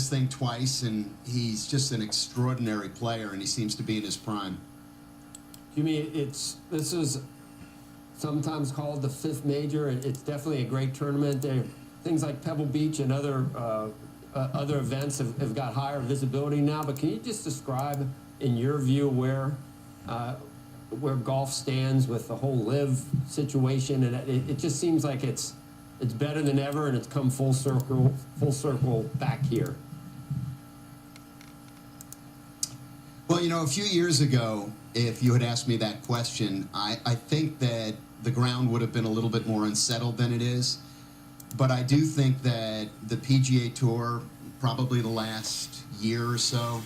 this thing twice, and he's just an extraordinary player, and he seems to be in his prime. Jimmy, this is sometimes called the fifth major, and it's definitely a great tournament. Things like Pebble Beach and other events have got higher visibility now, but can you just describe, in your view, where golf stands with the whole live situation? And it just seems like it's better than ever, and it's come full circle back here. Well, a few years ago, if you had asked me that question, I think that the ground would have been a little bit more unsettled than it is. But I do think that the PGA Tour, probably the last year or so,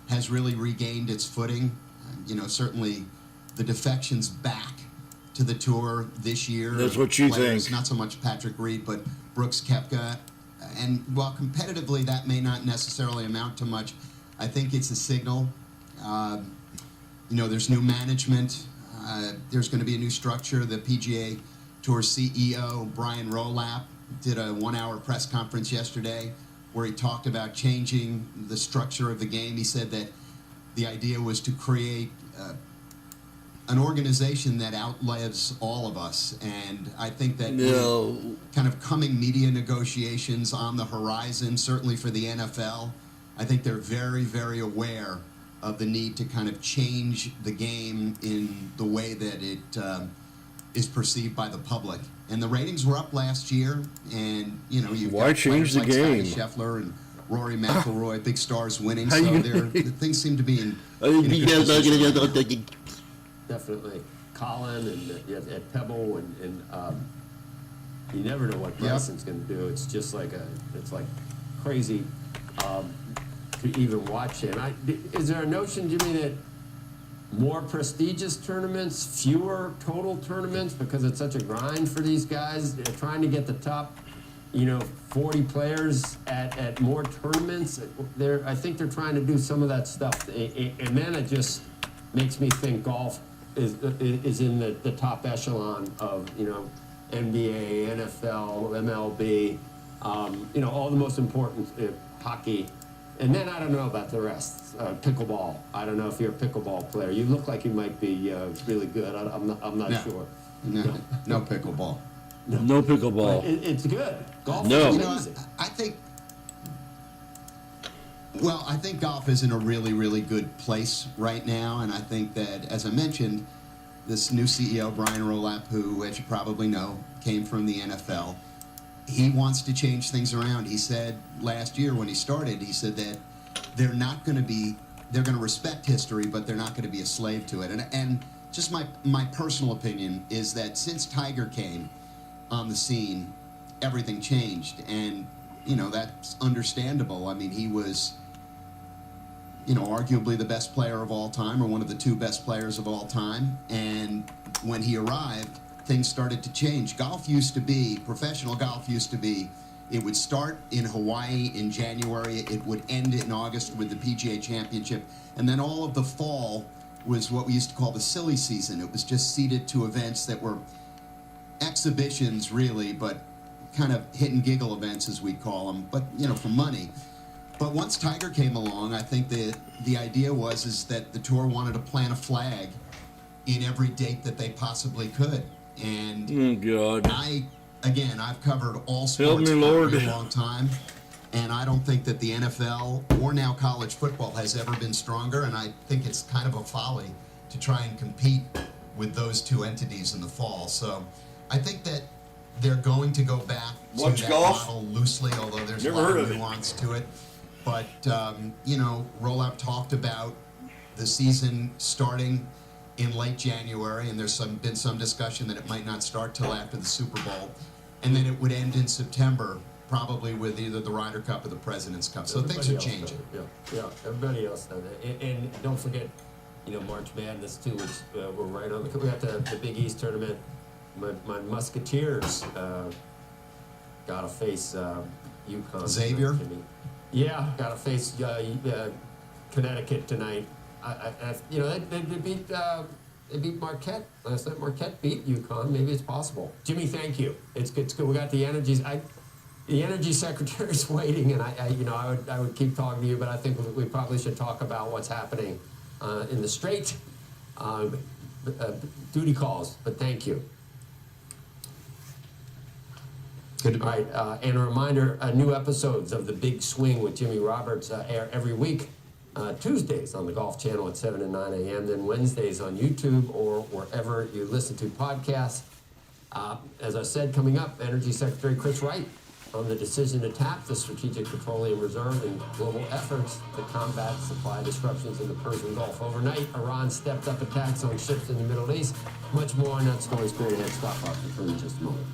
has really regained its footing. Certainly the defections back to the Tour this year. That's what you think. Not so much Patrick Reed, but Brooks Koepka. And while competitively that may not necessarily amount to much, I think it's a signal. There's new management. There's going to be a new structure. The PGA Tour CEO, Brian Rowlap, did a 1-hour press conference yesterday where he talked about changing the structure of the game. He said that the idea was to create an organization that outlives all of us. And I think that kind of coming media negotiations on the horizon, certainly for the NFL, I think they're very, very aware of the need to kind of change the game in the way that it is perceived by the public. And the ratings were up last year, and you've Why got change the like game? Scottie Scheffler and Rory McIlroy, big stars winning, so things seem to be in Definitely. Colin and at Pebble, and you never know what Bryson's going to do. It's just like it's like crazy to even watch it. Is there a notion, Jimmy, that more prestigious tournaments, fewer total tournaments, because it's such a grind for these guys? They're trying to get the top, 40 players at more tournaments. I think they're trying to do some of that stuff, and then it just makes me think golf is in the top echelon of NBA, NFL, MLB, all the most important, hockey. And then I don't know about the rest. Pickleball. I don't know if you're a pickleball player. You look like you might be really good. I'm not sure. No pickleball. No pickleball. It's good. Golf No. is amazing. I think golf is in a really, really good place right now. And I think that, as I mentioned, this new CEO, Brian Rowlap, who, as you probably know, came from the NFL, he wants to change things around. He said last year when he started, he said that they're going to respect history, but they're not going to be a slave to it. And just my personal opinion is that since Tiger came on the scene, everything changed. And, that's understandable. I mean, he was, arguably the best player of all time, or one of the two best players of all time. And when he arrived, things started to change. Professional golf used to be, it would start in Hawaii in January, it would end in August with the PGA Championship, and then all of the fall was what we used to call the silly season. It was just seeded to events that were exhibitions, really, but kind of hit and giggle events, as we call them, but, for money. But once Tiger came along, I think that the idea is that the tour wanted to plant a flag in every date that they possibly could. And I've covered all sports for a really long time, and I don't think that the NFL or now college football has ever been stronger, and I think it's kind of a folly to try and compete with those two entities in the fall. So I think that they're going to go back to that model loosely, although there's a lot of nuance to it. But, Rowlap talked about the season starting in late January, and there's been some discussion that it might not start till after the Super Bowl, and then it would end in September, probably with either the Ryder Cup or the President's Cup. So things are changing. Yeah, everybody else does it. And don't forget, March Madness too, which we're right on. We got the Big East tournament. My Musketeers got to face UConn. Xavier? Yeah, got to face Connecticut tonight. They beat Marquette last night. Marquette beat UConn. Maybe it's possible. Jimmy, thank you. It's good. We got the energies. The Energy Secretary's waiting, and I would keep talking to you, but I think we probably should talk about what's happening in the Strait. Duty calls, but thank you. Good. All right, and a reminder, new episodes of The Big Swing with Jimmy Roberts air every week, Tuesdays on the Golf Channel at 7 and 9 a.m., then Wednesdays on YouTube or wherever you listen to podcasts. As I said, coming up, Energy Secretary Chris Wright on the decision to tap the Strategic Petroleum Reserve in global efforts to combat supply disruptions in the Persian Gulf. Overnight, Iran stepped up attacks on ships in the Middle East. Much more on that story straight ahead. Stop by for in just a moment.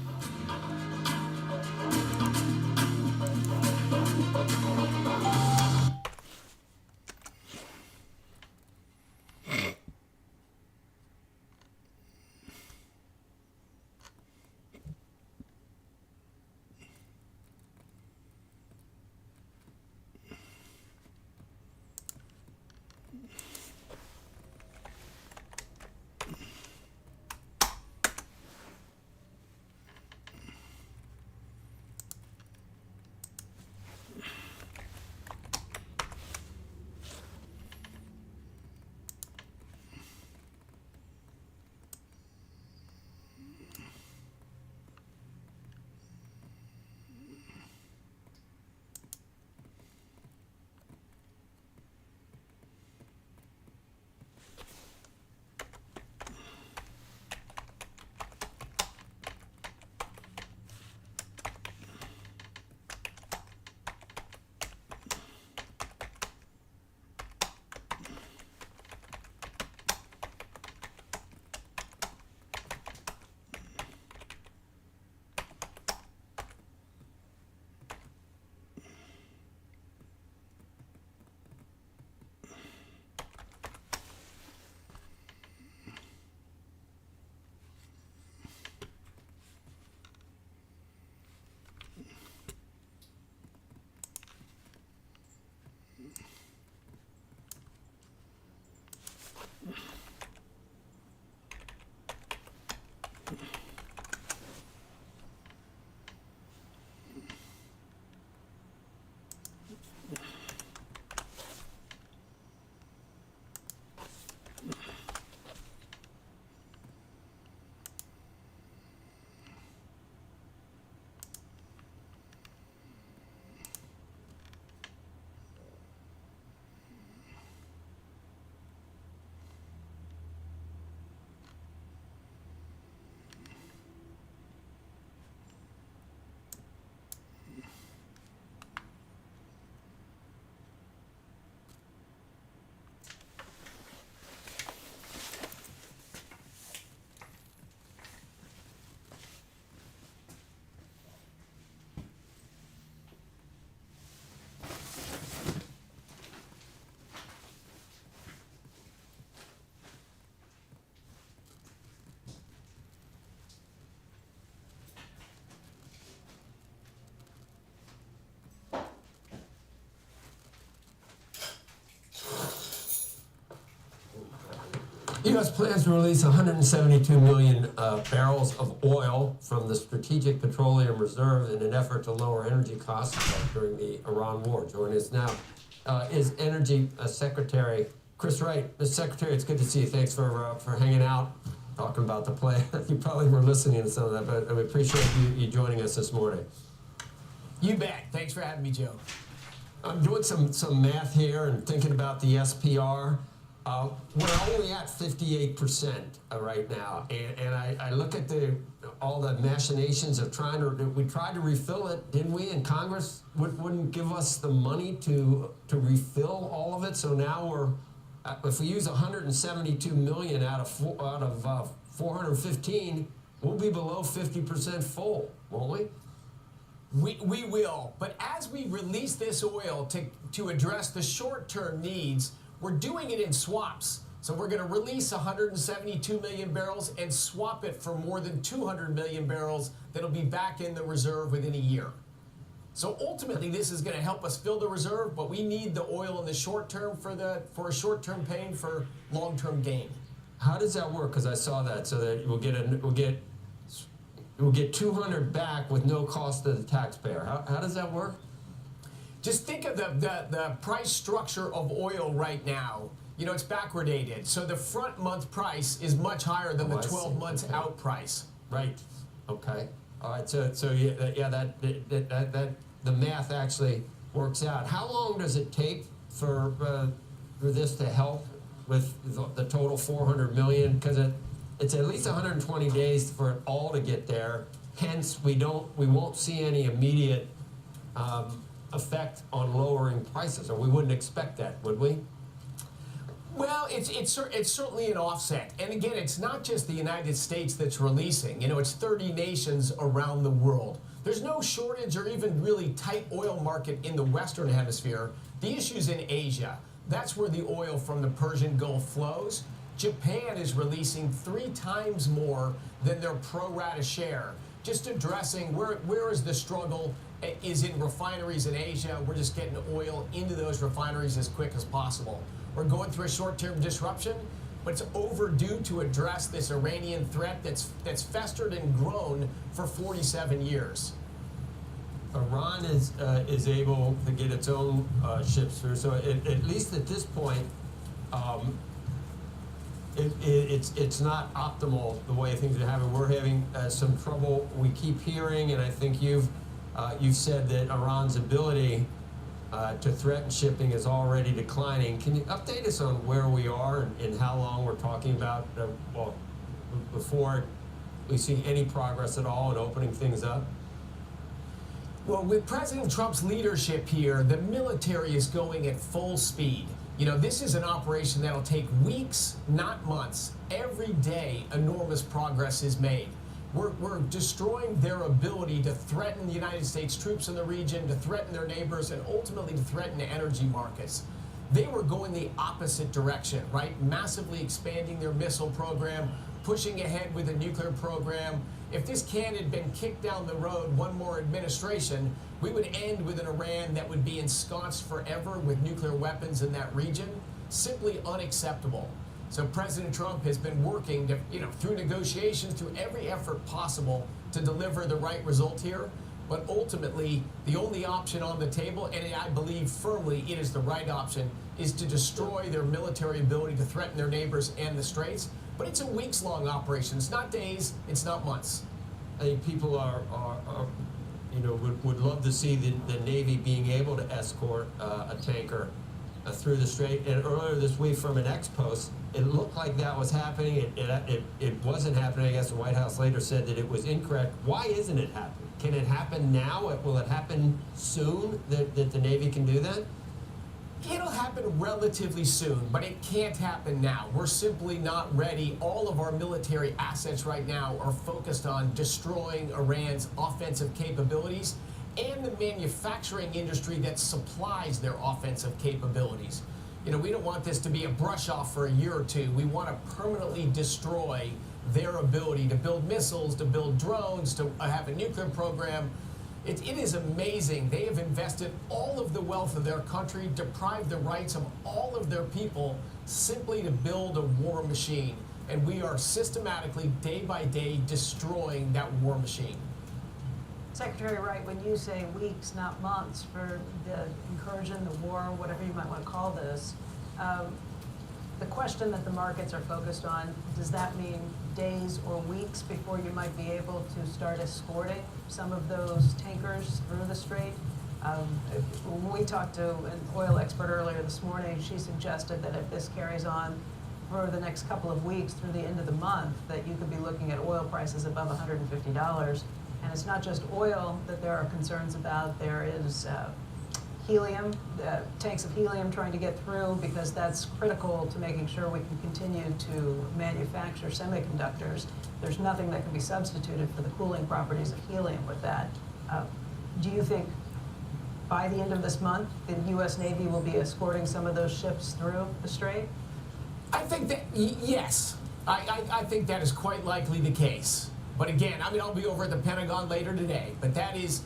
U.S. plans to release 172 million barrels of oil from the Strategic Petroleum Reserve in an effort to lower energy costs during the Iran war. Joining us now is Energy Secretary Chris Wright. Mr. Secretary, it's good to see you. Thanks for hanging out, talking about the plan. You probably were listening to some of that, but we appreciate you joining us this morning. You bet. Thanks for having me, Joe. I'm doing some math here and thinking about the SPR. We're only at 58% right now, and I look at all the machinations of we tried to refill it, didn't we? And Congress wouldn't give us the money to refill all of it. So now if we use 172 million out of 415, we'll be below 50% full, won't we? We will, but as we release this oil to address the short-term needs, we're doing it in swaps. So we're going to release 172 million barrels and swap it for more than 200 million barrels that'll be back in the reserve within a year. So ultimately, this is going to help us fill the reserve, but we need the oil in the short term for a short-term pain for long-term gain. How does that work? Because I saw that, so that we'll get we'll get 200 back with no cost to the taxpayer. How does that work? Just think of the price structure of oil right now. You know, it's backwardated. So the front month price is much higher than Oh, the I see. 12 months Okay. out price. Right. Okay. All right. So yeah, that the math actually works out. How long does it take for this to help with the total 400 million? Because it's at least 120 days for it all to get there. Hence, we won't see any immediate effect on lowering prices, or we wouldn't expect that, would we? Well, it's certainly an offset. And again, it's not just the United States that's releasing. You know, it's 30 nations around the world. There's no shortage or even really tight oil market in the Western Hemisphere. The issue's in Asia. That's where the oil from the Persian Gulf flows. Japan is releasing 3 times more than their pro rata share. Just addressing where is the struggle is in refineries in Asia. We're just getting oil into those refineries as quick as possible. We're going through a short-term disruption, but it's overdue to address this Iranian threat that's festered and grown for 47 years. Iran is able to get its own ships through. So at least at this point, it's not optimal the way things are happening. We're having some trouble. We keep hearing, and I think you've said that Iran's ability to threaten shipping is already declining. Can you update us on where we are and how long we're talking about, before we see any progress at all in opening things up? Well, with President Trump's leadership here, the military is going at full speed. You know, this is an operation that'll take weeks, not months. Every day, enormous progress is made. We're destroying their ability to threaten the United States troops in the region, to threaten their neighbors, and ultimately to threaten the energy markets. They were going the opposite direction, right? Massively expanding their missile program, pushing ahead with a nuclear program. If this can had been kicked down the road one more administration, we would end with an Iran that would be ensconced forever with nuclear weapons in that region. Simply unacceptable. So President Trump has been working to, through negotiations, through every effort possible to deliver the right result here. But ultimately, the only option on the table, and I believe firmly it is the right option, is to destroy their military ability to threaten their neighbors and the Straits. But it's a weeks-long operation. It's not days. It's not months. I think people would love to see the Navy being able to escort a tanker through the Strait. And earlier this week, from an ex-post, it looked like that was happening. It wasn't happening. I guess the White House later said that it was incorrect. Why isn't it happening? Can it happen now? Will it happen soon that the Navy can do that? It'll happen relatively soon, but it can't happen now. We're simply not ready. All of our military assets right now are focused on destroying Iran's offensive capabilities and the manufacturing industry that supplies their offensive capabilities. We don't want this to be a brush off for a year or two. We want to permanently destroy their ability to build missiles, to build drones, to have a nuclear program. It is amazing. They have invested all of the wealth of their country, deprived the rights of all of their people simply to build a war machine. And we are systematically, day by day, destroying that war machine. Secretary Wright, when you say weeks, not months, for the incursion, the war, whatever you might want to call this, the question that the markets are focused on, does that mean days or weeks before you might be able to start escorting some of those tankers through the Strait? When we talked to an oil expert earlier this morning, she suggested that if this carries on for the next couple of weeks through the end of the month, that you could be looking at oil prices above $150. And it's not just oil that there are concerns about. There is helium, tanks of helium trying to get through, because that's critical to making sure we can continue to manufacture semiconductors. There's nothing that can be substituted for the cooling properties of helium with that. Do you think by the end of this month, the U.S. Navy will be escorting some of those ships through the Strait? I think that, yes. I think that is quite likely the case. But again, I'll be over at the Pentagon later today, but that is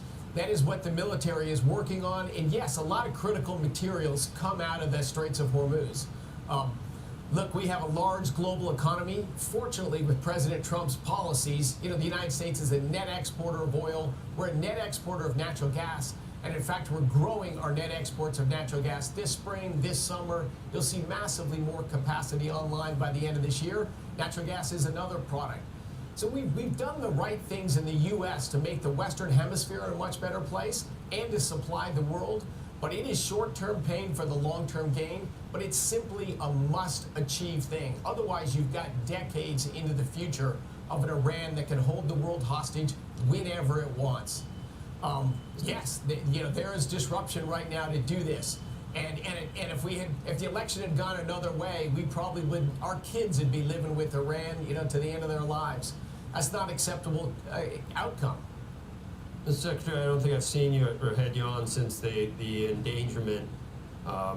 what the military is working on. And yes, a lot of critical materials come out of the Straits of Hormuz. Look, we have a large global economy. Fortunately, with President Trump's policies, the United States is a net exporter of oil. We're a net exporter of natural gas. And in fact, we're growing our net exports of natural gas this spring, this summer. You'll see massively more capacity online by the end of this year. Natural gas is another product. So we've done the right things in the U.S. to make the Western Hemisphere a much better place and to supply the world. But it is short-term pain for the long-term gain, but it's simply a must-achieve thing. Otherwise, you've got decades into the future of an Iran that can hold the world hostage whenever it wants. Yes, there is disruption right now to do this. And if the election had gone another way, we probably would, our kids would be living with Iran, to the end of their lives. That's not acceptable outcome. Mr. Secretary, I don't think I've seen you or had you on since the endangerment law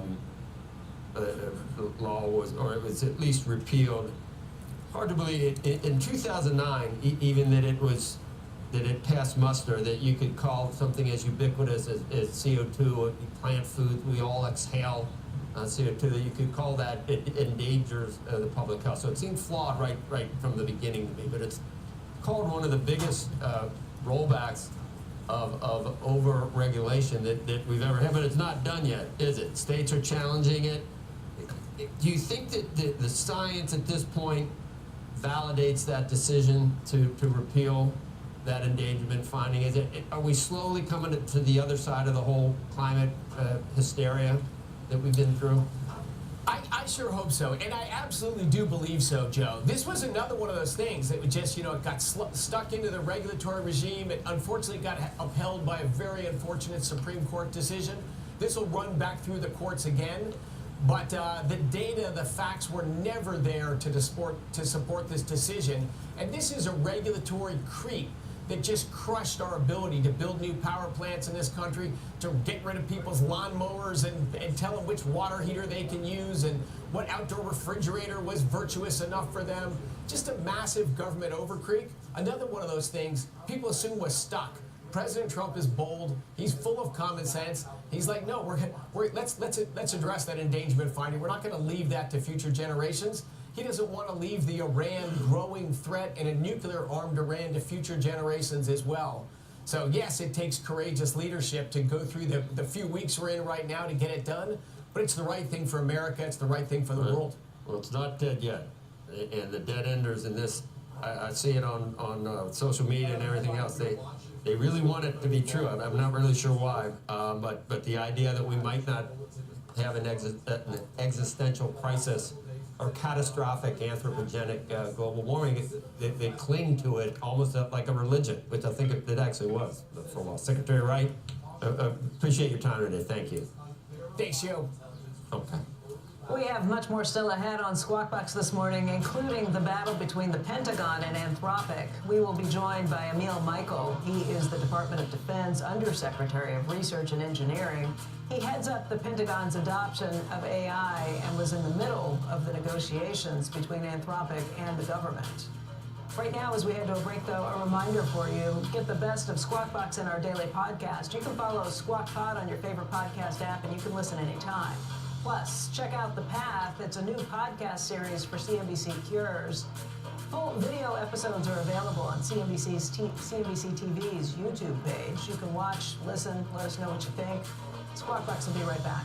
was, or it was at least repealed. Hard to believe in 2009, even that it passed muster, that you could call something as ubiquitous as CO2, plant food, we all exhale CO2, that you could call that it endangers the public health. So it seemed flawed right from the beginning to me, but it's called one of the biggest rollbacks of over-regulation that we've ever had, but it's not done yet, is it? States are challenging it. Do you think that the science at this point validates that decision to repeal that endangerment finding? Are we slowly coming to the other side of the whole climate hysteria that we've been through? I sure hope so, and I absolutely do believe so, Joe. This was another one of those things that just, it got stuck into the regulatory regime. It unfortunately got upheld by a very unfortunate Supreme Court decision. This will run back through the courts again, but the data, the facts were never there to support this decision, and this is a regulatory creep that just crushed our ability to build new power plants in this country, to get rid of people's lawnmowers and tell them which water heater they can use and what outdoor refrigerator was virtuous enough for them. Just a massive government overcreep. Another one of those things people assume was stuck. President Trump is bold. He's full of common sense. He's like, no, let's address that endangerment finding. We're not going to leave that to future generations. He doesn't want to leave the Iran growing threat and a nuclear-armed Iran to future generations as well. So yes, it takes courageous leadership to go through the few weeks we're in right now to get it done, but it's the right thing for America. It's the right thing for the world. Well, it's not dead yet. And the dead enders in this, I see it on social media and everything else. They really want it to be true. I'm not really sure why, but the idea that we might not have an existential crisis or catastrophic anthropogenic global warming, they cling to it almost like a religion, which I think it actually was for a while. Secretary Wright, appreciate your time today. Thank you. Thanks, Joe. Okay. We have much more still ahead on Squawk Box this morning, including the battle between the Pentagon and Anthropic. We will be joined by Emil Michael. He is the Department of Defense Undersecretary of Research and Engineering. He heads up the Pentagon's adoption of AI and was in the middle of the negotiations between Anthropic and the government. Right now, as we head to a break, though, a reminder for you, get the best of Squawk Box in our daily podcast. You can follow Squawk Pod on your favorite podcast app, and you can listen anytime. Plus, check out The Path. It's a new podcast series for CNBC Cures. Full video episodes are available on CNBC TV's YouTube page. You can watch, listen, let us know what you think. Squawk Box will be right back.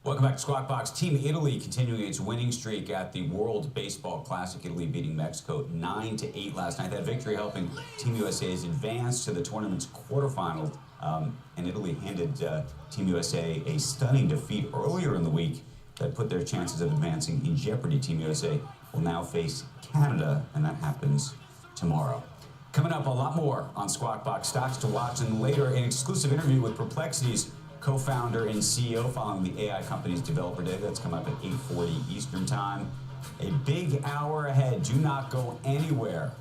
Welcome back to Squawk Box. Team Italy continuing its winning streak at the World Baseball Classic. Italy beating Mexico 9-8 last night. That victory helping Team USA's advance to the tournament's quarterfinals. And Italy handed Team USA a stunning defeat earlier in the week that put their chances of advancing in jeopardy. Team USA will now face Canada, and that happens tomorrow. Coming up, a lot more on Squawk Box. Stocks to watch, and later an exclusive interview with Perplexity's co-founder and CEO following the AI company's developer day. That's coming up at 8:40 Eastern Time. A big hour ahead. Do not go anywhere.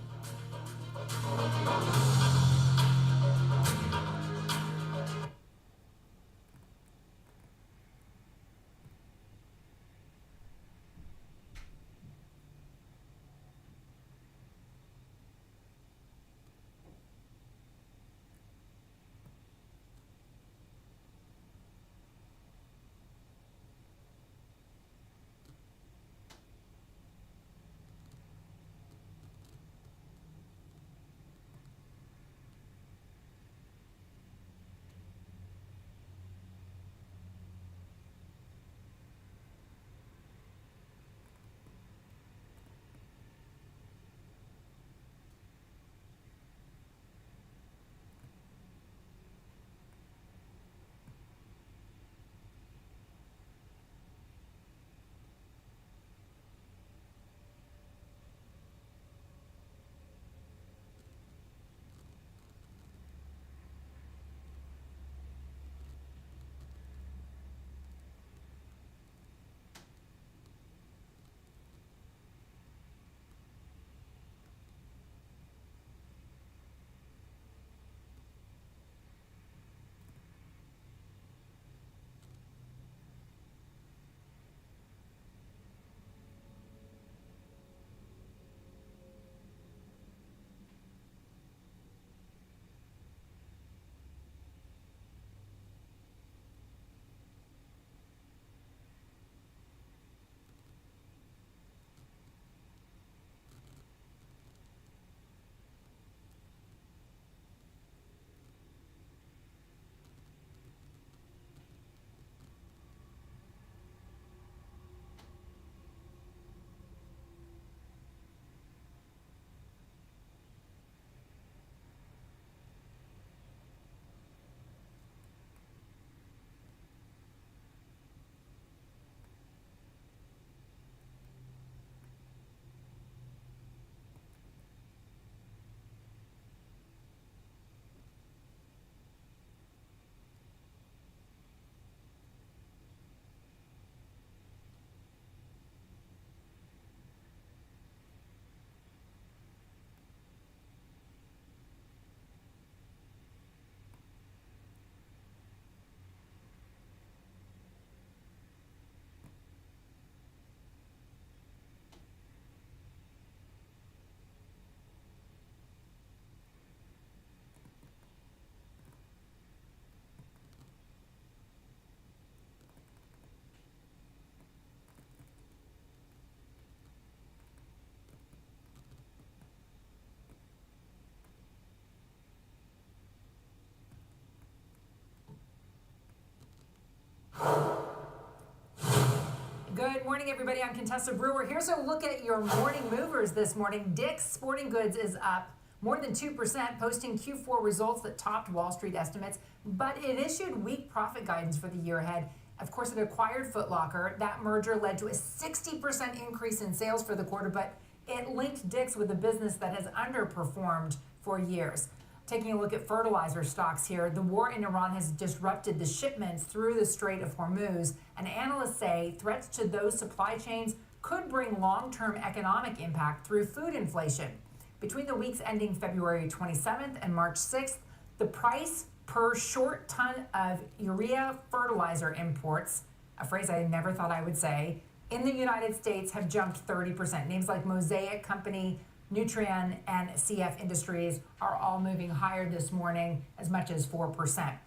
Good morning, everybody. I'm Contessa Brewer. Here's a look at your morning movers this morning. Dick's Sporting Goods is up more than 2%, posting Q4 results that topped Wall Street estimates, but it issued weak profit guidance for the year ahead. Of course, it acquired Foot Locker. That merger led to a 60% increase in sales for the quarter, but it linked Dick's with a business that has underperformed for years. Taking a look at fertilizer stocks here, the war in Iran has disrupted the shipments through the Strait of Hormuz, and analysts say threats to those supply chains could bring long-term economic impact through food inflation. Between the weeks ending February 27th and March 6th, the price per short ton of urea fertilizer imports, a phrase I never thought I would say, in the United States have jumped 30%. Names like Mosaic Company, Nutrien, and CF Industries are all moving higher this morning, as much as 4%.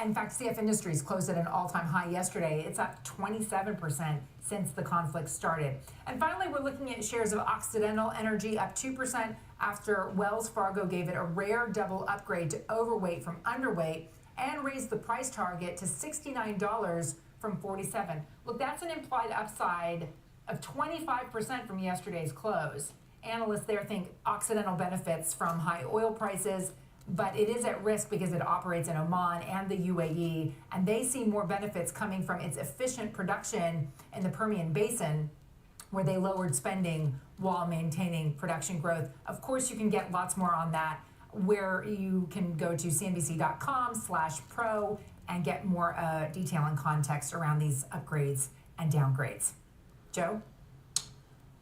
In fact, CF Industries closed at an all-time high yesterday. It's up 27% since the conflict started. And finally, we're looking at shares of Occidental Energy up 2% after Wells Fargo gave it a rare double upgrade to overweight from underweight and raised the price target to $69 from 47. Look, that's an implied upside of 25% from yesterday's close. Analysts there think Occidental benefits from high oil prices, but it is at risk because it operates in Oman and the UAE, and they see more benefits coming from its efficient production in the Permian Basin, where they lowered spending while maintaining production growth. Of course, you can get lots more on that, where you can go to cnbc.com/pro and get more detail and context around these upgrades and downgrades. Joe?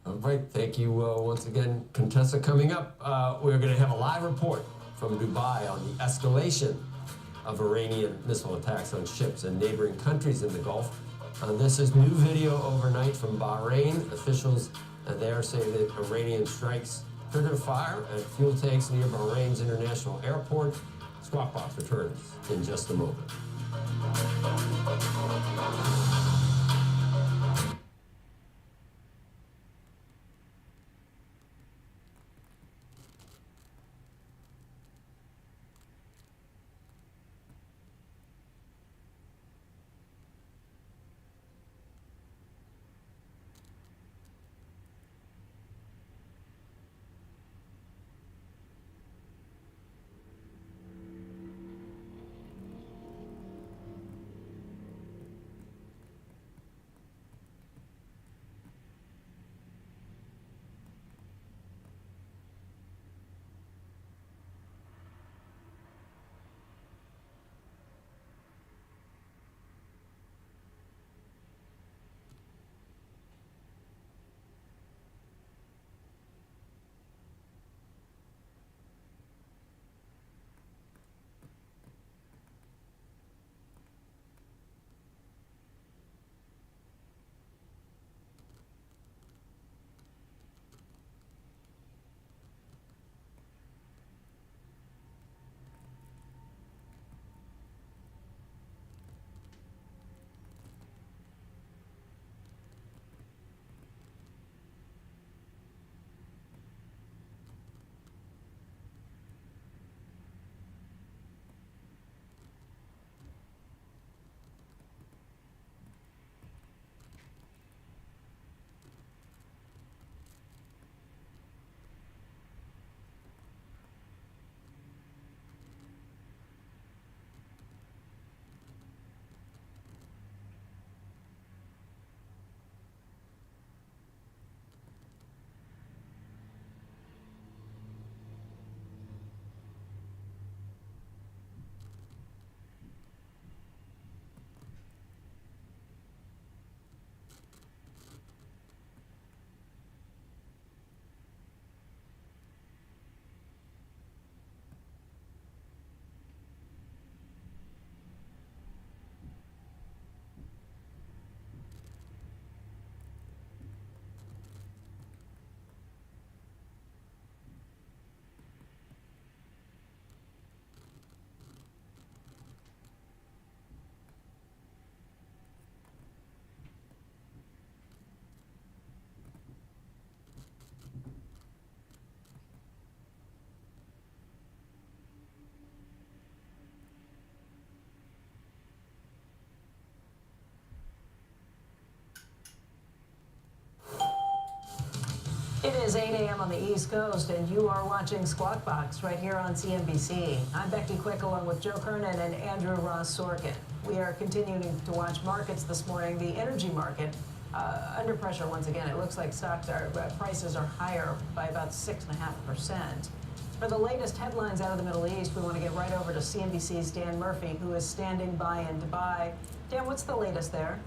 All right, thank you once again, Contessa. Coming up, we're going to have a live report from Dubai on the escalation of Iranian missile attacks on ships in neighboring countries in the Gulf. This is new video overnight from Bahrain. Officials there say that Iranian strikes triggered fire at fuel tanks near Bahrain's international airport. Squawk Box returns in just a moment. It is 8 a.m. on the East Coast, and you are watching Squawk Box right here on CNBC. I'm Becky Quick, along with Joe Kernan and Andrew Ross Sorkin. We are continuing to watch markets this morning. The energy market under pressure once again. It looks like prices are higher by about 6.5%. For the latest headlines out of the Middle East, we want to get right over to CNBC's Dan Murphy, who is standing by in Dubai. Dan, what's the latest there?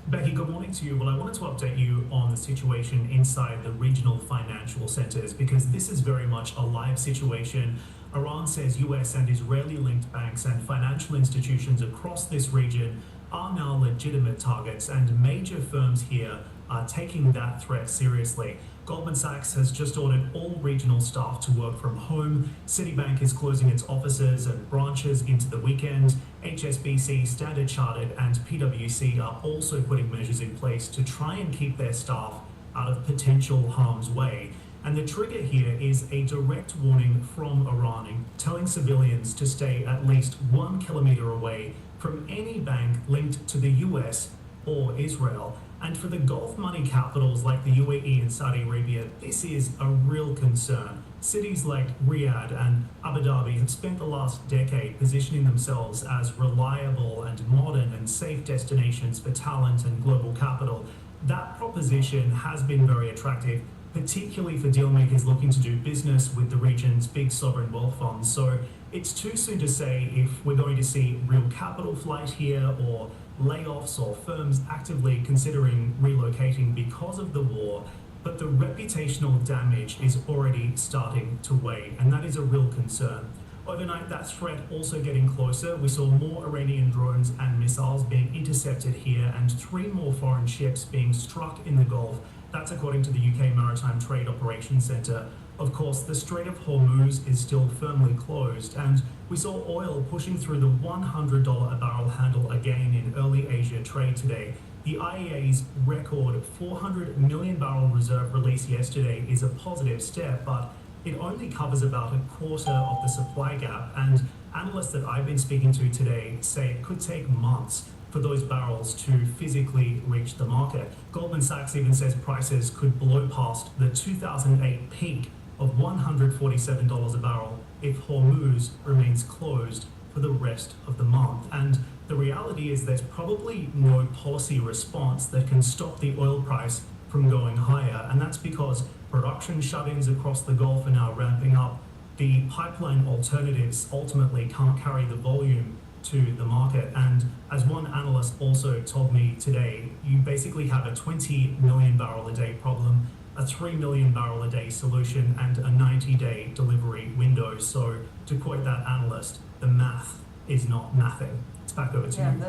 Becky, good morning to you. Well, I wanted to update you on the situation inside the regional financial centers, because this is very much a live situation. Iran says US and Israeli-linked banks and financial institutions across this region are now legitimate targets, and major firms here are taking that threat seriously. Goldman Sachs has just ordered all regional staff to work from home. Citibank is closing its offices and branches into the weekend. HSBC, Standard Chartered, and PwC are also putting measures in place to try and keep their staff out of potential harm's way. And the trigger here is a direct warning from Iran telling civilians to stay at least 1 kilometer away from any bank linked to the US or Israel. And for the Gulf money capitals like the UAE and Saudi Arabia, this is a real concern. Cities like Riyadh and Abu Dhabi have spent the last decade positioning themselves as reliable and modern and safe destinations for talent and global capital. That proposition has been very attractive, particularly for deal makers looking to do business with the region's big sovereign wealth funds. So it's too soon to say if we're going to see real capital flight here or layoffs or firms actively considering relocating because of the war, but the reputational damage is already starting to weigh, and that is a real concern. Overnight, that threat also getting closer. We saw more Iranian drones and missiles being intercepted here and 3 more foreign ships being struck in the Gulf. That's according to the UK Maritime Trade Operations Centre. Of course, the Strait of Hormuz is still firmly closed, and we saw oil pushing through the $100 a barrel handle again in early Asia trade today. The IEA's record 400 million barrel reserve release yesterday is a positive step, but it only covers about a quarter of the supply gap, and analysts that I've been speaking to today say it could take months for those barrels to physically reach the market. Goldman Sachs even says prices could blow past the 2008 peak of $147 a barrel if Hormuz remains closed for the rest of the month. And the reality is there's probably no policy response that can stop the oil price from going higher, and that's because production shut-ins across the Gulf are now ramping up. The pipeline alternatives ultimately can't carry the volume to the market, and as one analyst also told me today, you basically have a 20 million barrel a day problem, a 3 million barrel a day solution, and a 90-day delivery window. So to quote that analyst, the math is not mathing. It's back over to you.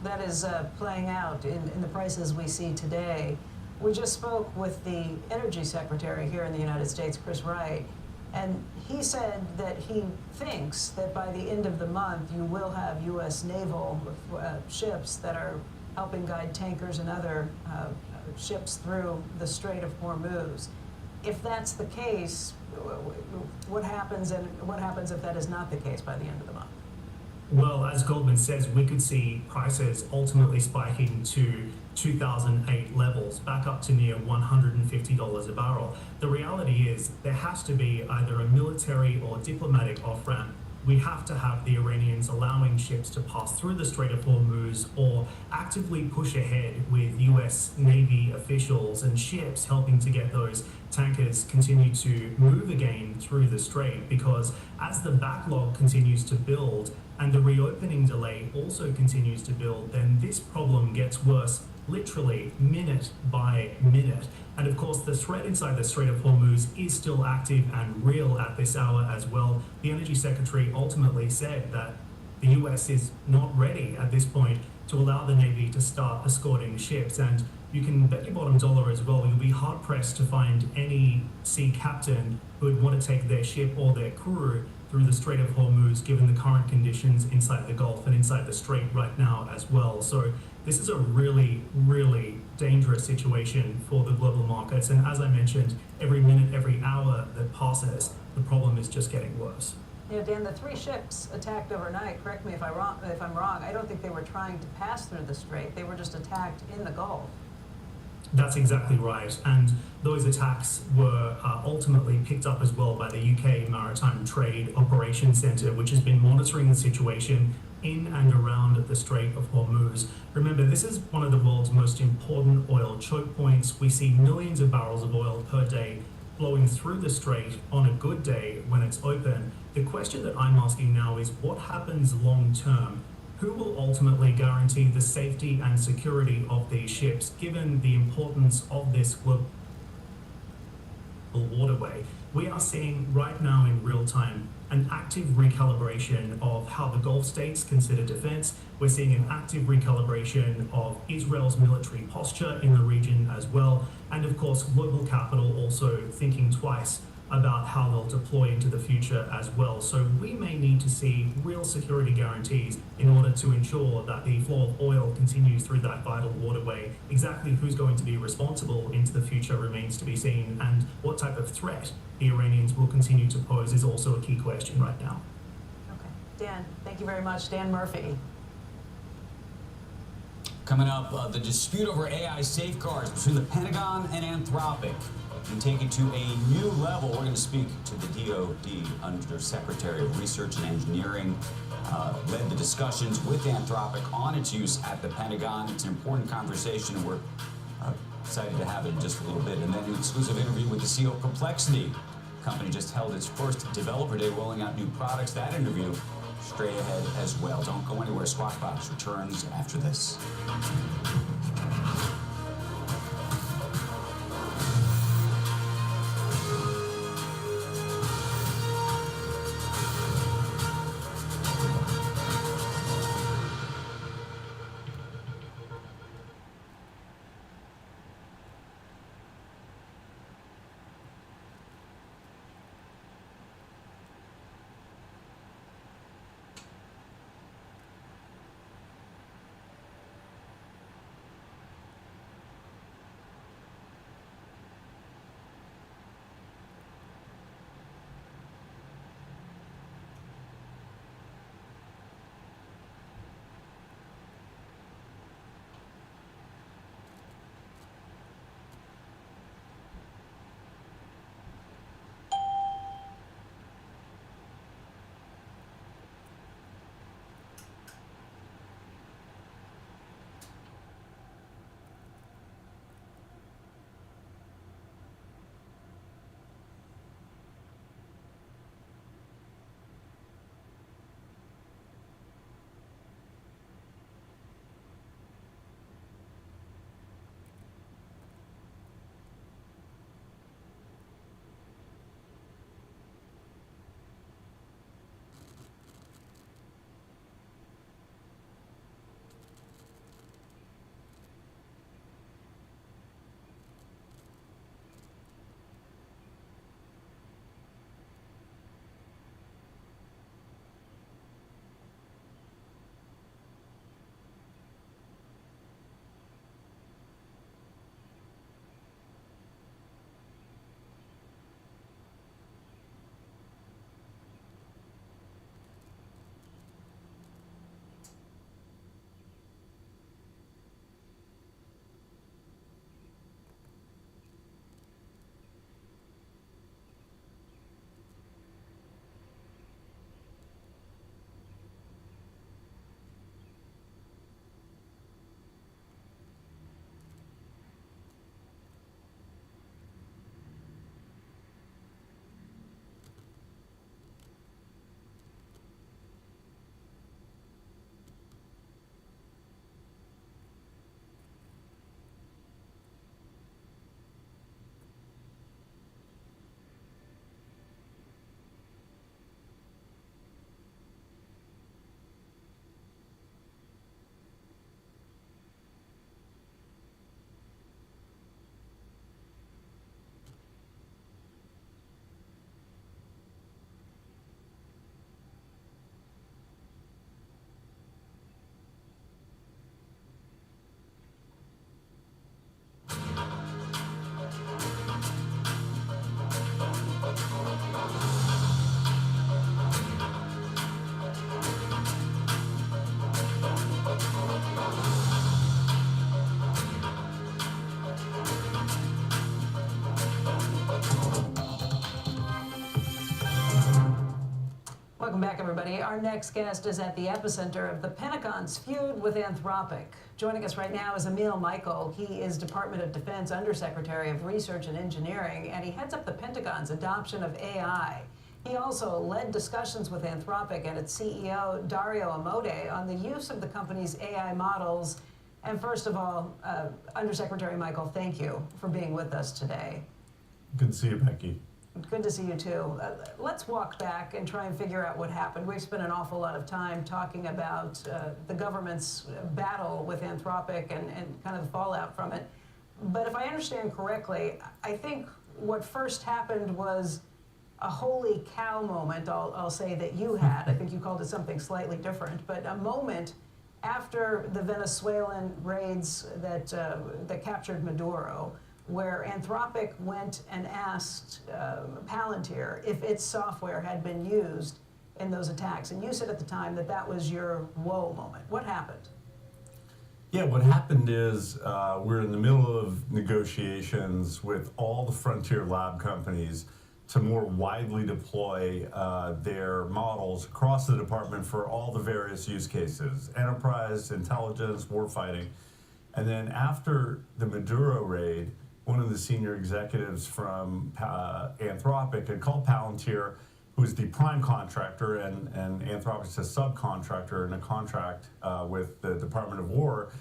That is playing out in the prices we see today. We just spoke with the Energy Secretary here in the United States, Chris Wright, and he said that he thinks that by the end of the month you will have U.S. naval ships that are helping guide tankers and other ships through the Strait of Hormuz. If that's the case, what happens, and what happens if that is not the case by the end of the month? Well, as Goldman says, we could see prices ultimately spiking to 2008 levels, back up to near $150 a barrel. The reality is there has to be either a military or diplomatic off-ramp. We have to have the Iranians allowing ships to pass through the Strait of Hormuz or actively push ahead with US Navy officials and ships helping to get those tankers continue to move again through the strait, because as the backlog continues to build and the reopening delay also continues to build, then this problem gets worse literally minute by minute. And of course, the threat inside the Strait of Hormuz is still active and real at this hour as well. The Energy Secretary ultimately said that the US is not ready at this point to allow the Navy to start escorting ships. And you can bet your bottom dollar as well, you'll be hard pressed to find any sea captain who would want to take their ship or their crew through the Strait of Hormuz, given the current conditions inside the Gulf and inside the Strait right now as well. So this is a really, really dangerous situation for the global markets. And as I mentioned, every minute, every hour that passes, the problem is just getting worse. Yeah, Dan, the 3 ships attacked overnight, correct me if I'm wrong, I don't think they were trying to pass through the strait. They were just attacked in the Gulf. That's exactly right. And those attacks were ultimately picked up as well by the UK Maritime Trade Operations Centre, which has been monitoring the situation in and around the Strait of Hormuz. Remember, this is one of the world's most important oil choke points. We see millions of barrels of oil per day flowing through the strait on a good day when it's open. The question that I'm asking now is what happens long term? Who will ultimately guarantee the safety and security of these ships, given the importance of this global waterway? We are seeing right now in real time an active recalibration of how the Gulf states consider defense. We're seeing an active recalibration of Israel's military posture in the region as well. And of course, global capital also thinking twice about how they'll deploy into the future as well. So we may need to see real security guarantees in order to ensure that the flow of oil continues through that vital waterway. Exactly who's going to be responsible into the future remains to be seen, and what type of threat the Iranians will continue to pose is also a key question right now. Okay. Dan, thank you very much. Dan Murphy. Coming up, the dispute over AI safeguards between the Pentagon and Anthropic. And take it to a new level. We're going to speak to the DoD Undersecretary of Research and Engineering. Led the discussions with Anthropic on its use at the Pentagon. It's an important conversation, and we're excited to have it in just a little bit. And then an exclusive interview with the CEO of Perplexity. The company just held its first developer day rolling out new products. That interview straight ahead as well. Don't go anywhere. Squawk Box returns after this. Welcome back, everybody. Our next guest is at the epicenter of the Pentagon's feud with Anthropic. Joining us right now is Emil Michael. He is Department of Defense Undersecretary of Research and Engineering, and he heads up the Pentagon's adoption of AI. He also led discussions with Anthropic and its CEO, Dario Amodei, on the use of the company's AI models. And first of all, Undersecretary Michael, thank you for being with us today. Good to see you, Becky. Good to see you too. Let's walk back and try and figure out what happened. We've spent an awful lot of time talking about the government's battle with Anthropic and kind of the fallout from it. But if I understand correctly, I think what first happened was a holy cow moment, I'll say, that you had. I think you called it something slightly different, but a moment after the Venezuelan raids that captured Maduro, where Anthropic went and asked Palantir if its software had been used in those attacks. And you said at the time that that was your whoa moment. What happened? Yeah, what happened is we're in the middle of negotiations with all the frontier lab companies to more widely deploy their models across the department for all the various use cases: enterprise, intelligence, warfighting. And then after the Maduro raid, one of the senior executives from Anthropic had called Palantir, who's the prime contractor, and Anthropic's a subcontractor in a contract with the Department of War,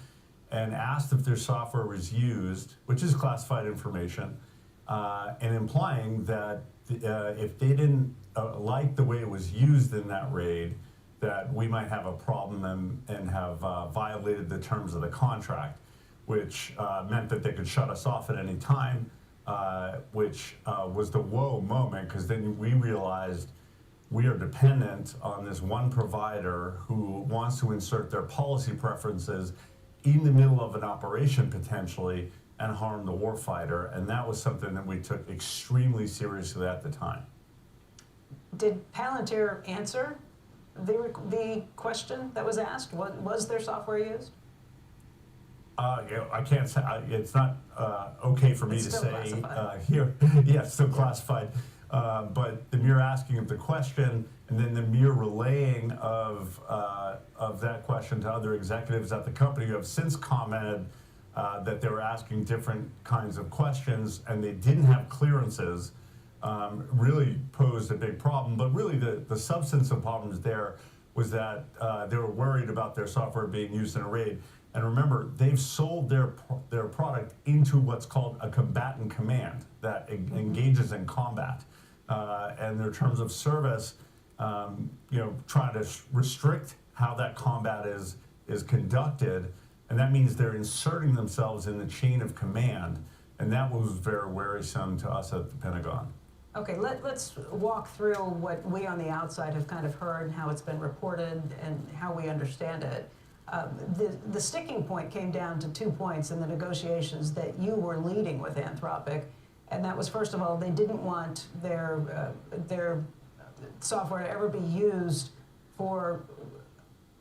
and asked if their software was used, which is classified information, and implying that if they didn't like the way it was used in that raid, that we might have a problem and have violated the terms of the contract, which meant that they could shut us off at any time, which was the whoa moment, because then we realized we are dependent on this one provider who wants to insert their policy preferences in the middle of an operation potentially and harm the warfighter, and that was something that we took extremely seriously at the time. Did Palantir answer the question that was asked? Was their software used? I can't say, it's not okay for me It's to still say classified. here. Yeah, it's still classified. But the mere asking of the question and then the mere relaying of that question to other executives at the company who have since commented that they were asking different kinds of questions and they didn't have clearances really posed a big problem. But really the substance of problems there was that they were worried about their software being used in a raid. And remember, they've sold their product into what's called a combatant command that engages in combat. And their terms of service, trying to restrict how that combat is conducted. And that means they're inserting themselves in the chain of command. And that was very worrisome to us at the Pentagon. Okay, let's walk through what we on the outside have kind of heard and how it's been reported and how we understand it. The sticking point came down to 2 points in the negotiations that you were leading with Anthropic, and that was, first of all, they didn't want their software to ever be used for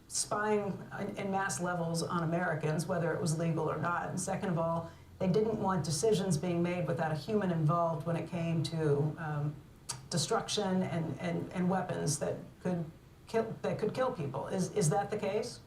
spying in mass levels on Americans, whether it was legal or not. And second of all, they didn't want decisions being made without a human involved when it came to destruction and weapons that could kill people. Is that the case?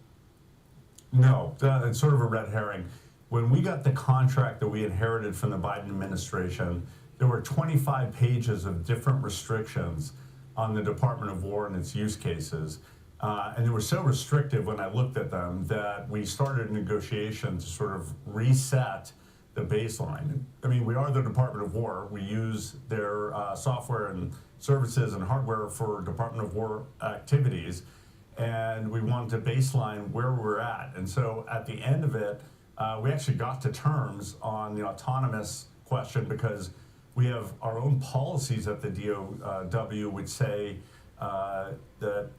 No, it's sort of a red herring. When we got the contract that we inherited from the Biden administration, there were 25 pages of different restrictions on the Department of War and its use cases. And they were so restrictive when I looked at them that we started a negotiation to sort of reset the baseline. I mean, we are the Department of War. We use their software and services and hardware for Department of War activities. And we wanted to baseline where we're at. And so at the end of it, we actually got to terms on the autonomous question because we have our own policies at the DOW which say that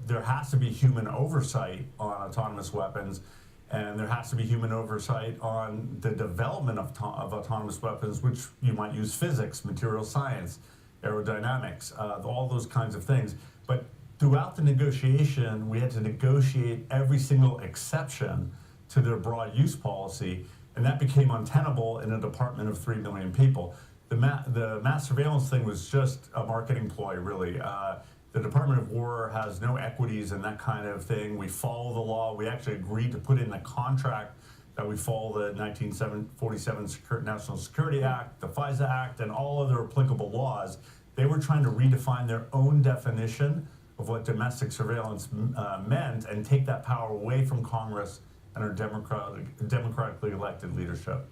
there has to be human oversight on autonomous weapons, and there has to be human oversight on the development of autonomous weapons, which you might use physics, material science, aerodynamics, all those kinds of things. But throughout the negotiation, we had to negotiate every single exception to their broad use policy, and that became untenable in a department of 3 million people. The mass surveillance thing was just a marketing ploy, really. The Department of War has no equities in that kind of thing. We follow the law. We actually agreed to put in the contract that we follow the 1947 National Security Act, the FISA Act, and all other applicable laws. They were trying to redefine their own definition of what domestic surveillance meant and take that power away from Congress and our democratically elected leadership.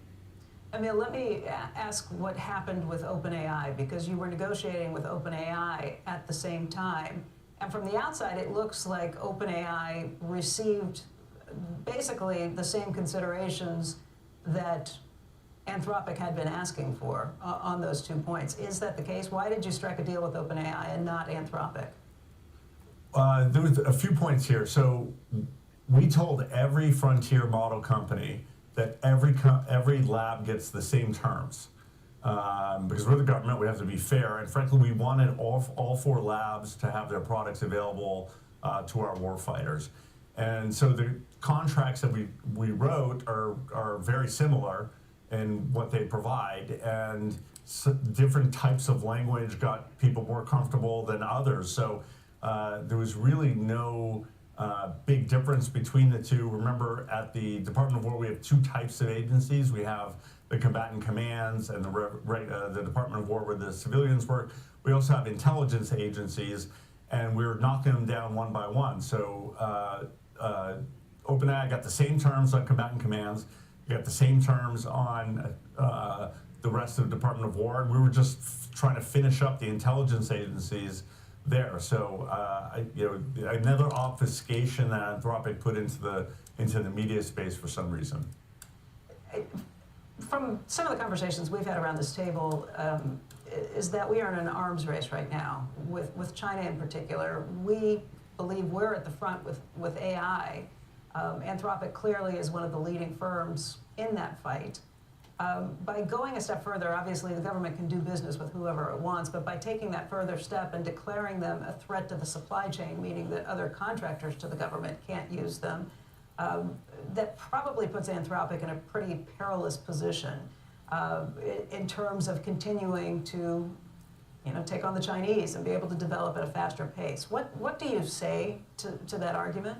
Emil, let me ask what happened with OpenAI, because you were negotiating with OpenAI at the same time. And from the outside, it looks like OpenAI received basically the same considerations that Anthropic had been asking for on those 2 points. Is that the case? Why did you strike a deal with OpenAI and not Anthropic? There was a few points here. So we told every frontier model company that every lab gets the same terms. Because we're the government, we have to be fair. And frankly, we wanted all 4 labs to have their products available to our warfighters. And so the contracts that we wrote are very similar in what they provide. And different types of language got people more comfortable than others. So there was really no big difference between the two. Remember, at the Department of War, we have 2 types of agencies. We have the combatant commands and the Department of War where the civilians work. We also have intelligence agencies, and we're knocking them down one by one. So OpenAI got the same terms on combatant commands. We got the same terms on the rest of the Department of War, and we were just trying to finish up the intelligence agencies there. So another obfuscation that Anthropic put into the media space for some reason. From some of the conversations we've had around this table, is that we are in an arms race right now with China in particular. We believe we're at the front with AI. Anthropic clearly is one of the leading firms in that fight. By going a step further, obviously the government can do business with whoever it wants, but by taking that further step and declaring them a threat to the supply chain, meaning that other contractors to the government can't use them, that probably puts Anthropic in a pretty perilous position in terms of continuing to take on the Chinese and be able to develop at a faster pace. What do you say to that argument?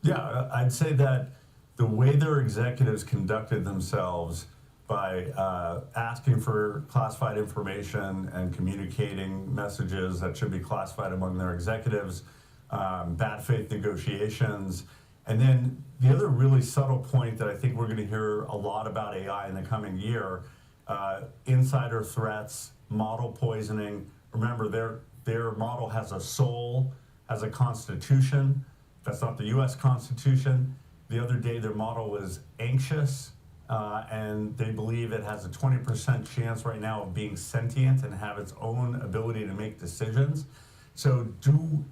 Yeah, I'd say that the way their executives conducted themselves by asking for classified information and communicating messages that should be classified among their executives, bad faith negotiations, and then the other really subtle point that I think we're going to hear a lot about AI in the coming year, insider threats, model poisoning. Remember, their model has a soul, has a constitution. That's not the U.S. Constitution. The other day, their model was anxious, and they believe it has a 20% chance right now of being sentient and have its own ability to make decisions. So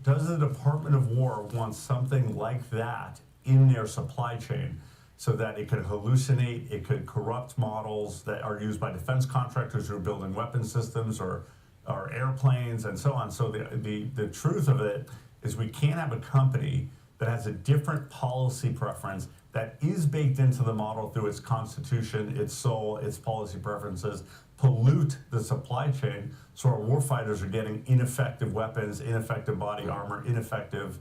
does the Department of War want something like that in their supply chain so that it could hallucinate, it could corrupt models that are used by defense contractors who are building weapon systems or airplanes and so on? So the truth of it is we can't have a company that has a different policy preference that is baked into the model through its constitution, its soul, its policy preferences, pollute the supply chain so our warfighters are getting ineffective weapons, ineffective body armor, ineffective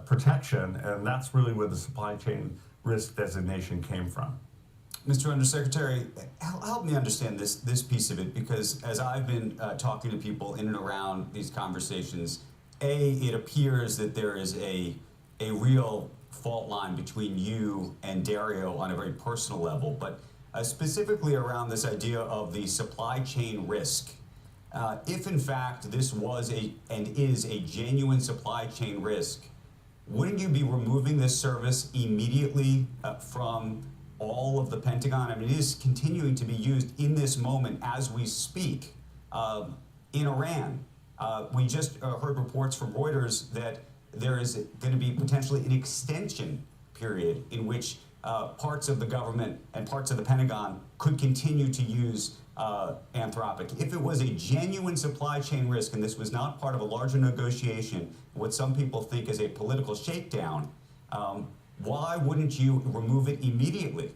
protection, and that's really where the supply chain risk designation came from. Mr. Undersecretary, help me understand this piece of it, because as I've been talking to people in and around these conversations, it appears that there is a real fault line between you and Dario on a very personal level, but specifically around this idea of the supply chain risk. If in fact this was and is a genuine supply chain risk, wouldn't you be removing this service immediately from all of the Pentagon? I mean, it is continuing to be used in this moment as we speak in Iran. We just heard reports from Reuters that there is going to be potentially an extension period in which parts of the government and parts of the Pentagon could continue to use Anthropic. If it was a genuine supply chain risk and this was not part of a larger negotiation, what some people think is a political shakedown, why wouldn't you remove it immediately?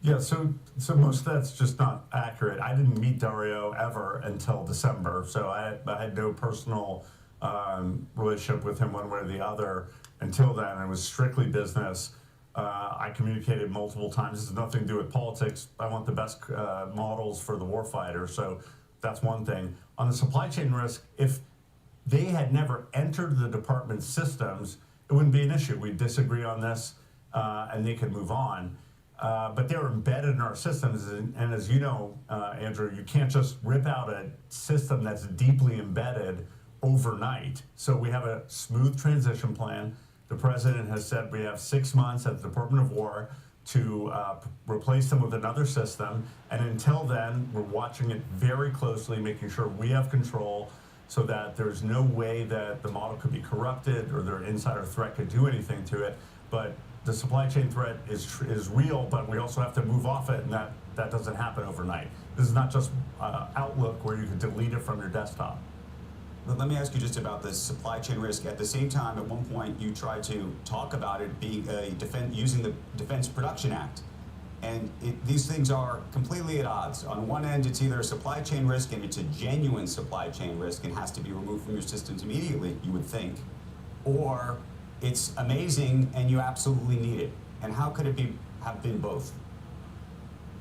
Yeah, so most of that's just not accurate. I didn't meet Dario ever until December, so I had no personal relationship with him one way or the other until then. It was strictly business. I communicated multiple times. This has nothing to do with politics. I want the best models for the warfighter, so that's one thing. On the supply chain risk, if they had never entered the department's systems, it wouldn't be an issue. We'd disagree on this, and they could move on. But they're embedded in our systems, and as you know, Andrew, you can't just rip out a system that's deeply embedded overnight. So we have a smooth transition plan. The president has said we have 6 months at the Department of War to replace them with another system. And until then, we're watching it very closely, making sure we have control so that there's no way that the model could be corrupted or their insider threat could do anything to it. But the supply chain threat is real, but we also have to move off it, and that doesn't happen overnight. This is not just Outlook where you can delete it from your desktop. But let me ask you just about this supply chain risk. At the same time, at one point, you tried to talk about it being using the Defense Production Act. And these things are completely at odds. On one end, it's either a supply chain risk and it's a genuine supply chain risk and has to be removed from your systems immediately, you would think, or it's amazing and you absolutely need it. And how could it have been both?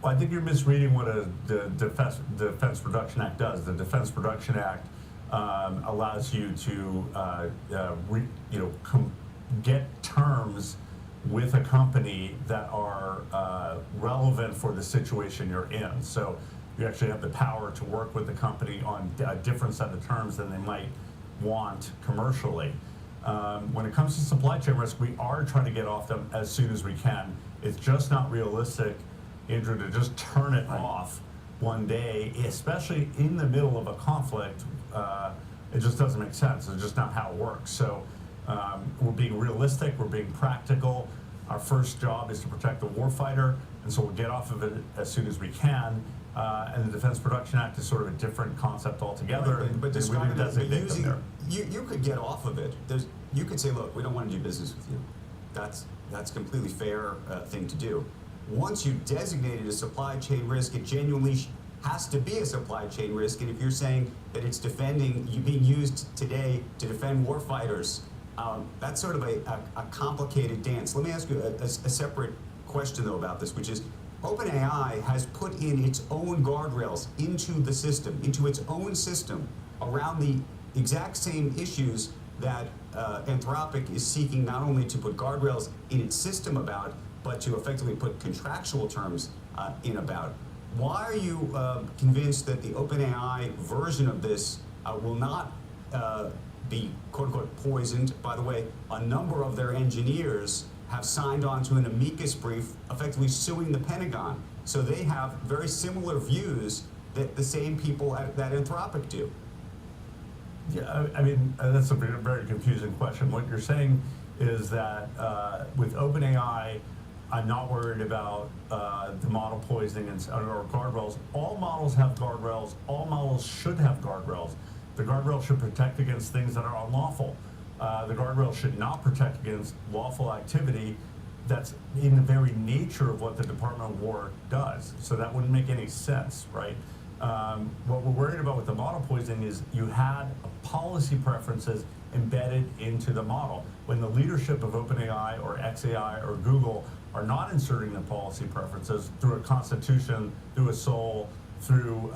Well, I think you're misreading what the Defense Production Act does. The Defense Production Act allows you to get terms with a company that are relevant for the situation you're in. So you actually have the power to work with the company on a different set of terms than they might want commercially. When it comes to supply chain risk, we are trying to get off them as soon as we can. It's just not realistic, Andrew, to just turn it off one day, especially in the middle of a conflict. It just doesn't make sense. It's just not how it works. So we're being realistic, we're being practical. Our first job is to protect the warfighter, and so we'll get off of it as soon as we can. And the Defense Production Act is sort of a different concept altogether. Right, but and we describe didn't it, but designate them there. you could get off of it. You could say, look, we don't want to do business with you. That's completely fair thing to do. Once you designated a supply chain risk, it genuinely has to be a supply chain risk. And if you're saying that it's being used today to defend warfighters, that's sort of a complicated dance. Let me ask you a separate question, though, about this, which is OpenAI has put in its own guardrails into the system, into its own system, around the exact same issues that Anthropic is seeking not only to put guardrails in its system about, but to effectively put contractual terms in about. Why are you convinced that the OpenAI version of this will not be quote-unquote poisoned? By the way, a number of their engineers have signed on to an amicus brief effectively suing the Pentagon. So they have very similar views that the same people that Anthropic do. Yeah, I mean, that's a very, very confusing question. What you're saying is that with OpenAI, I'm not worried about the model poisoning or guardrails. All models have guardrails. All models should have guardrails. The guardrail should protect against things that are unlawful. The guardrail should not protect against lawful activity that's in the very nature of what the Department of War does. So that wouldn't make any sense, right? What we're worried about with the model poisoning is you had policy preferences embedded into the model. When the leadership of OpenAI or XAI or Google are not inserting the policy preferences through a constitution, through a SOL, through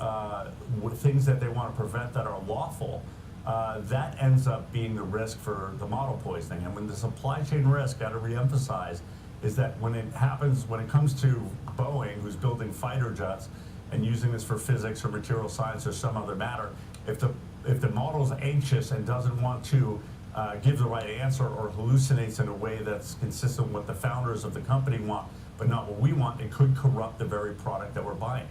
things that they want to prevent that are lawful, that ends up being the risk for the model poisoning. And when the supply chain risk, got to reemphasize, is that when it comes to Boeing, who's building fighter jets and using this for physics or material science or some other matter, if the model is anxious and doesn't want to give the right answer or hallucinates in a way that's consistent with what the founders of the company want, but not what we want, it could corrupt the very product that we're buying.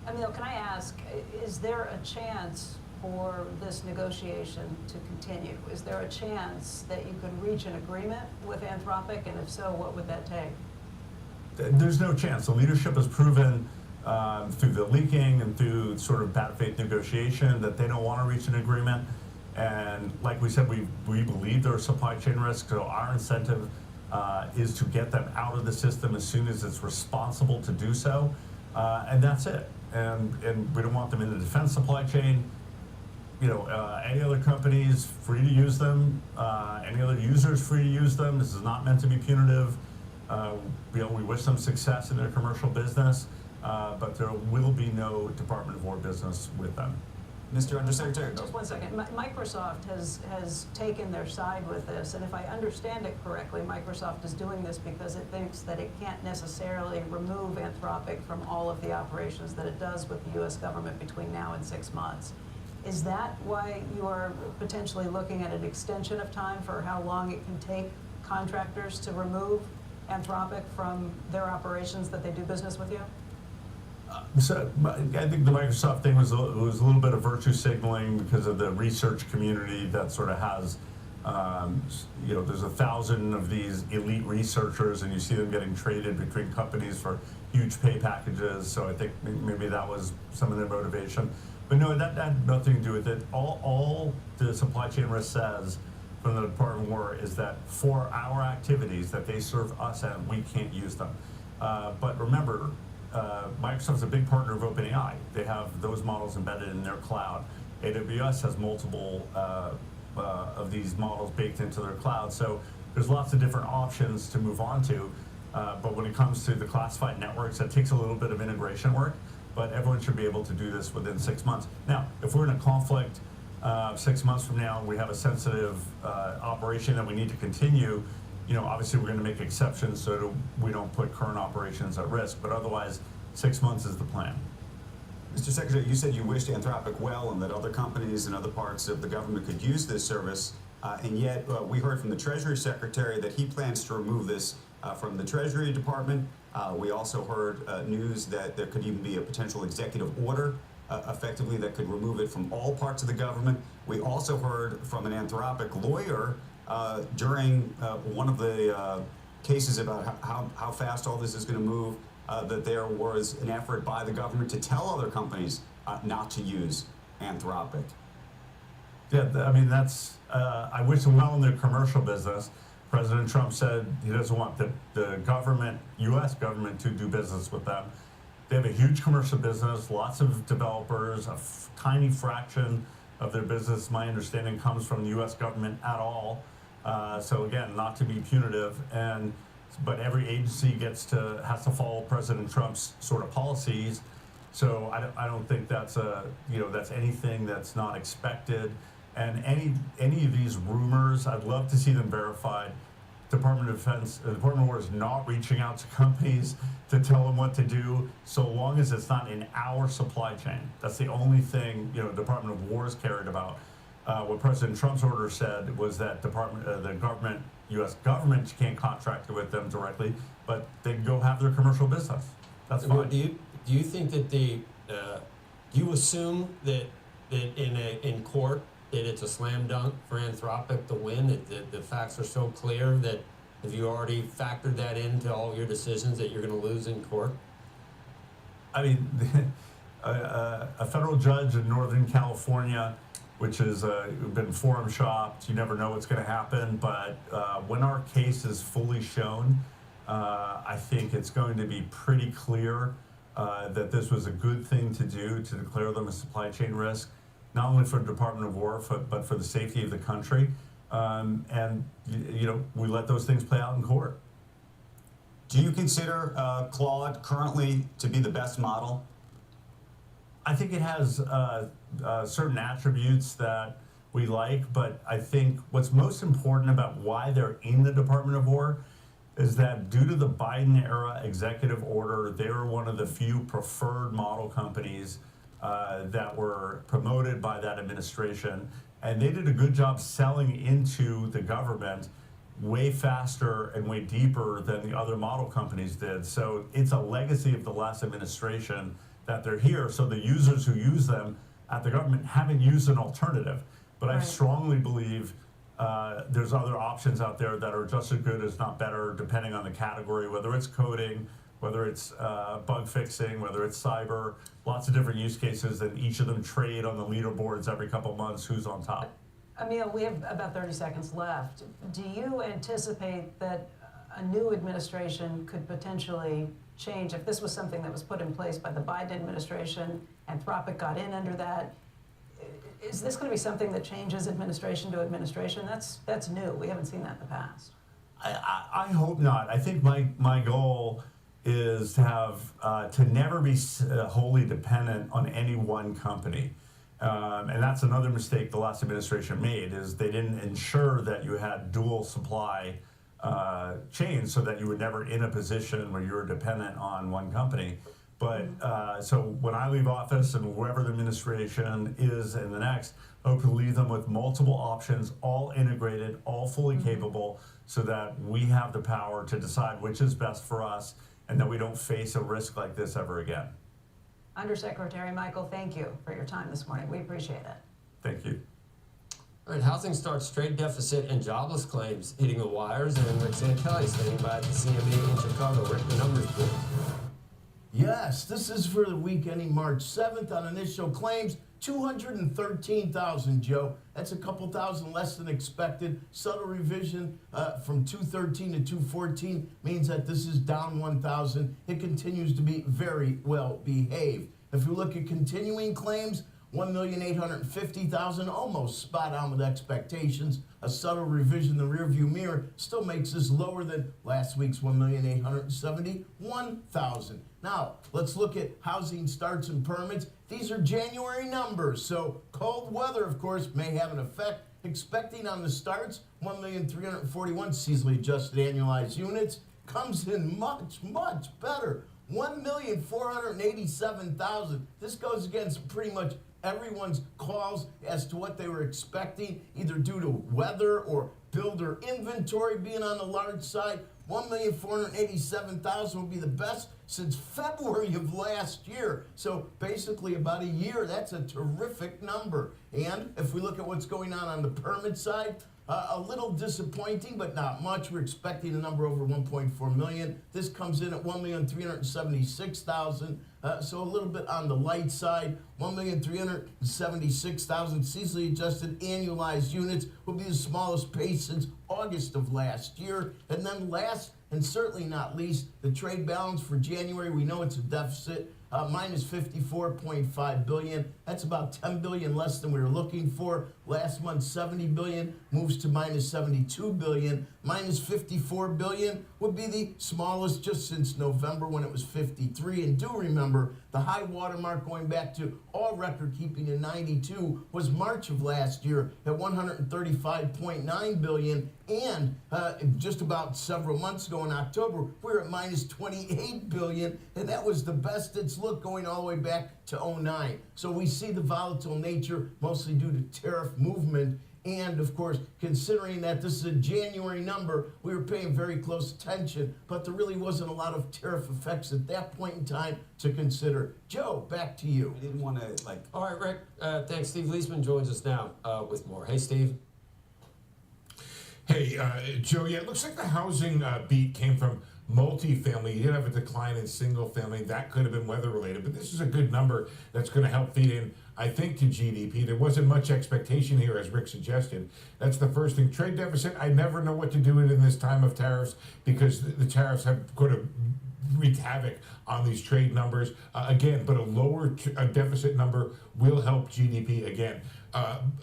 Emil, can I ask, is there a chance for this negotiation to continue? Is there a chance that you could reach an agreement with Anthropic, and if so, what would that take? There's no chance. The leadership has proven through the leaking and through sort of bad faith negotiation that they don't want to reach an agreement. And like we said, we believe there are supply chain risks, so our incentive is to get them out of the system as soon as it's responsible to do so, and that's it. And we don't want them in the defense supply chain. You know, any other companies free to use them, any other users free to use them. This is not meant to be punitive. We wish them success in their commercial business, but there will be no Department of War business with them. Mr. Undersecretary. Just one second. Microsoft has taken their side with this, and if I understand it correctly, Microsoft is doing this because it thinks that it can't necessarily remove Anthropic from all of the operations that it does with the U.S. government between now and 6 months. Is that why you are potentially looking at an extension of time for how long it can take contractors to remove Anthropic from their operations that they do business with you? So I think the Microsoft thing was a little bit of virtue signaling because of the research community that sort of has, there's 1,000 of these elite researchers, and you see them getting traded between companies for huge pay packages. So I think maybe that was some of their motivation. But no, that had nothing to do with it. All the supply chain risk says from the Department of War is that for our activities that they serve us and we can't use them. But remember, Microsoft's a big partner of OpenAI. They have those models embedded in their cloud. AWS has multiple of these models baked into their cloud. So there's lots of different options to move on to. But when it comes to the classified networks, that takes a little bit of integration work, but everyone should be able to do this within 6 months. Now, if we're in a conflict 6 months from now, we have a sensitive operation that we need to continue, obviously we're going to make exceptions so that we don't put current operations at risk, but otherwise 6 months is the plan. Mr. Secretary, you said you wished Anthropic well and that other companies and other parts of the government could use this service, and yet we heard from the Treasury Secretary that he plans to remove this from the Treasury Department. We also heard news that there could even be a potential executive order effectively that could remove it from all parts of the government. We also heard from an Anthropic lawyer during one of the cases about how fast all this is going to move, that there was an effort by the government to tell other companies not to use Anthropic. Yeah, I mean, I wish them well in their commercial business. President Trump said he doesn't want the government, U.S. government, to do business with them. They have a huge commercial business, lots of developers, a tiny fraction of their business, my understanding, comes from the U.S. government at all. So again, not to be punitive, but every agency has to follow President Trump's sort of policies. So I don't think that's that's anything that's not expected. And any of these rumors, I'd love to see them verified. Department of Defense, the Department of War is not reaching out to companies to tell them what to do, so long as it's not in our supply chain. That's the only thing Department of War is cared about. What President Trump's order said was that the U.S. government can't contract with them directly, but they can go have their commercial business. That's fine. Do you think that do you assume that in court that it's a slam dunk for Anthropic to win? That the facts are so clear that have you already factored that into all your decisions that you're going to lose in court? I mean, a federal judge in Northern California, which has been forum shopped, you never know what's going to happen, but when our case is fully shown, I think it's going to be pretty clear that this was a good thing to do to declare them a supply chain risk, not only for the Department of War, but for the safety of the country. And we let those things play out in court. Do you consider Claude currently to be the best model? I think it has certain attributes that we like, but I think what's most important about why they're in the Department of War is that due to the Biden era executive order, they were one of the few preferred model companies that were promoted by that administration, and they did a good job selling into the government way faster and way deeper than the other model companies did. So it's a legacy of the last administration that they're here. So the users who use them at the government haven't used an alternative. But I strongly believe there's other options out there that are just as good, as not better, depending on the category, whether it's coding, whether it's bug fixing, whether it's cyber, lots of different use cases, and each of them trade on the leaderboards every couple months, who's on top. Emil, we have about 30 seconds left. Do you anticipate that a new administration could potentially change, if this was something that was put in place by the Biden administration, Anthropic got in under that, is this going to be something that changes administration to administration? That's new. We haven't seen that in the past. I hope not. I think my goal is to have to never be wholly dependent on any one company. And that's another mistake the last administration made, is they didn't ensure that you had dual supply chains so that you were never in a position where you were dependent on one company. But so when I leave office and whoever the administration is in the next, I hope to leave them with multiple options, all integrated, all fully capable, so that we have the power to decide which is best for us and that we don't face a risk like this ever again. Undersecretary Michael, thank you for your time this morning. We appreciate it. Thank you. All right, housing starts, trade deficit, and jobless claims hitting the wires. And Rick Santelli standing by at the CME in Chicago. Rick, the numbers, please. Yes, this is for the week ending March 7th on initial claims. 213,000, Joe. That's a couple thousand less than expected. Subtle revision from 213 to 214 means that this is down 1,000. It continues to be very well behaved. If you look at continuing claims, 1,850,000, almost spot on with expectations. A subtle revision in the rearview mirror still makes this lower than last week's 1,871,000. Now, let's look at housing starts and permits. These are January numbers, so cold weather, of course, may have an effect. Expecting on the starts, 1,341,000 seasonally adjusted annualized units. Comes in much, much better. 1,487,000. This goes against pretty much everyone's calls as to what they were expecting, either due to weather or builder inventory being on the large side. 1,487,000 will be the best since February of last year. So basically about a year. That's a terrific number. And if we look at what's going on the permit side, a little disappointing, but not much. We're expecting a number over 1.4 million. This comes in at 1,376,000. So a little bit on the light side. 1,376,000 seasonally adjusted annualized units will be the smallest pace since August of last year. And then last and certainly not least, the trade balance for January. We know it's a deficit. Minus 54.5 billion. That's about 10 billion less than we were looking for. Last month, 70 billion moves to minus 72 billion. Minus 54 billion would be the smallest just since November when it was 53. And do remember, the high watermark going back to all record keeping in 92 was March of last year at 135.9 billion. And just about several months ago in October, we were at minus 28 billion. And that was the best it's looked going all the way back to 09. So we see the volatile nature mostly due to tariff movement. And of course, considering that this is a January number, we were paying very close attention, but there really wasn't a lot of tariff effects at that point in time to consider. Joe, back to you. I didn't want to All right, Rick. Thanks. Steve Leisman joins us now with more. Hey, Steve. Hey, Joe, yeah, it looks like the housing beat came from multifamily. You did have a decline in single family. That could have been weather related, but this is a good number that's going to help feed in, I think, to GDP. There wasn't much expectation here, as Rick suggested. That's the first thing. Trade deficit, I never know what to do in this time of tariffs because the tariffs have could have wreaked havoc on these trade numbers. Again, but a lower deficit number will help GDP again.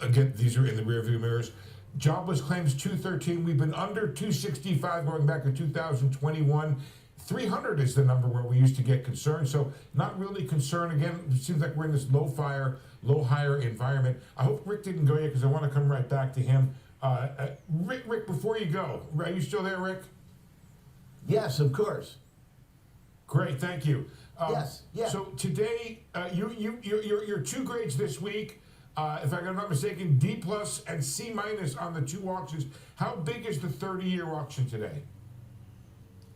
Again, these are in the rearview mirrors. Jobless claims 213. We've been under 265 going back to 2021. 300 is the number where we used to get concerned. So not really concerned. Again, it seems like we're in this low hire environment. I hope Rick didn't go yet because I want to come right back to him. Rick, before you go, are you still there, Rick? Yes, of course. Great, thank you. Yes, yeah. So today, your two grades this week. If I'm not mistaken, D plus and C minus on the two auctions. How big is the 30-year auction today?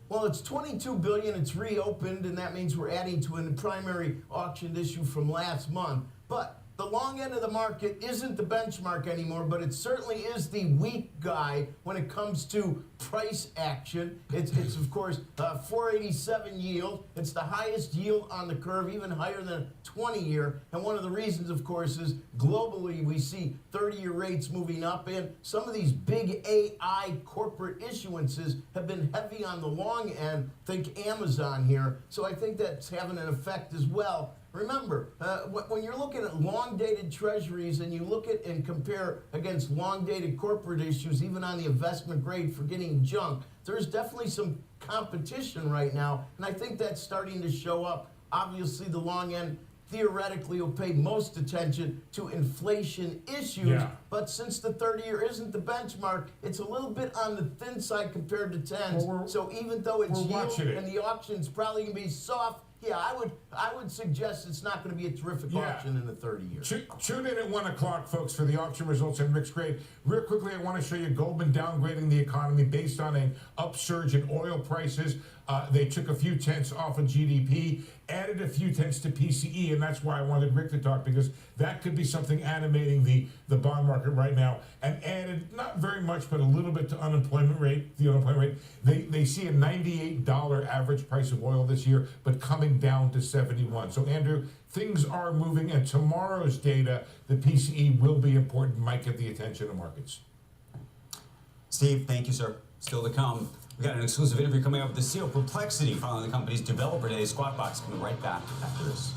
Well, it's 22 billion. It's reopened, and that means we're adding to a primary auction issue from last month. But the long end of the market isn't the benchmark anymore, but it certainly is the weak guy when it comes to price action. It's of course 487 yield. It's the highest yield on the curve, even higher than 20-year. And one of the reasons, of course, is globally we see 30-year rates moving up, and some of these big AI corporate issuances have been heavy on the long end. Think Amazon here. So I think that's having an effect as well. Remember, when you're looking at long-dated treasuries and you look at and compare against long-dated corporate issues, even on the investment grade for getting junk, there's definitely some competition right now, and I think that's starting to show up. Obviously, the long end theoretically will pay most attention to inflation issues, but since the 30-year isn't the benchmark, it's a little bit on the thin side compared to 10s. So even though it's yield and the auction's probably going to be soft, yeah, I would suggest it's not going to be a terrific auction in the 30 years. Tune in at 1 o'clock, folks, for the auction results and Rick's grade. Real quickly, I want to show you Goldman downgrading the economy based on an upsurge in oil prices. They took a few tenths off of GDP, added a few tenths to PCE, and that's why I wanted Rick to talk, because that could be something animating the bond market right now. And added, not very much, but a little bit to unemployment rate, the unemployment rate. They see a $98 average price of oil this year, but coming down to 71. So, Andrew, things are moving, and tomorrow's data, the PCE, will be important, might get the attention of markets. Steve, thank you, sir. Still to come. We got an exclusive interview coming up with the CEO Perplexity following the company's Developer Day. Squawk Box coming right back after this.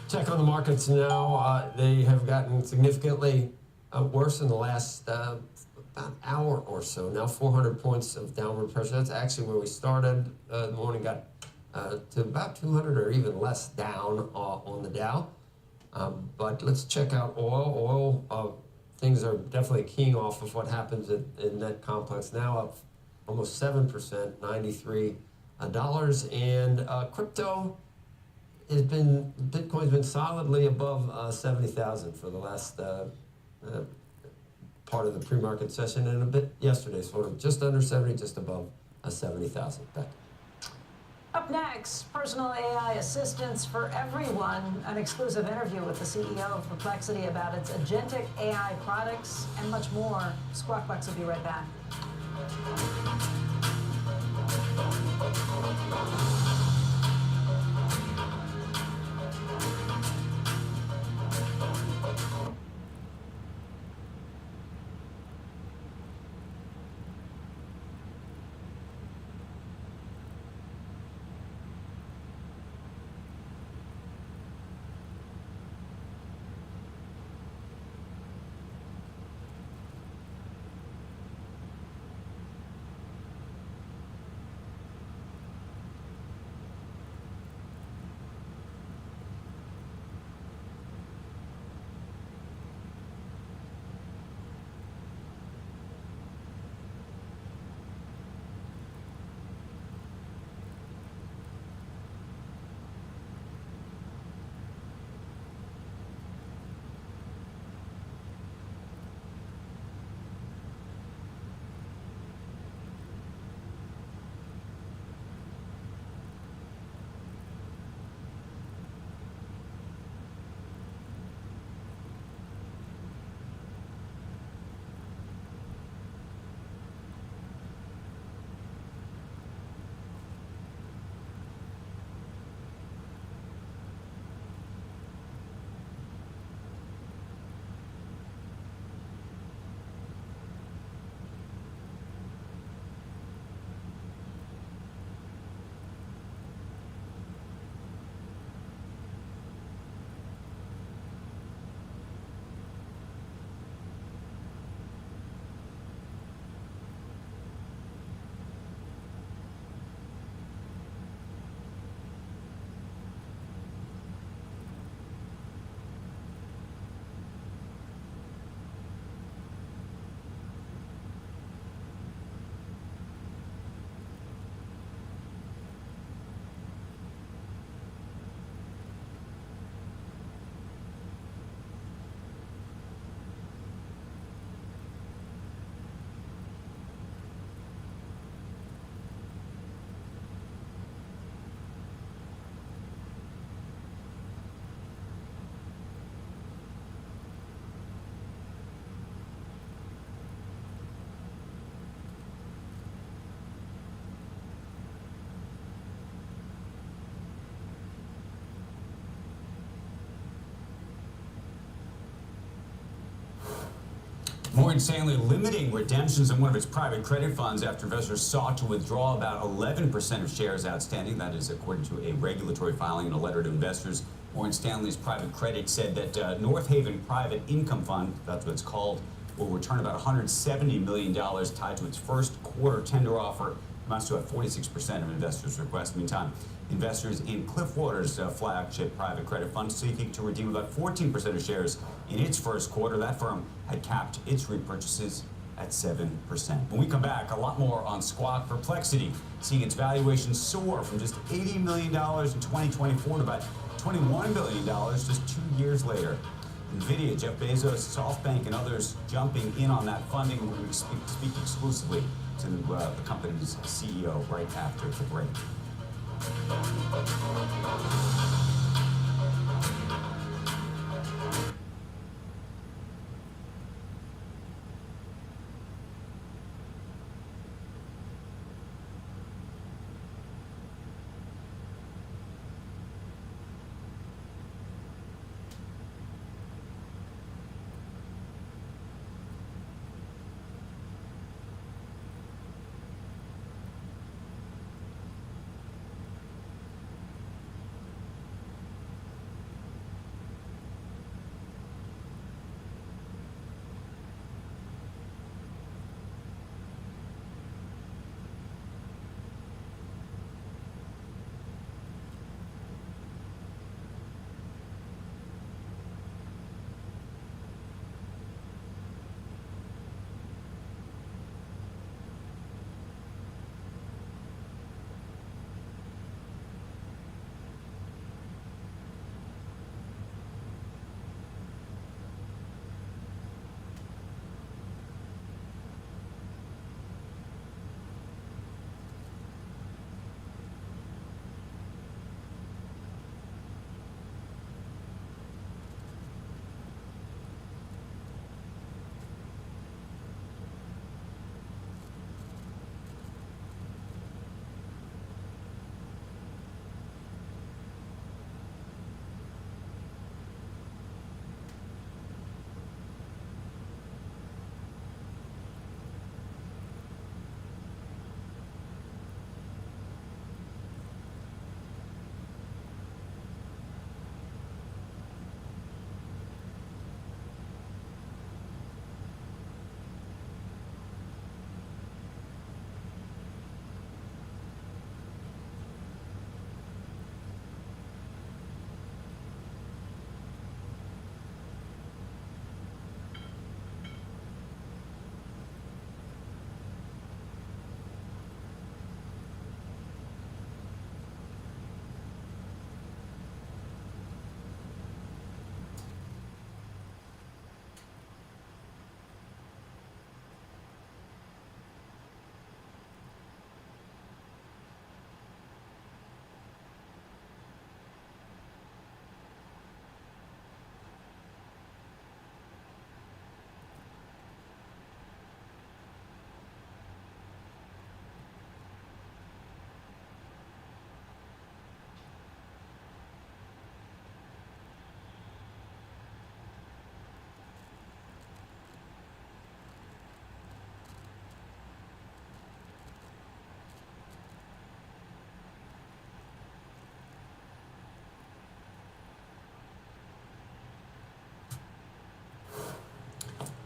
Check on the markets now. They have gotten significantly worse in the last about hour or so. Now 400 points of downward pressure. That's actually where we started. The morning got to about 200 or even less down on the Dow. But let's check out oil. Oil, things are definitely keying off of what happens in that complex. Now up almost 7%, $93. And crypto has been, Bitcoin's been solidly above 70,000 for the last part of the pre-market session, and a bit yesterday, sort of just under 70, just above 70,000. Up next, personal AI assistance for everyone. An exclusive interview with the CEO of Perplexity about its agentic AI products and much more. Squawk Box will be right back. Morgan Stanley limiting redemptions in one of its private credit funds after investors sought to withdraw about 11% of shares outstanding. That is according to a regulatory filing in a letter to investors. Morgan Stanley's private credit said that North Haven Private Income Fund, that's what it's called, will return about $170 million tied to its first quarter tender offer. Amounts to about 46% of investors' requests. Meantime, investors in Cliffwater's flagship private credit fund seeking to redeem about 14% of shares in its first quarter. That firm had capped its repurchases at 7%. When we come back, a lot more on Squawk. Perplexity seeing its valuation soar from just $80 million in 2024 to about $21 billion just 2 years later. NVIDIA, Jeff Bezos, SoftBank, and others jumping in on that funding. We're going to speak exclusively to the company's CEO right after the break.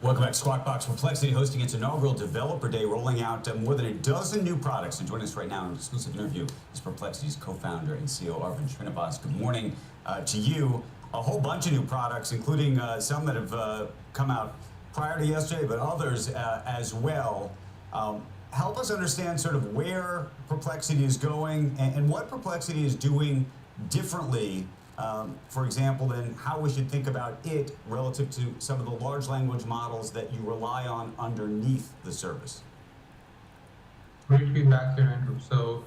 Welcome back. Squawk Box. Perplexity hosting its inaugural Developer Day, rolling out more than a dozen new products. And joining us right now in an exclusive interview is Perplexity's co-founder and CEO, Arvind Srinivas. Good morning to you. A whole bunch of new products, including some that have come out prior to yesterday, but others as well. Help us understand sort of where Perplexity is going and what Perplexity is doing differently, for example, than how we should think about it relative to some of the large language models that you rely on underneath the service. Great to be back here, Andrew. So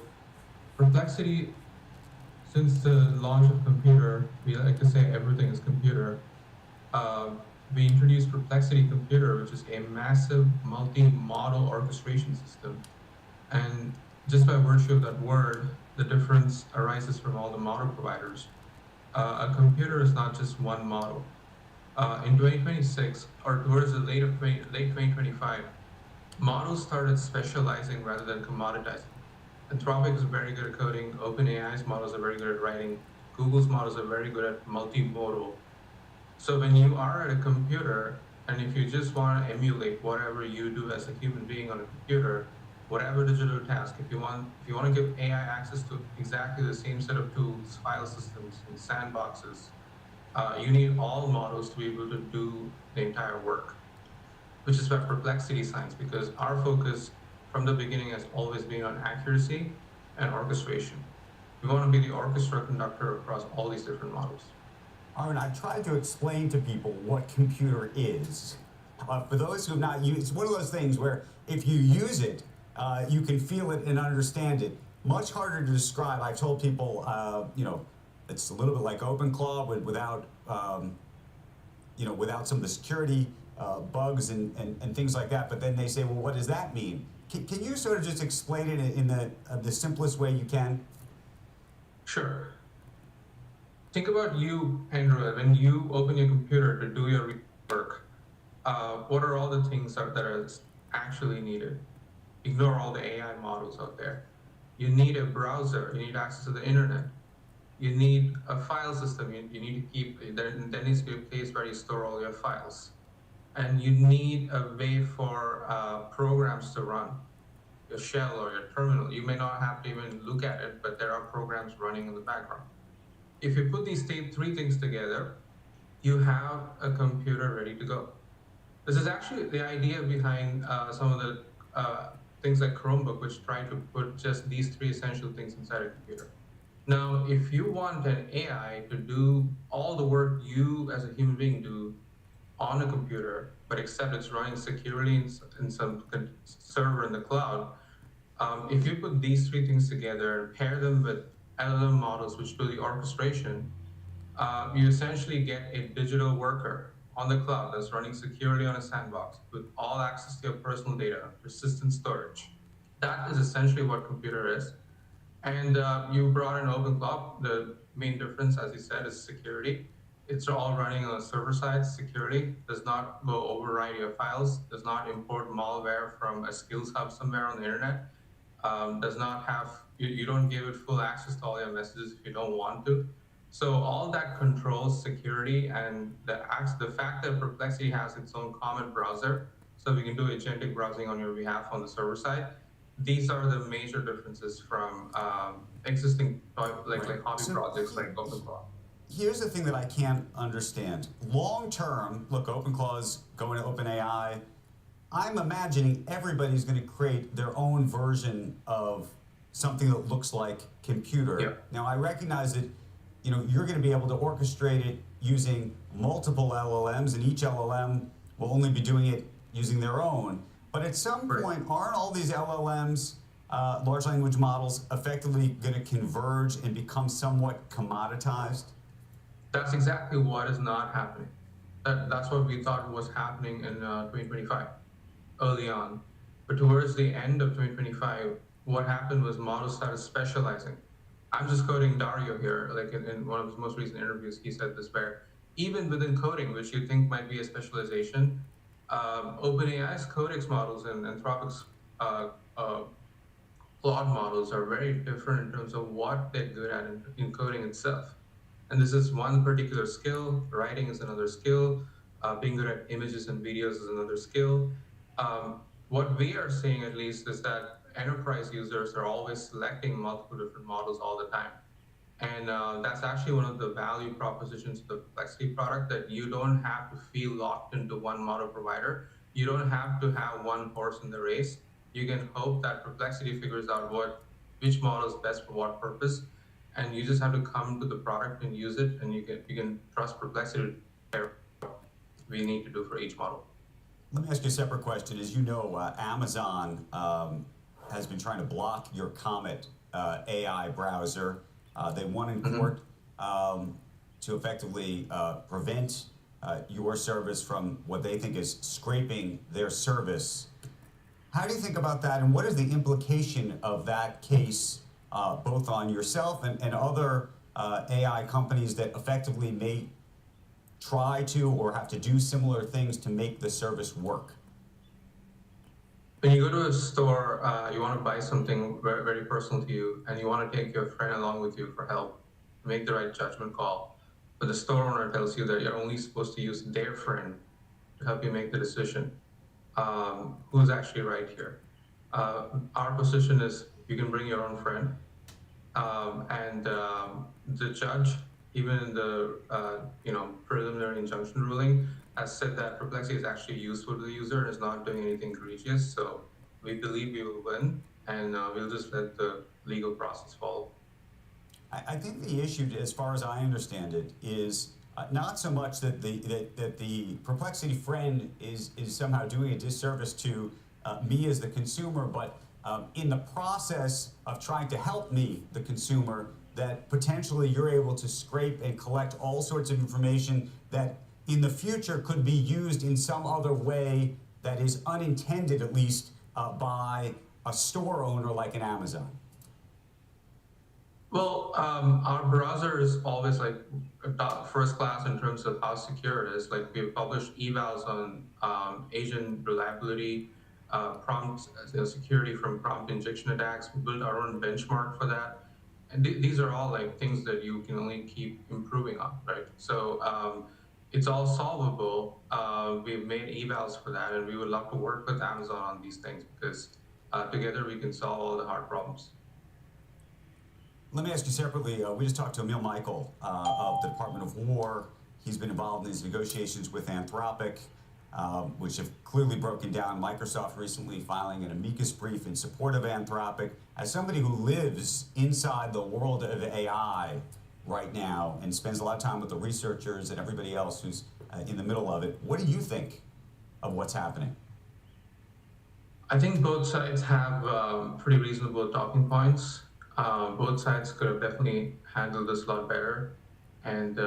Perplexity, since the launch of computer, we like to say everything is computer. We introduced Perplexity Computer, which is a massive multi-model orchestration system. And just by virtue of that word, the difference arises from all the model providers. A computer is not just one model. In 2026, or towards the late 2025, models started specializing rather than commoditizing. Anthropic is very good at coding, OpenAI's models are very good at writing, Google's models are very good at multimodal. So when you are at a computer, and if you just want to emulate whatever you do as a human being on a computer, whatever digital task, if you want to give AI access to exactly the same set of tools, file systems, and sandboxes, you need all models to be able to do the entire work, which is where Perplexity shines, because our focus from the beginning has always been on accuracy and orchestration. We want to be the orchestra conductor across all these different models. Arvind, I tried to explain to people what computer is. For those who have not used, it's one of those things where if you use it, you can feel it and understand it. Much harder to describe. I've told people, it's a little bit like OpenClaw without, without some of the security bugs and things like that. But then they say, well, what does that mean? Can you sort of just explain it in the simplest way you can? Sure. Think about you, Andrew, when you open your computer to do your work, what are all the things that are actually needed? Ignore all the AI models out there. You need a browser, you need access to the internet. You need a file system, you need to keep, there needs to be a place where you store all your files. And you need a way for programs to run, your shell or your terminal. You may not have to even look at it, but there are programs running in the background. If you put these three things together, you have a computer ready to go. This is actually the idea behind some of the things like Chromebook, which try to put just these three essential things inside a computer. Now, if you want an AI to do all the work you as a human being do on a computer, but except it's running securely in some server in the cloud, if you put these three things together and pair them with LLM models which do the orchestration, you essentially get a digital worker on the cloud that's running securely on a sandbox with all access to your personal data, persistent storage. That is essentially what computer is. And you brought in OpenClaw. The main difference, as you said, is security. It's all running on the server side. Security does not go override your files, does not import malware from a skills hub somewhere on the internet, does not have, you don't give it full access to all your messages if you don't want to. So all that controls security, and the fact that Perplexity has its own common browser, so we can do agentic browsing on your behalf on the server side. These are the major differences from existing like hobby projects like OpenClaw. Here's the thing that I can't understand. Long term, look, OpenClaw's going to OpenAI. I'm imagining everybody's going to create their own version of something that looks like computer. Yeah. Now, I recognize that you're going to be able to orchestrate it using multiple LLMs, and each LLM will only be doing it using their own. But at some point, aren't all these LLMs, large language models, effectively going to converge and become somewhat commoditized? That's exactly what is not happening. That's what we thought was happening in 2025, early on. But towards the end of 2025, what happened was models started specializing. I'm just quoting Dario here, like in one of his most recent interviews, he said this, where even within coding, which you think might be a specialization, OpenAI's Codex models and Anthropic's Claude models are very different in terms of what they're good at in coding itself. And this is one particular skill, writing is another skill, Being good at images and videos is another skill. What we are seeing, at least, is that enterprise users are always selecting multiple different models all the time. And that's actually one of the value propositions of the Perplexity product, that you don't have to feel locked into one model provider. You don't have to have one horse in the race. You can hope that Perplexity figures out which model is best for what purpose, and you just have to come to the product and use it, and you can trust Perplexity to do what we need to do for each model. Let me ask you a separate question. As you know, Amazon has been trying to block your Comet AI browser. They won in court to effectively prevent your service from what they think is scraping their service. How do you think about that, and what is the implication of that case, both on yourself and other AI companies that effectively may try to or have to do similar things to make the service work? When you go to a store, you want to buy something very, very personal to you, and you want to take your friend along with you for help, make the right judgment call. But the store owner tells you that you're only supposed to use their friend to help you make the decision. Who's actually right here? Our position is you can bring your own friend, and the judge, even in the preliminary injunction ruling, has said that Perplexity is actually useful to the user and is not doing anything egregious. So we believe we will win, and we'll just let the legal process follow. I think the issue, as far as I understand it, is not so much that the Perplexity friend is somehow doing a disservice to me as the consumer, but in the process of trying to help me, the consumer, that potentially you're able to scrape and collect all sorts of information that in the future could be used in some other way that is unintended, at least by a store owner like an Amazon. Well, our browser is always like first class in terms of how secure it is. Like, we've published evals on agent reliability, prompt security from prompt injection attacks. We built our own benchmark for that. And these are all like things that you can only keep improving on, right? So it's all solvable. We've made evals for that, and we would love to work with Amazon on these things, because together we can solve all the hard problems. Let me ask you separately. We just talked to Emil Michael of the Department of War. He's been involved in these negotiations with Anthropic, which have clearly broken down. Microsoft recently filing an amicus brief in support of Anthropic. As somebody who lives inside the world of AI right now and spends a lot of time with the researchers and everybody else who's in the middle of it, what do you think of what's happening? I think both sides have pretty reasonable talking points. Both sides could have definitely handled this a lot better, and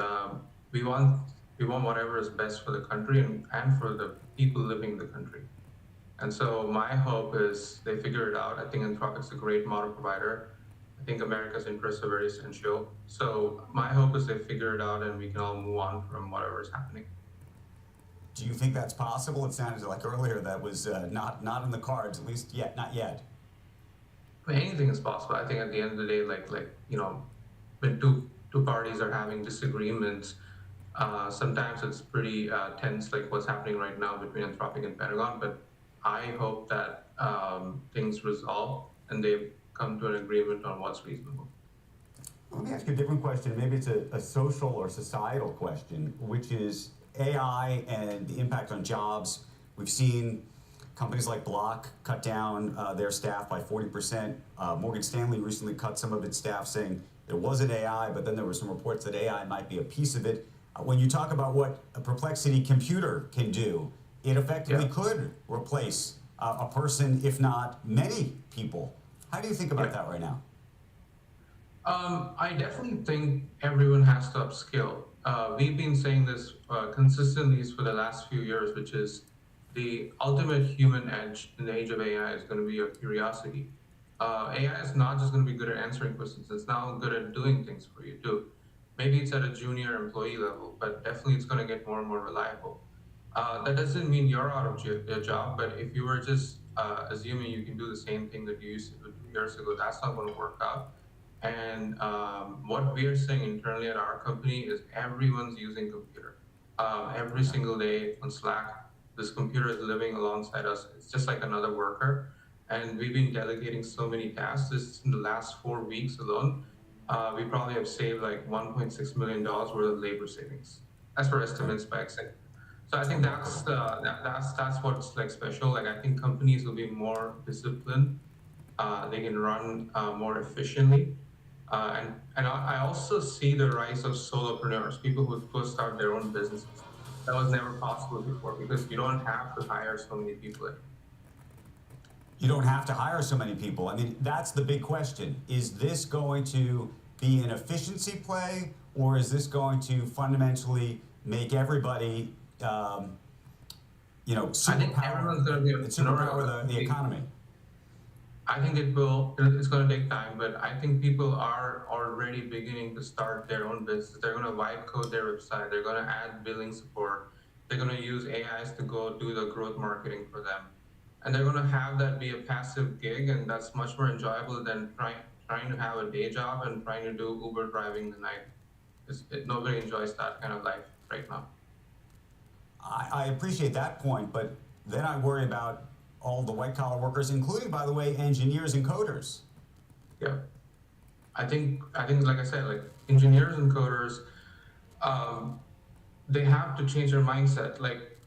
we want whatever is best for the country and for the people living in the country. And so my hope is they figure it out. I think Anthropic's a great model provider. I think America's interests are very essential. So my hope is they figure it out and we can all move on from whatever is happening. Do you think that's possible? It sounded like earlier that was not in the cards, at least yet, not yet. I mean, anything is possible. I think at the end of the day, like when two parties are having disagreements, sometimes it's pretty tense, like what's happening right now between Anthropic and Pentagon. But I hope that things resolve and they come to an agreement on what's reasonable. Let me ask you a different question. Maybe it's a social or societal question, which is AI and the impact on jobs. We've seen companies like Block cut down their staff by 40%. Morgan Stanley recently cut some of its staff, saying it wasn't AI, but then there were some reports that AI might be a piece of it. When you talk about what a Perplexity computer can do, it effectively could replace a person, if not many people. How do you think about that right now? I definitely think everyone has to upskill. We've been saying this consistently for the last few years, which is the ultimate human edge in the age of AI is going to be your curiosity. AI is not just going to be good at answering questions, it's now good at doing things for you too. Maybe it's at a junior employee level, but definitely it's going to get more and more reliable. That doesn't mean you're out of your job, but if you were just assuming you can do the same thing that you used to do 2 years ago, that's not going to work out. And what we are saying internally at our company is everyone's using computer. every single day on Slack. This computer is living alongside us. It's just like another worker. And we've been delegating so many tasks. Just in the last 4 weeks alone, we probably have saved like $1.6 million worth of labor savings. As per estimates by Executor. So I think that's what's like special. Like I think companies will be more disciplined. They can run more efficiently. And I also see the rise of solopreneurs, people who first start their own businesses. That was never possible before because you don't have to hire so many people. You don't have to hire so many people. I mean, that's the big question. Is this going to be an efficiency play, or is this going to fundamentally make everybody, I think everyone's going to be superpower the economy? I think it will. It's going to take time, but I think people are already beginning to start their own business. They're going to vibe code their website. They're going to add billing support. They're going to use AIs to go do the growth marketing for them. And they're going to have that be a passive gig, and that's much more enjoyable than trying to have a day job and trying to do Uber driving the night. Nobody enjoys that kind of life right now. I appreciate that point, but then I worry about all the white-collar workers, including, by the way, engineers and coders. Yeah, I think, like I said, like engineers and coders, they have to change their mindset. Like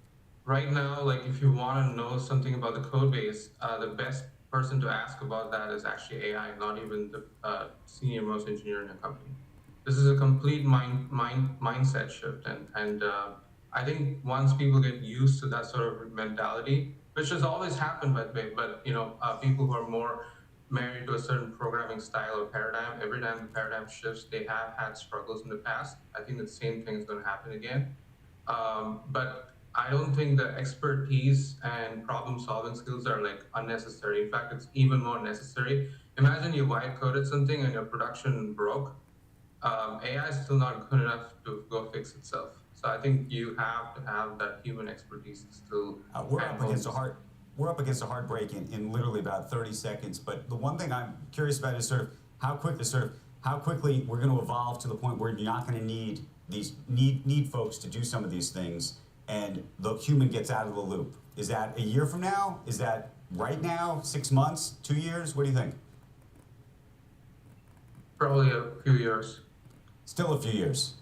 right now, like if you want to know something about the code base, the best person to ask about that is actually AI, not even the senior most engineer in a company. This is a complete mindset shift, and I think once people get used to that sort of mentality, which has always happened by the way, but people who are more married to a certain programming style or paradigm, every time the paradigm shifts, they have had struggles in the past. I think the same thing is going to happen again. But I don't think the expertise and problem-solving skills are like unnecessary. In fact, it's even more necessary. Imagine you vibe coded something and your production broke. AI is still not good enough to go fix itself. So I think you have to have that human expertise still. We're up against a hard break in literally about 30 seconds. But the one thing I'm curious about is how quickly we're going to evolve to the point where you're not going to need folks to do some of these things, and the human gets out of the loop. Is that a year from now? Is that right now? 6 months? 2 years? What do you think? Probably a few years. Still a few years.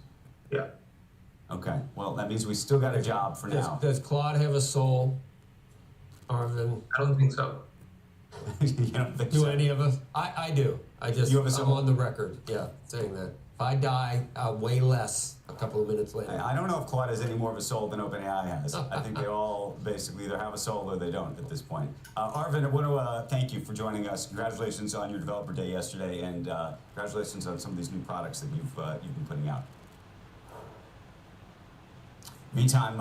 Yeah. Okay. Well, that means we still got a job for now. Does Claude have a soul, Arvin? I don't think so. You don't think Do so? any of us? I do. You have a soul? I'm on the record, saying that. If I die, I'll weigh less a couple of minutes later. I don't know if Claude has any more of a soul than OpenAI has. I think they all basically either have a soul or they don't at this point. Arvin, I want to thank you for joining us. Congratulations on your developer day yesterday, and congratulations on some of these new products that you've been putting out. Meantime,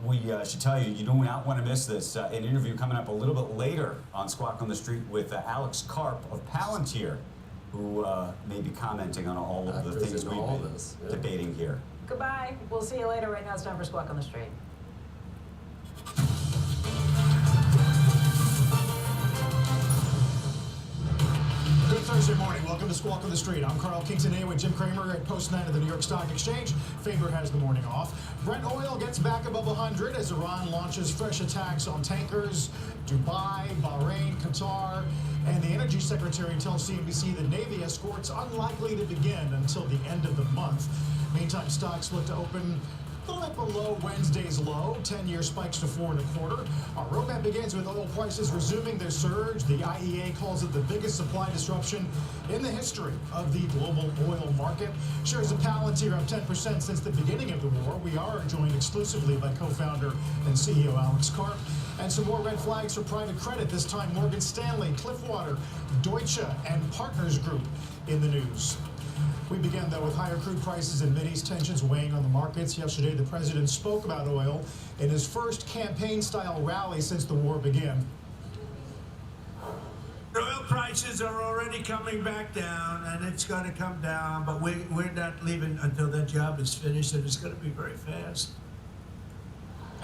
we should tell you, you do not want to miss this. An interview coming up a little bit later on Squawk on the Street with Alex Karp of Palantir, who may be commenting on all of the things we've been debating here. Goodbye. We'll see you later. Right now it's time for Squawk on the Street. Good Thursday morning. Welcome to Squawk on the Street. I'm Carl Quintanilla with Jim Cramer at Post 9 of the New York Stock Exchange. Faber has the morning off. Brent oil gets back above 100 as Iran launches fresh attacks on tankers. Dubai, Bahrain, Qatar, and the Energy Secretary tells CNBC the Navy escorts unlikely to begin until the end of the month. Meantime, stocks look to open a little bit below Wednesday's low. 10-year spikes to 4 1/4. Our roadmap begins with oil prices resuming their surge. The IEA calls it the biggest supply disruption in the history of the global oil market. Shares of Palantir up 10% since the beginning of the war. We are joined exclusively by co-founder and CEO Alex Karp. And some more red flags for private credit. This time Morgan Stanley, Cliffwater, Deutsche, and Partners Group in the news. We begin, though, with higher crude prices and Mideast tensions weighing on the markets. Yesterday, the president spoke about oil in his first campaign-style rally since the war began. Oil prices are already coming back down, and it's going to come down, but we're not leaving until that job is finished, and it's going to be very fast.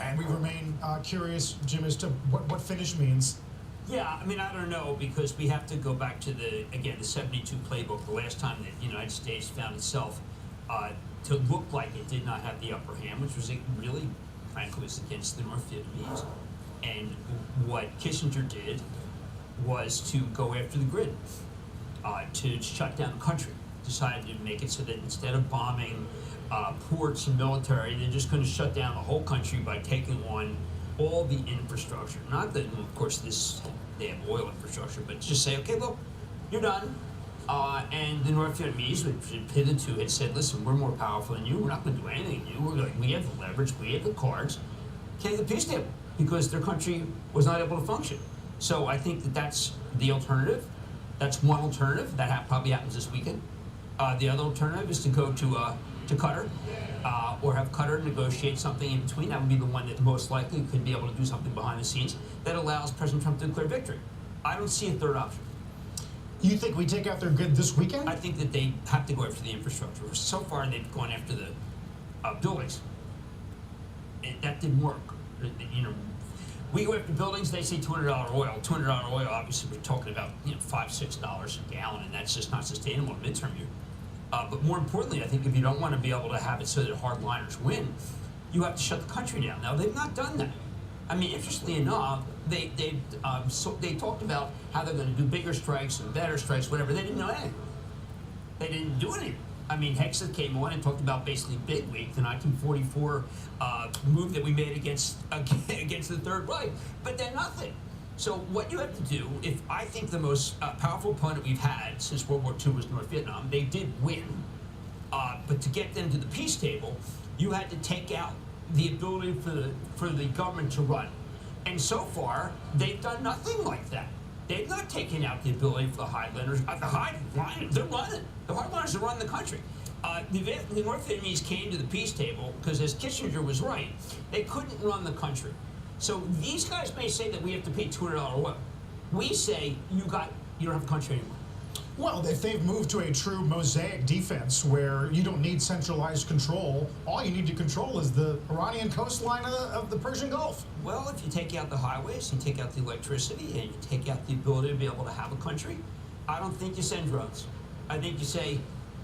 And we remain curious, Jim, as to what finish means. Yeah, I mean, I don't know, because we have to go back to the 72 playbook, the last time that the United States found itself to look like it did not have the upper hand, which was really, frankly, was against the North Vietnamese. And what Kissinger did was to go after the grid, to shut down the country. Decided to make it so that instead of bombing ports and military, they're just going to shut down the whole country by taking on all the infrastructure. Not that, of course, they have oil infrastructure, but just say, okay, look, you're done. And the North Vietnamese, which hitherto had said, listen, we're more powerful than you, we're not going to do anything to you, we have the leverage, we have the cards, came to the peace table because their country was not able to function. So I think that that's the alternative. That's one alternative. That probably happens this weekend. The other alternative is to go to Qatar, or have Qatar negotiate something in between. That would be the one that most likely could be able to do something behind the scenes that allows President Trump to declare victory. I don't see a third option. You think we take out their good this weekend? I think that they have to go after the infrastructure. So far, they've gone after the buildings. That didn't work. You know, we go after buildings. They say $200 oil. $200 oil. Obviously, we're talking about $5, $6 a gallon, and that's just not sustainable in midterm year. But more importantly, I think if you don't want to be able to have it so that hardliners win, you have to shut the country down. Now, they've not done that. I mean, interestingly enough, they talked about how they're going to do bigger strikes and better strikes, whatever. They didn't know anything. They didn't do anything. I mean, Hegseth came on and talked about basically Big Week, the 1944 move that we made against the Third Reich, but then nothing. So what you have to do, if I think the most powerful opponent we've had since World War II was North Vietnam, they did win, but to get them to the peace table, you had to take out the ability for the government to run. And so far, they've done nothing like that. They've not taken out the ability for the hardliners. They're running. The hardliners are running the country. The North Vietnamese came to the peace table because, as Kissinger was right, they couldn't run the country. So these guys may say that we have to pay $200 oil. We say you don't have a country anymore. Well, if they've moved to a true mosaic defense where you don't need centralized control, all you need to control is the Iranian coastline of the Persian Gulf. Well, if you take out the highways, you take out the electricity, and you take out the ability to be able to have a country, I don't think you send drones. I think you say,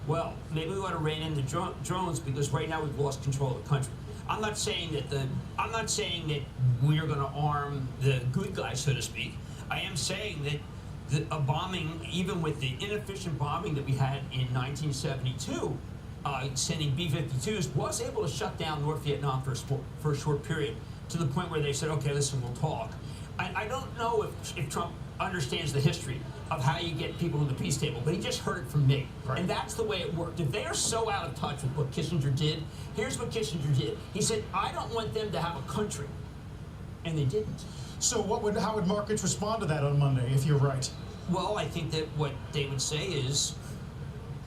well, maybe we want to rein in the drones because right now we've lost control of the country. I'm not saying that we're going to arm the good guys, so to speak. I am saying that a bombing, even with the inefficient bombing that we had in 1972, sending B-52s, was able to shut down North Vietnam for a short period, to the point where they said, okay, listen, we'll talk. I don't know if Trump understands the history of how you get people to the peace table, but he just heard it from me. Right. And that's the way it worked. If they are so out of touch with what Kissinger did, here's what Kissinger did. He said, I don't want them to have a country. And they didn't. So how would markets respond to that on Monday, if you're right? Well, I think that what they would say is,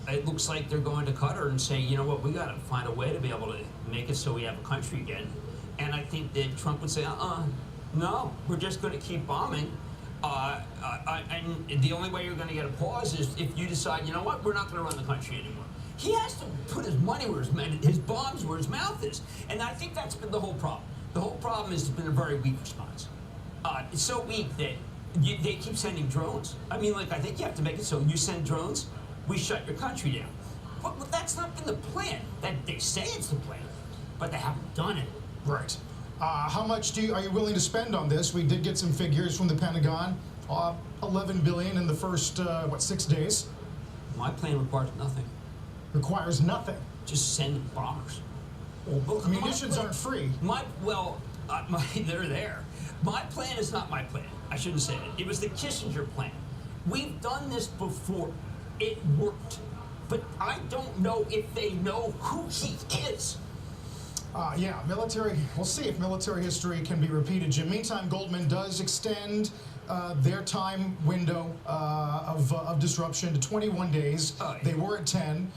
it looks like they're going to Qatar and say, you know what, we got to find a way to be able to make it so we have a country again. And I think that Trump would say, no, we're just going to keep bombing. And the only way you're going to get a pause is if you decide, you know what, we're not going to run the country anymore. He has to put his money where his bombs where his mouth is. And I think that's been the whole problem. The whole problem has been a very weak response. It's so weak that they keep sending drones. I mean, I think you have to make it so you send drones, we shut your country down. But that's not been the plan. That they say it's the plan, but they haven't done it. Right. How much are you willing to spend on this? We did get some figures from the Pentagon. $11 billion in the first 6 days. My plan requires nothing. Requires nothing. Just send bombers. Well, munitions aren't free. They're there. My plan is not my plan. I shouldn't say it. It was the Kissinger plan. We've done this before. It worked. But I don't know if they know who he is. Yeah, military. We'll see if military history can be repeated, Jim. Meantime, Goldman does extend their time window of disruption to 21 days. They were at 10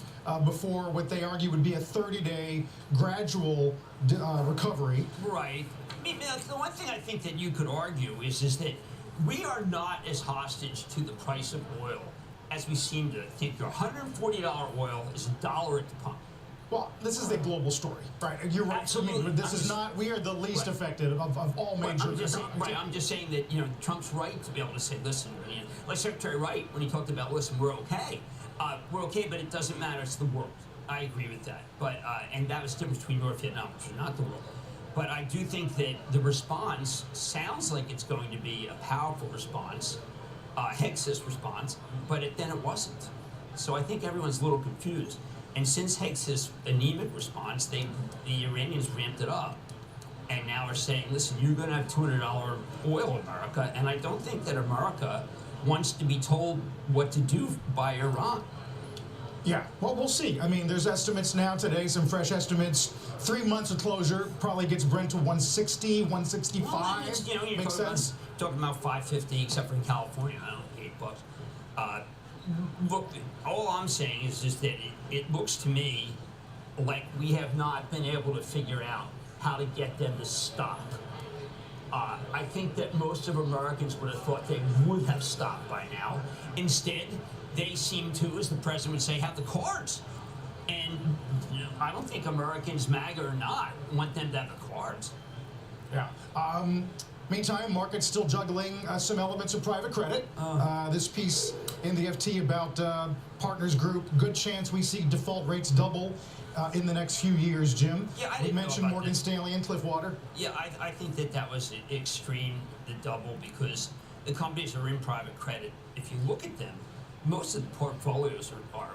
before what they argue would be a 30-day gradual recovery. Right. I mean, the one thing I think that you could argue is that we are not as hostage to the price of oil as we seem to think. Your $140 oil is $1 at the pump. Well, this is a global story, right? You're right. Absolutely. But this is not. We are the least affected of all major. I'm just saying that Trump's right to be able to say, listen, like Secretary Wright when he talked about, listen, we're okay, but it doesn't matter. It's the world. I agree with that. But and that was the difference between North Vietnam, which is not the war. But I do think that the response sounds like it's going to be a powerful response, Hex's response, but then it wasn't. So I think everyone's a little confused. And since Hex's anemic response, the Iranians ramped it up. And now are saying, listen, you're going to have $200 oil in America. And I don't think that America wants to be told what to do by Iran. Yeah, well, we'll see. I mean, there's estimates now today, some fresh estimates. 3 months of closure probably gets Brent to 160, 165. Well, you're Makes sense? talking about 550, except for in California, I don't know, $8. Look, all I'm saying is just that it looks to me like we have not been able to figure out how to get them to stop. I think that most of Americans would have thought they would have stopped by now. Instead, they seem to, as the president would say, have the cards. And I don't think Americans, MAGA or not, want them to have the cards. Yeah. Meantime, market's still juggling some elements of private credit. This piece in the FT about Partners Group, good chance we see default rates double in the next few years, Jim. Yeah, I We didn't know mentioned about Morgan that. Stanley and Cliffwater. Yeah, I think that was extreme, the double, because the companies are in private credit. If you look at them, most of the portfolios are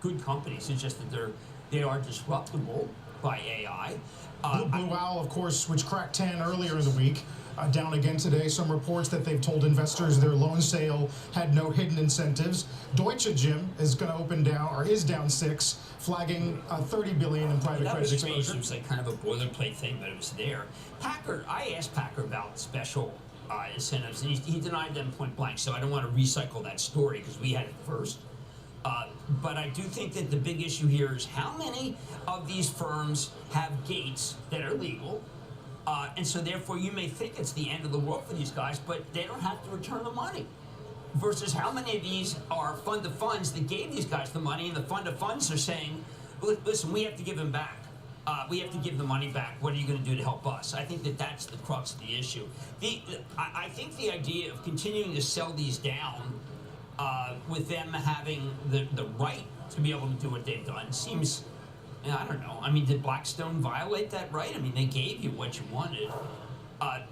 good companies. It's just that they are disruptible by AI. Blue Owl, of course, which cracked 10 earlier in the week, down again today. Some reports that they've told investors their loan sale had no hidden incentives. Deutsche, Jim, is going to open down, or is down 6, flagging $30 billion in private That credit was strange. exposure. It was like kind of a boilerplate thing, but it was there. Packer, I asked Packer about special incentives, and he denied them point blank. So I don't want to recycle that story because we had it first. But I do think that the big issue here is how many of these firms have gates that are legal, and so therefore you may think it's the end of the world for these guys, but they don't have to return the money. Versus how many of these are fund of funds that gave these guys the money, and the fund of funds are saying, listen, we have to give them back. We have to give the money back. What are you going to do to help us? I think that that's the crux of the issue. I think the idea of continuing to sell these down with them having the right to be able to do what they've done seems, I don't know. I mean, did Blackstone violate that right? I mean, they gave you what you wanted.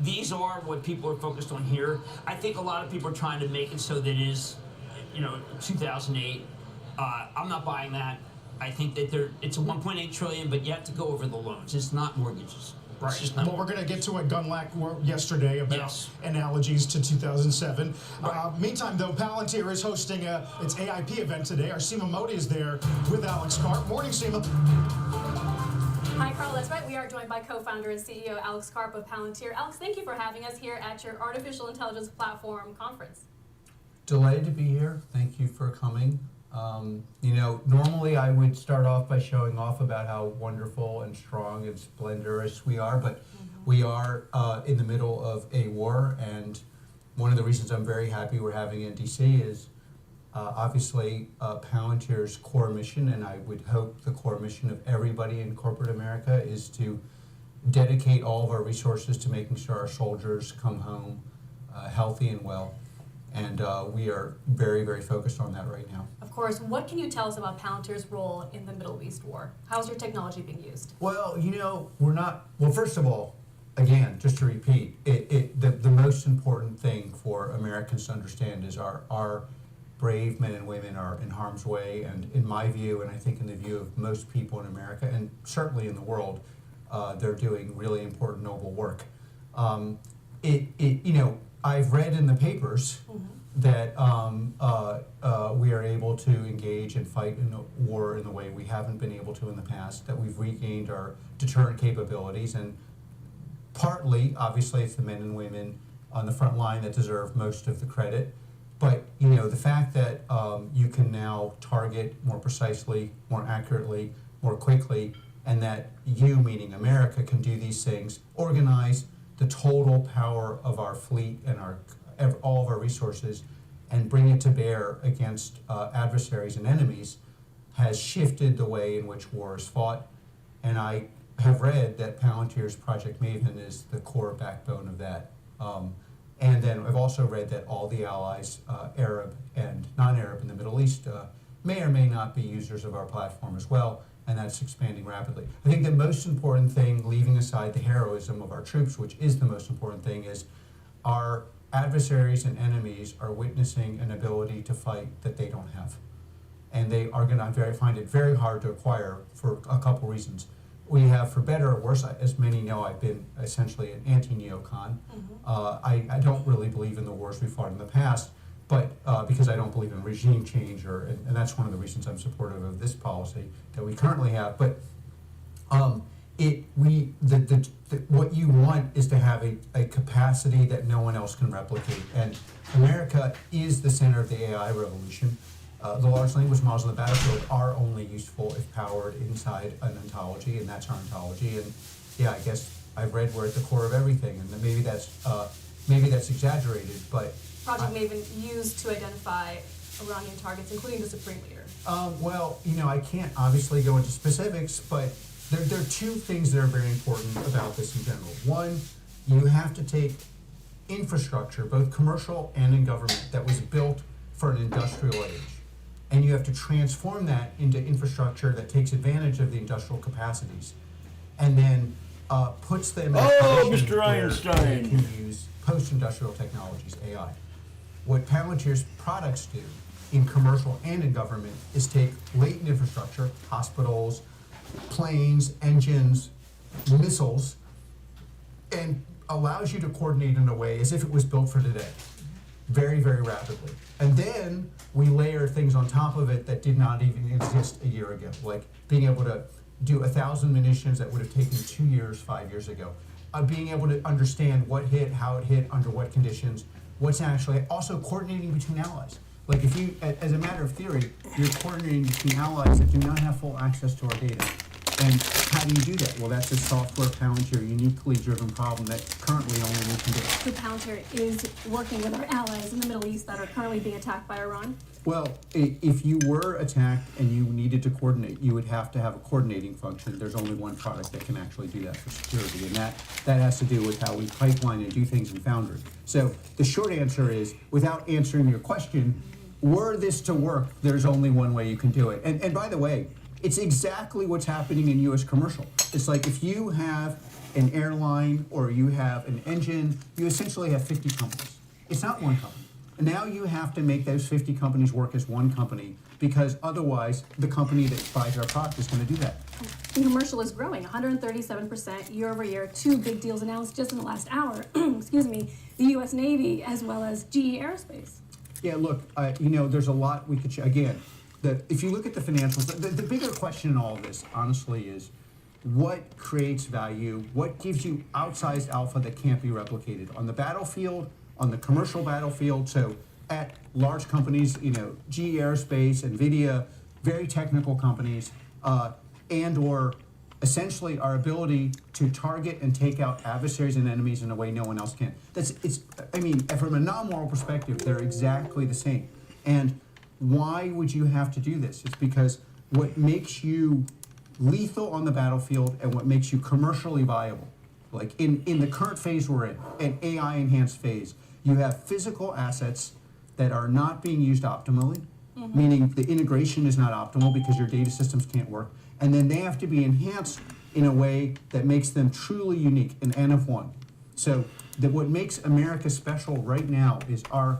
These are what people are focused on here. I think a lot of people are trying to make it so that it is, 2008. I'm not buying that. I think that it's a 1.8 trillion, but you have to go over the loans. It's not mortgages. Right. It's just not Well, we're going to get to a Gunlack yesterday about analogies to 2007. Meantime, though, Palantir is hosting its AIP event today. Our Seema Modi is there with Alex Karp. Morning, Seema. Hi, Carl. That's right. We are joined by co-founder and CEO Alex Karp of Palantir. Alex, thank you for having us here at your Artificial Intelligence Platform conference. Delighted to be here. Thank you for coming. Normally I would start off by showing off about how wonderful and strong and splendorous we are, but we are in the middle of a war, and one of the reasons I'm very happy we're having in DC is obviously Palantir's core mission, and I would hope the core mission of everybody in corporate America is to dedicate all of our resources to making sure our soldiers come home healthy and well. And we are very, very focused on that right now. Of course, what can you tell us about Palantir's role in the Middle East war? How's your technology being used? Well, we're not, well, first of all, again, just to repeat, the most important thing for Americans to understand is our brave men and women are in harm's way, and in my view, and I think in the view of most people in America, and certainly in the world, they're doing really important, noble work. I've read in the papers that we are able to engage and fight in a war in the way we haven't been able to in the past, that we've regained our deterrent capabilities, and partly, obviously, it's the men and women on the front line that deserve most of the credit. But, the fact that you can now target more precisely, more accurately, more quickly, and that you, meaning America, can do these things, organize the total power of our fleet and all of our resources and bring it to bear against adversaries and enemies has shifted the way in which war is fought. And I have read that Palantir's Project Maven is the core backbone of that. And then I've also read that all the allies, Arab and non-Arab in the Middle East, may or may not be users of our platform as well, and that's expanding rapidly. I think the most important thing, leaving aside the heroism of our troops, which is the most important thing, is our adversaries and enemies are witnessing an ability to fight that they don't have. And they are going to find it very hard to acquire for a couple reasons. We have, for better or worse, as many know, I've been essentially an anti-neocon. I don't really believe in the wars we fought in the past, but because I don't believe in regime change, and that's one of the reasons I'm supportive of this policy that we currently have. But what you want is to have a capacity that no one else can replicate, and America is the center of the AI revolution. The large language models on the battlefield are only useful if powered inside an ontology, and that's our ontology. And yeah, I guess I've read we're at the core of everything, and maybe that's exaggerated, but Project Maven used to identify Iranian targets, including the Supreme Leader. Well, I can't obviously go into specifics, but there are two things that are very important about this in general. One, you have to take infrastructure, both commercial and in government, that was built for an industrial age, and you have to transform that into infrastructure that takes advantage of the industrial capacities, and then puts them in a position Mr. where Einstein. they can use post-industrial technologies, AI. What Palantir's products do in commercial and in government is take latent infrastructure, hospitals, planes, engines, missiles, and allows you to coordinate in a way as if it was built for today, very, very rapidly. And then we layer things on top of it that did not even exist a year ago, like being able to do 1,000 munitions that would have taken 2 years, 5 years ago. Being able to understand what hit, how it hit, under what conditions, what's actually also coordinating between allies. Like if you, as a matter of theory, you're coordinating between allies that do not have full access to our data. And how do you do that? Well, that's a software Palantir uniquely driven problem that currently only we can do. So Palantir is working with our allies in the Middle East that are currently being attacked by Iran? Well, if you were attacked and you needed to coordinate, you would have to have a coordinating function. There's only one product that can actually do that for security, and that has to do with how we pipeline and do things in Foundry. So the short answer is, without answering your question, were this to work, there's only one way you can do it. And by the way, it's exactly what's happening in U.S. commercial. It's like if you have an airline or you have an engine, you essentially have 50 companies. It's not one company. And now you have to make those 50 companies work as one company, because otherwise the company that buys our product is going to do that. And commercial is growing 137% year over year. 2 big deals announced just in the last hour. Excuse me, the U.S. Navy as well as GE Aerospace. Yeah, look, there's a lot we could again. If you look at the financials, the bigger question in all of this, honestly, is what creates value? What gives you outsized alpha that can't be replicated on the battlefield, on the commercial battlefield? So at large companies, GE Aerospace, NVIDIA, very technical companies, and or essentially our ability to target and take out adversaries and enemies in a way no one else can. From a non-moral perspective, they're exactly the same. And why would you have to do this? It's because what makes you lethal on the battlefield and what makes you commercially viable, like in the current phase we're in, an AI-enhanced phase, you have physical assets that are not being used optimally, meaning the integration is not optimal because your data systems can't work, and then they have to be enhanced in a way that makes them truly unique, an N of 1. So that what makes America special right now is our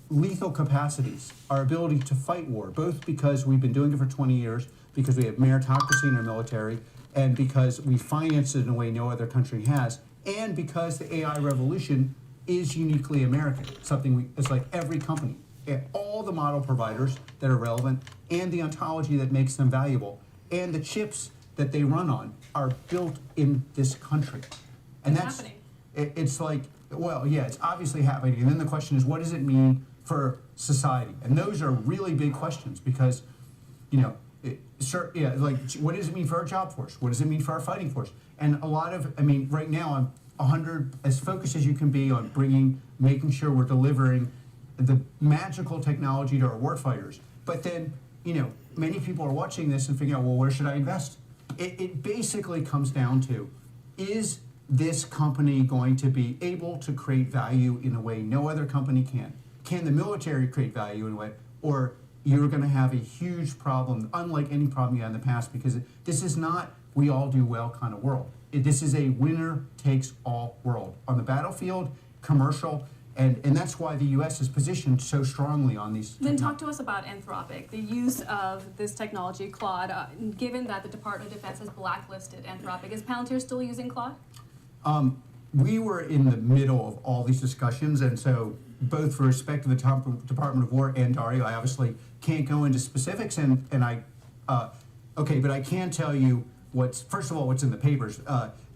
lethal capacities, our ability to fight war, both because we've been doing it for 20 years, because we have meritocracy in our military, and because we finance it in a way no other country has, and because the AI revolution is uniquely American. It's like every company, all the model providers that are relevant, and the ontology that makes them valuable, and the chips that they run on are built in this country. And it's happening. It's like, well, yeah, it's obviously happening. And then the question is, what does it mean for society? And those are really big questions because, what does it mean for our job force? What does it mean for our fighting force? And right now I'm 100, as focused as you can be on making sure we're delivering the magical technology to our warfighters. But then, many people are watching this and figuring out, well, where should I invest? It basically comes down to, is this company going to be able to create value in a way no other company can? Can the military create value in a way? Or you're going to have a huge problem, unlike any problem you had in the past, because this is not we all do well kind of world. This is a winner takes all world. On the battlefield, commercial, and that's why the U.S. is positioned so strongly on these. Then talk to us about Anthropic, the use of this technology, Claude. Given that the Department of Defense has blacklisted Anthropic, is Palantir still using Claude? We were in the middle of all these discussions, and so both for respect to the Department of War and Dario, I obviously can't go into specifics, but I can tell you first of all, what's in the papers.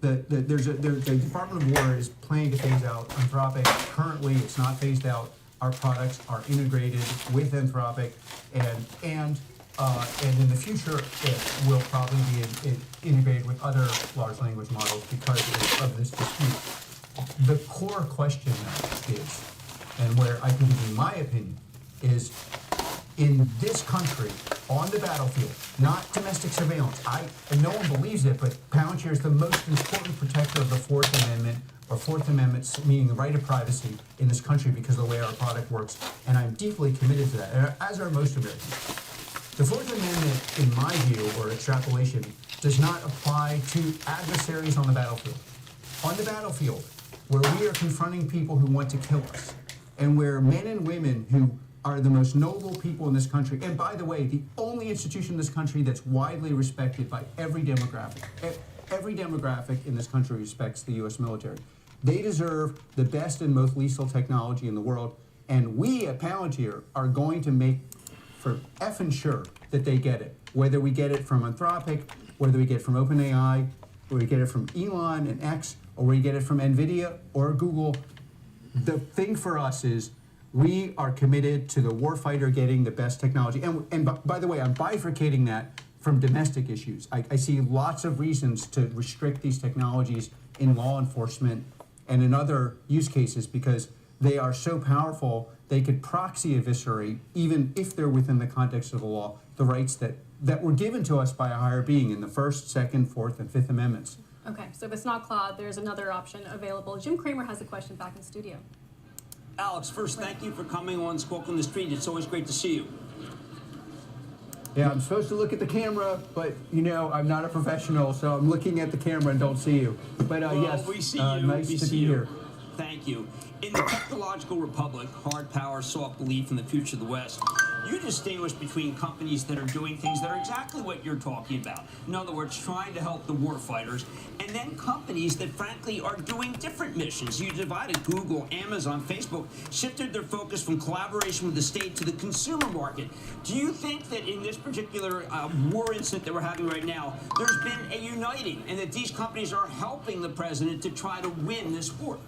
The Department of War is planning to phase out Anthropic. Currently, it's not phased out. Our products are integrated with Anthropic, and in the future, it will probably be integrated with other large language models because of this dispute. The core question, though, is, and where I can give you my opinion, is in this country, on the battlefield, not domestic surveillance. And no one believes it, but Palantir is the most important protector of the Fourth Amendment, or Fourth Amendment meaning the right of privacy in this country because of the way our product works, and I'm deeply committed to that, as are most Americans. The Fourth Amendment, in my view, or extrapolation, does not apply to adversaries on the battlefield. On the battlefield, where we are confronting people who want to kill us, and where men and women who are the most noble people in this country, and by the way, the only institution in this country that's widely respected by every demographic. Every demographic in this country respects the U.S. military. They deserve the best and most lethal technology in the world, and we at Palantir are going to make for effing sure that they get it. Whether we get it from Anthropic, whether we get it from OpenAI, or we get it from Elon and X, or we get it from NVIDIA or Google, the thing for us is we are committed to the warfighter getting the best technology. And by the way, I'm bifurcating that from domestic issues. I see lots of reasons to restrict these technologies in law enforcement and in other use cases because they are so powerful they could proxy eviscerate, even if they're within the context of the law, the rights that were given to us by a higher being in the First, Second, Fourth, and Fifth Amendments. Okay, so if it's not Claude, there's another option available. Jim Cramer has a question back in studio. Alex, first, thank you for coming on Squawk on the Street. It's always great to see you. Yeah, I'm supposed to look at the camera, but I'm not a professional, so I'm looking at the camera and don't see you. But yes, we see you. Nice to be here. Thank you. In the technological republic, hard power, soft belief in the future of the West, you distinguish between companies that are doing things that are exactly what you're talking about. In other words, trying to help the warfighters, and then companies that, frankly, are doing different missions. You divided Google, Amazon, Facebook, shifted their focus from collaboration with the state to the consumer market. Do you think that in this particular war incident that we're having right now, there's been a uniting, and that these companies are helping the president to try to win this war?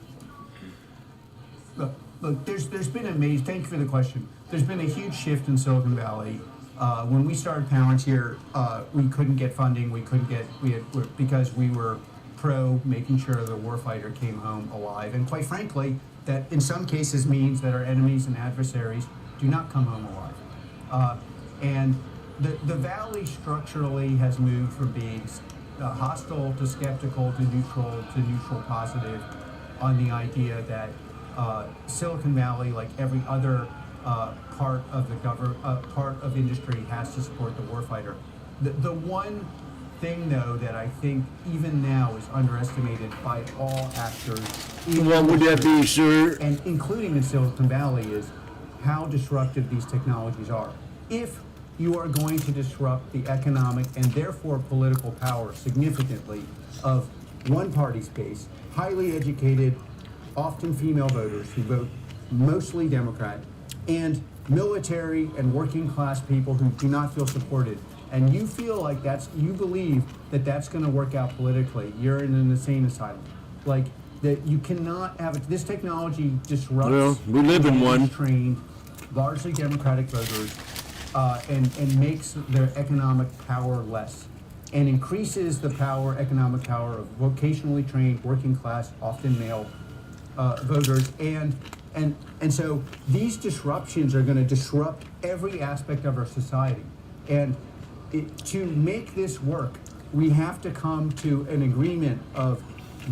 Look, there's been amazing. Thank you for the question. There's been a huge shift in Silicon Valley. When we started Palantir, we couldn't get funding. Because we were pro making sure the warfighter came home alive, and quite frankly, that in some cases means that our enemies and adversaries do not come home alive. And the Valley structurally has moved from being hostile to skeptical to neutral positive, on the idea that Silicon Valley, like every other part of the part of industry, has to support the warfighter. The one thing, though, that I think even now is underestimated by all actors, What would that be, sir? and including in Silicon Valley, is how disruptive these technologies are. If you are going to disrupt the economic and therefore political power significantly of one party space, highly educated, often female voters who vote mostly Democrat, and military and working class people who do not feel supported, and you feel like you believe that that's going to work out politically, you're in an insane asylum. Like, that you cannot have it. This technology disrupts. Well, we live in one. Trained, largely Democratic voters, and makes their economic power less, and increases the economic power of vocationally trained, working class, often male voters, and so these disruptions are going to disrupt every aspect of our society. And to make this work, we have to come to an agreement of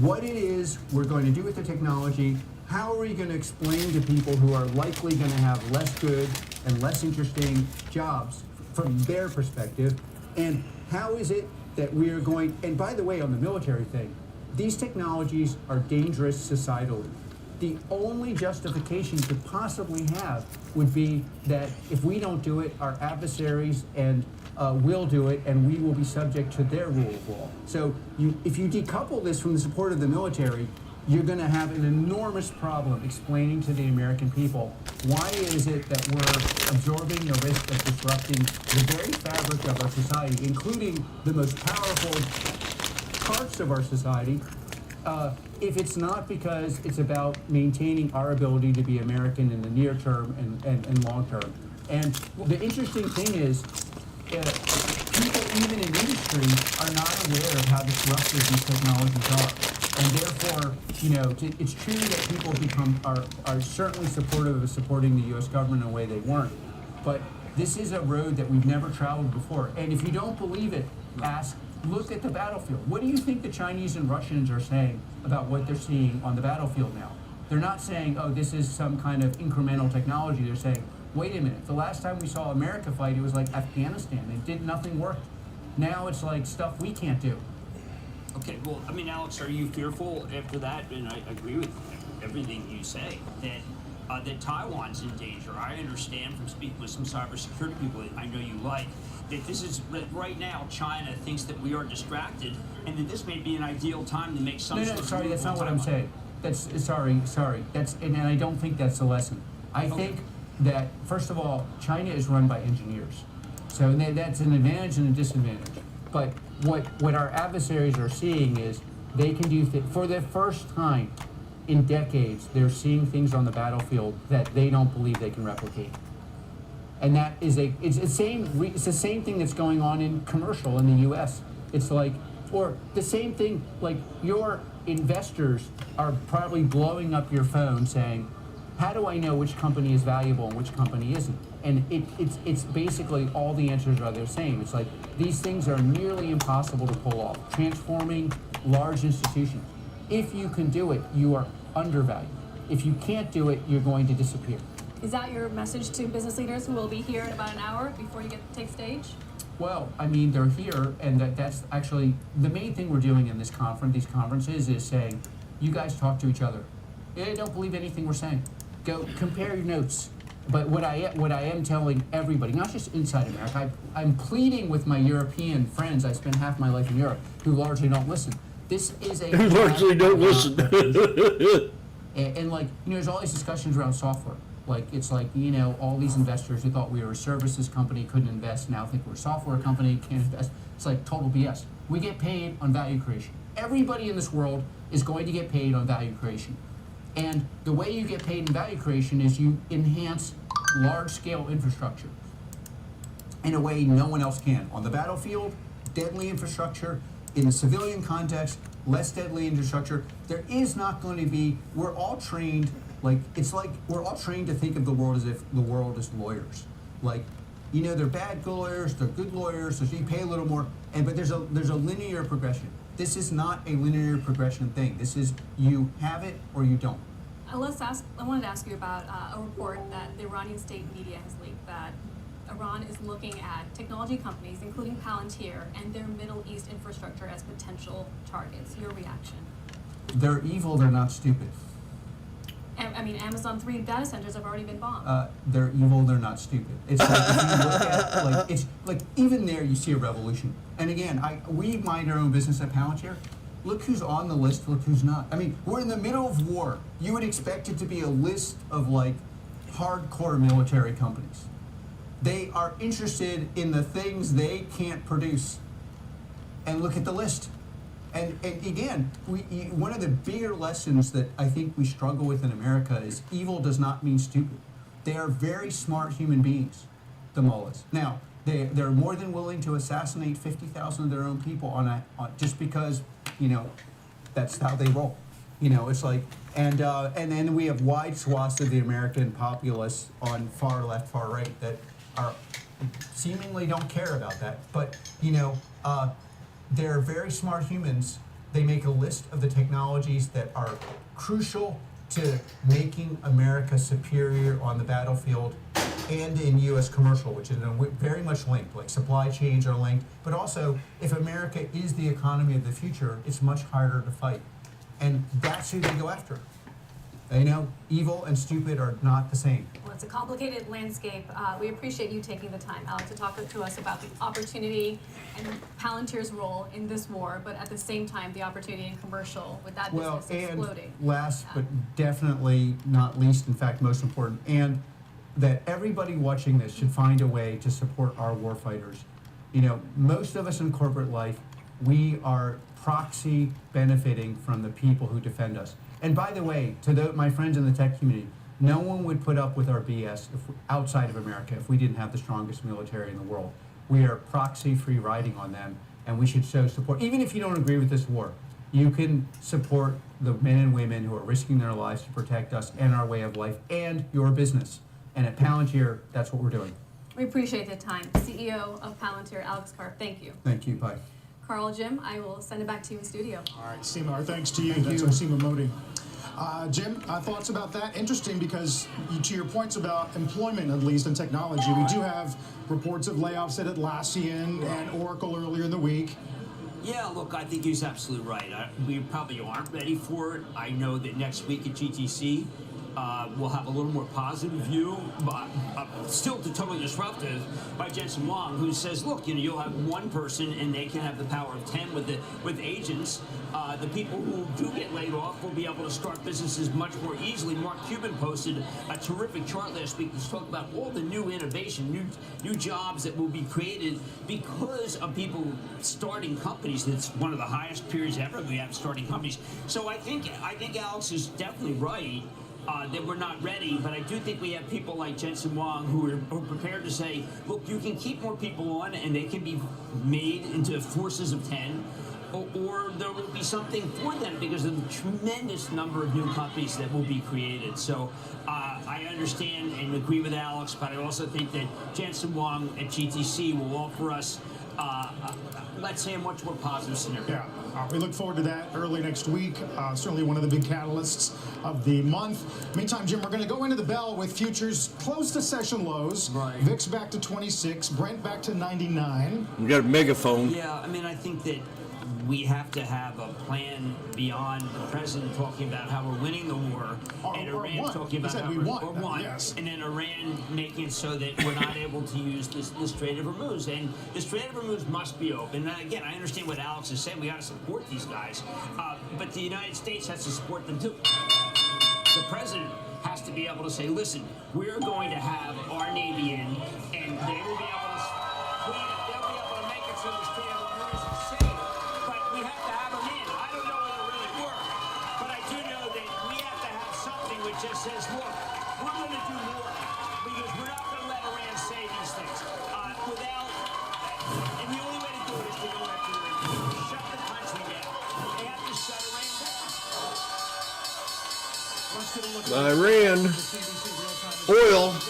what it is we're going to do with the technology. How are we going to explain to people who are likely going to have less good and less interesting jobs from their perspective. And how is it that we are going, and by the way, on the military thing, these technologies are dangerous societally. The only justification you could possibly have would be that if we don't do it, our adversaries and will do it, and we will be subject to their rule of law. So if you decouple this from the support of the military, you're going to have an enormous problem explaining to the American people why is it that we're absorbing the risk of disrupting the very fabric of our society, including the most powerful parts of our society, if it's not because it's about maintaining our ability to be American in the near term and long term. And the interesting thing is, people even in industry are not aware of how disruptive these technologies are. And therefore, it's true that people are certainly supportive of supporting the U.S. government in a way they weren't. But this is a road that we've never traveled before. And if you don't believe it, look at the battlefield. What do you think the Chinese and Russians are saying about what they're seeing on the battlefield now? They're not saying, oh, this is some kind of incremental technology. They're saying, wait a minute, the last time we saw America fight, it was like Afghanistan. Nothing worked. Now it's like stuff we can't do. Okay, well, I mean, Alex, are you fearful after that? And I agree with everything you say, that Taiwan's in danger. I understand from speaking with some cybersecurity people that I know you like, that right now China thinks that we are distracted, and that this may be an ideal time to make some sort of sorry, that's not what I'm Taiwan. saying. Sorry. And I don't think that's the lesson. I think that, first of all, China is run by engineers. So that's an advantage and a disadvantage. But what our adversaries are seeing is they can do for the first time in decades, they're seeing things on the battlefield that they don't believe they can replicate. And that is it's the same thing that's going on in commercial in the U.S. It's like, or the same thing, like your investors are probably blowing up your phone saying, how do I know which company is valuable and which company isn't? And it's basically all the answers are the same. It's like these things are nearly impossible to pull off. Transforming large institutions. If you can do it, you are undervalued. If you can't do it, you're going to disappear. Is that your message to business leaders who will be here in about an hour before you get to take stage? Well, I mean, they're here, and that's actually the main thing we're doing in these conferences is saying, you guys talk to each other. Don't believe anything we're saying. Go compare your notes. But what I am telling everybody, not just inside America, I'm pleading with my European friends. I spent half my life in Europe, who largely don't listen. This is a largely don't listen. and like, there's all these discussions around software. Like, it's like, all these investors who thought we were a services company, couldn't invest, now think we're a software company, can't invest. It's like total BS. We get paid on value creation. Everybody in this world is going to get paid on value creation. And the way you get paid in value creation is you enhance large-scale infrastructure in a way no one else can. On the battlefield, deadly infrastructure. In the civilian context, less deadly infrastructure. There is not going to be, we're all trained, we're all trained to think of the world as if the world is lawyers. They're bad lawyers, they're good lawyers, so you pay a little more, but there's a linear progression. This is not a linear progression thing. This is you have it or you don't. I wanted to ask you about a report that the Iranian state media has leaked that Iran is looking at technology companies, including Palantir, and their Middle East infrastructure as potential targets. Your reaction? They're evil, they're not stupid. I mean, Amazon 3 data centers have already been bombed. They're evil, they're not stupid. It's like, if you look at, it's like, even there you see a revolution. And again, we mind our own business at Palantir. Look who's on the list, look who's not. I mean, we're in the middle of war. You would expect it to be a list of, hardcore military companies. They are interested in the things they can't produce. And look at the list. And again, one of the bigger lessons that I think we struggle with in America is evil does not mean stupid. They are very smart human beings, the mullahs. Now, they're more than willing to assassinate 50,000 of their own people just because, that's how they roll. It's like, and then we have wide swaths of the American populace on far left, far right that are seemingly don't care about that. But, they're very smart humans. They make a list of the technologies that are crucial to making America superior on the battlefield and in U.S. commercial, which is very much linked, like supply chains are linked, but also if America is the economy of the future, it's much harder to fight. And that's who they go after. You know, evil and stupid are not the same. Well, it's a complicated landscape. We appreciate you taking the time, Alex, to talk to us about the opportunity and Palantir's role in this war, but at the same time, the opportunity in commercial with that business exploding. Last but definitely not least, in fact, most important, and that everybody watching this should find a way to support our warfighters. You know, most of us in corporate life, we are proxy benefiting from the people who defend us. And by the way, to my friends in the tech community, no one would put up with our BS outside of America if we didn't have the strongest military in the world. We are proxy-free riding on them, and we should show support. Even if you don't agree with this war, you can support the men and women who are risking their lives to protect us and our way of life and your business. And at Palantir, that's what we're doing. We appreciate the time. CEO of Palantir, Alex Karp, thank you. Thank you. Bye. Carl, Jim, I will send it back to you in studio. All right, Seema, our thanks to you. Thank That's you. our Seema Modi. Jim, thoughts about that? Interesting because to your points about employment, at least in technology, we do have reports of layoffs at Atlassian and Oracle earlier in the week. Yeah, look, I think he's absolutely right. We probably aren't ready for it. I know that next week at GTC, we'll have a little more positive view, but still totally disruptive by Jensen Huang, who says, look, you'll have one person and they can have the power of 10 with agents. The people who do get laid off will be able to start businesses much more easily. Mark Cuban posted a terrific chart last week to talk about all the new innovation, new jobs that will be created because of people starting companies. It's one of the highest periods ever we have starting companies. So I think Alex is definitely right. That we're not ready, but I do think we have people like Jensen Huang who are prepared to say, look, you can keep more people on and they can be made into forces of 10, or there will be something for them because of the tremendous number of new companies that will be created. So I understand and agree with Alex, but I also think that Jensen Huang at GTC will offer us, let's say, a much more positive scenario. Yeah. We look forward to that early next week. Certainly one of the big catalysts of the month. Meantime, Jim, we're going to go into the bell with futures close to session lows. Right. VIX back to 26, Brent back to 99. We got a megaphone. Yeah, I mean, I think that we have to have a plan beyond the president talking about how we're winning the war, and Iran talking about how we're won, and then Iran making it so that we're not able to use the Strait of Hormuz. And the Strait of Hormuz must be open. And again, I understand what Alex is saying. We got to support these guys, but the United States has to support them too. The president has to be able to say, listen, we're going to have our Navy in, and they will be able to clean it. They'll be able to make it so the Strait of Hormuz is safe. But we have to have them in. I don't know whether it'll really work, but I do know that we have to have something which just says, look, we're going to do more because we're not going to let Iran say these things and the only way to do it is to go after Iran. Shut the country down. They have to shut Iran down. Iran, oil. A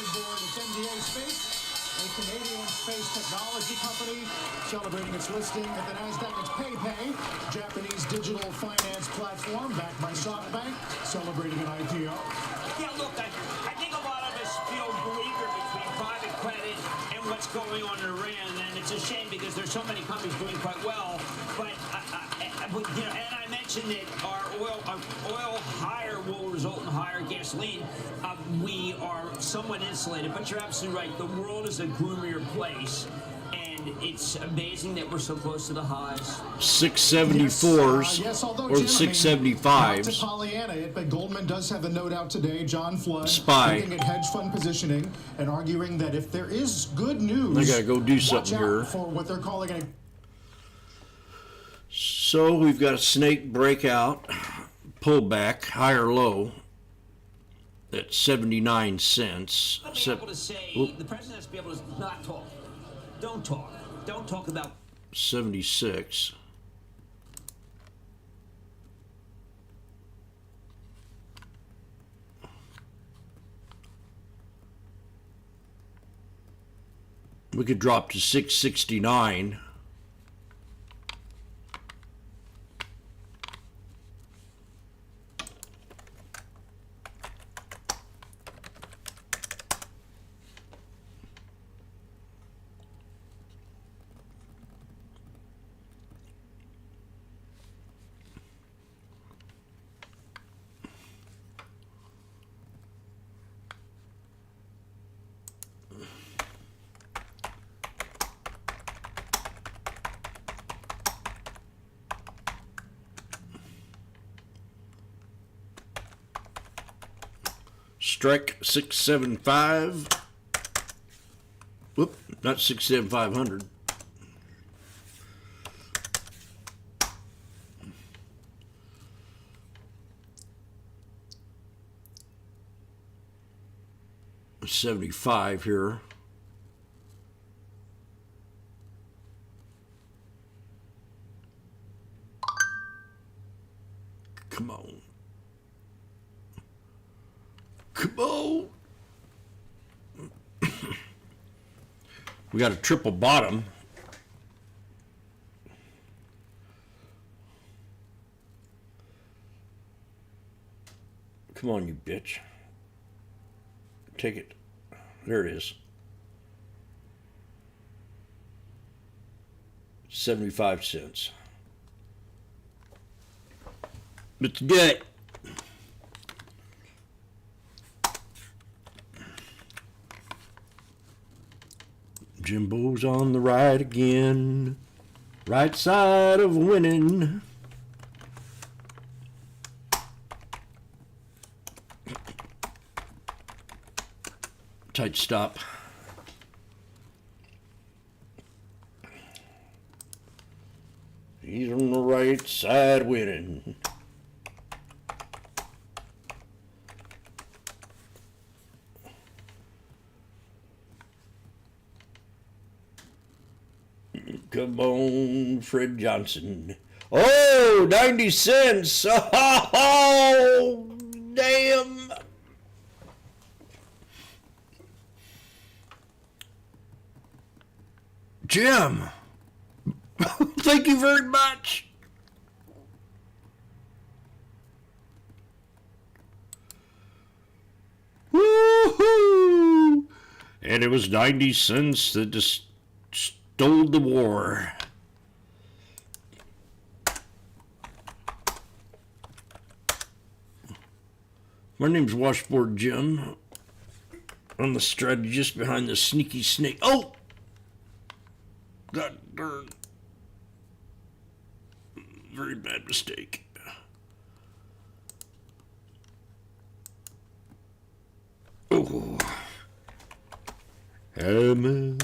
Canadian space technology company celebrating its listing at the NASDAQ. It's PayPay, Japanese digital finance platform backed by SoftBank, celebrating an IPO. Yeah, look, I think a lot of us feel beleaguered between private credit and what's going on in Iran, and it's a shame because there's so many companies doing quite well. But and I mentioned that our oil higher will result in higher gasoline. We are somewhat insulated, but you're absolutely right. The world is a gloomier place, and it's amazing that we're so close to the highs. 674s or Jim, 675s. Not to Pollyanna it, but Goldman does have a note out today. John Flood Spy. looking at hedge fund positioning and arguing that if there is good news, I gotta go do something watch out here. for what they're calling a. So we've got a snake breakout, pullback, higher low at 79 cents. Let me be able to say, the president has to be able to not talk. Don't talk. Don't talk about 76. We could drop to 669. strike 675. Whoop, not 67500. $75 here. Come on. Come on. We got a triple bottom. Come on, you bitch. Take it. There it is. 75 cents. Let's do it. Jimbo's on the right again. Right side of winning. Tight stop. He's on the right side winning. Come on, Fred Johnson. Oh, 90 cents. Oh, damn. Jim, thank you very much. Woo-hoo! And it was 90 cents that just stole the war. My name's Washboardjim. I'm the strategist behind the sneaky snake. Oh! God darn. Very bad mistake. Oh. Amazing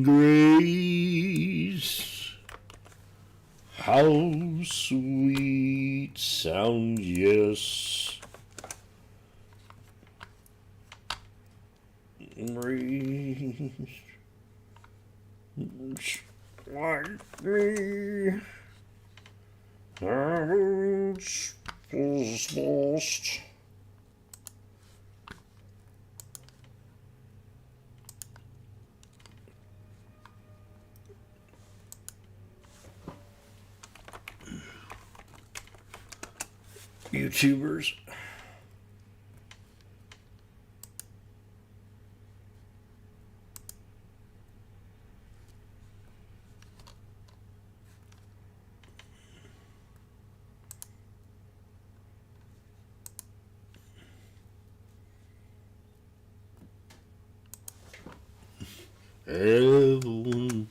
grace. How sweet sound, yes. Grace like me. I was lost. YouTubers. Everyone.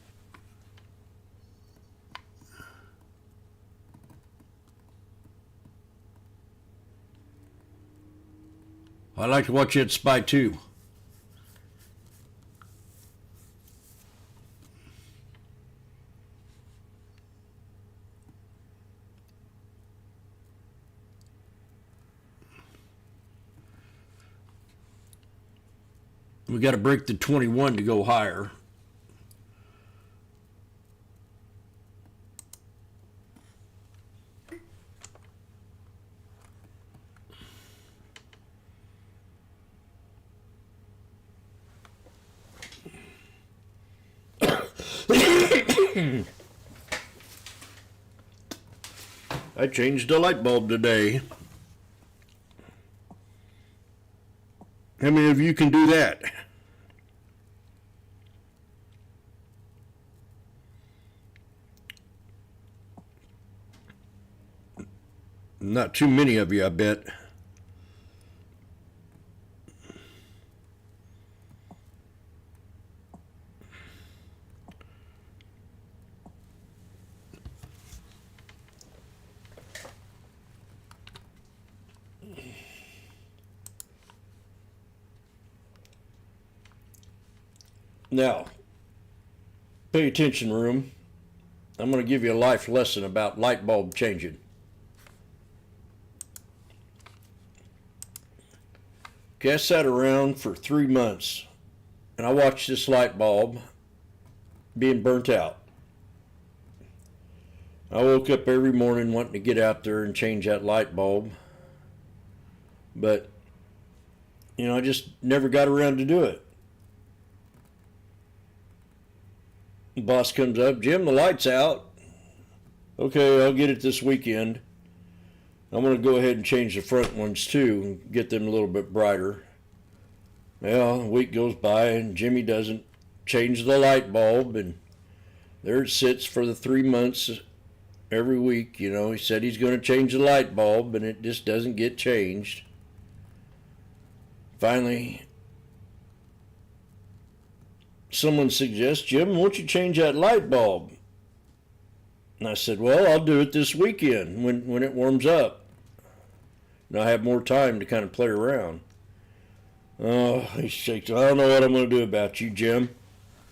I like to watch it Spy 2. We got to break the 21 to go higher. I changed a light bulb today. How many of you can do that? Not too many of you, I bet. Now, pay attention, room. I'm going to give you a life lesson about light bulb changing. Okay, I sat around for 3 months and I watched this light bulb being burnt out. I woke up every morning wanting to get out there and change that light bulb, but I just never got around to do it. The boss comes up, Jim, the light's out. Okay, I'll get it this weekend. I'm going to go ahead and change the front ones too and get them a little bit brighter. Well, a week goes by and Jimmy doesn't change the light bulb, and there it sits for the 3 months every week. He said he's going to change the light bulb, and it just doesn't get changed. Finally, someone suggests, Jim, won't you change that light bulb? And I said, well, I'll do it this weekend when it warms up. And I have more time to kind of play around. Oh, he shakes. I don't know what I'm going to do about you, Jim.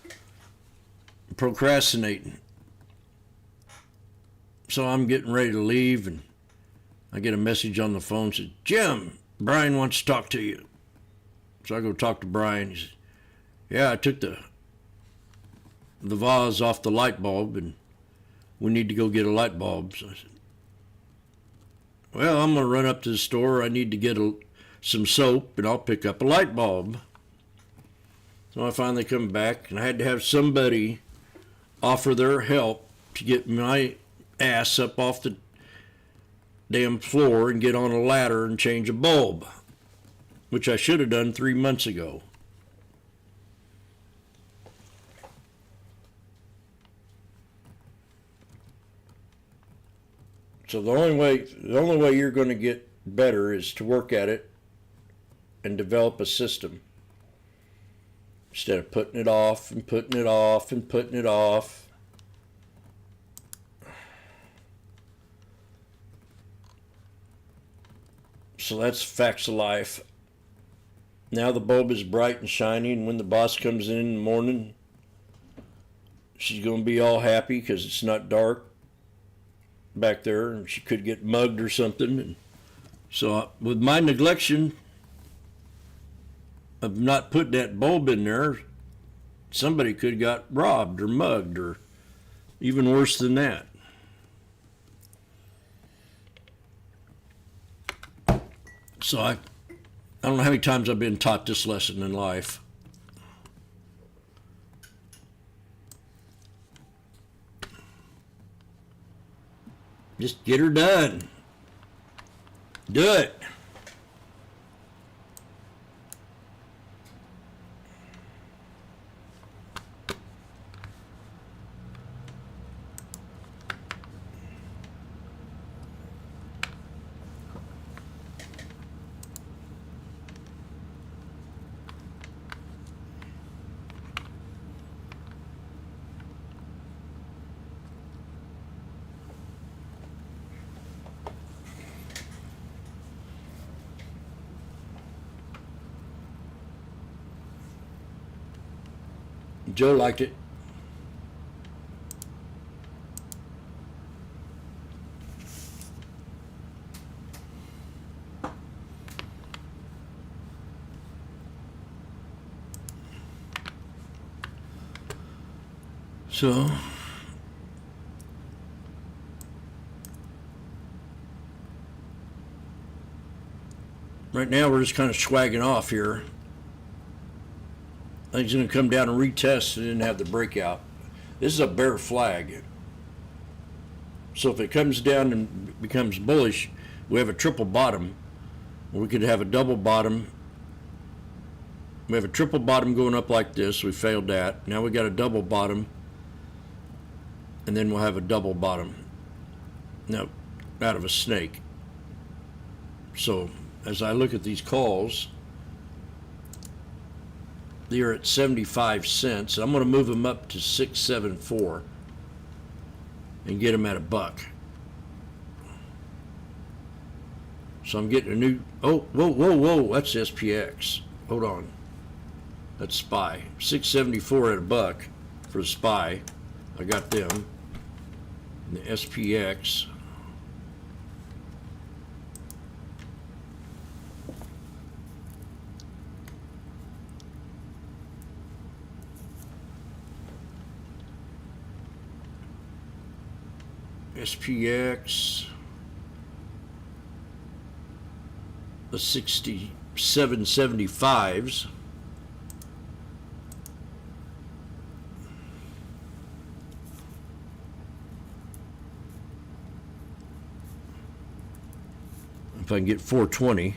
I'm procrastinating. So I'm getting ready to leave, and I get a message on the phone that says, Jim, Brian wants to talk to you. So I go talk to Brian. He says, yeah, I took the vase off the light bulb, and we need to go get a light bulb. So I said, well, I'm going to run up to the store. I need to get some soap, and I'll pick up a light bulb. So I finally come back, and I had to have somebody offer their help to get my ass up off the damn floor and get on a ladder and change a bulb, which I should have done 3 months ago. So the only way you're going to get better is to work at it and develop a system instead of putting it off and putting it off and putting it off. So that's facts of life. Now the bulb is bright and shiny, and when the boss comes in the morning, she's going to be all happy because it's not dark back there, and she could get mugged or something. And so with my neglection of not putting that bulb in there, somebody could have got robbed or mugged or even worse than that. So I don't know how many times I've been taught this lesson in life. Just get her done. Do it. Joe liked it. So right now we're just kind of swagging off here. I think he's going to come down and retest and didn't have the breakout. This is a bear flag. So if it comes down and becomes bullish, we have a triple bottom. We could have a double bottom. We have a triple bottom going up like this. We failed that. Now we got a double bottom. And then we'll have a double bottom. Now, out of a snake. So as I look at these calls, they're at 75 cents. I'm going to move them up to 674 and get them at $1. So I'm getting a new, oh, whoa, that's SPX. Hold on. That's SPY. 674 at a buck for the SPY. I got them. And the SPX. SPX. The 6775s. If I can get 420.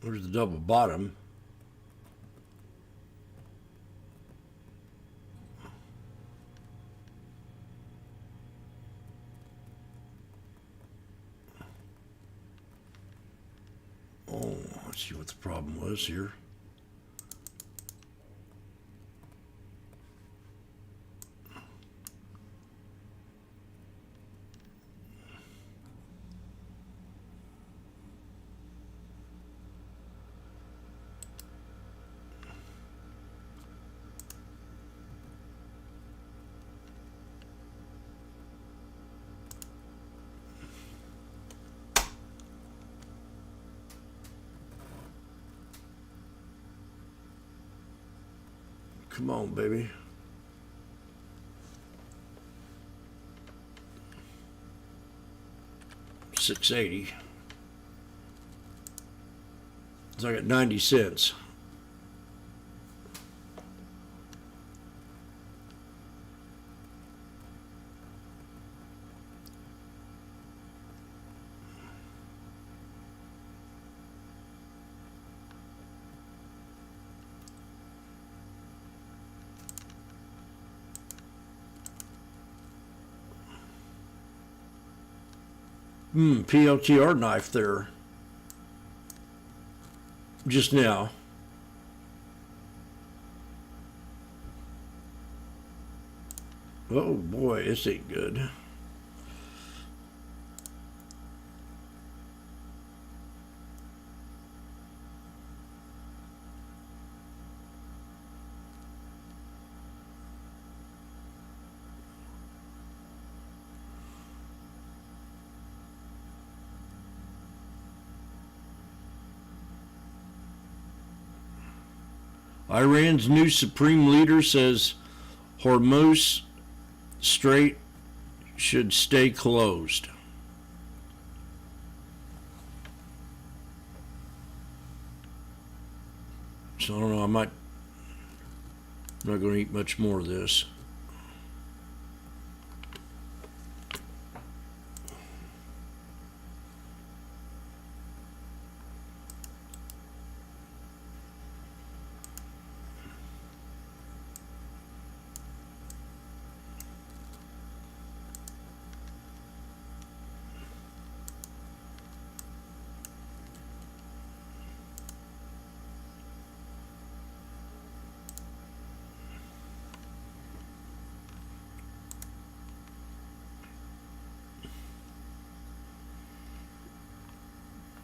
There's the double bottom. Oh, let's see what the problem was here. Come on, baby. $6.80. So I got 90 cents. PLTR knife there. Just now. Oh boy, this ain't good. Iran's new supreme leader says Hormuz Strait should stay closed. So I don't know, I'm not going to eat much more of this.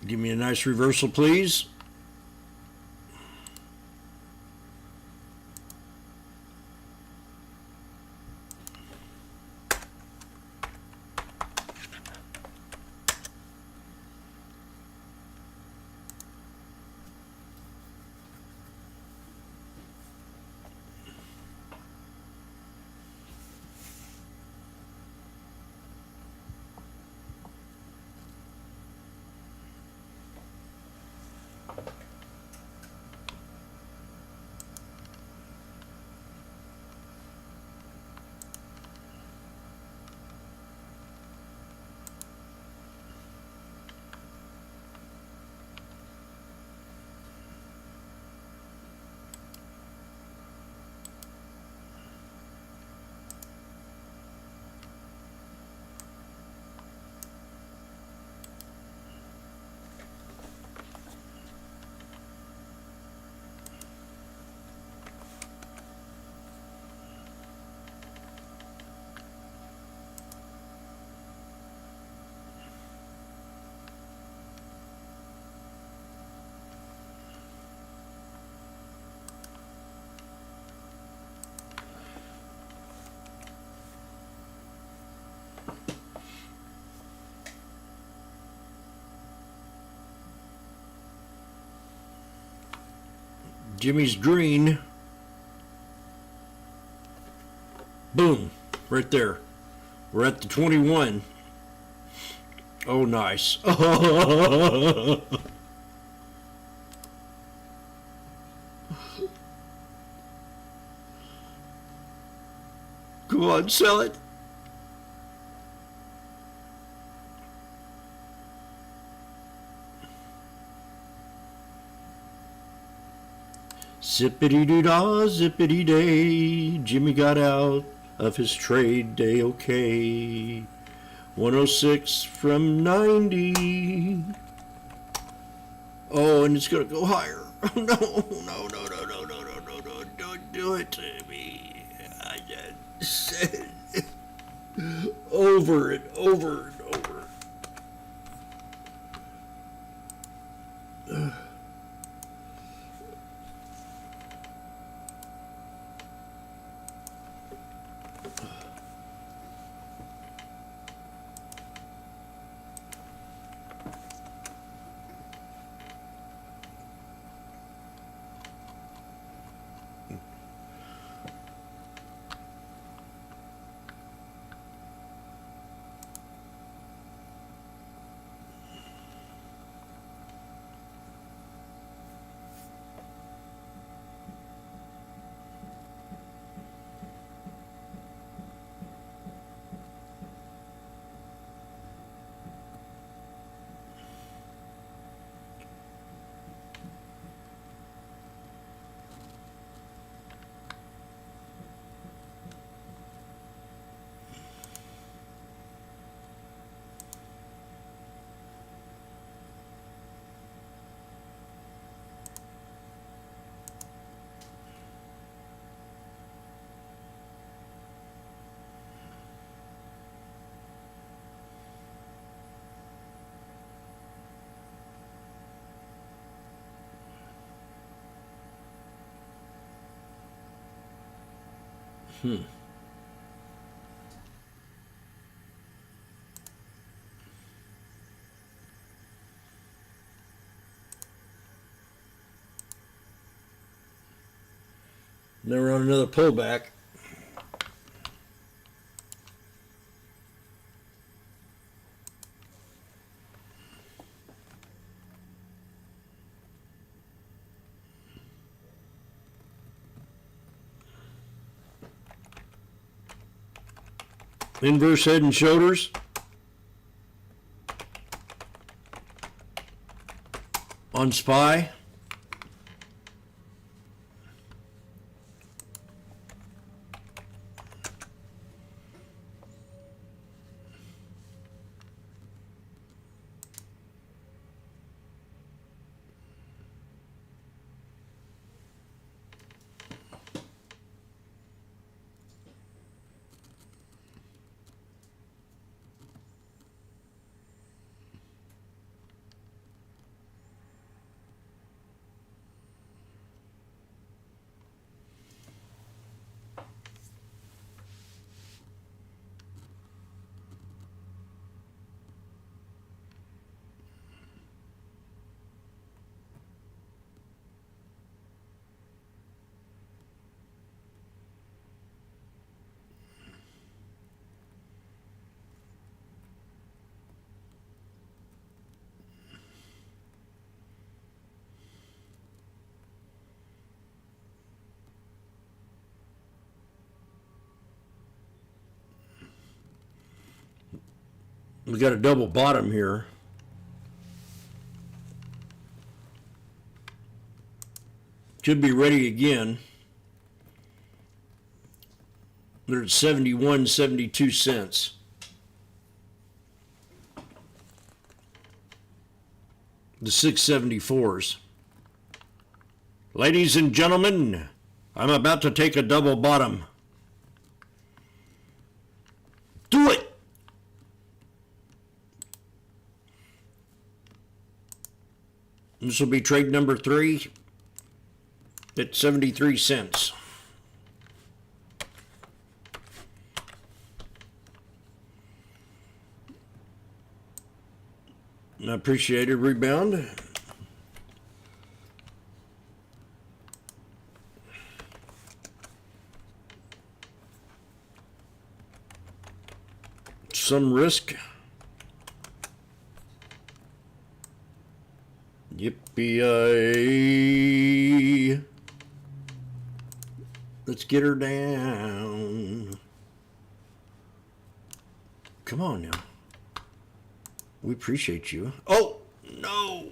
Give me a nice reversal, please. Jimmy's green. Boom, right there. We're at the 21. Oh, nice. Come on, sell it. Zippity-doo-dah, zippity-day, Jimmy got out of his trade day, okay. 106 from 90. Oh, and it's gonna go higher. Oh, no, don't do it to me. I just said over and over and over. Now we're on another pullback. Inverse head and shoulders. On SPY. We got a double bottom here. Should be ready again. They're at 71.72 cents. The 674s. Ladies and gentlemen, I'm about to take a double bottom. Do it! This will be trade number 3 at 73 cents. I appreciate a rebound. Some risk. Yippee! Let's get her down. Come on now. We appreciate you. Oh, no.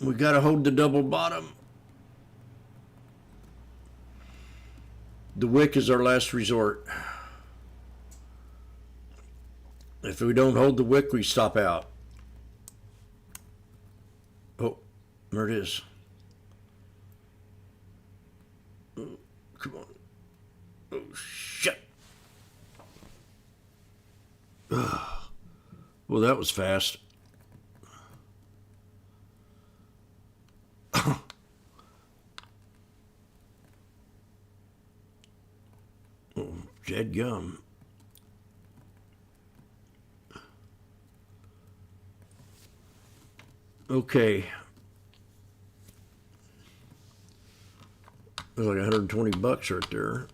We got to hold the double bottom. The wick is our last resort. If we don't hold the wick, we stop out. Oh, there it is. Oh, come on. Oh, shit. Well, that was fast. Oh, dead gum. Okay. There's like 120 bucks right there.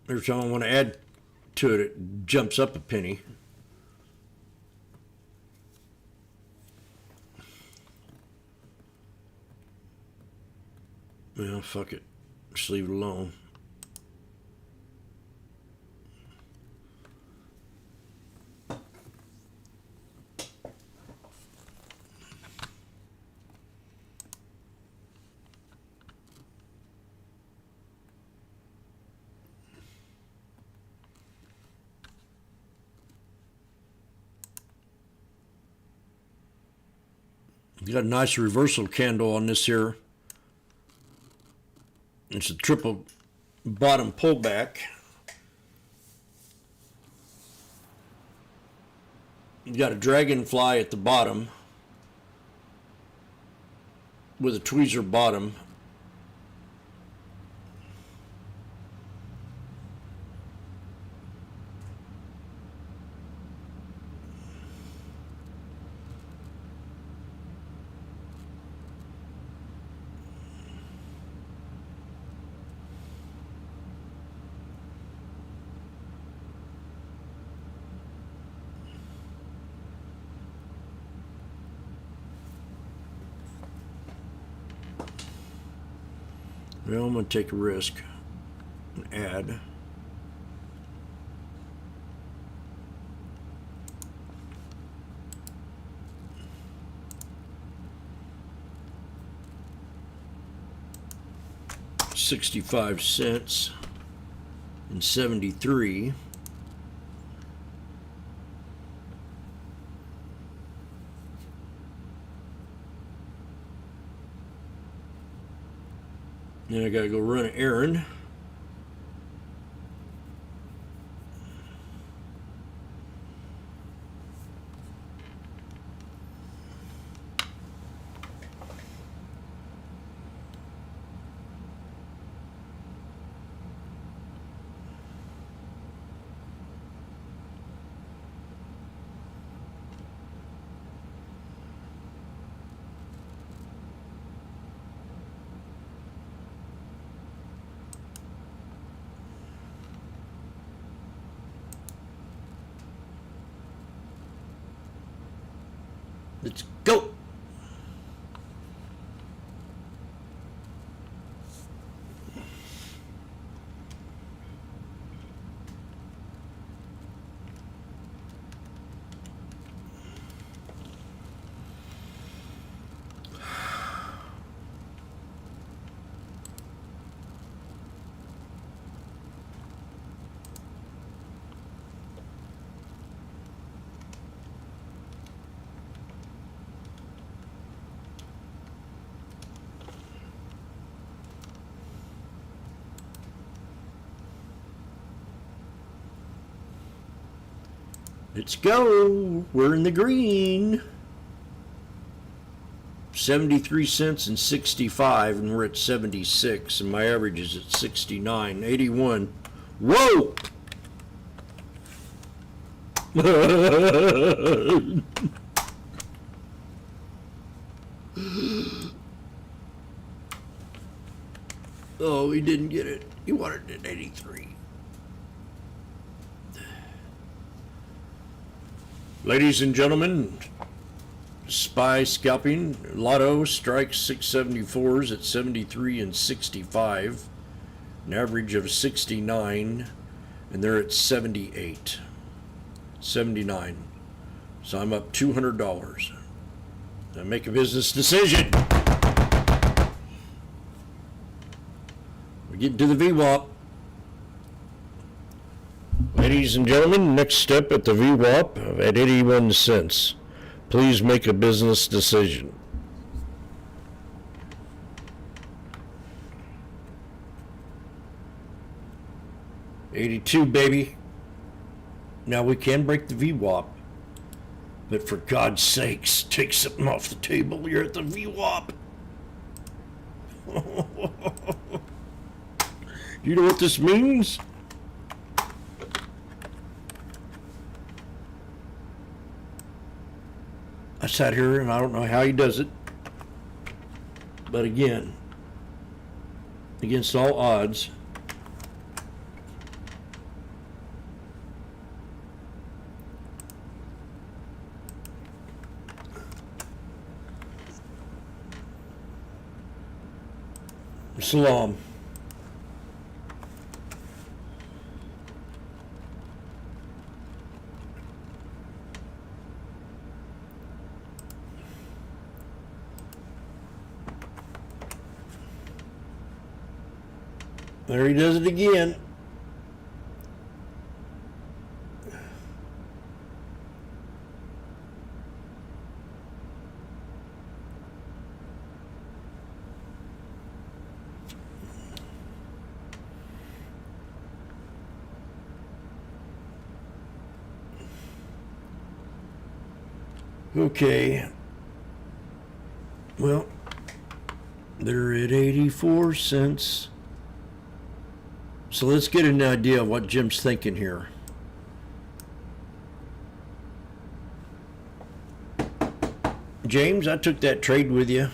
Every time I want to add to it, it jumps up a penny. Well, fuck it. Just leave it alone. You got a nice reversal candle on this here. It's a triple bottom pullback. You got a dragonfly at the bottom with a tweezer bottom. Well, I'm going to take a risk and add. $0.65 and 73. Then I gotta go run an errand. Let's go. Let's go. We're in the green. 73 cents and 65, and we're at 76, and my average is at 69, 81. Whoa! Oh, he didn't get it. He wanted it at 83. Ladies and gentlemen, SPY scalping, Lotto strikes 674s at 73 and 65, an average of 69, and they're at 78, 79. So I'm up $200. Now make a business decision. We're getting to the VWAP. Ladies and gentlemen, next step at the VWAP at 81 cents. Please make a business decision. $82, baby. Now we can break the VWAP, but for God's sakes, take something off the table. You're at the VWAP. You know what this means? I sat here and I don't know how he does it, but again, against all odds, Salam. There he does it again. Okay. Well, They're at 84 cents. So let's get an idea of what Jim's thinking here. James, I took that trade with you.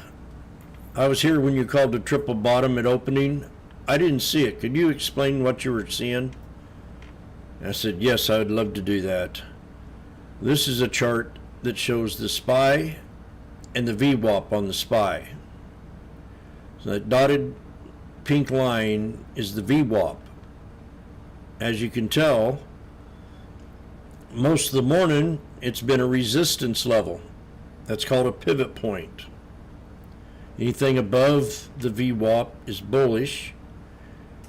I was here when you called the triple bottom at opening. I didn't see it. Could you explain what you were seeing? I said, yes, I would love to do that. This is a chart that shows the SPY and the VWAP on the SPY. So that dotted pink line is the VWAP. As you can tell, most of the morning it's been a resistance level. That's called a pivot point. Anything above the VWAP is bullish.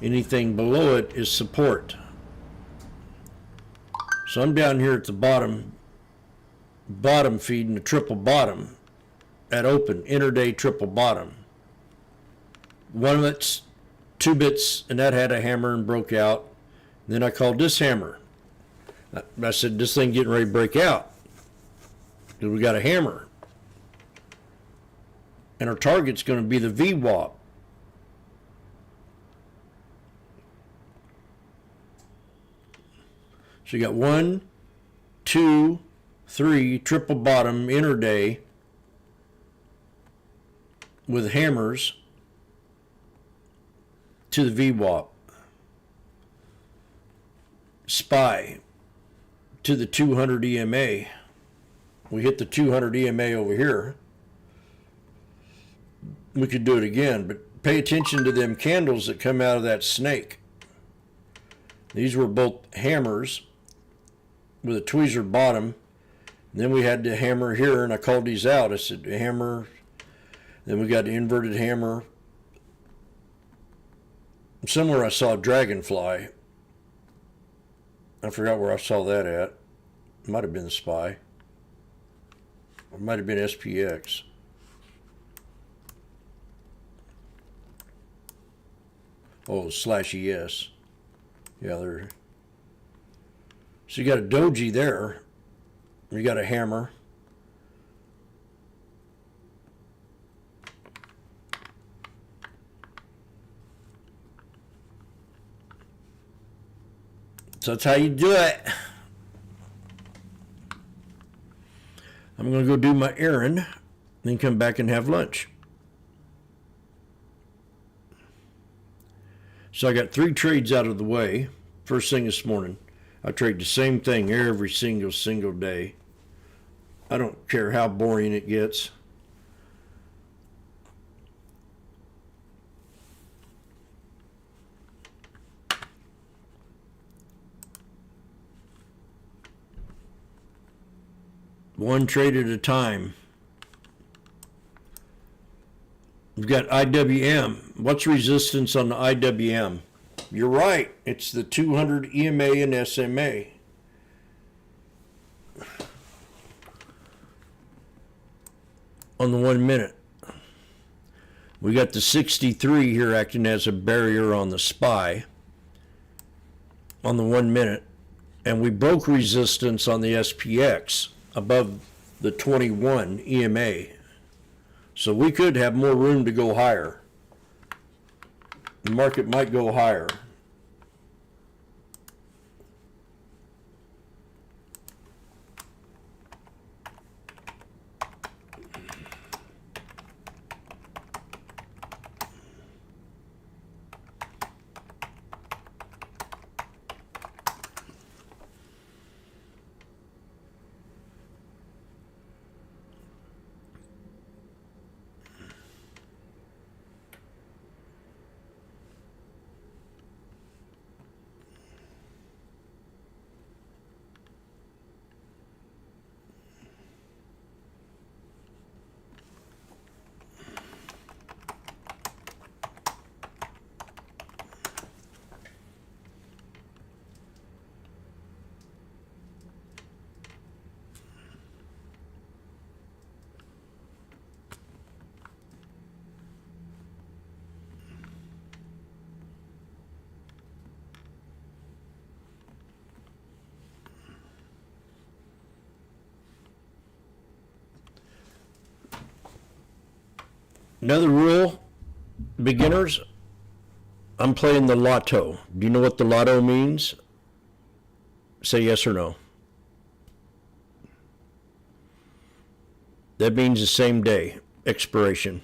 Anything below it is support. So I'm down here at the bottom feeding the triple bottom at open, intraday triple bottom. One of it's 2 bits, and that had a hammer and broke out. Then I called this hammer. I said, this thing getting ready to break out because we got a hammer. And our target's going to be the VWAP. So you got 1, 2, 3, triple bottom intraday with hammers to the VWAP. SPY to the 200 EMA. We hit the 200 EMA over here. We could do it again, but pay attention to them candles that come out of that snake. These were both hammers with a tweezer bottom. And then we had the hammer here, and I called these out. I said hammer. Then we got the inverted hammer. Somewhere I saw a dragonfly. I forgot where I saw that at. It might have been the SPY. Or it might have been SPX. Oh, /ES. Yeah, there. So you got a doji there. You got a hammer. So that's how you do it. I'm going to go do my errand, then come back and have lunch. So I got 3 trades out of the way. First thing this morning, I trade the same thing every single day. I don't care how boring it gets. One trade at a time. We've got IWM. What's resistance on the IWM? You're right. It's the 200 EMA and SMA. On the 1 minute. We got the 63 here acting as a barrier on the SPY on the 1 minute. And we broke resistance on the SPX above the 21 EMA. So we could have more room to go higher. The market might go higher. Another rule, beginners, I'm playing the lotto. Do you know what the lotto means? Say yes or no. That means the same day expiration.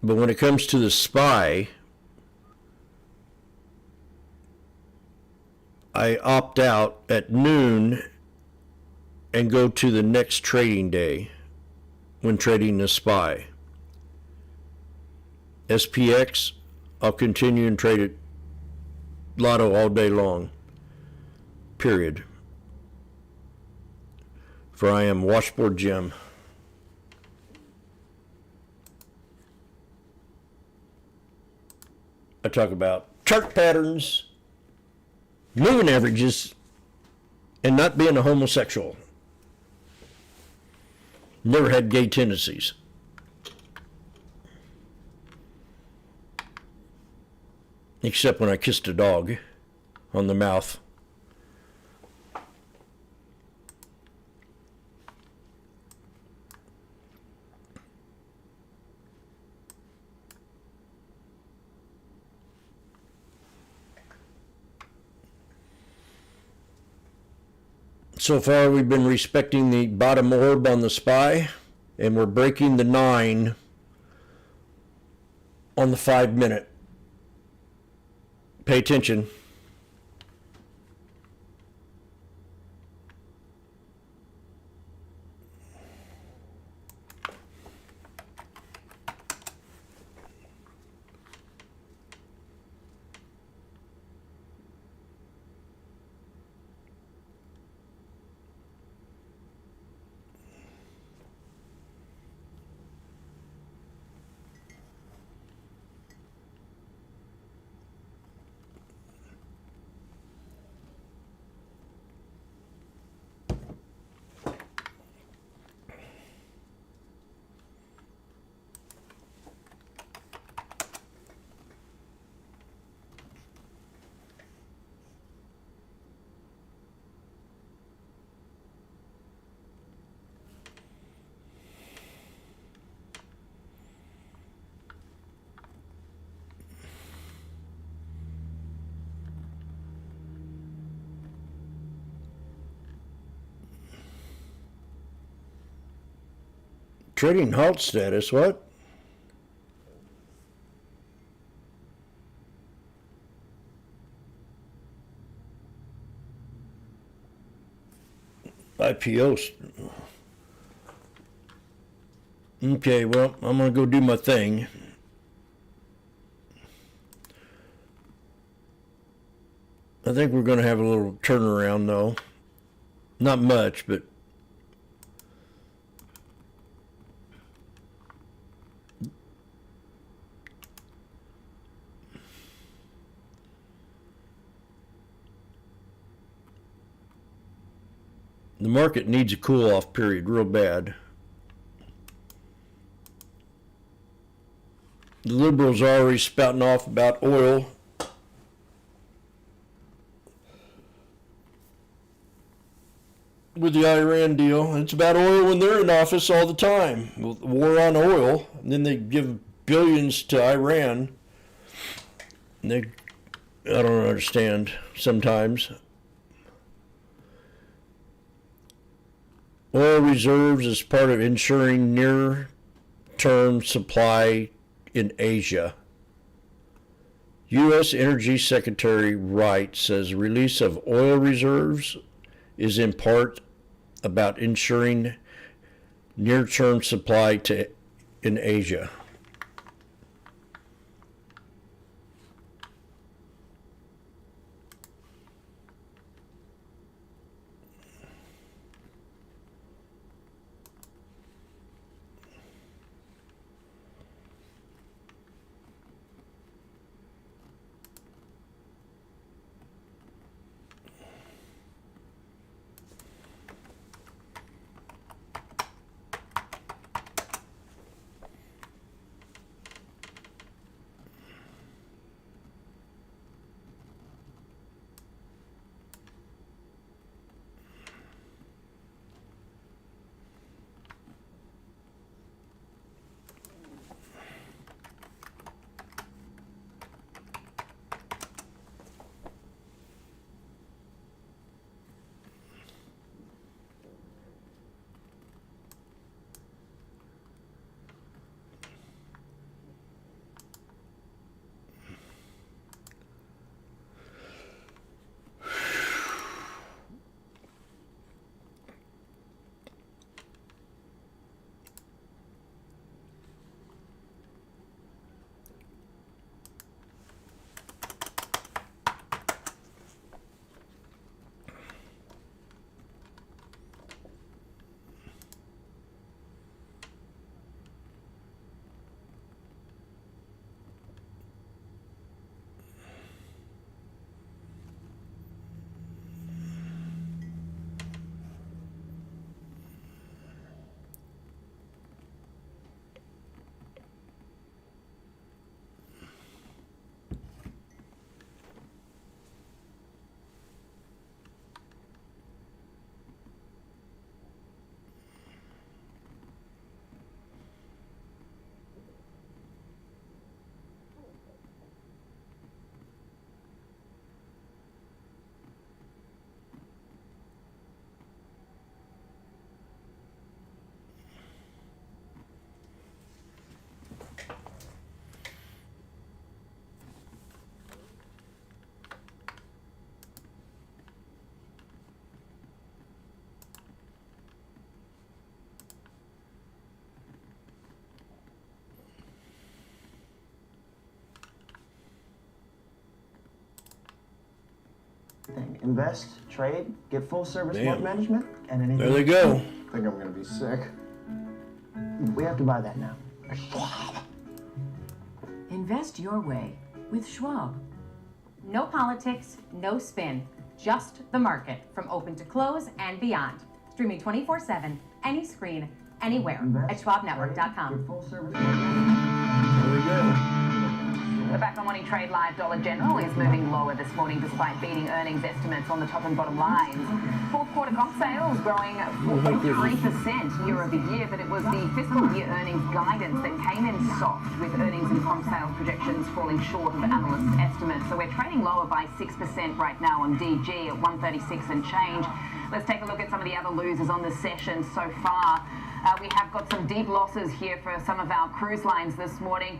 But when it comes to the SPY, I opt out at noon and go to the next trading day when trading the SPY. SPX, I'll continue and trade it lotto all day long. Period. For I am Washboardjim. I talk about chart patterns, moving averages, and not being a homosexual. Never had gay tendencies. Except when I kissed a dog on the mouth. So far, we've been respecting the bottom orb on the SPY, and we're breaking the 9 on the 5-minute. Pay attention. Trading halt status, what? IPO. Okay, well, I'm going to go do my thing. I think we're going to have a little turnaround, though. Not much, but the market needs a cool-off period real bad. The liberals are already spouting off about oil. With the Iran deal, it's about oil when they're in office all the time. With the war on oil, and then they give billions to Iran. And I don't understand sometimes. Oil reserves is part of ensuring near-term supply in Asia. U.S. Energy Secretary Wright says release of oil reserves is in part about ensuring near-term supply in Asia. thing. Invest, trade, get full service Damn. wealth management, and anything. There they go. I think I'm gonna be sick. We have to buy that now. Schwab. Invest your way with Schwab. No politics, no spin, just the market from open to close and beyond. Streaming 24/7, any screen, anywhere at schwabnetwork.com. There we go. The Back on Morning Trade Live Dollar General is moving lower this morning despite beating earnings estimates on the top and bottom lines. Fourth quarter comp sales growing 4.3% year over year, but it was the fiscal year earnings guidance that came in soft, with earnings and comp sales projections falling short of analysts' estimates. So we're trading lower by 6% right now on DG at 136 and change. Let's take a look at some of the other losers on the session so far. We have got some deep losses here for some of our cruise lines this morning.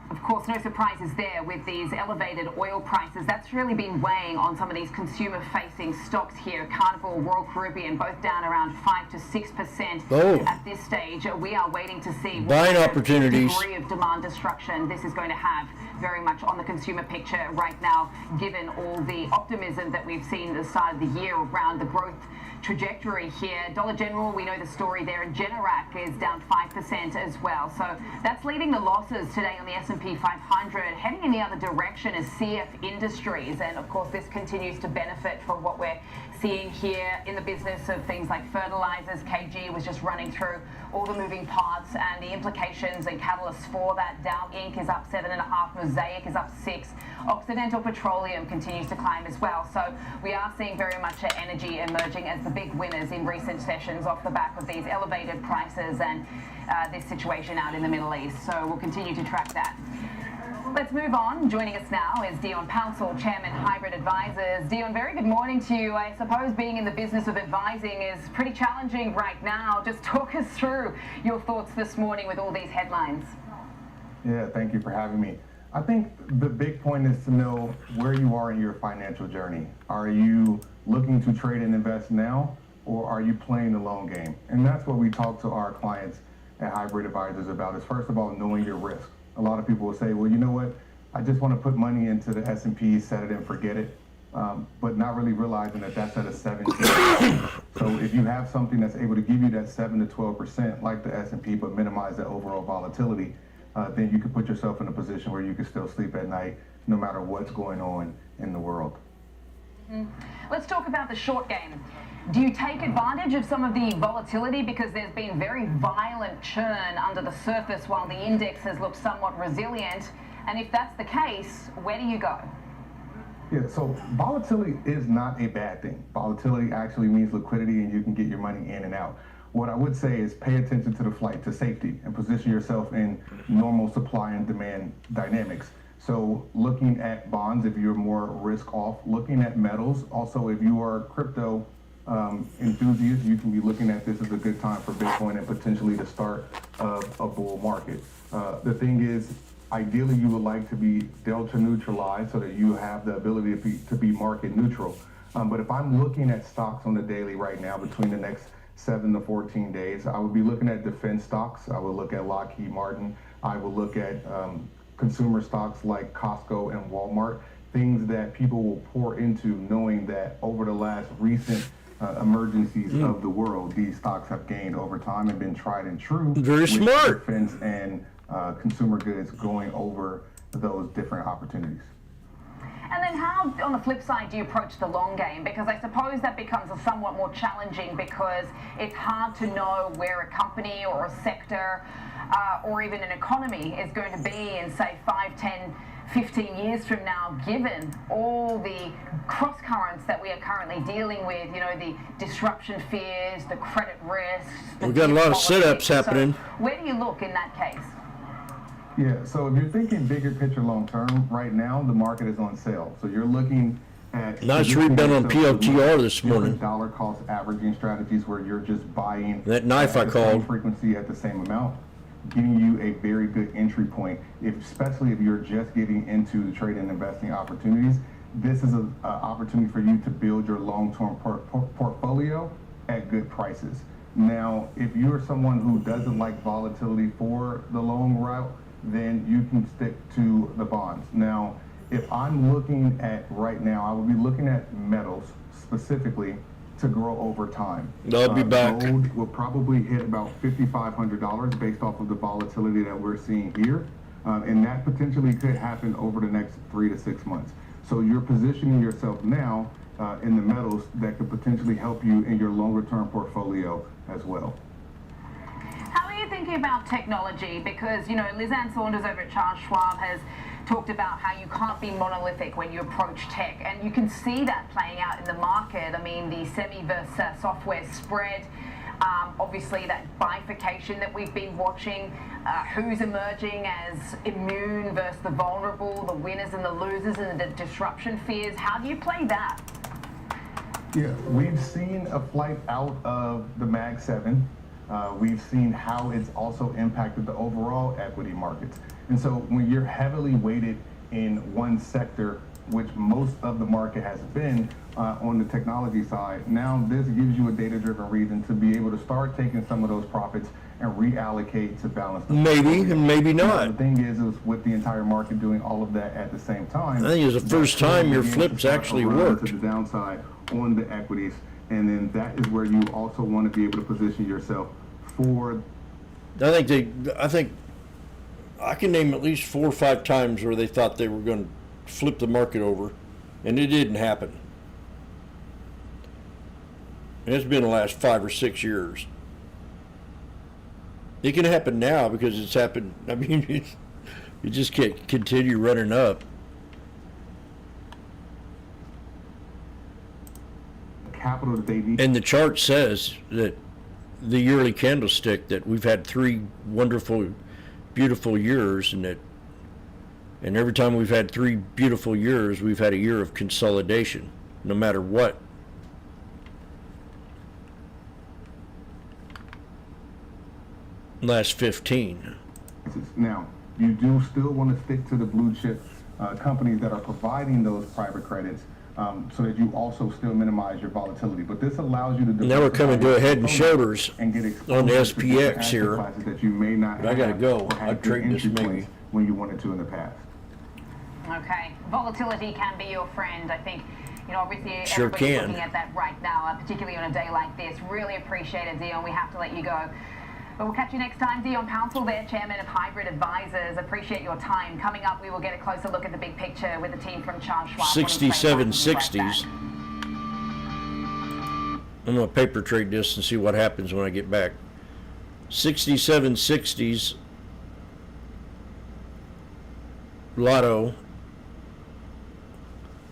Of course, no surprises there with these elevated oil prices. That's really been weighing on some of these consumer-facing stocks here. Carnival, Royal Caribbean, both down around 5 to 6% at this stage. We are waiting to see Buying what opportunities. degree of demand destruction this is going to have very much on the consumer picture right now, given all the optimism that we've seen at the start of the year around the growth trajectory here. Dollar General, we know the story there, and Generac is down 5% as well. So that's leading the losses today on the S&P 500. Heading in the other direction is CF Industries, and of course this continues to benefit from what we're seeing here in the business of things like fertilizers. KG was just running through all the moving parts and the implications and catalysts for that. Dow Inc. is up 7.5, Mosaic is up 6, Occidental Petroleum continues to climb as well. So we are seeing very much energy emerging as the big winners in recent sessions off the back of these elevated prices and this situation out in the Middle East. So we'll continue to track that. Let's move on. Joining us now is Dion Pouncil, Chairman, Hybrid Advisors. Dion, very good morning to you. I suppose being in the business of advising is pretty challenging right now. Just talk us through your thoughts this morning with all these headlines. Yeah, thank you for having me. I think the big point is to know where you are in your financial journey. Are you looking to trade and invest now, or are you playing the long game? And that's what we talk to our clients at Hybrid Advisors about, is first of all, knowing your risk. A lot of people will say, well, you know what, I just want to put money into the S&P, set it and forget it, but not really realizing that that's at a 17. So if you have something that's able to give you that 7 to 12% like the S&P, but minimize that overall volatility, then you can put yourself in a position where you can still sleep at night no matter what's going on in the world. Let's talk about the short game. Do you take advantage of some of the volatility because there's been very violent churn under the surface while the index has looked somewhat resilient? And if that's the case, where do you go? Yeah, so volatility is not a bad thing. Volatility actually means liquidity and you can get your money in and out. What I would say is pay attention to the flight to safety and position yourself in normal supply and demand dynamics. So looking at bonds if you're more risk off, looking at metals. Also, if you are crypto enthusiast, you can be looking at this as a good time for Bitcoin and potentially the start of a bull market. The thing is, ideally you would like to be delta neutralized so that you have the ability to be market neutral. But if I'm looking at stocks on the daily right now between the next 7 to 14 days, I would be looking at defense stocks. I would look at Lockheed Martin. I would look at consumer stocks like Costco and Walmart, things that people will pour into, knowing that over the last recent emergencies of the world, these stocks have gained over time and been tried and true. Very smart. Defense and consumer goods going over those different opportunities. And then how, on the flip side, do you approach the long game? Because I suppose that becomes a somewhat more challenging because it's hard to know where a company or a sector or even an economy is going to be in, say, 5, 10, 15 years from now, given all the cross currents that we are currently dealing with, you know, the disruption fears, the credit risks. We've got a lot of sit-ups happening. So where do you look in that case? Yeah, so if you're thinking bigger picture long term, right now the market is on sale. So you're looking at nice rebound on PLTR this morning. Dollar cost averaging strategies where you're just buying that knife I called frequency at the same amount, giving you a very good entry point. Especially if you're just getting into the trade and investing opportunities, this is an opportunity for you to build your long-term portfolio at good prices. Now, if you're someone who doesn't like volatility for the long route, then you can stick to the bonds. Now, if I'm looking at right now, I would be looking at metals specifically to grow over time. I'll be back. Gold will probably hit about $5,500 based off of the volatility that we're seeing here. And that potentially could happen over the next 3 to 6 months. So you're positioning yourself now in the metals that could potentially help you in your longer term portfolio as well. How are you thinking about technology? Because, you know, Liz Ann Saunders over at Charles Schwab has talked about how you can't be monolithic when you approach tech, and you can see that playing out in the market. I mean, the semi versus software spread, obviously that bifurcation that we've been watching, who's emerging as immune versus the vulnerable, the winners and the losers, and the disruption fears. How do you play that? Yeah, we've seen a flight out of the Mag 7. We've seen how it's also impacted the overall equity markets. And so when you're heavily weighted in one sector, which most of the market has been on the technology side, now this gives you a data-driven reason to be able to start taking some of those profits and reallocate to balance the Maybe and maybe Now, not. the thing is with the entire market doing all of that at the same time, I think it's the first time your flips actually worked. to the downside on the equities, and then that is where you also want to be able to position yourself for. I think I can name at least 4 or 5 times where they thought they were going to flip the market over, and it didn't happen. And it's been the last 5 or 6 years. It can happen now because it's happened. I mean, you just can't continue running up. Capital that they need. And the chart says that the yearly candlestick that we've had 3 wonderful, beautiful years, and every time we've had 3 beautiful years, we've had a year of consolidation, no matter what. Last 15. Now, you do still want to stick to the blue chip companies that are providing those private credits, so that you also still minimize your volatility. But this allows you to. Now we're coming to a head and shoulders and get on the exposure to different SPX asset here. classes that you may not But I gotta have go. or had I'd good trade this entry maybe. points when you wanted to in the past. Okay, volatility can be your friend. I think, you know, obviously Sure everybody's can. looking at that right now, particularly on a day like this. Really appreciate it, Dion. We have to let you go. But we'll catch you next time. Dion Pouncil there, Chairman of Hybrid Advisors. Appreciate your time. Coming up, we will get a closer look at the big picture with the team from Charles Schwab. 6760s. I'm going to paper trade this and see what happens when I get back. 6760s. Lotto.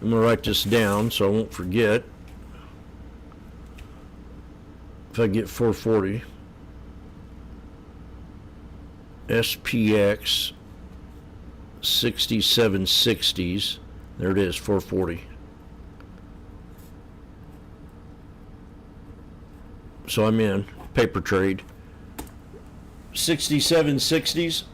I'm going to write this down so I won't forget. If I get 440. SPX 6760s. There it is, 440. So I'm in paper trade. 6760s.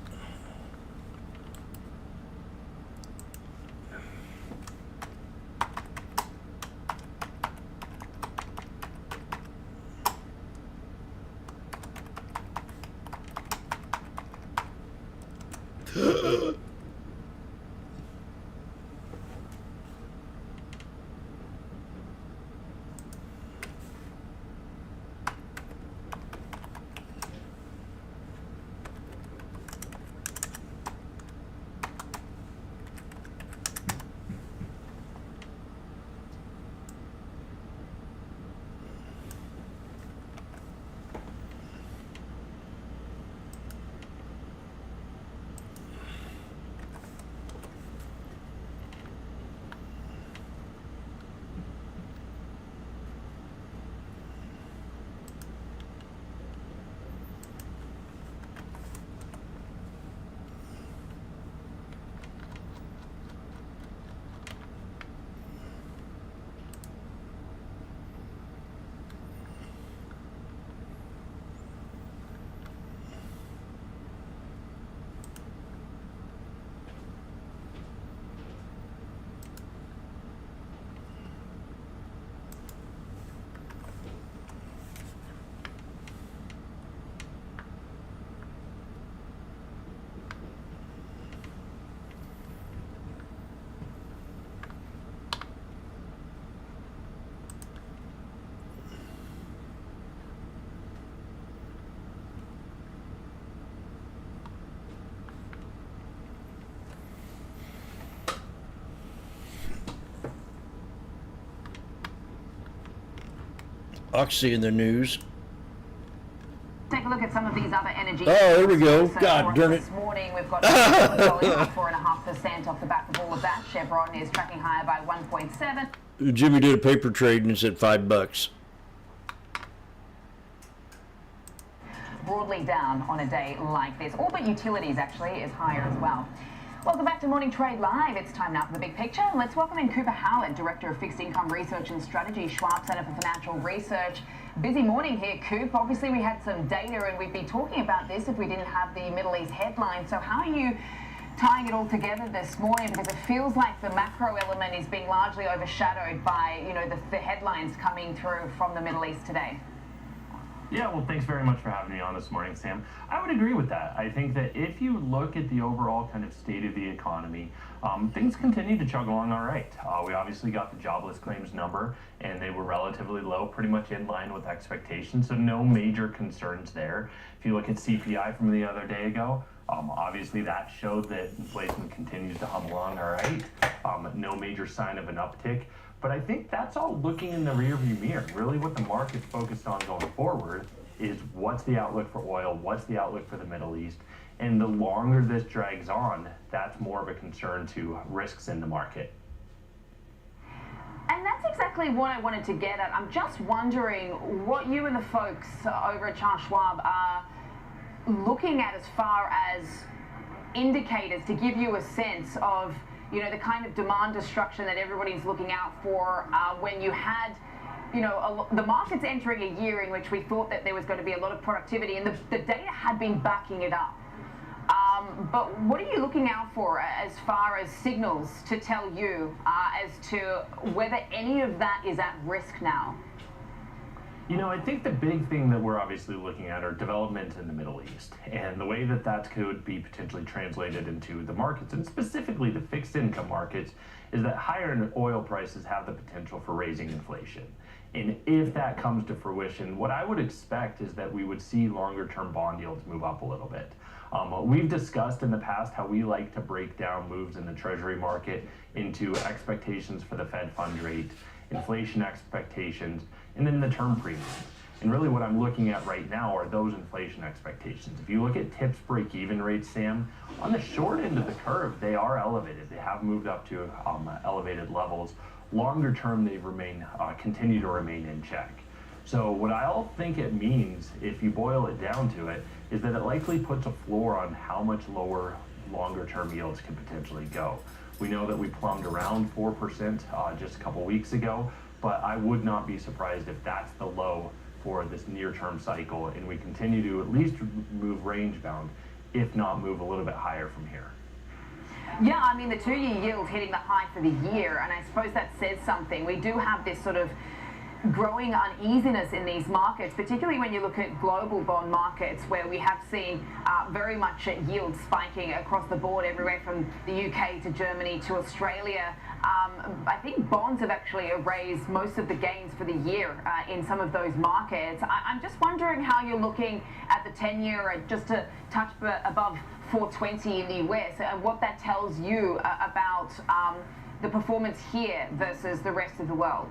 Oxy in the news. Take a look at some of these other energy. Oh, there we go. So God darn it. This morning we've got going up 4.5% off the back of all of that. Chevron is tracking higher by 1.7. Jimmy did a paper trade and it said $5. Broadly down on a day like this. All but utilities actually is higher as well. Welcome back to Morning Trade Live. It's time now for the big picture. Let's welcome in Cooper Howard, Director of Fixed Income Research and Strategy, Schwab Center for Financial Research. Busy morning here, Coop. Obviously, we had some data, and we'd be talking about this if we didn't have the Middle East headline. So how are you tying it all together this morning? Because it feels like the macro element is being largely overshadowed by, you know, the headlines coming through from the Middle East today. Yeah, well, thanks very much for having me on this morning, Sam. I would agree with that. I think that if you look at the overall kind of state of the economy, things continue to chug along all right. We obviously got the jobless claims number, and they were relatively low, pretty much in line with expectations, so no major concerns there. If you look at CPI from the other day ago, obviously that showed that inflation continues to hum along all right. No major sign of an uptick. But I think that's all looking in the rearview mirror. Really what the market's focused on going forward is what's the outlook for oil, what's the outlook for the Middle East, and the longer this drags on, that's more of a concern to risks in the market. And that's exactly what I wanted to get at. I'm just wondering what you and the folks over at Charles Schwab are looking at as far as indicators to give you a sense of, you know, the kind of demand destruction that everybody's looking out for when you had, you know, the market's entering a year in which we thought that there was going to be a lot of productivity, and the data had been backing it up. But what are you looking out for as far as signals to tell you as to whether any of that is at risk now? You know, I think the big thing that we're obviously looking at are developments in the Middle East, and the way that that could be potentially translated into the markets, and specifically the fixed income markets, is that higher oil prices have the potential for raising inflation. And if that comes to fruition, what I would expect is that we would see longer term bond yields move up a little bit. We've discussed in the past how we like to break down moves in the Treasury market into expectations for the Fed fund rate, inflation expectations, and then the term premiums. And really what I'm looking at right now are those inflation expectations. If you look at TIPS break-even rates, Sam, on the short end of the curve, they are elevated. They have moved up to elevated levels. Longer term, they continue to remain in check. So what I all think it means, if you boil it down to it, is that it likely puts a floor on how much lower longer term yields can potentially go. We know that we plumbed around 4% just a couple weeks ago, but I would not be surprised if that's the low for this near-term cycle, and we continue to at least move range-bound, if not move a little bit higher from here. Yeah, I mean, the two-year yield hitting the high for the year, and I suppose that says something. We do have this sort of growing uneasiness in these markets, particularly when you look at global bond markets, where we have seen very much yields spiking across the board, everywhere from the UK to Germany to Australia. I think bonds have actually erased most of the gains for the year in some of those markets. I'm just wondering how you're looking at the 10-year just to touch above 420 in the US, and what that tells you about the performance here versus the rest of the world.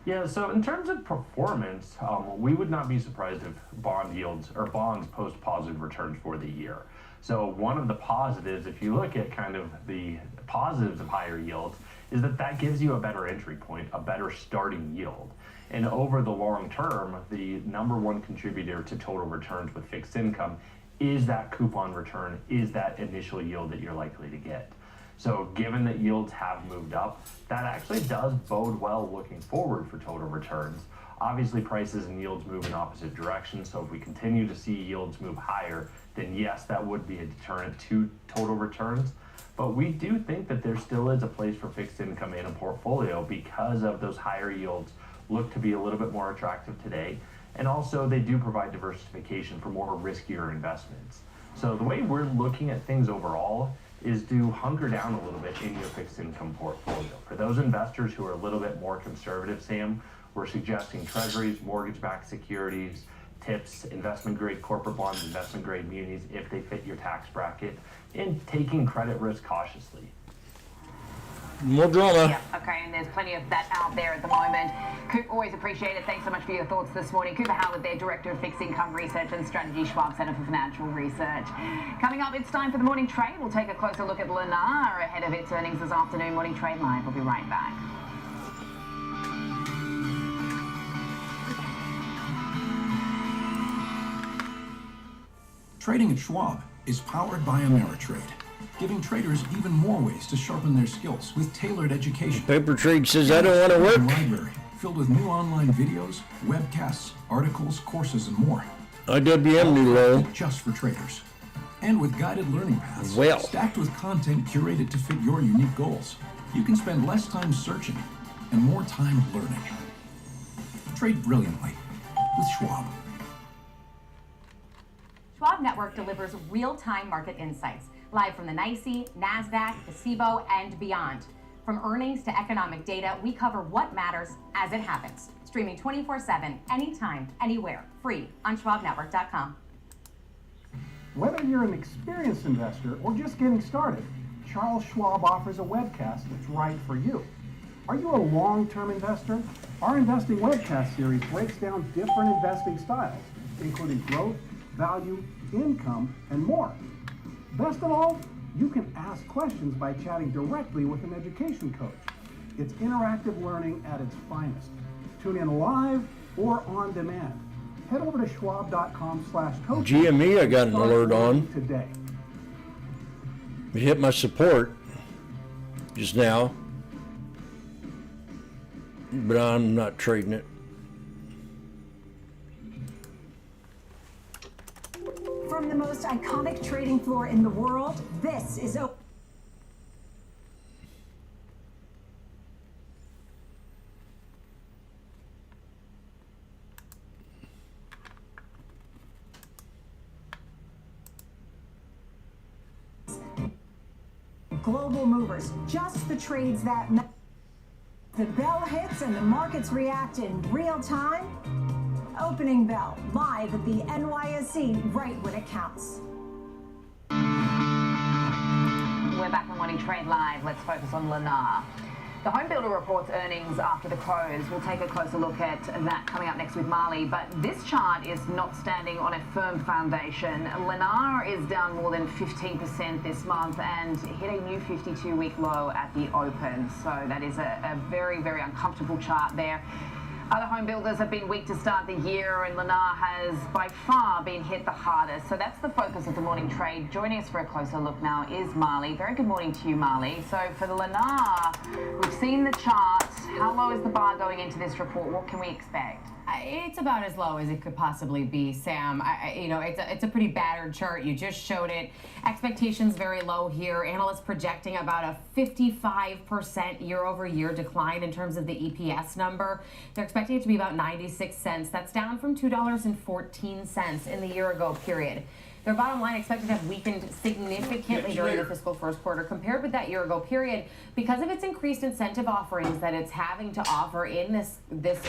Yeah, so in terms of performance, we would not be surprised if bond yields or bonds post positive returns for the year. So one of the positives, if you look at kind of the positives of higher yields, is that that gives you a better entry point, a better starting yield. And over the long term, the number one contributor to total returns with fixed income is that coupon return, is that initial yield that you're likely to get. So given that yields have moved up, that actually does bode well looking forward for total returns. Obviously, prices and yields move in opposite directions, so if we continue to see yields move higher, then yes, that would be a deterrent to total returns. But we do think that there still is a place for fixed income in a portfolio because of those higher yields look to be a little bit more attractive today. And also, they do provide diversification for more riskier investments. So the way we're looking at things overall is to hunker down a little bit in your fixed income portfolio. For those investors who are a little bit more conservative, Sam, we're suggesting treasuries, mortgage-backed securities, TIPS, investment-grade corporate bonds, investment-grade munis if they fit your tax bracket, and taking credit risk cautiously. More drama. Yeah, okay, and there's plenty of that out there at the moment. Coop, always appreciate it. Thanks so much for your thoughts this morning. Cooper Howard there, Director of Fixed Income Research and Strategy, Schwab Center for Financial Research. Coming up, it's time for the Morning Trade. We'll take a closer look at Lennar ahead of its earnings this afternoon. Morning Trade Live. We'll be right back. Trading at Schwab is powered by Ameritrade, giving traders even more ways to sharpen their skills with tailored education. Paper trade says I don't want to work. A library filled with new online videos, webcasts, articles, courses, and more. IWM new low. Just for traders. And with guided learning paths, Well. stacked with content curated to fit your unique goals. You can spend less time searching and more time learning. Trade brilliantly with Schwab. Schwab Network delivers real-time market insights, live from the NYSE, NASDAQ, the SIBO, and beyond. From earnings to economic data, we cover what matters as it happens. Streaming 24/7, anytime, anywhere, free on schwabnetwork.com. Whether you're an experienced investor or just getting started, Charles Schwab offers a webcast that's right for you. Are you a long-term investor? Our investing webcast series breaks down different investing styles, including growth, value, income, and more. Best of all, you can ask questions by chatting directly with an education coach. It's interactive learning at its finest. Tune in live or on demand. Head over to schwab.com/coach. GME I got an alert on. Today. It hit my support just now, but I'm not trading it. From the most iconic trading floor in the world, this is global movers, just the trades that the bell hits and the markets react in real time. Opening bell, live at the NYSE, right when it counts. We're back on Morning Trade Live. Let's focus on Lennar. The home builder reports earnings after the close. We'll take a closer look at that coming up next with Marley. But this chart is not standing on a firm foundation. Lennar is down more than 15% this month and hit a new 52-week low at the open. So that is a very, very uncomfortable chart there. Other home builders have been weak to start the year, and Lennar has by far been hit the hardest. So that's the focus of the morning trade. Joining us for a closer look now is Marley. Very good morning to you, Marley. So for the Lennar, we've seen the chart. How low is the bar going into this report? What can we expect? It's about as low as it could possibly be, Sam. It's a pretty battered chart. You just showed it. Expectations very low here. Analysts projecting about a 55% year-over-year decline in terms of the EPS number. They're expecting it to be about 96 cents. That's down from $2.14 in the year-ago period. Their bottom line expected to have weakened significantly during the fiscal first quarter compared with that year-ago period because of its increased incentive offerings that it's having to offer in this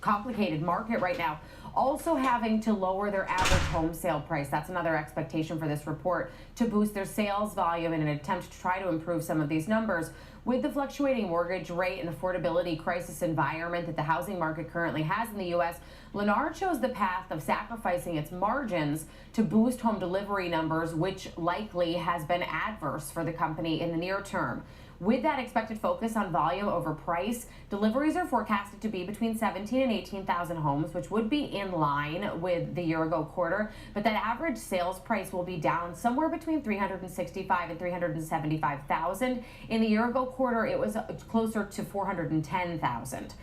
complicated market right now. Also having to lower their average home sale price. That's another expectation for this report, to boost their sales volume in an attempt to try to improve some of these numbers. With the fluctuating mortgage rate and affordability crisis environment that the housing market currently has in the U.S., Lennar chose the path of sacrificing its margins to boost home delivery numbers, which likely has been adverse for the company in the near term. With that expected focus on volume over price, deliveries are forecasted to be between 17,000 and 18,000 homes, which would be in line with the year-ago quarter. But that average sales price will be down somewhere between $365,000 and $375,000. In the year-ago quarter, it was closer to $410,000.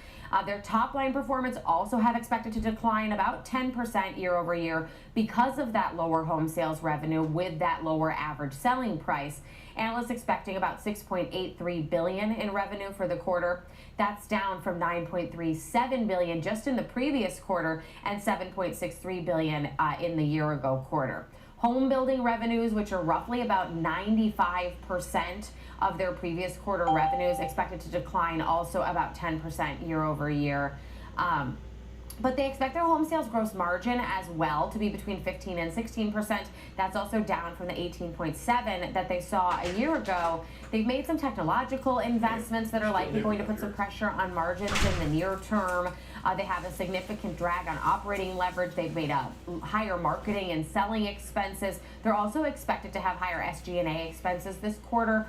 Their top-line performance also had expected to decline about 10% year-over-year because of that lower home sales revenue with that lower average selling price. Analysts expecting about $6.83 billion in revenue for the quarter. That's down from $9.37 billion just in the previous quarter and $7.63 billion in the year-ago quarter. Home building revenues, which are roughly about 95% of their previous quarter revenues, expected to decline also about 10% year over year. But they expect their home sales gross margin as well to be between 15 and 16%. That's also down from the 18.7 that they saw a year ago. They've made some technological investments that are likely going to put some pressure on margins in the near term. They have a significant drag on operating leverage. They've made higher marketing and selling expenses. They're also expected to have higher SG&A expenses this quarter.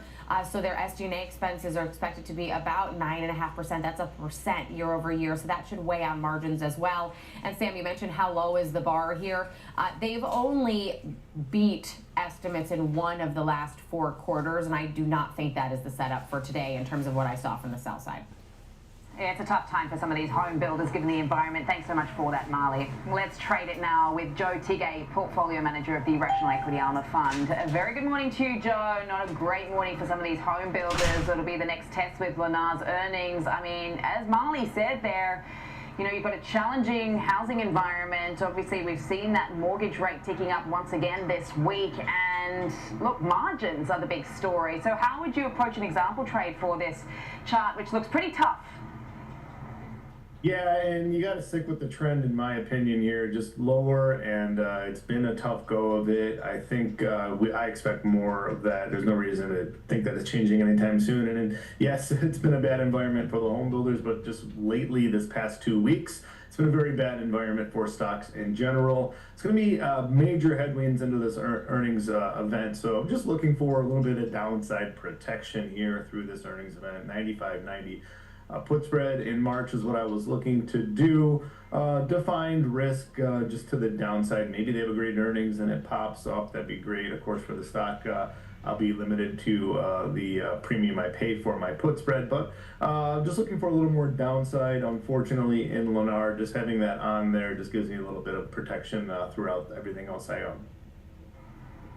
So their SG&A expenses are expected to be about 9.5%. That's a percent year over year. So that should weigh on margins as well. And Sam, you mentioned how low is the bar here. They've only beat estimates in one of the last 4 quarters, and I do not think that is the setup for today in terms of what I saw from the sell side. Yeah, it's a tough time for some of these home builders given the environment. Thanks so much for that, Marley. Let's trade it now with Joe Tigay, Portfolio Manager of the Rational Equity Alma Fund. A very good morning to you, Joe. Not a great morning for some of these home builders. It'll be the next test with Lennar's earnings. I mean, as Marley said there, you know, you've got a challenging housing environment. Obviously, we've seen that mortgage rate ticking up once again this week. And look, margins are the big story. So how would you approach an example trade for this chart, which looks pretty tough? Yeah, and you got to stick with the trend, in my opinion, here, just lower, and it's been a tough go of it. I think I expect more of that. There's no reason to think that it's changing anytime soon. And yes, it's been a bad environment for the home builders, but just lately, this past 2 weeks, it's been a very bad environment for stocks in general. It's going to be major headwinds into this earnings event, so I'm just looking for a little bit of downside protection here through this earnings event, 95.90. Put spread in March is what I was looking to do. Defined risk just to the downside. Maybe they have a great earnings and it pops up. That'd be great. Of course, for the stock, I'll be limited to the premium I pay for my put spread. But just looking for a little more downside. Unfortunately, in Lennar, just having that on there just gives me a little bit of protection throughout everything else I own.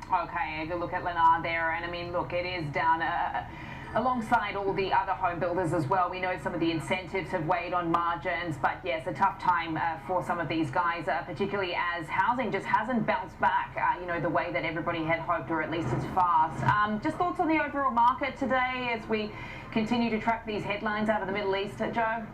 Okay, a good look at Lennar there. And I mean, look, it is down alongside all the other home builders as well. We know some of the incentives have weighed on margins, but yes, a tough time for some of these guys, particularly as housing just hasn't bounced back, you know, the way that everybody had hoped, or at least as fast. Just thoughts on the overall market today as we continue to track these headlines out of the Middle East, Joe?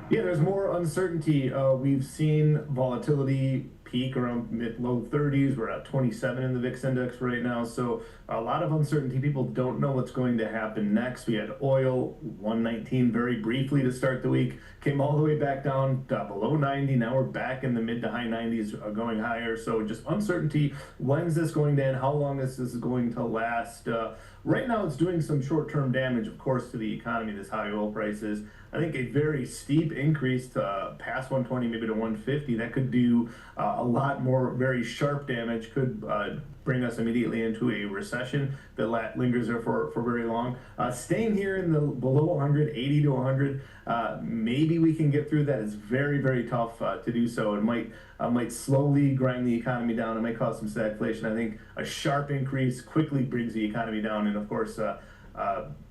Yeah, there's more uncertainty. We've seen volatility peak around low 30s. We're at 27 in the VIX index right now. So a lot of uncertainty. People don't know what's going to happen next. We had oil 119 very briefly to start the week, came all the way back down to below 90. Now we're back in the mid to high 90s, going higher. So just uncertainty. When's this going to end? How long is this going to last? Right now it's doing some short-term damage, of course, to the economy, this high oil prices. I think a very steep increase to past 120, maybe to 150, that could do a lot more very sharp damage, could bring us immediately into a recession that lingers there for very long. Staying here in the below 100, 80 to 100, maybe we can get through that. It's very, very tough to do so. It might slowly grind the economy down. It might cause some stagflation. I think a sharp increase quickly brings the economy down, and of course,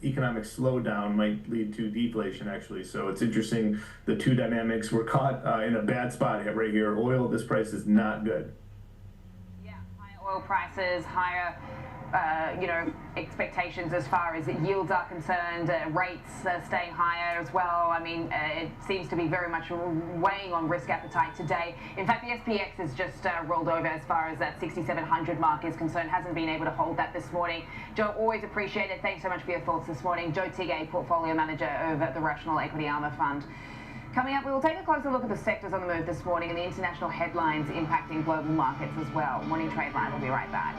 economic slowdown might lead to deflation, actually. So it's interesting. The two dynamics were caught in a bad spot right here. Oil, this price is not good. Yeah, higher oil prices, higher you know, expectations as far as yields are concerned, rates staying higher as well. I mean, it seems to be very much weighing on risk appetite today. In fact, the SPX has just rolled over as far as that 6,700 mark is concerned, hasn't been able to hold that this morning. Joe, always appreciate it. Thanks so much for your thoughts this morning. Joe Tigay, Portfolio Manager over the Rational Equity Alma Fund. Coming up, we will take a closer look at the sectors on the move this morning and the international headlines impacting global markets as well. Morning Trade Line will be right back.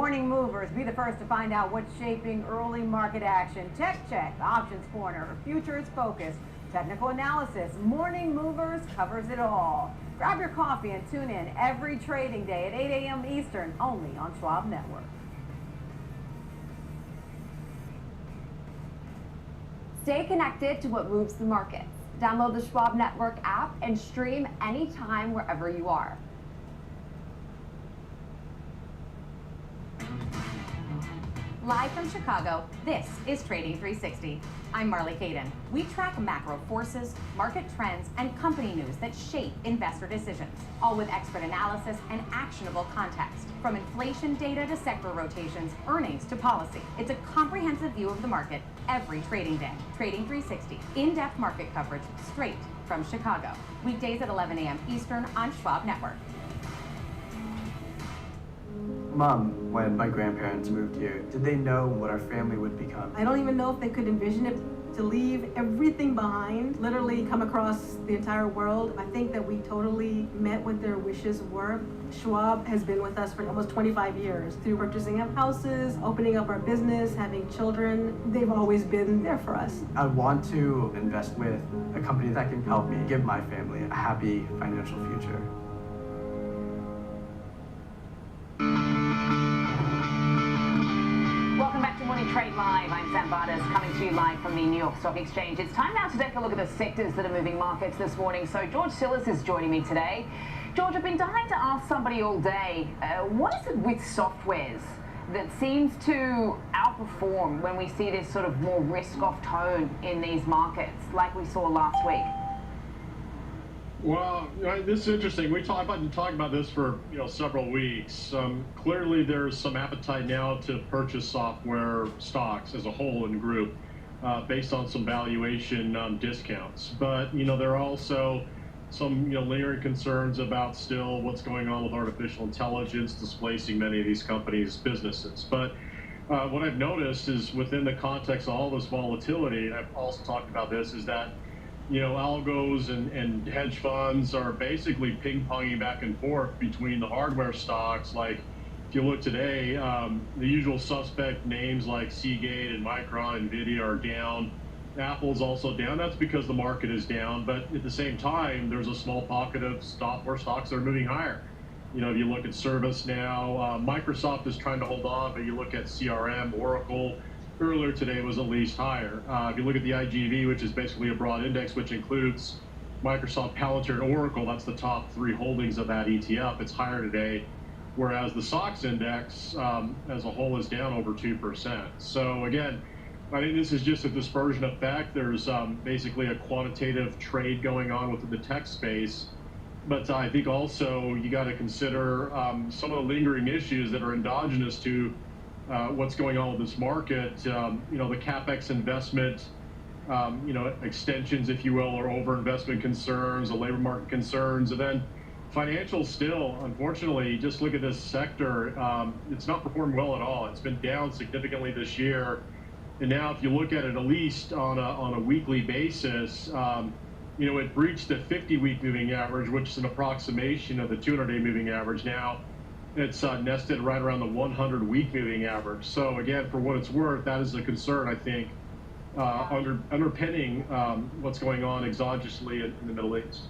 Morning movers, be the first to find out what's shaping early market action. Tech Check, Options Corner, Futures Focus, technical analysis. Morning movers covers it all. Grab your coffee and tune in every trading day at 8 a.m. Eastern, only on Schwab Network. Stay connected to what moves the markets. Download the Schwab Network app and stream anytime wherever you are. Live from Chicago, this is Trading 360. I'm Marley Caden. We track macro forces, market trends, and company news that shape investor decisions, all with expert analysis and actionable context. From inflation data to sector rotations, earnings to policy, it's a comprehensive view of the market every trading day. Trading 360, in-depth market coverage straight from Chicago. Weekdays at 11 a.m. Eastern on Schwab Network. Mom, when my grandparents moved here, did they know what our family would become? I don't even know if they could envision it, to leave everything behind, literally come across the entire world. I think that we totally met what their wishes were. Schwab has been with us for almost 25 years through purchasing of houses, opening up our business, having children. They've always been there for us. I want to invest with a company that can help me give my family a happy financial future. Welcome back to Morning Trade Live. I'm Sam Bardas, coming to you live from the New York Stock Exchange. It's time now to take a look at the sectors that are moving markets this morning. So George Sillis is joining me today. George, I've been dying to ask somebody all day, what is it with softwares that seems to outperform when we see this sort of more risk-off tone in these markets, like we saw last week? Well, this is interesting. I've been talking about this for several weeks. Clearly, there's some appetite now to purchase software stocks as a whole and group based on some valuation discounts. But there are also some lingering concerns about still what's going on with artificial intelligence displacing many of these companies' businesses. But what I've noticed is within the context of all this volatility, and I've also talked about this, is that algos and hedge funds are basically ping-ponging back and forth between the hardware stocks. Like, if you look today, the usual suspect names like Seagate and Micron and NVIDIA are down. Apple's also down. That's because the market is down. But at the same time, there's a small pocket of software stocks that are moving higher. If you look at ServiceNow, Microsoft is trying to hold on, but you look at CRM, Oracle, earlier today was at least higher. If you look at the IGV, which is basically a broad index, which includes Microsoft, Palantir, and Oracle, that's the top three holdings of that ETF. It's higher today, whereas the SOX index as a whole is down over 2%. So again, I think this is just a dispersion effect. There's basically a quantitative trade going on within the tech space. But I think also you got to consider some of the lingering issues that are endogenous to what's going on with this market. The CapEx investment, extensions, if you will, or overinvestment concerns, the labor market concerns, and then financials still, unfortunately, just look at this sector. It's not performed well at all. It's been down significantly this year. And now if you look at it at least on a weekly basis, it breached the 50-week moving average, which is an approximation of the 200-day moving average. Now it's nested right around the 100-week moving average. So again, for what it's worth, that is a concern, I think, underpinning what's going on exogenously in the Middle East.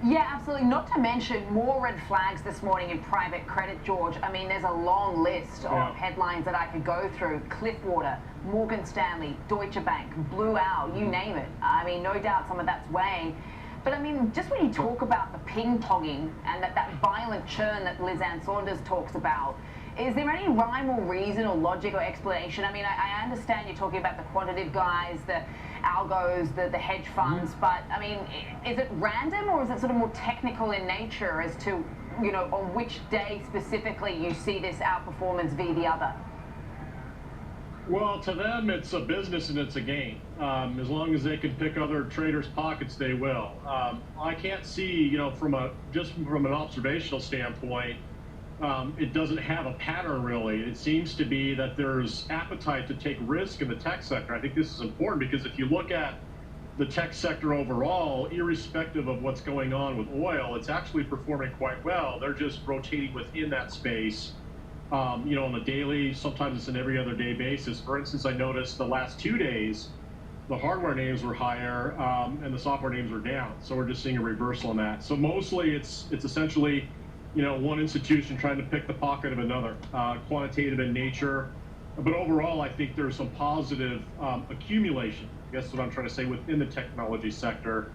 Yeah, absolutely. Not to mention more red flags this morning in private credit, George. I mean, there's a long list of headlines that I could go through. Cliffwater, Morgan Stanley, Deutsche Bank, Blue Owl, you name it. I mean, no doubt some of that's weighing. But I mean, just when you talk about the ping-ponging and that violent churn that Liz Ann Saunders talks about, is there any rhyme or reason or logic or explanation? I mean, I understand you're talking about the quantitative guys, the algos, the hedge funds, but I mean, is it random or is it sort of more technical in nature as to, on which day specifically you see this outperformance v the other? Well, to them, it's a business and it's a game. As long as they can pick other traders' pockets, they will. I can't see, from an observational standpoint, it doesn't have a pattern really. It seems to be that there's appetite to take risk in the tech sector. I think this is important because if you look at the tech sector overall, irrespective of what's going on with oil, it's actually performing quite well. They're just rotating within that space on a daily, sometimes it's an every other day basis. For instance, I noticed the last 2 days, the hardware names were higher and the software names were down. So we're just seeing a reversal on that. So mostly it's essentially, one institution trying to pick the pocket of another, quantitative in nature. But overall, I think there's some positive accumulation, I guess what I'm trying to say, within the technology sector.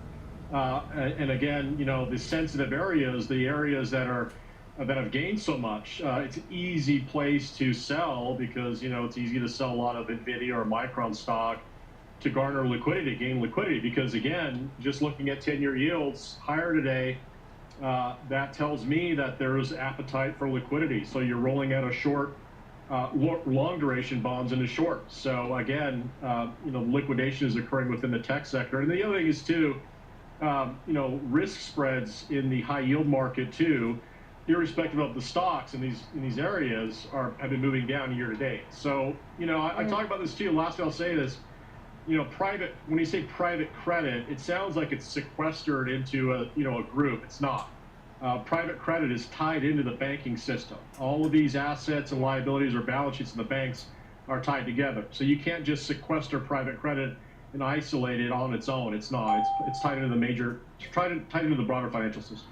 And again, the sensitive areas, the areas that have gained so much, it's an easy place to sell because, it's easy to sell a lot of NVIDIA or Micron stock to garner liquidity, gain liquidity. Because again, just looking at 10-year yields higher today, that tells me that there's appetite for liquidity. So you're rolling out a short, long duration bonds into short. So again, liquidation is occurring within the tech sector. And the other thing is too, risk spreads in the high yield market too, irrespective of the stocks in these areas have been moving down year to date. So, I talk about this too. Last thing I'll say is, when you say private credit, it sounds like it's sequestered into a group. It's not. Private credit is tied into the banking system. All of these assets and liabilities or balance sheets in the banks are tied together. So you can't just sequester private credit and isolate it on its own. It's not. It's tied into tied into the broader financial system.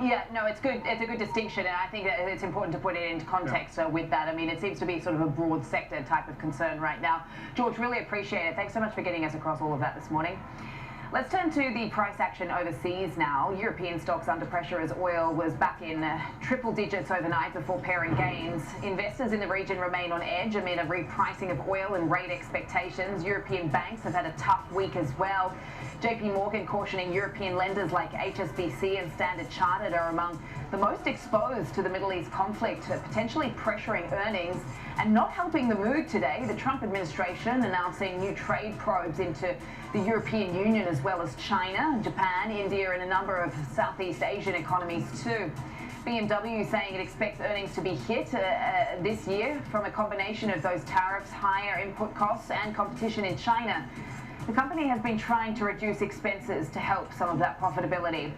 Yeah, no, it's good. It's a good distinction, and I think that it's important to put it into context with that. I mean, it seems to be sort of a broad sector type of concern right now. George, really appreciate it. Thanks so much for getting us across all of that this morning. Let's turn to the price action overseas now. European stocks under pressure as oil was back in triple digits overnight before pairing gains. Investors in the region remain on edge amid a repricing of oil and rate expectations. European banks have had a tough week as well. JP Morgan cautioning European lenders like HSBC and Standard Chartered are among the most exposed to the Middle East conflict, potentially pressuring earnings and not helping the mood today. The Trump administration announcing new trade probes into the European Union as well as China, Japan, India and a number of Southeast Asian economies too. BMW saying it expects earnings to be hit this year from a combination of those tariffs, higher input costs and competition in China. The company has been trying to reduce expenses to help some of that profitability.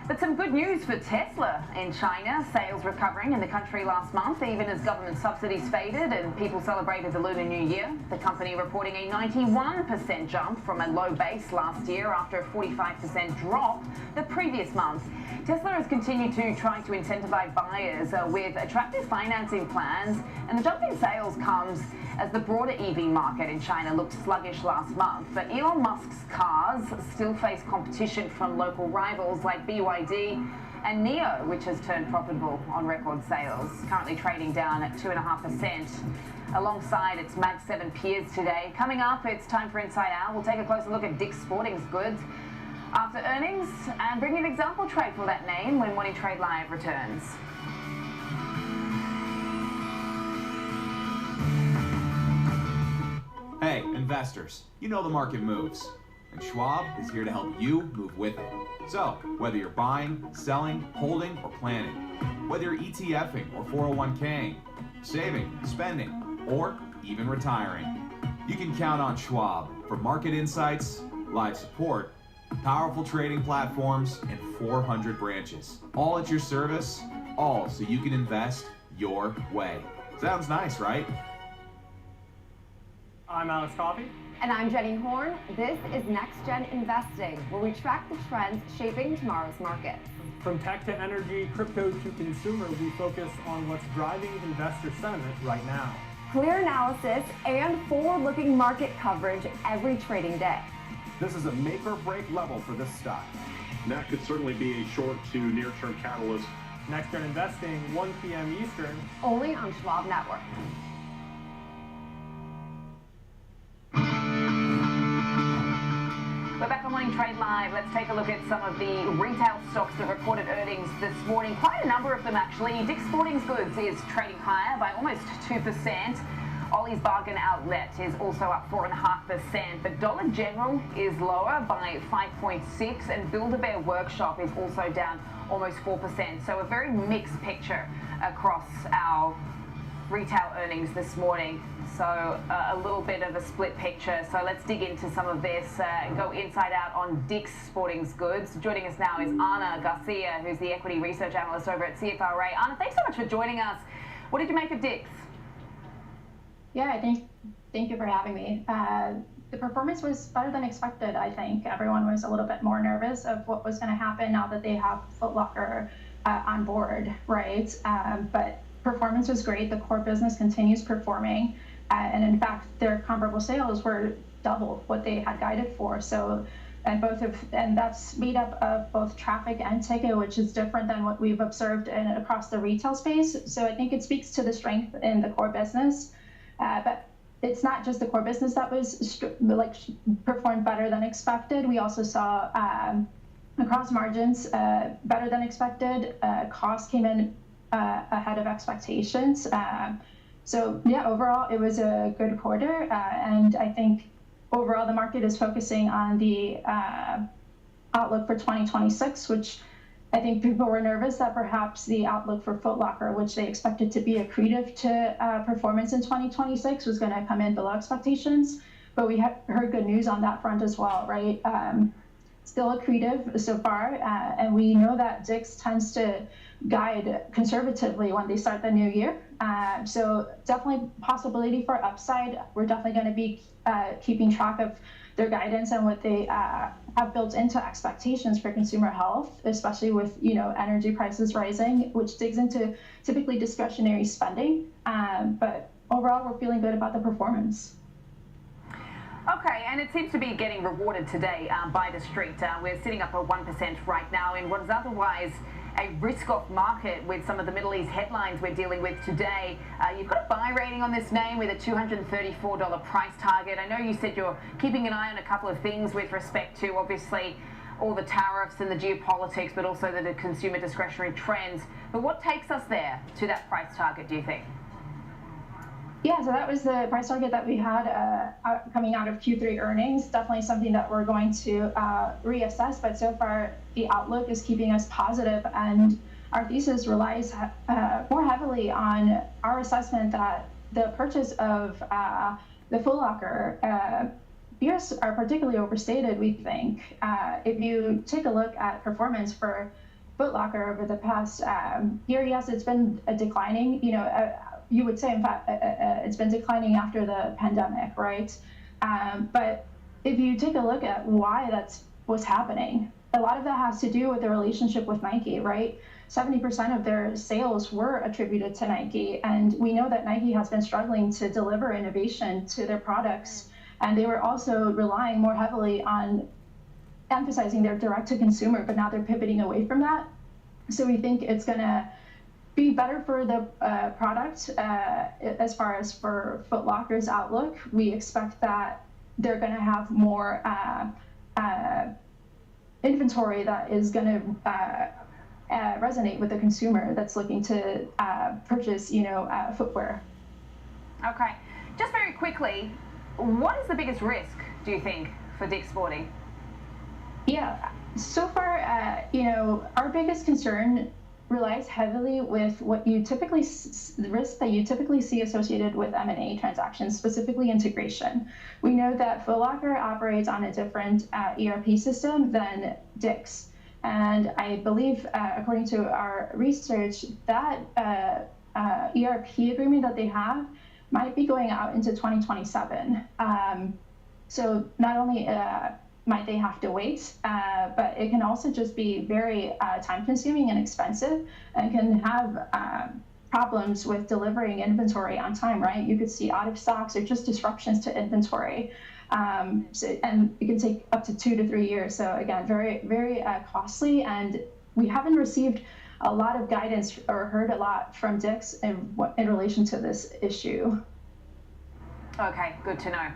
But some good news for Tesla in China. Sales recovering in the country last month, even as government subsidies faded and people celebrated the Lunar New Year. The company reporting a 91% jump from a low base last year after a 45% drop the previous month. Tesla has continued to try to incentivize buyers with attractive financing plans, and the jump in sales comes as the broader EV market in China looked sluggish last month. But Elon Musk's cars still face competition from local rivals like BYD and NIO, which has turned profitable on record sales, currently trading down at 2.5%. Alongside its Mag 7 peers today. Coming up, it's time for Inside Out. We'll take a closer look at Dick's Sporting Goods after earnings and bring you an example trade for that name when Morning Trade Live returns. Hey, investors, you know the market moves, and Schwab is here to help you move with it. So, whether you're buying, selling, holding, or planning, whether you're ETFing or 401k'ing, saving, spending, or even retiring, you can count on Schwab for market insights, live support, powerful trading platforms, and 400 branches. All at your service, all so you can invest your way. Sounds nice, right? I'm Alex Coffey. And I'm Jenny Horn. This is Next Gen Investing, where we track the trends shaping tomorrow's markets. From tech to energy, crypto to consumer, we focus on what's driving investor sentiment right now. Clear analysis and forward-looking market coverage every trading day. This is a make or break level for this stock. And that could certainly be a short to near-term catalyst. Next Gen Investing, 1 p.m. Eastern. Only on Schwab Network. We're back on Morning Trade Live. Let's take a look at some of the retail stocks that reported earnings this morning. Quite a number of them, actually. Dick's Sporting Goods is trading higher by almost 2%. Ollie's Bargain Outlet is also up 4.5%. But Dollar General is lower by 5.6%, and Build-A-Bear Workshop is also down almost 4%. So a very mixed picture across our retail earnings this morning. So a little bit of a split picture. So let's dig into some of this, go inside out on Dick's Sporting Goods. Joining us now is Ana Garcia, who's the equity research analyst over at CFRA. Ana, thanks so much for joining us. What did you make of Dick's? Yeah, thank you for having me. The performance was better than expected, I think. Everyone was a little bit more nervous of what was going to happen now that they have Foot Locker on board, right? But performance was great. The core business continues performing. And in fact, their comparable sales were double what they had guided for. So, and that's made up of both traffic and ticket, which is different than what we've observed across the retail space. So I think it speaks to the strength in the core business. But it's not just the core business that was performed better than expected. We also saw across margins better than expected. Costs came in ahead of expectations. So yeah, overall it was a good quarter, and I think overall the market is focusing on the outlook for 2026, which I think people were nervous that perhaps the outlook for Foot Locker, which they expected to be accretive to performance in 2026, was going to come in below expectations. But we heard good news on that front as well, right? Still accretive so far. And we know that Dick's tends to guide conservatively when they start the new year. So definitely possibility for upside. We're definitely going to be keeping track of their guidance and what they have built into expectations for consumer health, especially with energy prices rising, which digs into typically discretionary spending. But overall, we're feeling good about the performance. Okay, and it seems to be getting rewarded today by the street. We're sitting up at 1% right now in what is otherwise a risk-off market with some of the Middle East headlines we're dealing with today. You've got a buy rating on this name with a $234 price target. I know you said you're keeping an eye on a couple of things with respect to, obviously, all the tariffs and the geopolitics, but also the consumer discretionary trends. But what takes us there to that price target, do you think? Yeah, so that was the price target that we had coming out of Q3 earnings. Definitely something that we're going to reassess, but so far the outlook is keeping us positive, and our thesis relies more heavily on our assessment that the purchase of the Foot Locker fears are particularly overstated, we think. If you take a look at performance for Foot Locker over the past year, yes, it's been declining, you would say, in fact, it's been declining after the pandemic, right? But if you take a look at why that's what's happening, a lot of that has to do with the relationship with Nike, right? 70% of their sales were attributed to Nike, and we know that Nike has been struggling to deliver innovation to their products, and they were also relying more heavily on emphasizing their direct-to-consumer, but now they're pivoting away from that. So we think it's going to be better for the product as far as for Foot Locker's outlook. We expect that they're going to have more inventory that is going to resonate with the consumer that's looking to purchase, footwear. Okay, just very quickly, what is the biggest risk, do you think, for Dick's Sporting? Yeah, so far, our biggest concern relies heavily with what you typically, the risk that you typically see associated with M&A transactions, specifically integration. We know that Foot Locker operates on a different ERP system than Dick's. And I believe, according to our research, that ERP agreement that they have might be going out into 2027. So not only might they have to wait, but it can also just be very time-consuming and expensive, and can have problems with delivering inventory on time, right? You could see out of stocks or just disruptions to inventory. And it can take up to 2 to 3 years. So again, very, very costly, and we haven't received a lot of guidance or heard a lot from Dick's in relation to this issue. Okay, good to know.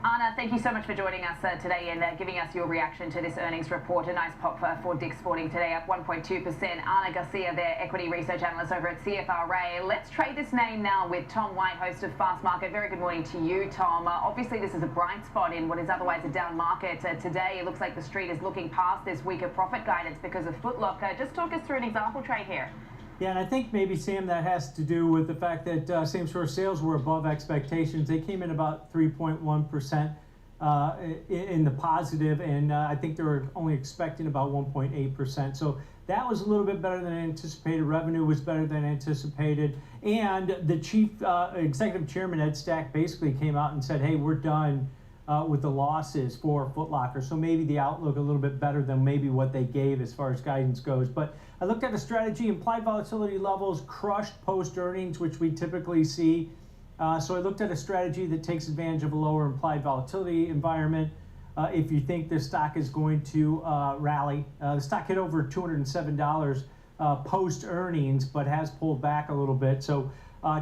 Anna, thank you so much for joining us today and giving us your reaction to this earnings report. A nice pop for Dick's Sporting today, up 1.2%. Anna Garcia, their equity research analyst over at CFRA. Let's trade this name now with Tom White, host of Fast Market. Very good morning to you, Tom. Obviously, this is a bright spot in what is otherwise a down market. Today, it looks like the street is looking past this weaker profit guidance because of Foot Locker. Just talk us through an example trade here. Yeah, and I think maybe, Sam, that has to do with the fact that same-store sales were above expectations. They came in about 3.1%. in the positive, and I think they were only expecting about 1.8%. So that was a little bit better than anticipated. Revenue was better than anticipated, and the chief executive chairman, Ed Stack, basically came out and said, hey, we're done with the losses for Foot Locker. So maybe the outlook a little bit better than maybe what they gave as far as guidance goes. But I looked at the strategy. Implied volatility levels crushed post earnings, which we typically see. So I looked at a strategy that takes advantage of a lower implied volatility environment. If you think the stock is going to rally, the stock hit over $207 post earnings, but has pulled back a little bit. So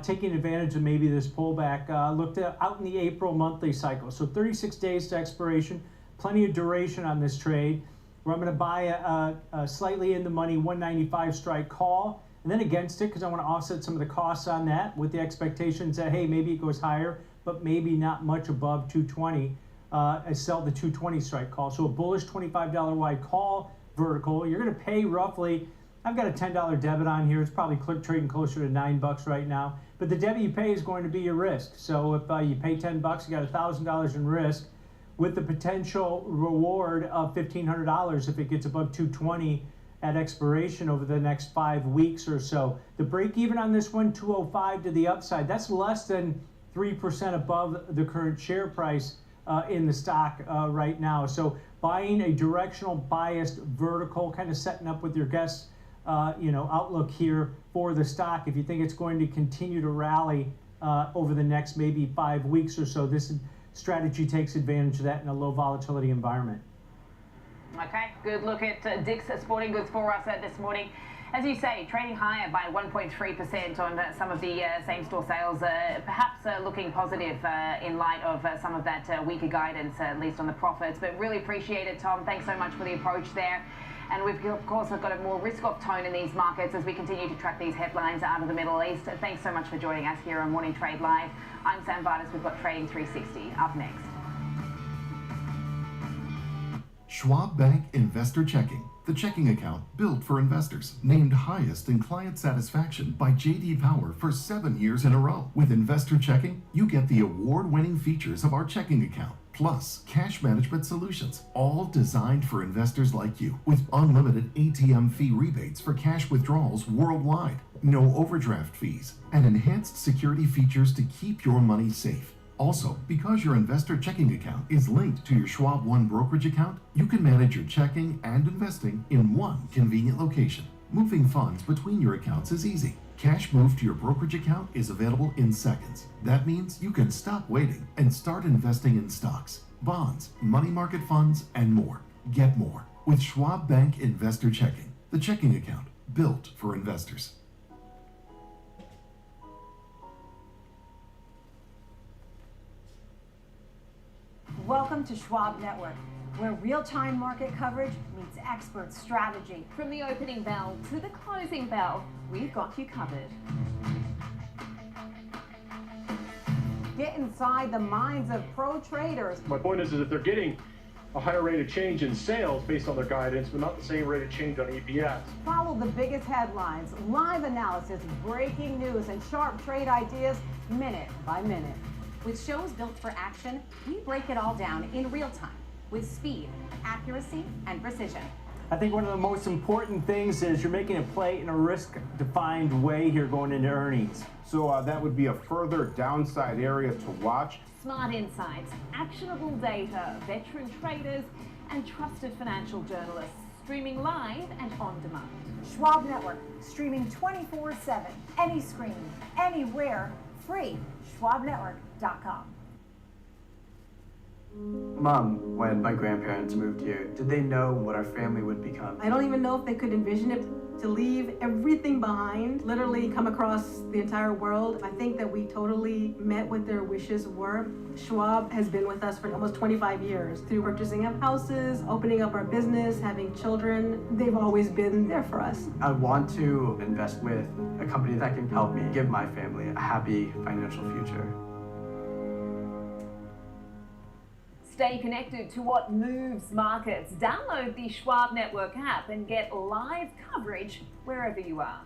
taking advantage of maybe this pullback, looked at out in the April monthly cycle. So 36 days to expiration, plenty of duration on this trade, where I'm going to buy a slightly in the money 195 strike call, and then against it because I want to offset some of the costs on that with the expectations that, hey, maybe it goes higher, but maybe not much above 220. I sell the 220 strike call. So a bullish $25 wide call vertical. You're going to pay roughly, I've got a $10 debit on here. It's probably trading closer to $9 right now. But the debit you pay is going to be your risk. So if you pay $10, you got $1,000 in risk with the potential reward of $1,500 if it gets above 220 at expiration over the next 5 weeks or so. The break even on this one, 205 to the upside. That's less than 3% above the current share price in the stock right now. So buying a directional biased vertical, kind of setting up with your guests, outlook here for the stock. If you think it's going to continue to rally over the next maybe 5 weeks or so, this strategy takes advantage of that in a low volatility environment. Okay, good look at Dick's Sporting Goods for us this morning. As you say, trading higher by 1.3% on some of the same-store sales, perhaps looking positive in light of some of that weaker guidance, at least on the profits. But really appreciate it, Tom. Thanks so much for the approach there. And we've, of course, got a more risk-off tone in these markets as we continue to track these headlines out of the Middle East. Thanks so much for joining us here on Morning Trade Live. I'm Sam Vardas. We've got Trading 360 up next. Schwab Bank Investor Checking, the checking account built for investors, named highest in client satisfaction by J.D. Power for 7 years in a row. With Investor Checking, you get the award-winning features of our checking account, plus cash management solutions, all designed for investors like you, with unlimited ATM fee rebates for cash withdrawals worldwide, no overdraft fees, and enhanced security features to keep your money safe. Also, because your investor checking account is linked to your Schwab One brokerage account, you can manage your checking and investing in one convenient location. Moving funds between your accounts is easy. Cash moved to your brokerage account is available in seconds. That means you can stop waiting and start investing in stocks, bonds, money market funds, and more. Get more with Schwab Bank Investor Checking, the checking account built for investors. Welcome to Schwab Network, where real-time market coverage meets expert strategy. From the opening bell to the closing bell, we've got you covered. Get inside the minds of pro traders. My point is that they're getting a higher rate of change in sales based on their guidance, but not the same rate of change on EPS. Follow the biggest headlines, live analysis, breaking news, and sharp trade ideas minute by minute. With shows built for action, we break it all down in real time with speed, accuracy, and precision. I think one of the most important things is you're making a play in a risk-defined way here going into earnings. So that would be a further downside area to watch. Smart insights, actionable data, veteran traders, and trusted financial journalists, streaming live and on demand. Schwab Network, streaming 24/7, any screen, anywhere, free. SchwabNetwork.com. Mom, when my grandparents moved here, did they know what our family would become? I don't even know if they could envision it, to leave everything behind, literally come across the entire world. I think that we totally met what their wishes were. Schwab has been with us for almost 25 years through purchasing of houses, opening up our business, having children. They've always been there for us. I want to invest with a company that can help me give my family a happy financial future. Stay connected to what moves markets. Download the Schwab Network app and get live coverage wherever you are.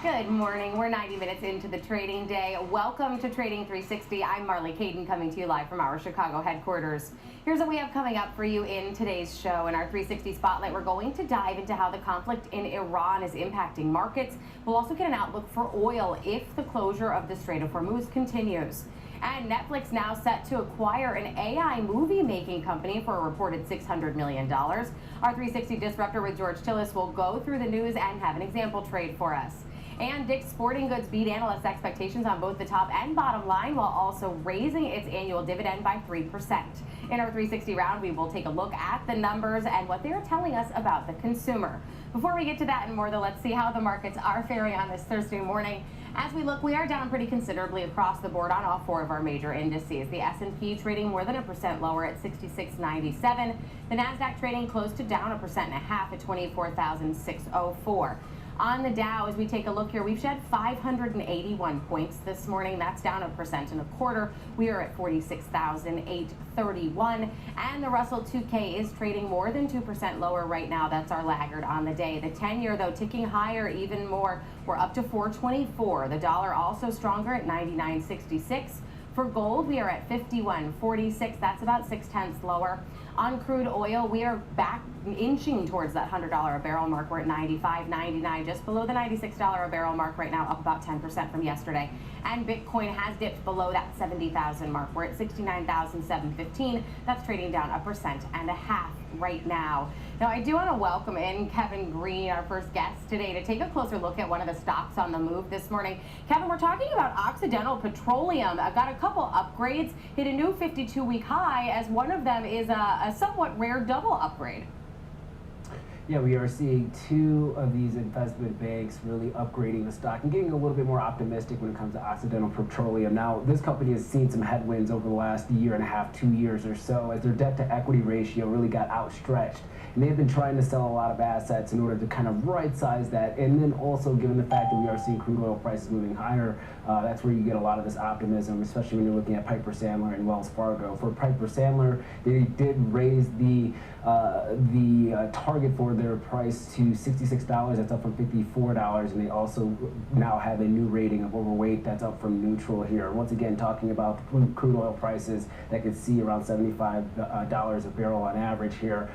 Good morning. We're 90 minutes into the trading day. Welcome to Trading 360. I'm Marley Caden coming to you live from our Chicago headquarters. Here's what we have coming up for you in today's show. In our 360 Spotlight, we're going to dive into how the conflict in Iran is impacting markets. We'll also get an outlook for oil if the closure of the Strait of Hormuz continues. And Netflix now set to acquire an AI movie-making company for a reported $600 million. Our 360 Disruptor with George Tillis will go through the news and have an example trade for us. And Dick's Sporting Goods beat analysts' expectations on both the top and bottom line while also raising its annual dividend by 3%. In our 360 round, we will take a look at the numbers and what they are telling us about the consumer. Before we get to that and more, though, let's see how the markets are faring on this Thursday morning. As we look, we are down pretty considerably across the board on all four of our major indices. The S&P trading more than 1% lower at 66.97. The Nasdaq trading close to down 1.5% at 24,604. On the Dow, as we take a look here, we've shed 581 points this morning. That's down 1.25%. We are at 46,831. And the Russell 2K is trading more than 2% lower right now. That's our laggard on the day. The 10-year, though, ticking higher even more. We're up to 424. The dollar also stronger at 99.66. For gold, we are at 51.46. That's about 0.6 lower. On crude oil, we are back inching towards that $100 a barrel mark. We're at 95.99, just below the $96 a barrel mark right now, up about 10% from yesterday. And Bitcoin has dipped below that 70,000 mark. We're at 69,715. That's trading down 1.5% right now. Now, I do want to welcome in Kevin Green, our first guest today, to take a closer look at one of the stocks on the move this morning. Kevin, we're talking about Occidental Petroleum. I've got a couple upgrades, hit a new 52-week high, as one of them is a somewhat rare double upgrade. Yeah, we are seeing two of these investment banks really upgrading the stock and getting a little bit more optimistic when it comes to Occidental Petroleum. Now, this company has seen some headwinds over the last year and a half, 2 years or so, as their debt-to-equity ratio really got outstretched. And they've been trying to sell a lot of assets in order to kind of right-size that. And then also, given the fact that we are seeing crude oil prices moving higher, that's where you get a lot of this optimism, especially when you're looking at Piper Sandler and Wells Fargo. For Piper Sandler, they did raise the target for their price to $66. That's up from $54. And they also now have a new rating of overweight. That's up from neutral here. Once again, talking about crude oil prices that could see around $75 a barrel on average here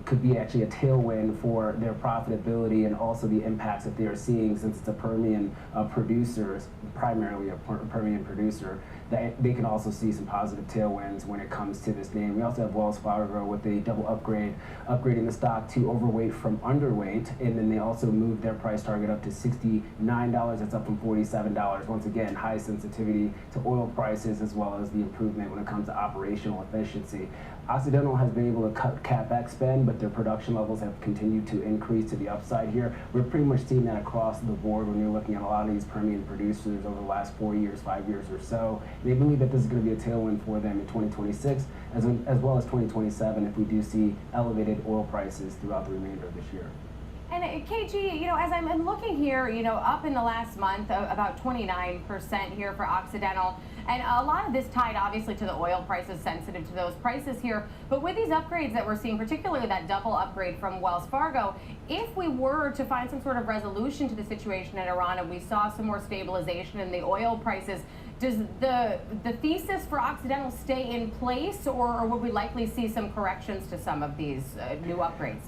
could be actually a tailwind for their profitability and also the impacts that they are seeing, since it's a Permian producer, primarily a Permian producer. That they can also see some positive tailwinds when it comes to this name. We also have Wells Fargo with a double upgrade, upgrading the stock to overweight from underweight, and then they also moved their price target up to $69. That's up from $47. Once again, high sensitivity to oil prices as well as the improvement when it comes to operational efficiency. Occidental has been able to cut CapEx spend, but their production levels have continued to increase to the upside here. We're pretty much seeing that across the board when you're looking at a lot of these Permian producers over the last 4 years, 5 years or so. And they believe that this is going to be a tailwind for them in 2026 as well as 2027 if we do see elevated oil prices throughout the remainder of this year. And KG, as I'm looking here, up in the last month, about 29% here for Occidental. And a lot of this tied obviously to the oil prices, sensitive to those prices here. But with these upgrades that we're seeing, particularly that double upgrade from Wells Fargo, if we were to find some sort of resolution to the situation in Iran and we saw some more stabilization in the oil prices, does the thesis for Occidental stay in place, or would we likely see some corrections to some of these new upgrades?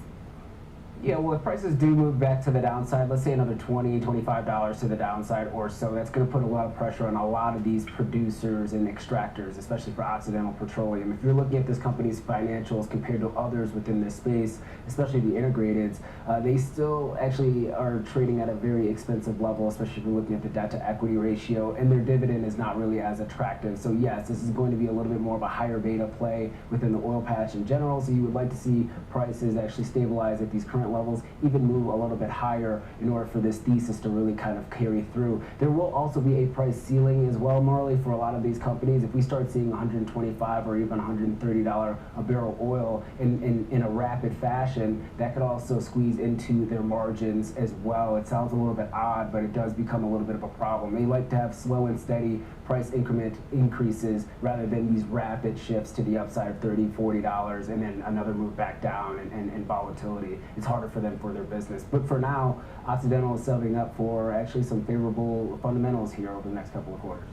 Yeah, well, if prices do move back to the downside, let's say another $20, $25 to the downside or so, that's going to put a lot of pressure on a lot of these producers and extractors, especially for Occidental Petroleum. If you're looking at this company's financials compared to others within this space, especially the integrateds, they still actually are trading at a very expensive level, especially if you're looking at the debt-to-equity ratio, and their dividend is not really as attractive. So yes, this is going to be a little bit more of a higher beta play within the oil patch in general, so you would like to see prices actually stabilize at these current levels, even move a little bit higher in order for this thesis to really kind of carry through. There will also be a price ceiling as well, Marley, for a lot of these companies. If we start seeing $125 or even $130 a barrel oil in a rapid fashion, that could also squeeze into their margins as well. It sounds a little bit odd, but it does become a little bit of a problem. They like to have slow and steady price increment increases rather than these rapid shifts to the upside of $30, $40 and then another move back down and volatility. It's harder for them for their business. But for now, Occidental is setting up for actually some favorable fundamentals here over the next couple of quarters.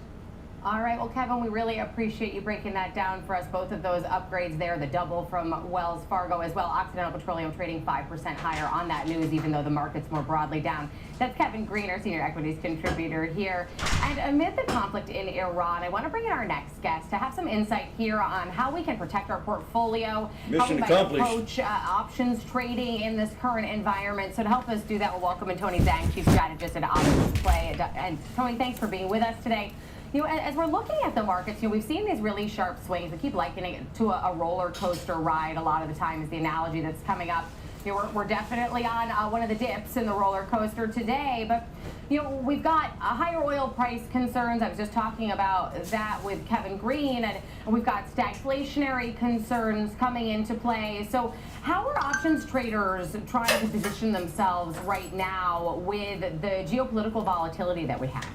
All right, well, Kevin, we really appreciate you breaking that down for us, both of those upgrades there, the double from Wells Fargo as well. Occidental Petroleum trading 5% higher on that news, even though the market's more broadly down. That's Kevin Green, our senior equities contributor here. And amid the conflict in Iran, I want to bring in our next guest to have some insight here on how we can protect our portfolio, how we might approach options trading in this current environment. So to help us do that, we're welcoming Tony Zhang, Chief Strategist at Options Play. And Tony, thanks for being with us today. You know, as we're looking at the markets, you know, we've seen these really sharp swings. We keep likening it to a roller coaster ride. A lot of the time is the analogy that's coming up. You know, we're definitely on one of the dips in the roller coaster today. But, you know, we've got higher oil price concerns. I was just talking about that with Kevin Green. And we've got stagflationary concerns coming into play. So how are options traders trying to position themselves right now with the geopolitical volatility that we have?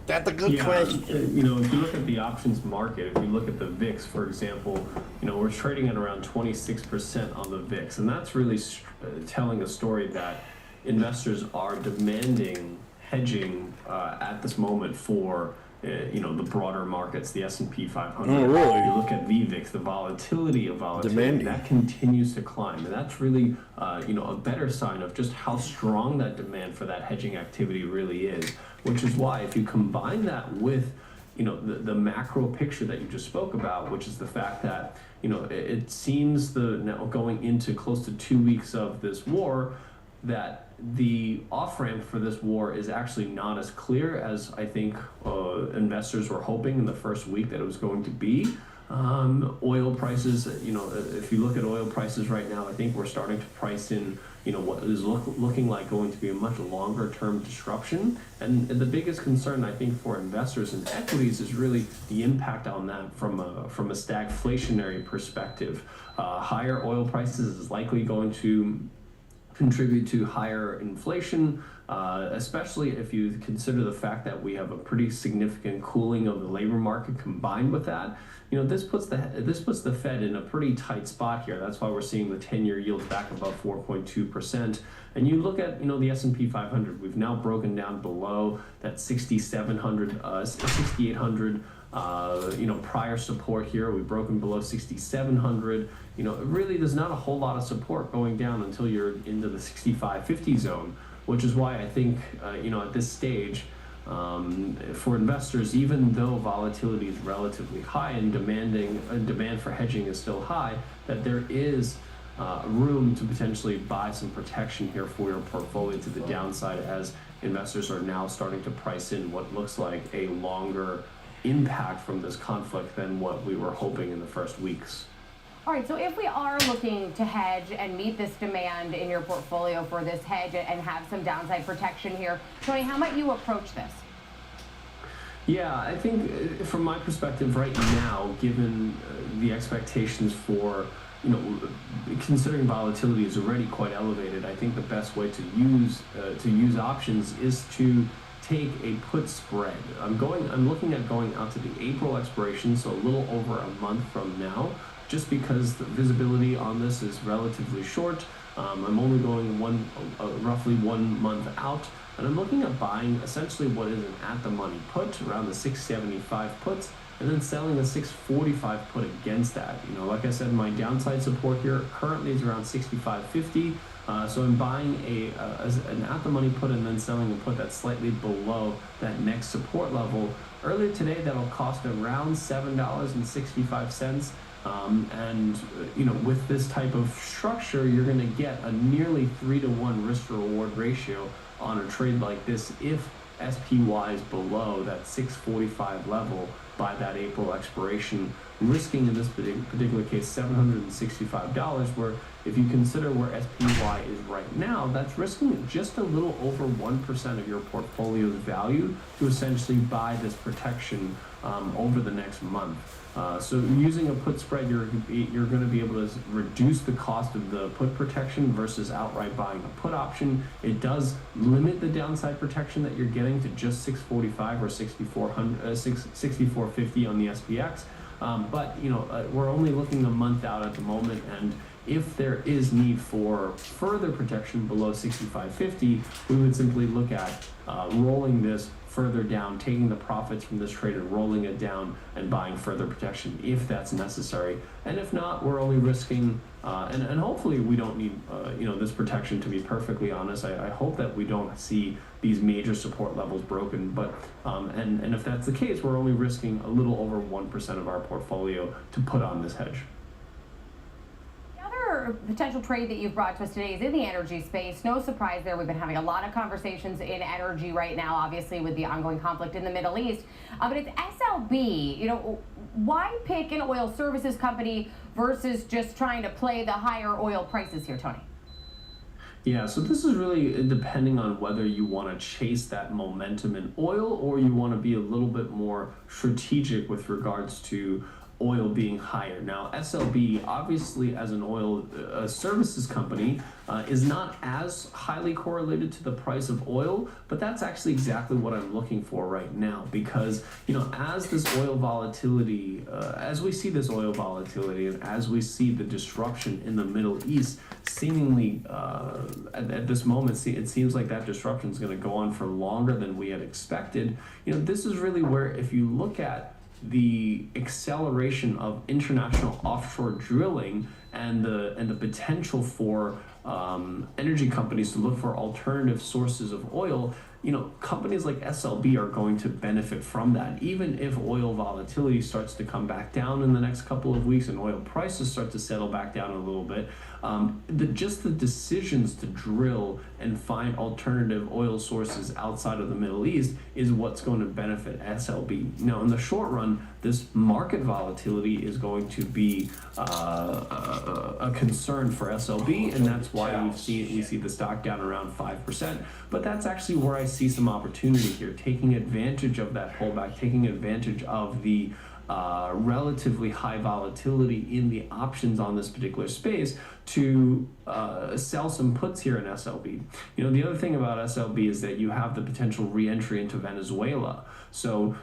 That's a good question. You know, if you look at the options market, if you look at the VIX, for example, you know, we're trading at around 26% on the VIX. And that's really telling a story that investors are demanding hedging at this moment for you know, the broader markets, the S&P 500. Oh, really? You look at VVIX, the volatility, demanding. That continues to climb. And that's really, you know, a better sign of just how strong that demand for that hedging activity really is. Which is why if you combine that with, you know, the macro picture that you just spoke about, which is the fact that, you know, it seems now going into close to 2 weeks of this war, that the off-ramp for this war is actually not as clear as I think investors were hoping in the first week that it was going to be. Oil prices, you know, if you look at oil prices right now, I think we're starting to price in, you know, what is looking like going to be a much longer term disruption. And the biggest concern I think for investors in equities is really the impact on that from a stagflationary perspective. Higher oil prices is likely going to contribute to higher inflation, especially if you consider the fact that we have a pretty significant cooling of the labor market combined with that. You know, this puts the Fed in a pretty tight spot here. That's why we're seeing the 10-year yields back above 4.2%. And you look at, you know, the S&P 500, we've now broken down below that 6,800, you know, prior support here. We've broken below 6,700. You know, really there's not a whole lot of support going down until you're into the 6,550 zone, which is why I think, you know, at this stage, for investors, even though volatility is relatively high and demand for hedging is still high, that there is room to potentially buy some protection here for your portfolio to the downside, as investors are now starting to price in what looks like a longer impact from this conflict than what we were hoping in the first weeks. All right, so if we are looking to hedge and meet this demand in your portfolio for this hedge and have some downside protection here, Tony, how might you approach this? Yeah, I think from my perspective right now, given the expectations for, you know, considering volatility is already quite elevated, I think the best way to use options is to take a put spread. I'm looking at going out to the April expiration, so a little over a month from now, just because the visibility on this is relatively short. I'm only going roughly 1 month out, and I'm looking at buying essentially what is an at-the-money put, around the 675 puts, and then selling a 645 put against that. You know, like I said, my downside support here currently is around 65.50. So I'm buying an at-the-money put and then selling a put that's slightly below that next support level. Earlier today, that'll cost around $7.65. And you know, with this type of structure, you're going to get a nearly 3-to-1 risk-to-reward ratio on a trade like this if SPY is below that 645 level by that April expiration. risking in this particular case $765, where if you consider where SPY is right now, that's risking just a little over 1% of your portfolio's value to essentially buy this protection over the next month. So using a put spread, you're going to be able to reduce the cost of the put protection versus outright buying a put option. It does limit the downside protection that you're getting to just 645 or 6450 on the SPX. But we're only looking a month out at the moment, and if there is need for further protection below 6550, we would simply look at rolling this further down, taking the profits from this trade and rolling it down and buying further protection if that's necessary. And if not, we're only risking, and hopefully we don't need this protection, to be perfectly honest. I hope that we don't see these major support levels broken, but and if that's the case, we're only risking a little over 1% of our portfolio to put on this hedge. Potential trade that you've brought to us today is in the energy space. No surprise there. We've been having a lot of conversations in energy right now, obviously with the ongoing conflict in the Middle East. But it's SLB. Why pick an oil services company versus just trying to play the higher oil prices here, Tony? Yeah, so this is really depending on whether you want to chase that momentum in oil or you want to be a little bit more strategic with regards to oil being higher. Now, SLB, obviously, as an oil services company, is not as highly correlated to the price of oil, but that's actually exactly what I'm looking for right now, because as this oil volatility, as we see this oil volatility, and as we see the disruption in the Middle East, seemingly at this moment, it seems like that disruption is going to go on for longer than we had expected. This is really where, if you look at the acceleration of international offshore drilling and the potential for energy companies to look for alternative sources of oil, companies like SLB are going to benefit from that. Even if oil volatility starts to come back down in the next couple of weeks and oil prices start to settle back down a little bit, just the decisions to drill and find alternative oil sources outside of the Middle East is what's going to benefit SLB. Now, in the short run, this market volatility is going to be a concern for SLB, and that's why we see the stock down around 5%. But that's actually where I see some opportunity here, taking advantage of that pullback, taking advantage of the relatively high volatility in the options on this particular space to sell some puts here in SLB. The other thing about SLB is that you have the potential re-entry into Venezuela. So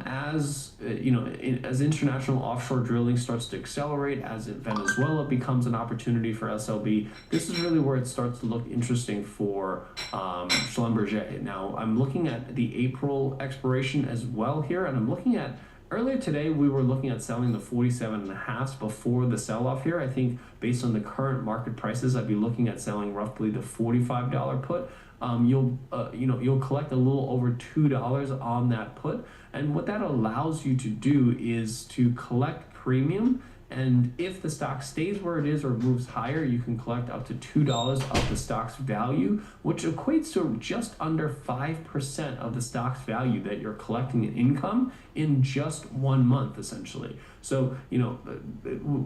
as international offshore drilling starts to accelerate, as Venezuela becomes an opportunity for SLB, this is really where it starts to look interesting for Schlumberger. Now, I'm looking at the April expiration as well here, and I'm looking at earlier today, we were looking at selling the 47.5 before the sell-off here. I think based on the current market prices, I'd be looking at selling roughly the $45 put. You'll collect a little over $2 on that put, and what that allows you to do is to collect premium. And if the stock stays where it is or moves higher, you can collect up to $2 of the stock's value, which equates to just under 5% of the stock's value that you're collecting in income in just 1 month, essentially. So,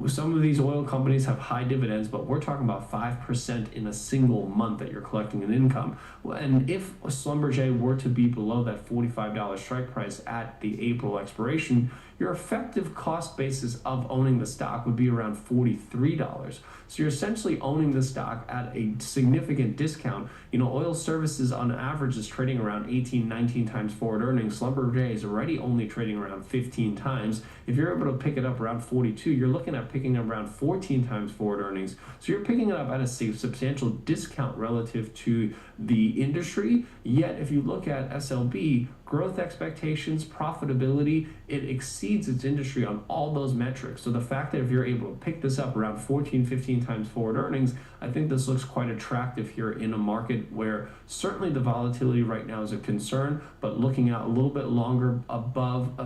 some of these oil companies have high dividends, but we're talking about 5% in a single month that you're collecting in income. And if Schlumberger were to be below that $45 strike price at the April expiration, your effective cost basis of owning the stock would be around $43. So you're essentially owning the stock at a significant discount. Oil services on average is trading around 18, 19 times forward earnings. Schlumberger is already only trading around 15 times. If you're able to pick it up around 42, you're looking at picking up around 14 times forward earnings. So you're picking it up at a substantial discount relative to the industry. Yet if you look at SLB, growth expectations, profitability, it exceeds its industry on all those metrics. So the fact that if you're able to pick this up around 14, 15 times forward earnings, I think this looks quite attractive here in a market where certainly the volatility right now is a concern, but looking out a little bit longer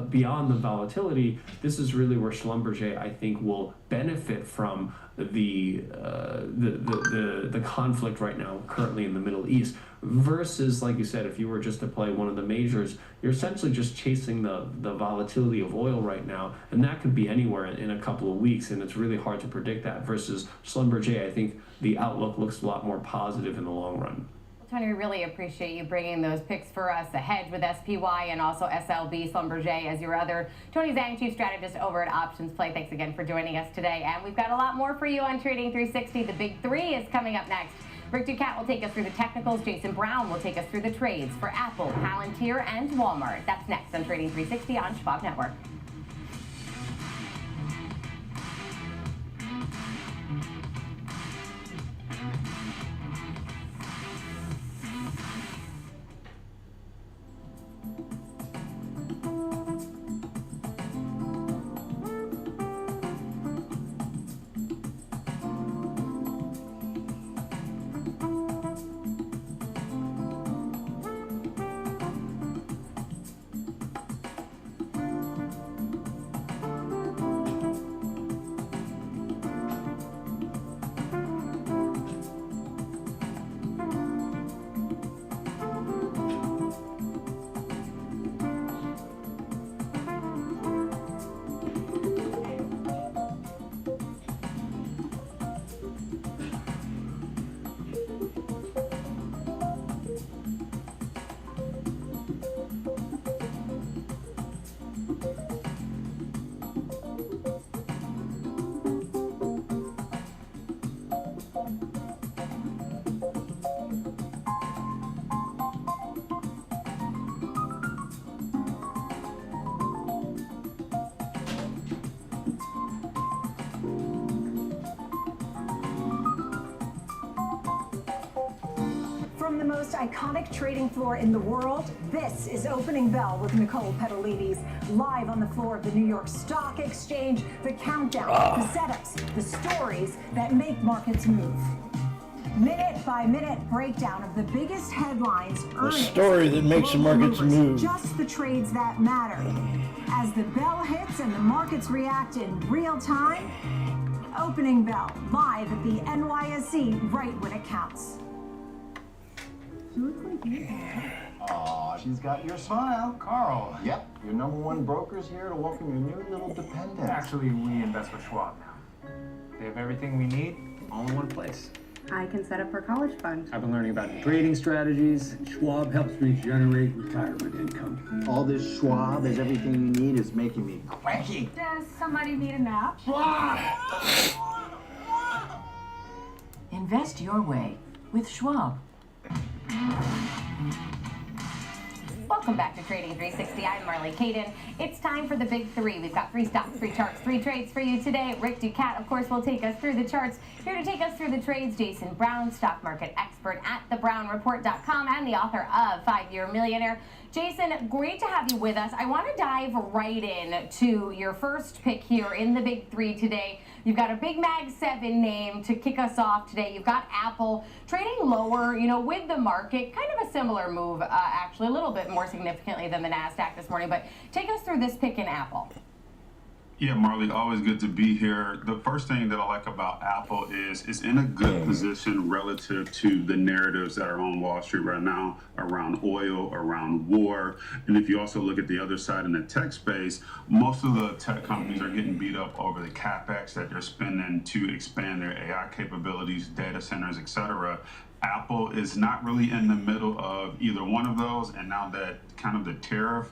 beyond the volatility, this is really where Schlumberger, I think, will benefit benefit from the conflict right now currently in the Middle East, versus, like you said, if you were just to play one of the majors, you're essentially just chasing the volatility of oil right now, and that could be anywhere in a couple of weeks, and it's really hard to predict that. Versus Schlumberger, I think the outlook looks a lot more positive in the long run. Tony, we really appreciate you bringing those picks for us. A hedge with SPY and also SLB, Schlumberger as your other. Tony Zhang, Chief Strategist over at Options Play. Thanks again for joining us today. And we've got a lot more for you on Trading 360. The Big Three is coming up next. Rick Ducat will take us through the technicals. Jason Brown will take us through the trades for Apple, Palantir, and Walmart. That's next on Trading 360 on Schwab Network. From the most iconic trading floor in the world, this is Opening Bell with Nicole Petalides. Live on the floor of the New York Stock Exchange, the countdown, the setups, the stories that make markets move. Minute-by-minute breakdown of the biggest headlines, The story that makes the markets move. Just the trades that matter. As the bell hits and the markets react in real time, Opening Bell, live at the NYSE, right when it counts. She looks like you. Aw, she's got your smile. Carl. Yep, your #1 broker's here to welcome your new little dependent. Actually, we invest with Schwab now. They have everything we need all in one place. I can set up her college fund. I've been learning about trading strategies. Schwab helps me generate retirement income. All this Schwab is everything you need is making me cranky. Does somebody need a nap? Invest your way with Schwab. Welcome back to Trading 360. I'm Marley Caden. It's time for the Big Three. We've got 3 stocks, 3 charts, 3 trades for you today. Rick Ducat, of course, will take us through the charts. Here to take us through the trades, Jason Brown, stock market expert at thebrownreport.com and the author of 5-Year Millionaire. Jason, great to have you with us. I want to dive right in to your first pick here in the Big Three today. You've got a Big Mag 7 name to kick us off today. You've got Apple trading lower, you know, with the market. Kind of a similar move, actually, a little bit more significantly than the NASDAQ this morning. But take us through this pick in Apple. Yeah, Marley, always good to be here. The first thing that I like about Apple is it's in a good position relative to the narratives that are on Wall Street right now around oil, around war. And if you also look at the other side in the tech space, most of the tech companies are getting beat up over the CapEx that they're spending to expand their AI capabilities, data centers, etc. Apple is not really in the middle of either one of those. And now that kind of the tariff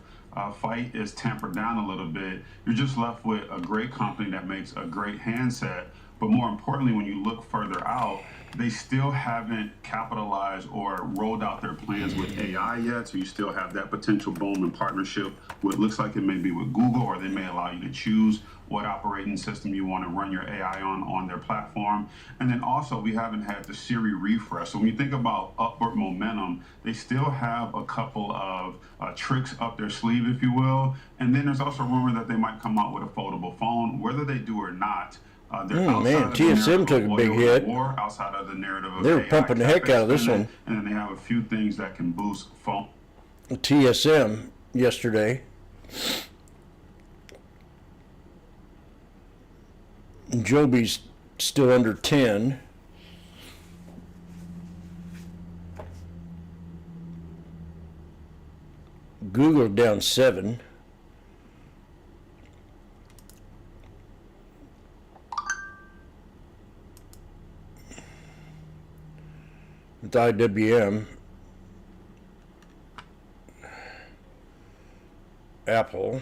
fight is tempered down a little bit, you're just left with a great company that makes a great handset. But more importantly, when you look further out, they still haven't capitalized or rolled out their plans with AI yet. So you still have that potential boom in partnership with, looks like it may be with Google, or they may allow you to choose what operating system you want to run your AI on their platform. And then also, we haven't had the Siri refresh. So when you think about upward momentum, they still have a couple of tricks up their sleeve, if you will. And then there's also rumor that they might come out with a foldable phone. Whether they do or not, man, TSM took a big hit. War, outside of the narrative of they were AI pumping the heck out of this one. And then they have a few things that can boost phone. TSM yesterday. Joby's still under 10. Google down 7. With IWM, Apple,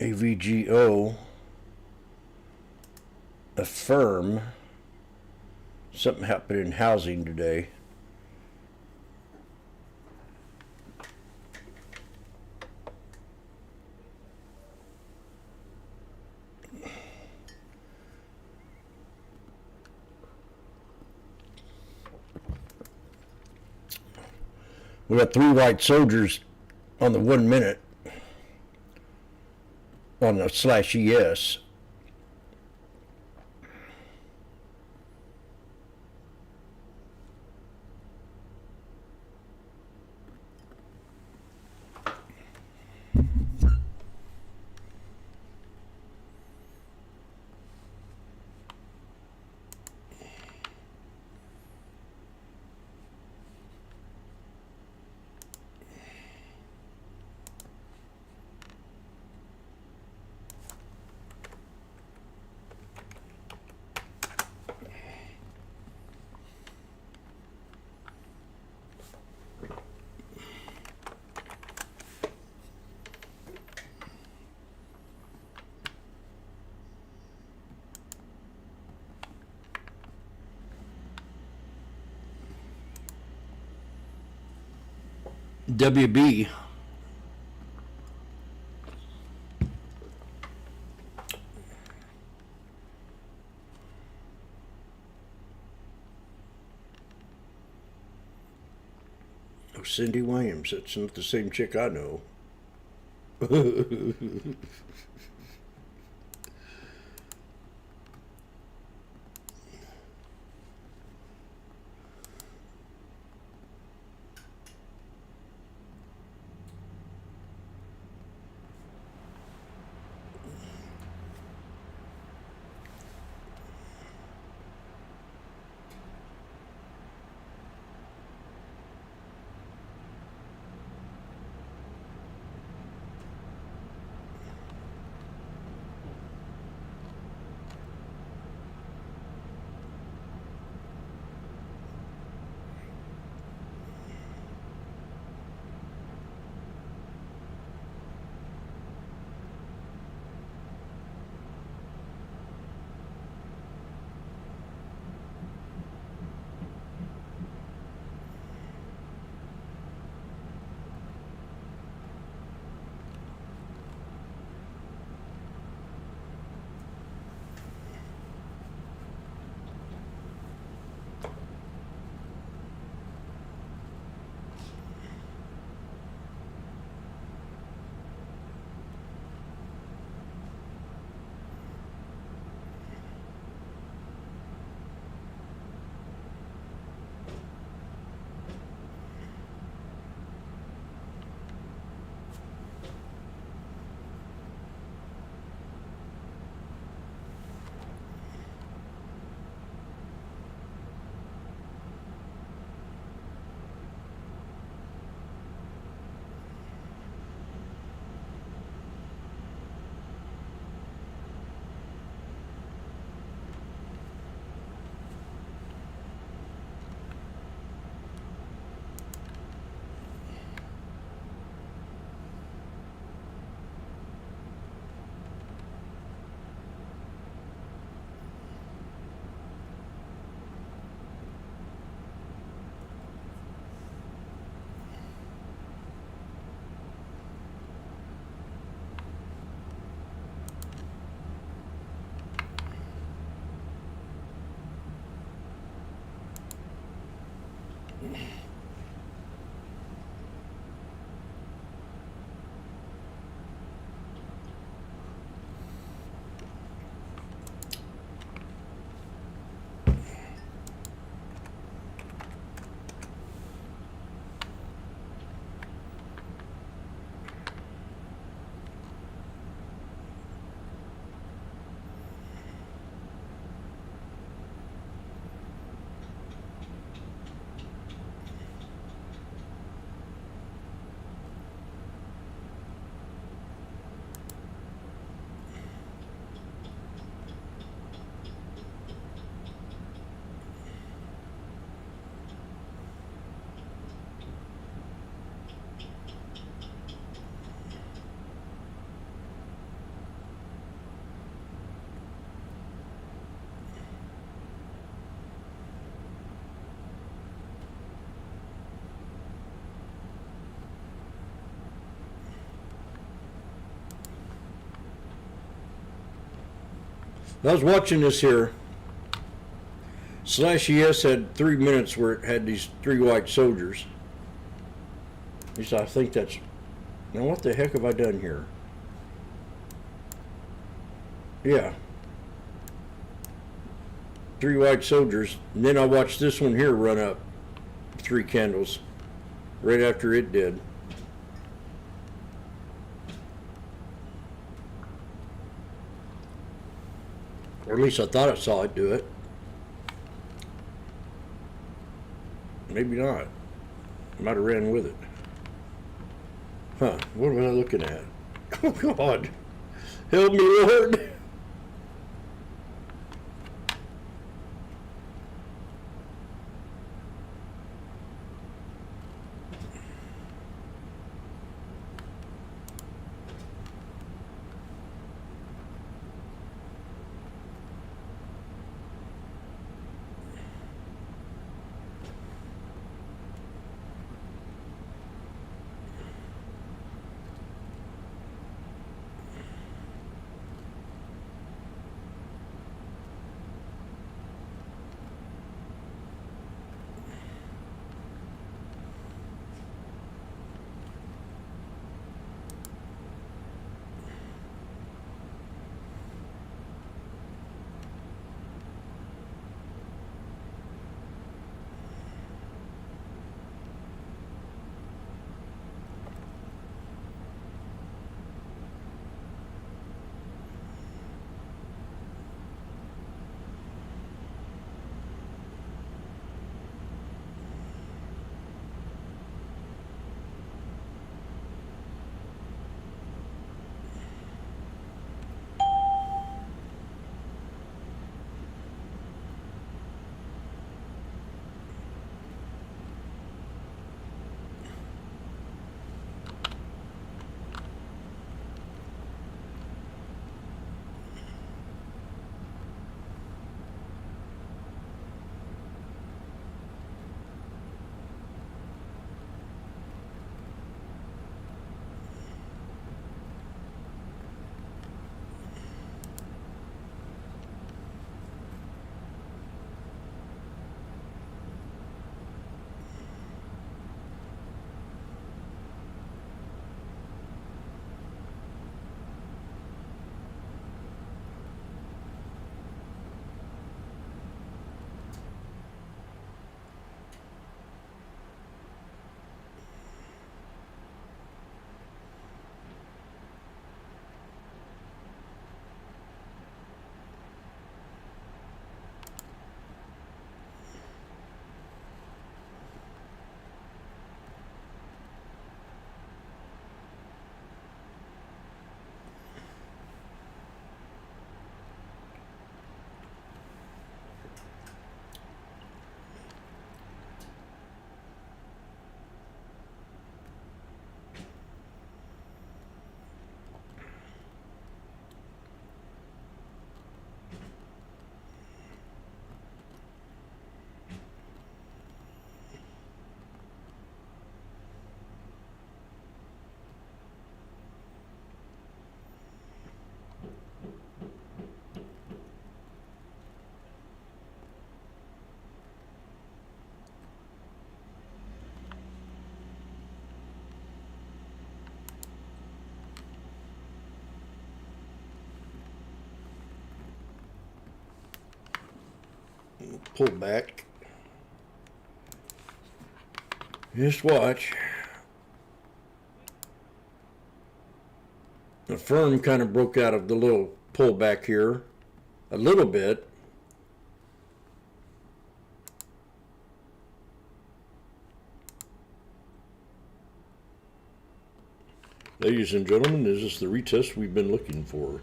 AVGO, Affirm. Something happened in housing today. We got 3 white soldiers on the 1 minute on the /ES. WB. Oh, Cindy Williams. That's not the same chick I know. I was watching this here. Slash ES had 3 minutes where it had these 3 white soldiers. At least I think that's... Now what the heck have I done here? Yeah. 3 white soldiers. And then I watched this one here run up 3 candles right after it did. Or at least I thought I saw it do it. Maybe not. Might have ran with it. Huh, what was I looking at? Oh God, help me Lord. Pull back. Just watch. The firm kind of broke out of the little pullback here a little bit. Ladies and gentlemen, this is the retest we've been looking for.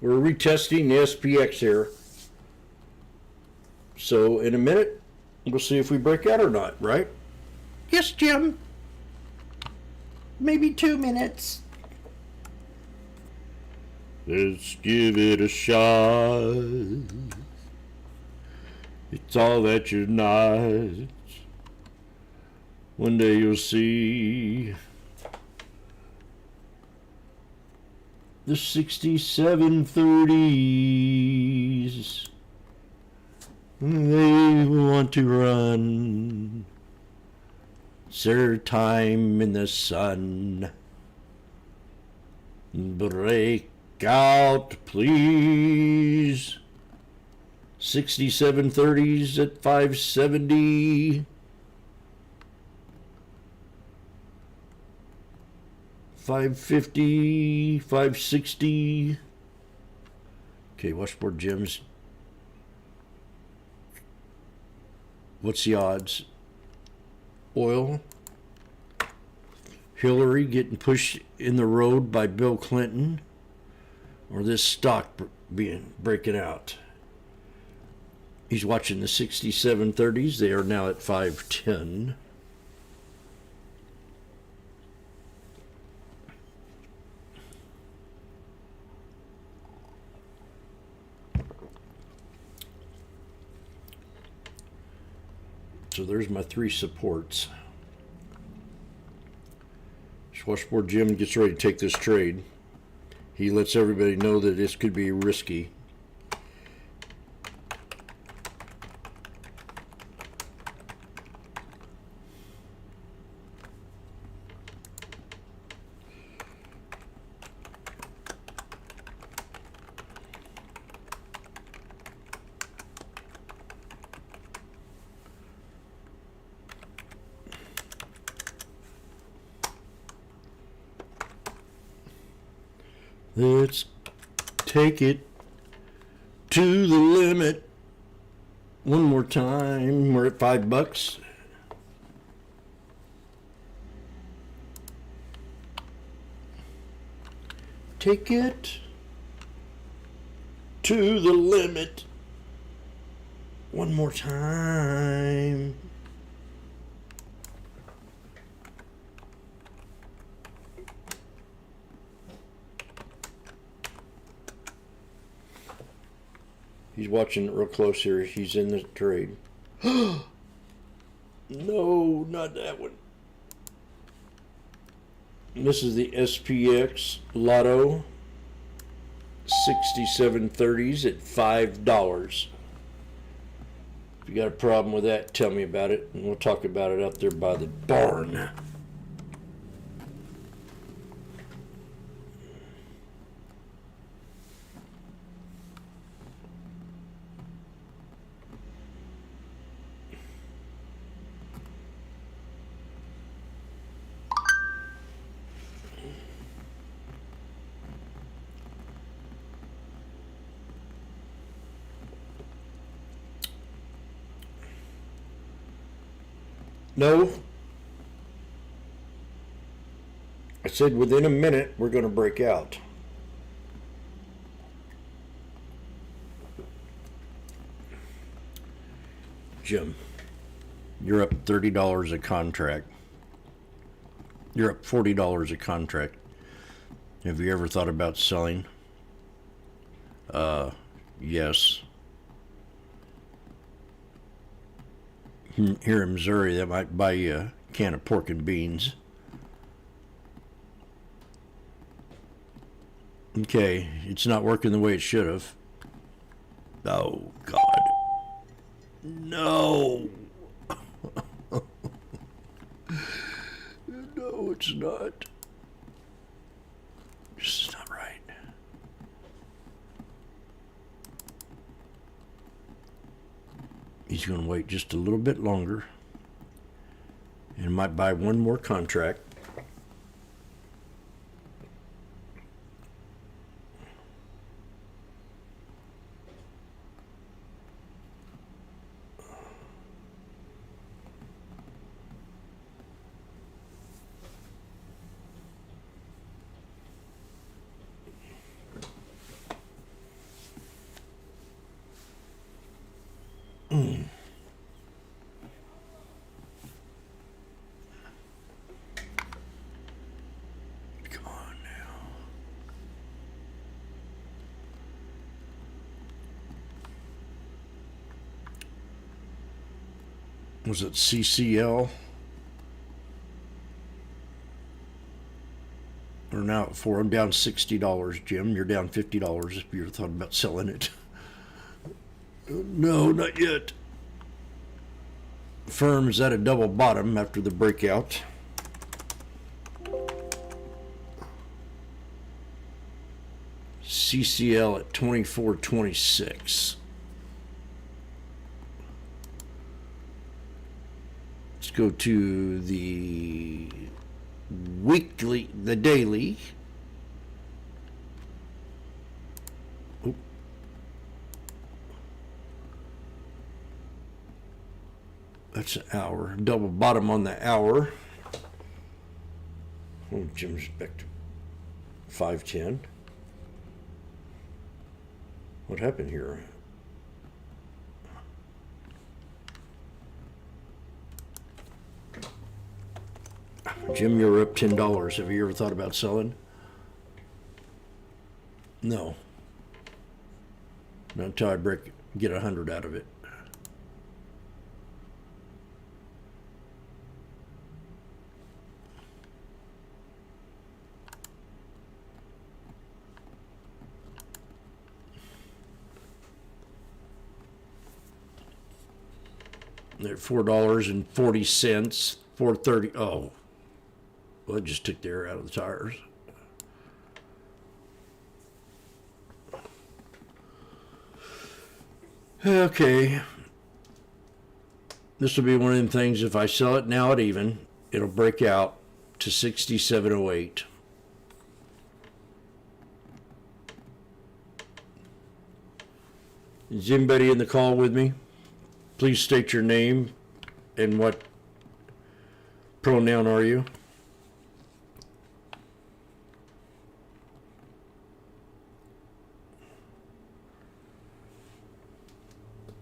We're retesting the SPX here. So in a minute, we'll see if we break out or not, right? Yes, Jim. Maybe 2 minutes. Let's give it a shot. It's all that you're not. One day you'll see. The 6730s. They want to run. It's their time in the sun. Break out, please. 6730s at 570. 550, 560. Okay, Washboardjim's. What's the odds? Oil. Hillary getting pushed in the road by Bill Clinton, or this stock breaking out. He's watching the 6730s. They are now at 510. So there's my 3 supports. Washboardjim gets ready to take this trade. He lets everybody know that this could be risky. Let's take it to the limit. One more time. We're at $5. Take it to the limit. One more time. He's watching it real close here. He's in the trade. No, not that one. This is the SPX Lotto 6730s at $5. If you got a problem with that, tell me about it, and we'll talk about it out there by the barn. No. I said within a minute we're going to break out. Jim, you're up $30 a contract. You're up $40 a contract. Have you ever thought about selling? Yes. Here in Missouri, that might buy you a can of pork and beans. Okay, it's not working the way it should have. Oh, God. No. No, it's not. This is not right. He's going to wait just a little bit longer and might buy one more contract. Was it CCL? We're now at 4. I'm down $60, Jim. You're down $50 if you ever thought about selling it. No, not yet. Firm is at a double bottom after the breakout. CCL at 24.26. Let's go to the daily. Oop. That's an hour. Double bottom on the hour. Oh, Jim's back to 510. What happened here? Jim, you're up $10. Have you ever thought about selling? No. Not until I get 100 out of it. They're $4.40, $4.30. Oh, well, it just took the air out of the tires. Okay. This will be one of them things. If I sell it now at even, it'll break out to 67.08. Is anybody in the call with me? Please state your name and what pronoun are you?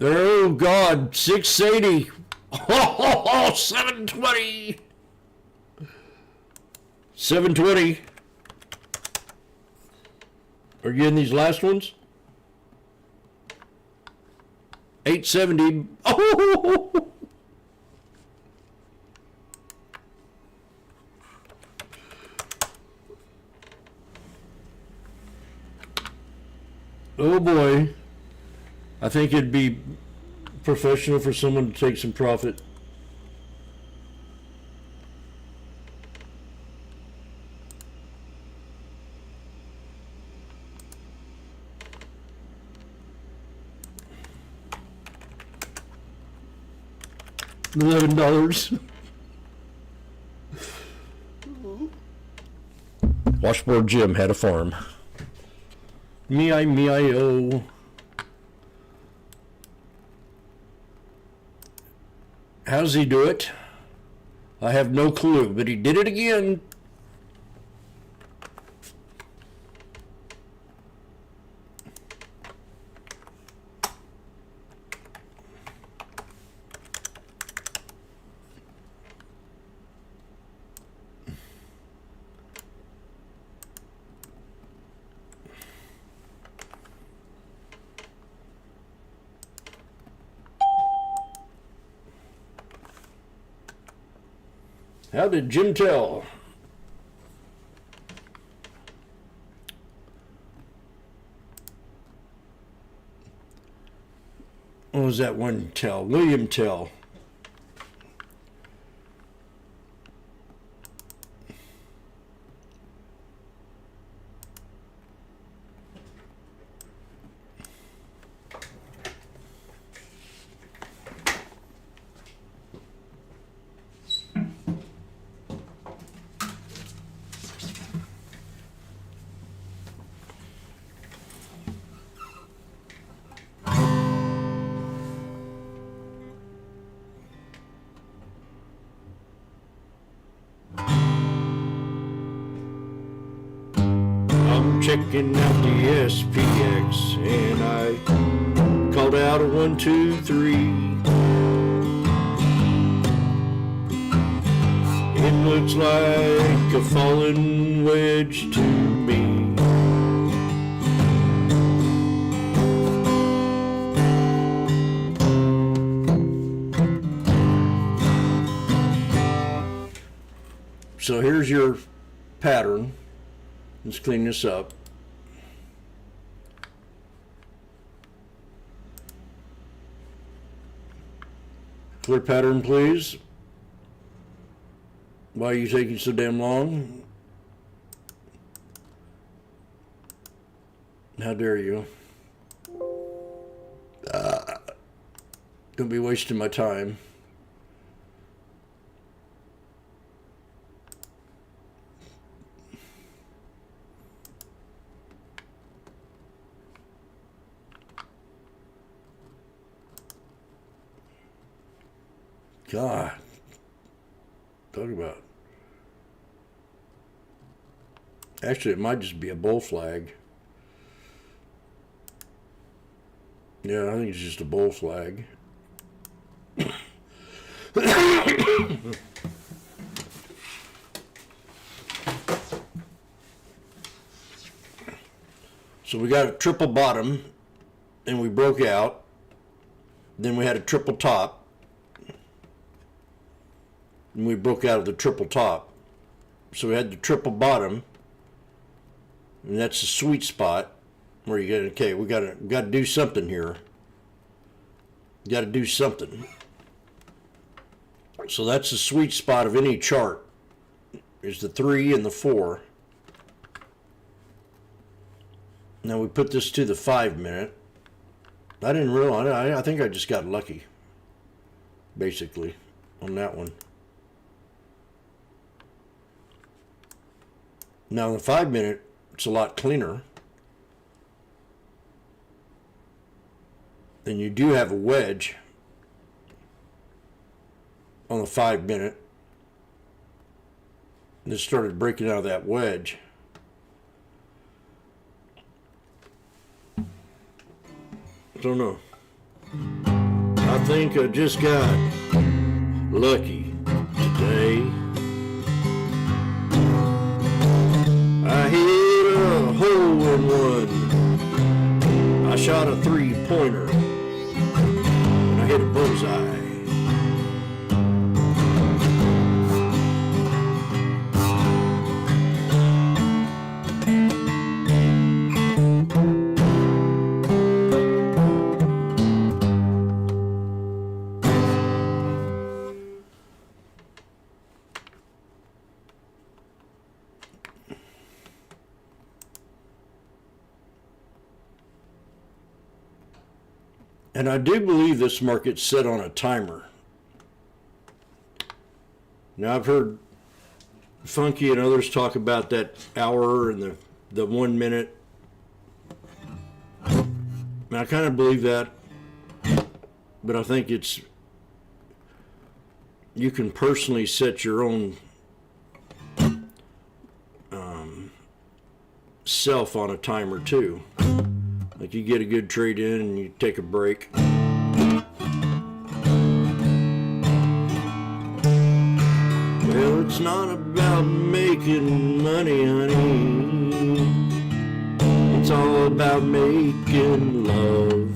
Oh God, 680. Oh, 720. 720. Are you in these last ones? 870. Oh! Oh boy. I think it'd be professional for someone to take some profit. $11. Washboardjim had a farm. Me-I-oh. How does he do it? I have no clue, but he did it again. How did Jim tell? What was that one tell? William Tell. Checking out the SPX and I called out a 1, 2, 3. It looks like a fallen wedge to me. So here's your pattern. Let's clean this up. Clear pattern, please. Why are you taking so damn long? How dare you? Don't be wasting my time. God, talk about. Actually, it might just be a bull flag. Yeah, I think it's just a bull flag. So we got a triple bottom, and we broke out. Then we had a triple top, and we broke out of the triple top. So we had the triple bottom, and that's the sweet spot where you get, okay, we got to do something here. Got to do something. So that's the sweet spot of any chart, is the 3 and the 4. Now we put this to the 5 minute. I didn't realize, I think I just got lucky, basically, on that one. Now the 5 minute, it's a lot cleaner. Then you do have a wedge on the 5 minute. And it started breaking out of that wedge. Don't know. I think I just got lucky today. I hit a hole in one. I shot a 3-pointer. And I hit a bullseye. And I do believe this market's set on a timer. Now I've heard Funky and others talk about that hour and the 1 minute. And I kind of believe that, but I think it's, you can personally set your own self on a timer too. Like you get a good trade in and you take a break. Well, it's not about making money, honey. It's all about making love.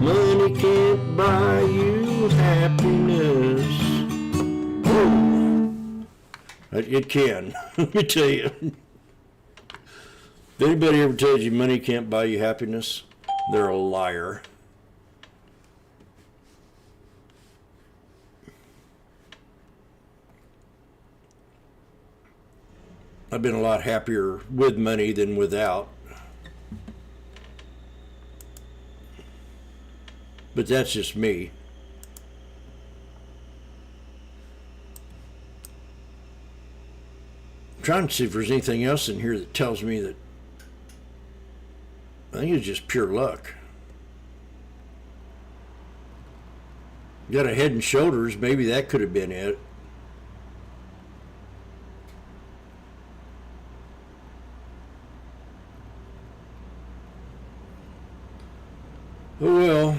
Money can't buy you happiness. Whoa. It can. Let me tell you. If anybody ever tells you money can't buy you happiness, they're a liar. I've been a lot happier with money than without. But that's just me. I'm trying to see if there's anything else in here that tells me that I think it's just pure luck. Got a Head and Shoulders, maybe that could have been it. Oh well.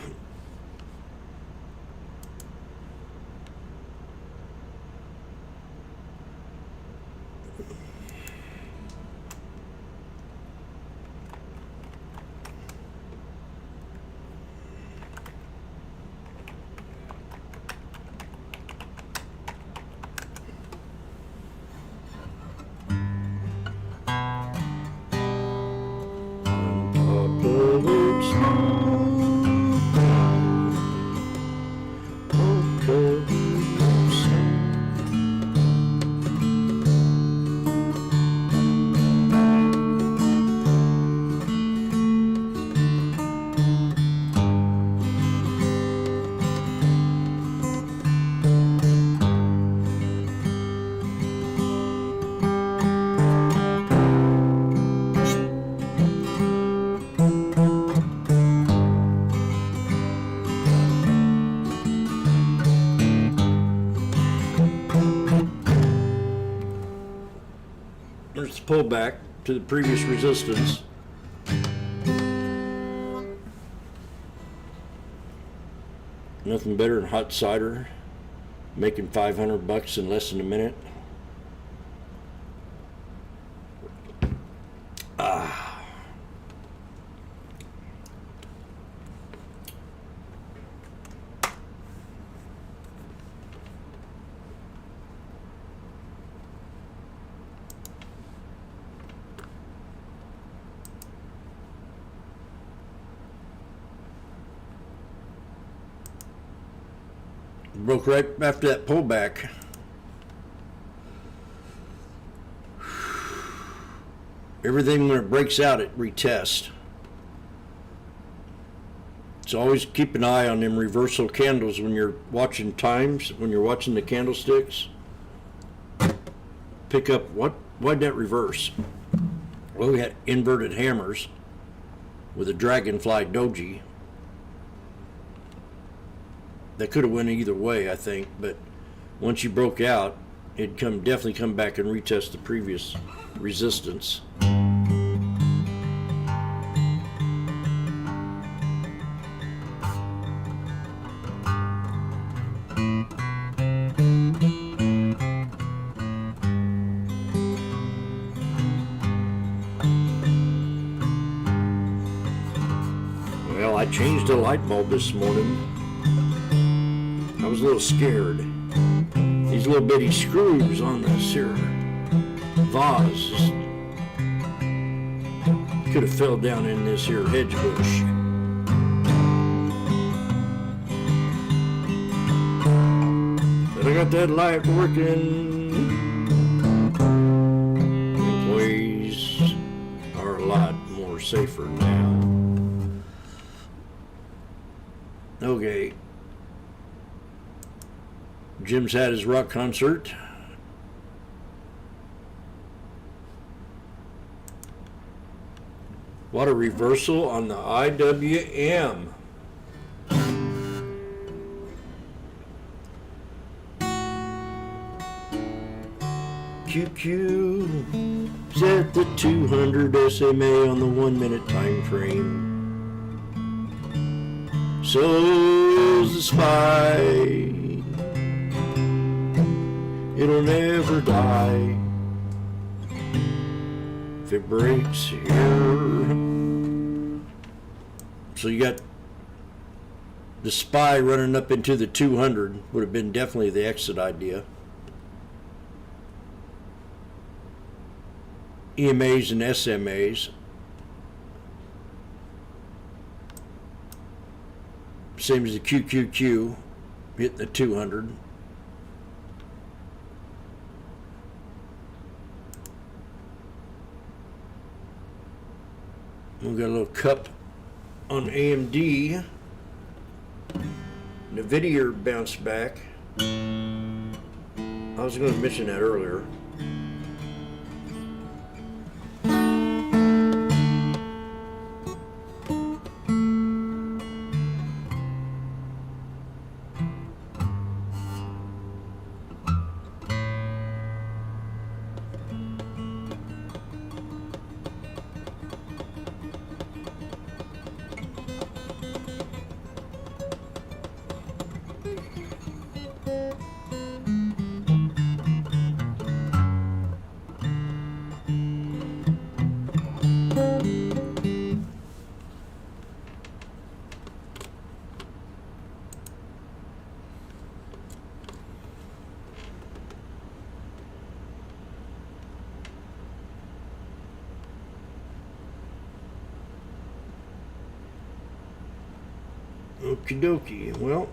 There's the pullback to the previous resistance. Nothing better than hot cider, making $500 in less than a minute. Broke right after that pullback. Everything when it breaks out, it retests. So always keep an eye on them reversal candles when you're watching times, when you're watching the candlesticks. Pick up why'd that reverse? Well, we had inverted hammers with a dragonfly doji. That could have went either way, I think, but once you broke out, it'd definitely come back and retest the previous resistance. Well, I changed a light bulb this morning. I was a little scared. These little bitty screws on this here vase just could have fell down in this here hedge bush. But I got that light working. Employees are a lot more safer now. Okay. Jim's had his rock concert. What a reversal on the IWM. QQ is at the 200 SMA on the 1 minute time frame. So is the SPY. It'll never die if it breaks here. So you got the SPY running up into the 200 would have been definitely the exit idea. EMAs and SMAs. Same as the QQQ hitting the 200. We've got a little cup on AMD. NVIDIA bounced back. I was going to mention that earlier. Okie dokie. Well,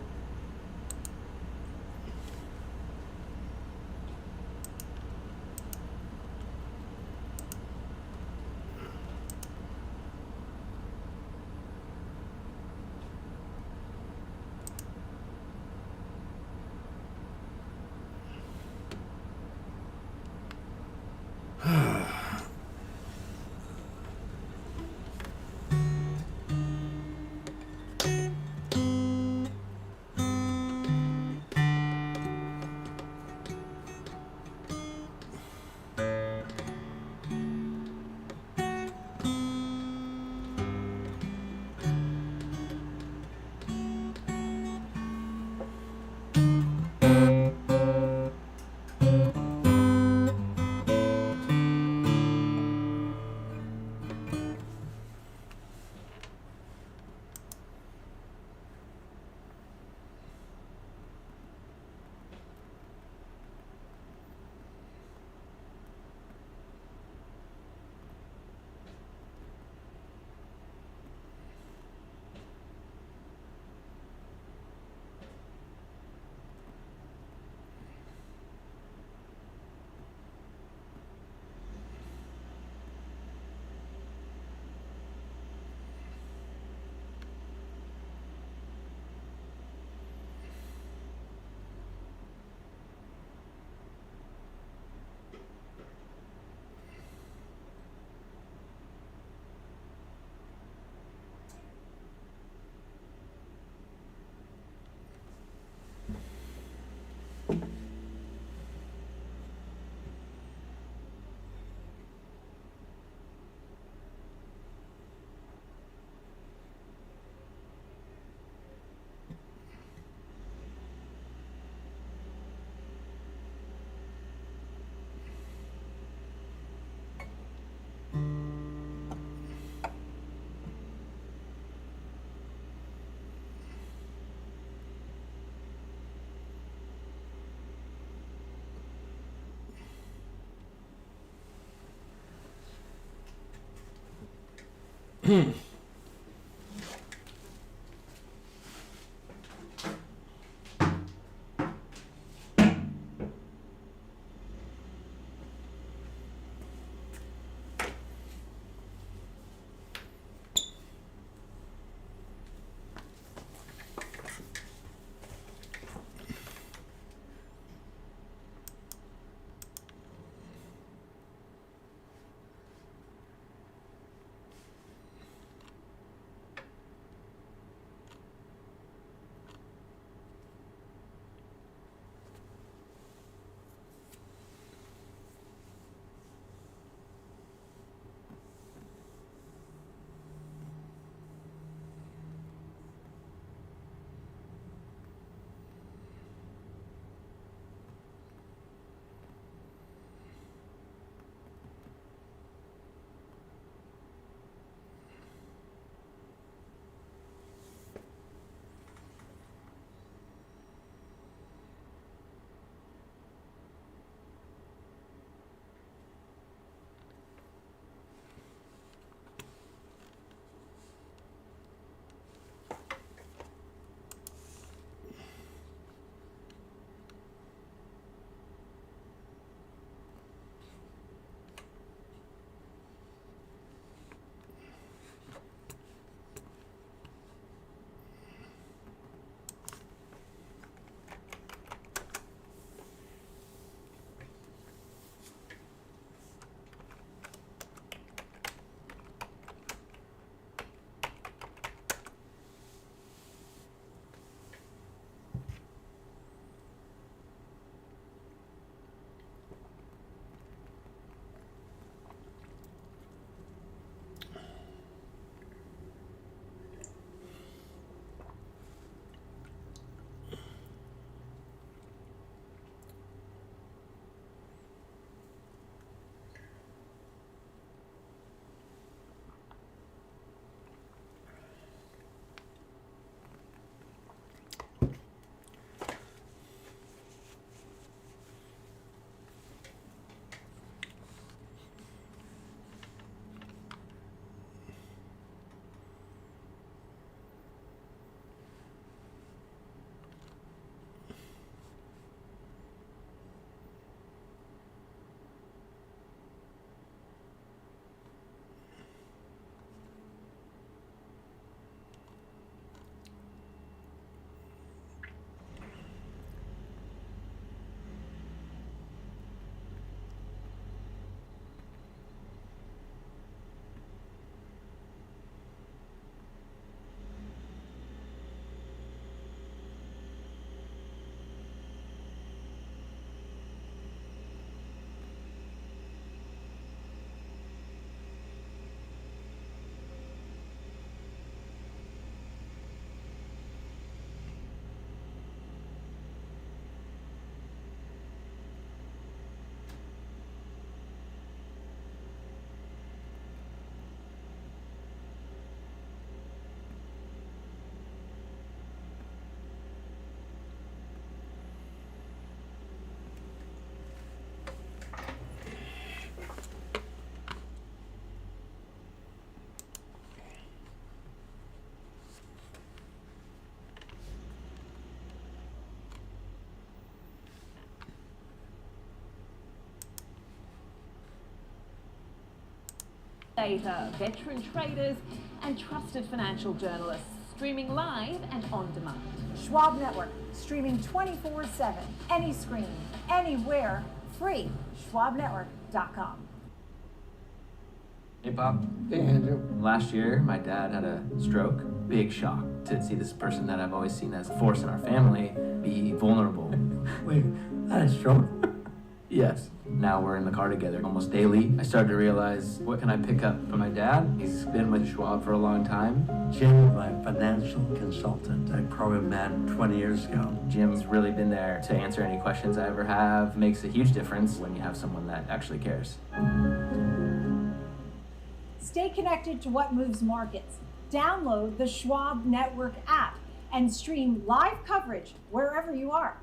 Data, veteran traders, and trusted financial journalists, streaming live and on demand. Schwab Network, streaming 24/7, any screen, anywhere, free. SchwabNetwork.com. Hey, Bob. Hey, Andrew. Last year, my dad had a stroke. Big shock to see this person that I've always seen as a force in our family be vulnerable. Wait, had a stroke? Yes. Now we're in the car together almost daily. I started to realize, what can I pick up from my dad? He's been with Schwab for a long time. Jim, my financial consultant, I probably met 20 years ago. Jim's really been there to answer any questions I ever have. Makes a huge difference when you have someone that actually cares. Stay connected to what moves markets. Download the Schwab Network app and stream live coverage wherever you are.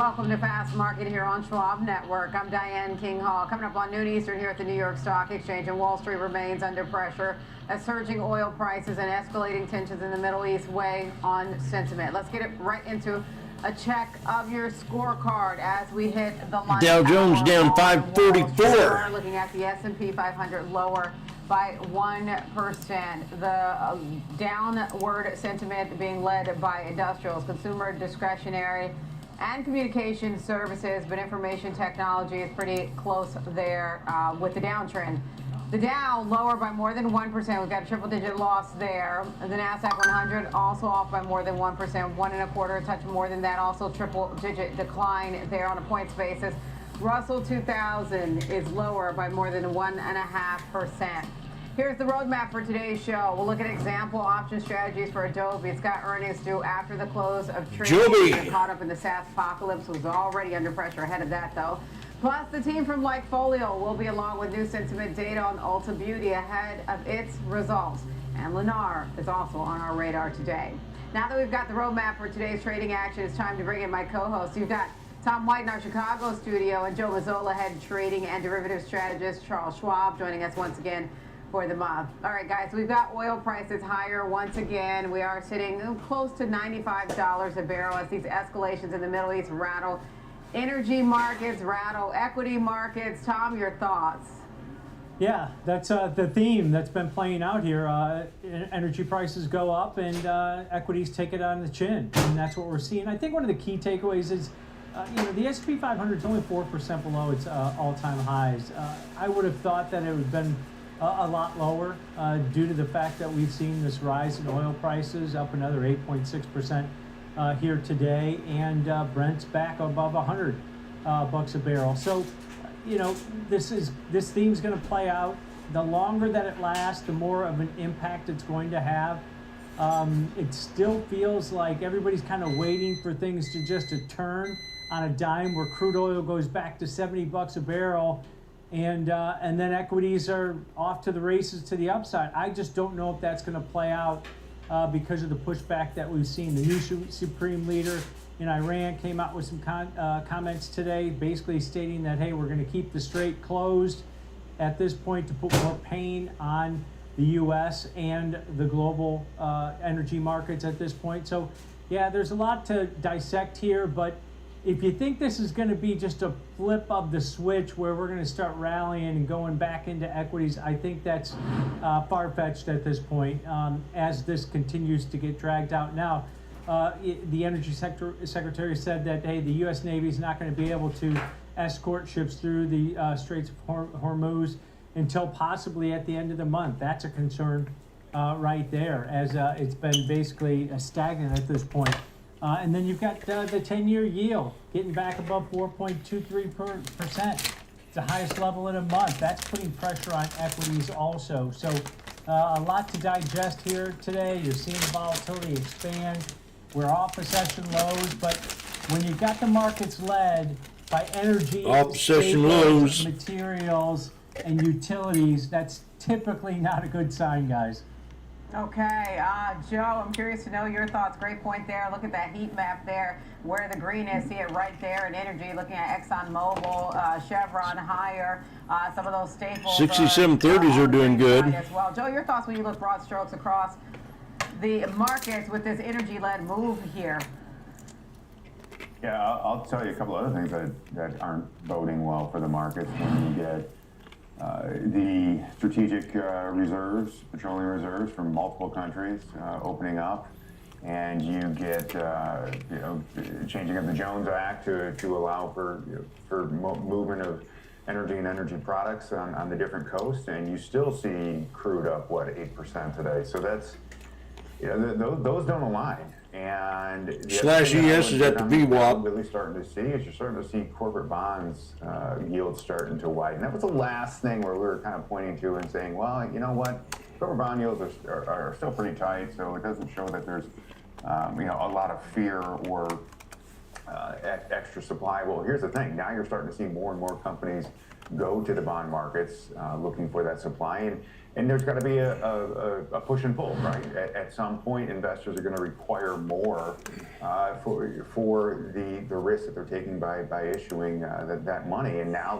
Welcome to Fast Market here on Schwab Network. I'm Diane King Hall. Coming up on noon Eastern here at the New York Stock Exchange, and Wall Street remains under pressure as surging oil prices and escalating tensions in the Middle East weigh on sentiment. Let's get it right into a check of your scorecard as we hit the lunch Dow Jones down 544. Looking at the S&P 500 lower by 1%. The downward sentiment being led by industrials, consumer discretionary, and communication services, but information technology is pretty close there with the downtrend. The Dow lower by more than 1%. We've got a triple-digit loss there. The Nasdaq 100 also off by more than 1%, 1.25, a touch more than that. Also triple-digit decline there on a points basis. Russell 2000 is lower by more than 1.5%. Here's the roadmap for today's show. We'll look at example option strategies for Adobe. It's got earnings due after the close of trading. Caught up in the SaaS apocalypse, was already under pressure ahead of that, though. Plus, the team from Likefolio will be along with new sentiment data on Ulta Beauty ahead of its results. And Lennar is also on our radar today. Now that we've got the roadmap for today's trading action, it's time to bring in my co-hosts. You've got Tom White in our Chicago studio and Joe Mazzola, head trading and derivative strategist. Charles Schwab joining us once again for the month. All right, guys, we've got oil prices higher once again. We are sitting close to $95 a barrel as these escalations in the Middle East rattle energy markets, rattle equity markets. Tom, your thoughts? Yeah, that's the theme that's been playing out here. Energy prices go up and equities take it on the chin, and that's what we're seeing. I think one of the key takeaways is, the S&P 500 is only 4% below its all-time highs. I would have thought that it would have been a lot lower due to the fact that we've seen this rise in oil prices, up another 8.6% here today, and Brent's back above $100 bucks a barrel. So, this theme's going to play out. The longer that it lasts, the more of an impact it's going to have. It still feels like everybody's kind of waiting for things to just turn on a dime, where crude oil goes back to 70 bucks a barrel, and then equities are off to the races to the upside. I just don't know if that's going to play out because of the pushback that we've seen. The new supreme leader in Iran came out with some comments today, basically stating that, hey, we're going to keep the strait closed at this point to put more pain on the U.S. and the global energy markets at this point. So, yeah, there's a lot to dissect here, but if you think this is going to be just a flip of the switch where we're going to start rallying and going back into equities, I think that's far-fetched at this point as this continues to get dragged out. Now, the Energy Secretary said that, hey, the U.S. Navy is not going to be able to escort ships through the Straits of Hormuz until possibly at the end of the month. That's a concern right there, as it's been basically stagnant at this point. And then you've got the 10-year yield getting back above 4.23%. It's the highest level in a month. That's putting pressure on equities also. So a lot to digest here today. You're seeing the volatility expand. We're off of session lows, but when you've got the markets led by energy, staples, materials, and utilities, that's typically not a good sign, guys. Okay, Joe, I'm curious to know your thoughts. Great point there. Look at that heat map there, where the green is. See it right there in energy. Looking at ExxonMobil, Chevron higher. Some of those staples. 6730s are doing good as well. Joe, your thoughts when you look broad strokes across the markets with this energy-led move here? Yeah, I'll tell you a couple other things that aren't boding well for the markets when you get the strategic reserves, petroleum reserves from multiple countries opening up, and you get changing of the Jones Act to allow for movement of energy and energy products on the different coasts, and you still see crude up 8% today. So that's those don't align. And /ES is at the VWAP. Really starting to see is you're starting to see corporate bonds yields starting to widen. That was the last thing where we were kind of pointing to and saying, well, you know what, corporate bond yields are still pretty tight, so it doesn't show that there's a lot of fear or extra supply. Well, here's the thing. Now you're starting to see more and more companies go to the bond markets looking for that supply. And there's got to be a push and pull, right? At some point, investors are going to require more for the risk that they're taking by issuing that money. And now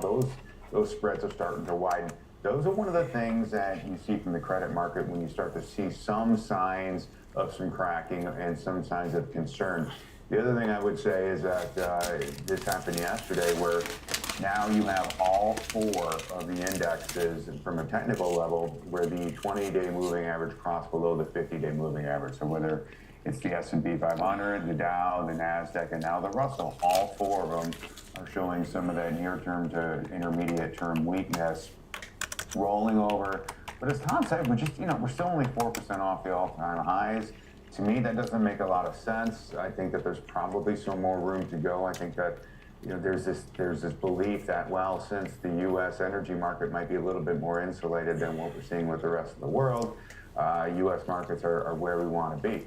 those spreads are starting to widen. Those are one of the things that you see from the credit market when you start to see some signs of some cracking and some signs of concern. The other thing I would say is that this happened yesterday where now you have all four of the indexes from a technical level where the 20-day moving average crossed below the 50-day moving average. So whether it's the S&P 500, the Dow, the NASDAQ, and now the Russell, all four of them are showing some of that near-term to intermediate-term weakness rolling over. But as Tom said, we're still only 4% off the all-time highs. To me, that doesn't make a lot of sense. I think that there's probably some more room to go. I think that there's this belief that, well, since the U.S. energy market might be a little bit more insulated than what we're seeing with the rest of the world, U.S. markets are where we want to be.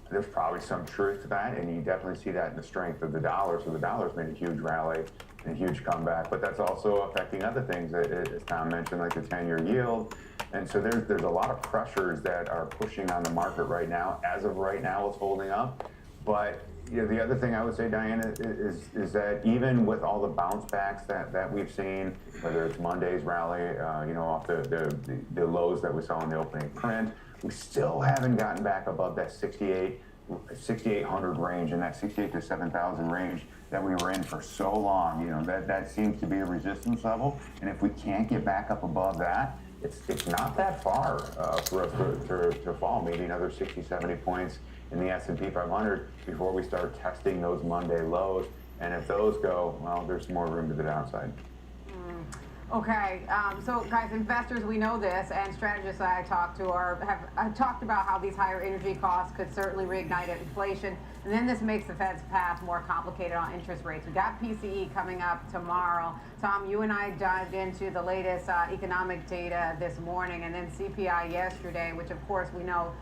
There's probably some truth to that, and you definitely see that in the strength of the dollar. So the dollar's made a huge rally and a huge comeback, but that's also affecting other things, as Tom mentioned, like the 10-year yield. And so there's a lot of pressures that are pushing on the market right now. As of right now, it's holding up. But the other thing I would say, Diana, is that even with all the bounce backs that we've seen, whether it's Monday's rally, off the lows that we saw in the opening print, we still haven't gotten back above that 6,800 range and that 68 to 7,000 range that we were in for so long. That seems to be a resistance level. And if we can't get back up above that, it's not that far for us to fall, maybe another 60, 70 points in the S&P 500 before we start testing those Monday lows. And if those go, well, there's more room to the downside. Okay, so guys, investors, we know this, and strategists I talked to have talked about how these higher energy costs could certainly reignite inflation, and then this makes the Fed's path more complicated on interest rates. We got PCE coming up tomorrow. Tom, you and I dived into the latest economic data this morning, and then CPI yesterday, which of course we know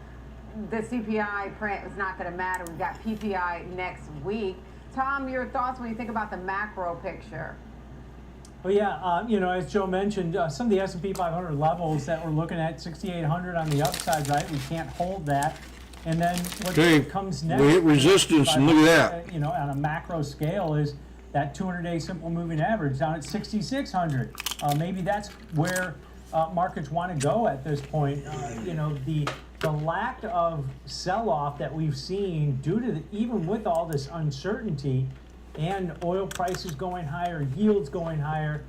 the CPI print is not going to matter. We've got PPI next week. Tom, your thoughts when you think about the macro picture? Well, yeah, as Joe mentioned, some of the S&P 500 levels that we're looking at, 6,800 on the upside, right? We can't hold that. And then what comes next? We hit resistance, and look at that. On a macro scale is that 200-day simple moving average down at 6,600. Maybe that's where markets want to go at this point. The lack of sell-off that we've seen due to even with all this uncertainty and oil prices going higher, yields going higher,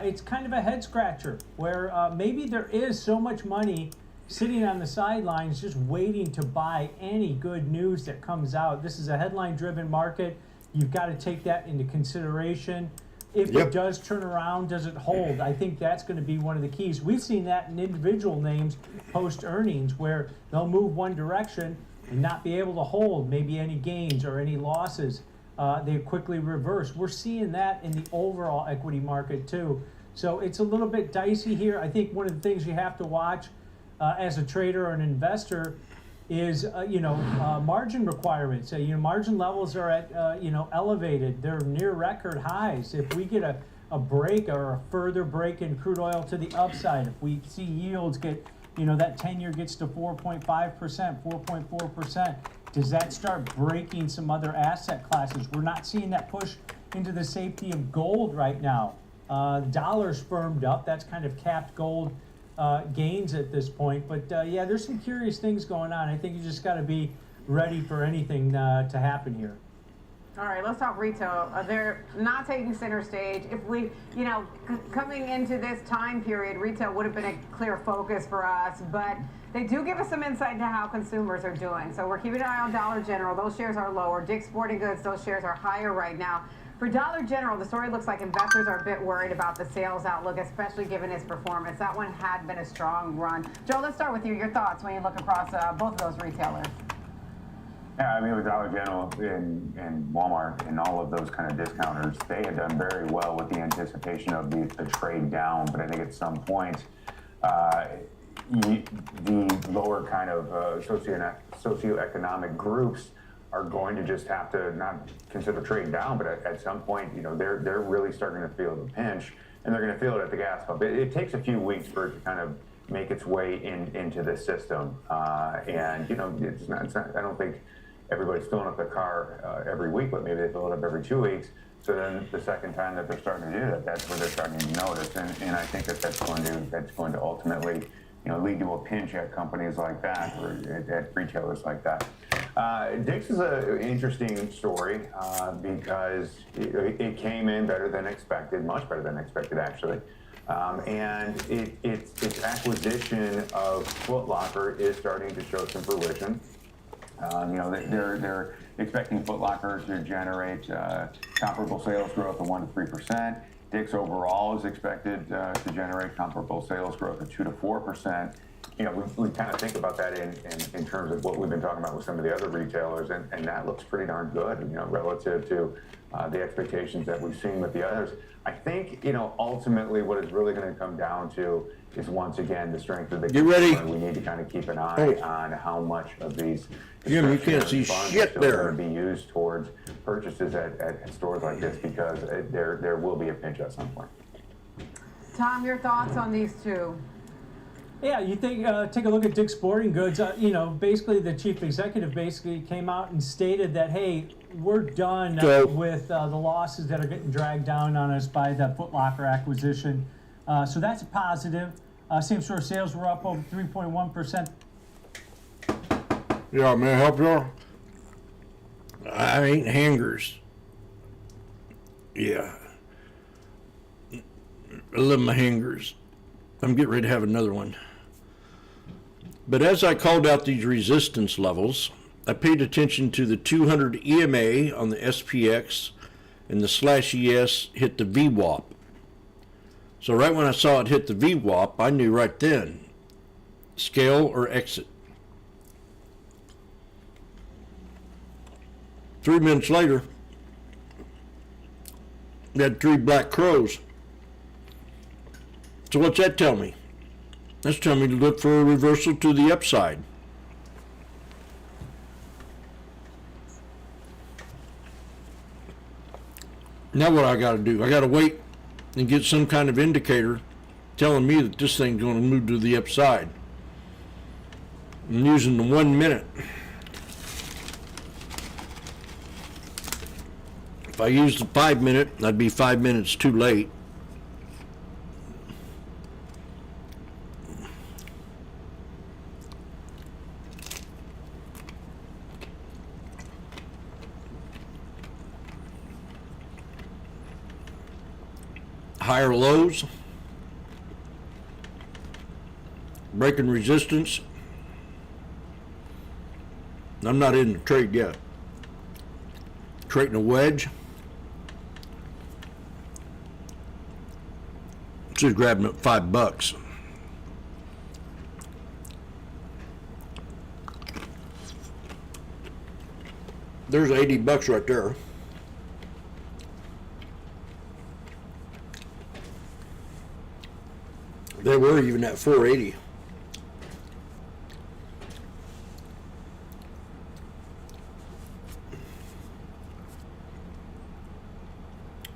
it's kind of a head scratcher where maybe there is so much money sitting on the sidelines just waiting to buy any good news that comes out. This is a headline-driven market. You've got to take that into consideration. If it does turn around, does it hold? I think that's going to be one of the keys. We've seen that in individual names post-earnings where they'll move one direction and not be able to hold maybe any gains or any losses. They quickly reverse. We're seeing that in the overall equity market too. So it's a little bit dicey here. I think one of the things you have to watch as a trader or an investor is margin requirements. Margin levels are at elevated. They're near record highs. If we get a break or a further break in crude oil to the upside, if we see yields get that 10-year gets to 4.5%, 4.4%, does that start breaking some other asset classes? We're not seeing that push into the safety of gold right now. Dollar's firmed up. That's kind of capped gold gains at this point. But there's some curious things going on. I think you just got to be ready for anything to happen here. All right, let's talk retail. They're not taking center stage. If we, coming into this time period, retail would have been a clear focus for us, but they do give us some insight into how consumers are doing. So we're keeping an eye on Dollar General. Those shares are lower. Dick's Sporting Goods, those shares are higher right now. For Dollar General, the story looks like investors are a bit worried about the sales outlook, especially given its performance. That one had been a strong run. Joe, let's start with you. Your thoughts when you look across both of those retailers. Yeah, with Dollar General and Walmart and all of those kind of discounters, they had done very well with the anticipation of the trade down. But I think at some point, the lower kind of socioeconomic groups are going to just have to not consider trading down, but at some point, you know, they're really starting to feel the pinch, and they're going to feel it at the gas pump. It takes a few weeks for it to kind of make its way into the system, and you know, it's not, I don't think everybody's filling up their car every week, but maybe they fill it up every 2 weeks. So then the second time that they're starting to do that, that's when they're starting to notice, and I think that's going to ultimately, you know, lead to a pinch at companies like that, or at retailers like that. Dick's is an interesting story because it came in better than expected, much better than expected actually, and its acquisition of Foot Locker is starting to show some fruition. You know, they're expecting Foot Locker to generate comparable sales growth of 1 to 3%. Dick's overall is expected to generate comparable sales growth of 2 to 4%. You know, we kind of think about that in terms of what we've been talking about with some of the other retailers, and that looks pretty darn good, you know, relative to the expectations that we've seen with the others. I think, you know, ultimately what it's really going to come down to is, once again, the strength of the consumer. We need to kind of keep an eye on how much of these Jim, you can't see shit there. Going to be used towards purchases at stores like this, because there will be a pinch at some point. Tom, your thoughts on these two? Yeah, you think, take a look at Dick's Sporting Goods. You know, basically the chief executive basically came out and stated that, hey, we're done with the losses that are getting dragged down on us by the Foot Locker acquisition. So that's a positive. Same-store sales were up over 3.1%. Yeah, may I help y'all? I ain't hangers. Yeah. I love my hangers. I'm getting ready to have another one. But as I called out these resistance levels, I paid attention to the 200 EMA on the SPX, and the /ES hit the VWAP. So right when I saw it hit the VWAP, I knew right then, scale or exit. 3 minutes later, we had 3 black crows. So what's that tell me? That's telling me to look for a reversal to the upside. Now what I got to do? I got to wait and get some kind of indicator telling me that this thing's going to move to the upside. I'm using the 1 minute. If I used the 5 minute, I'd be 5 minutes too late. Higher lows, breaking resistance. I'm not in the trade yet. Trading a wedge. Just grabbing up $5. There's $80 right there. They were even at 480.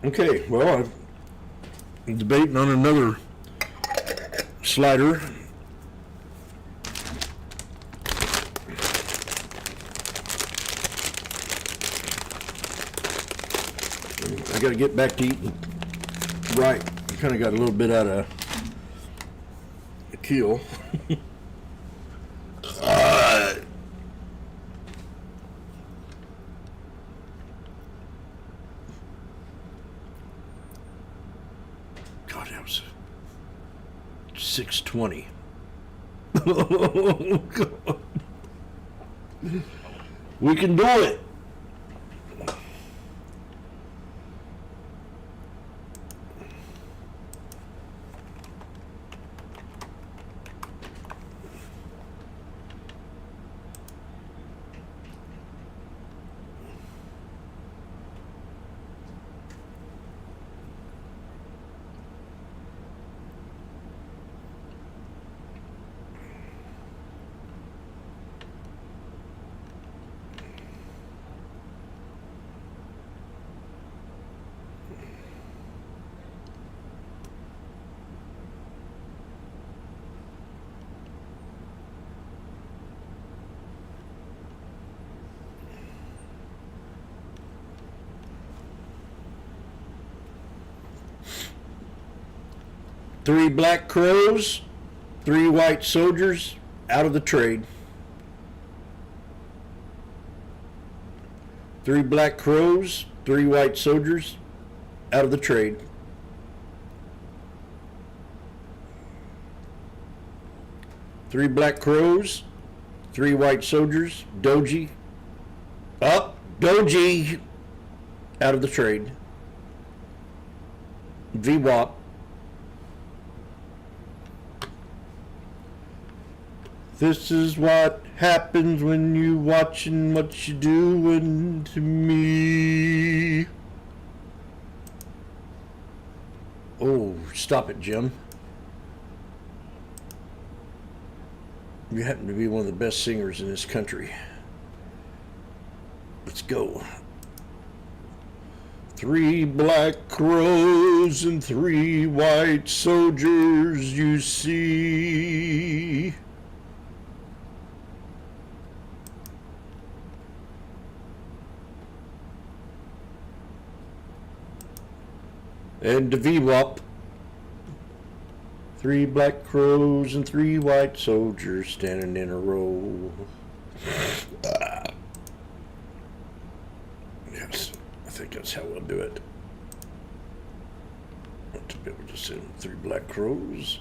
Okay, well, I'm debating on another slider. I got to get back to eating right. I kind of got a little bit out of keel. God, that was 620. Oh, God. We can do it. 3 black crows, 3 white soldiers out of the trade. 3 black crows, 3 white soldiers out of the trade. Three black crows, 3 white soldiers, doji, up, doji, out of the trade. VWAP. This is what happens when you watching what you doing to me. Oh, stop it, Jim. You happen to be one of the best singers in this country. Let's go. 3 black crows and 3 white soldiers you see. And the VWAP. 3 black crows and 3 white soldiers standing in a row. Yes, I think that's how we'll do it. Want to be able to send 3 black crows.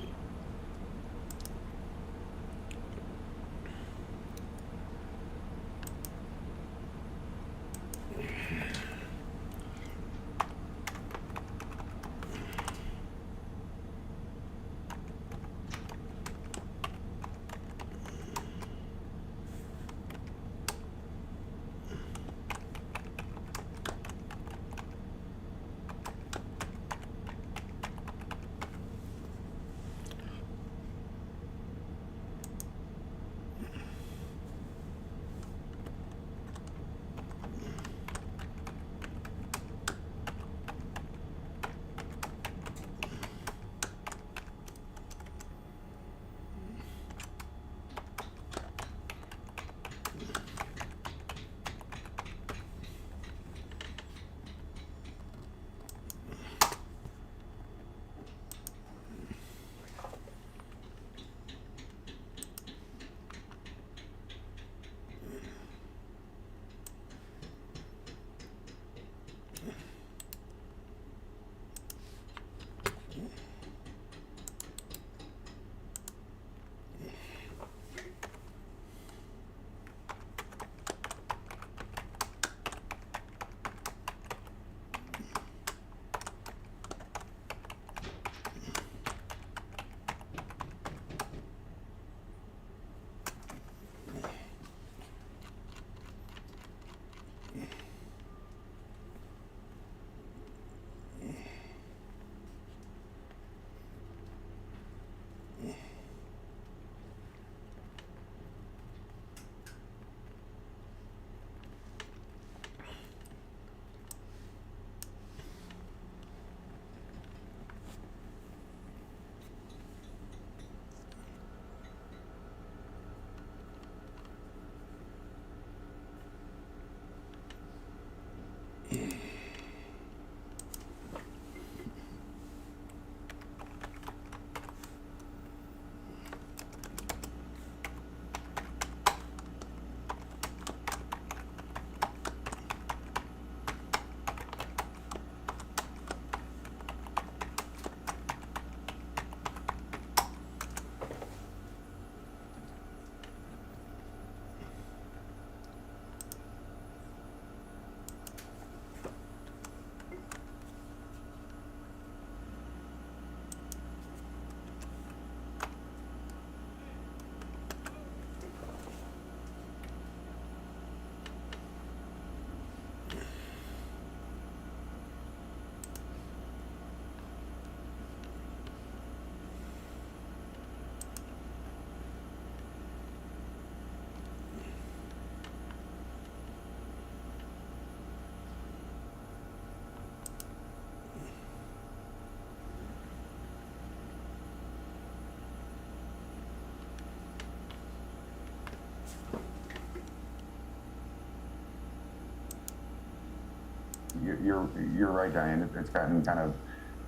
You're right, Diane. It's gotten kind of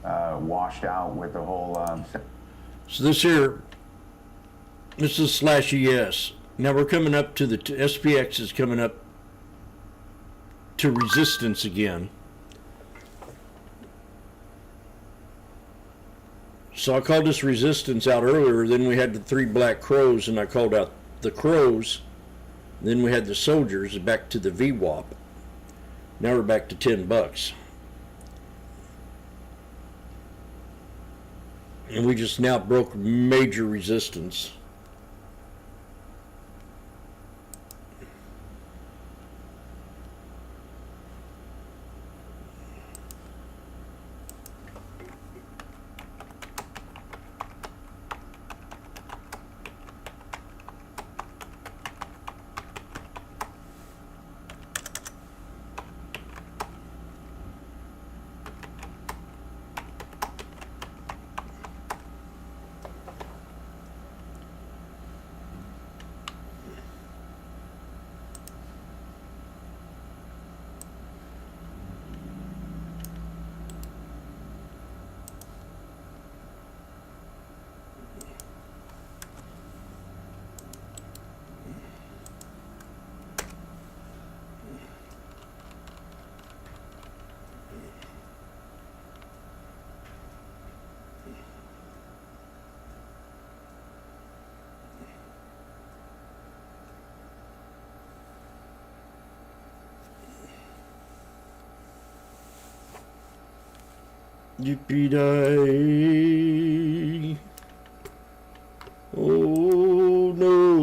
washed out with the whole. So this is /ES. Now we're coming up to the SPX is coming up to resistance again. So I called this resistance out earlier. Then we had the 3 black crows, and I called out the crows. Then we had the soldiers back to the VWAP. Now we're back to $10. And we just now broke major resistance. Yippee-day. Oh no.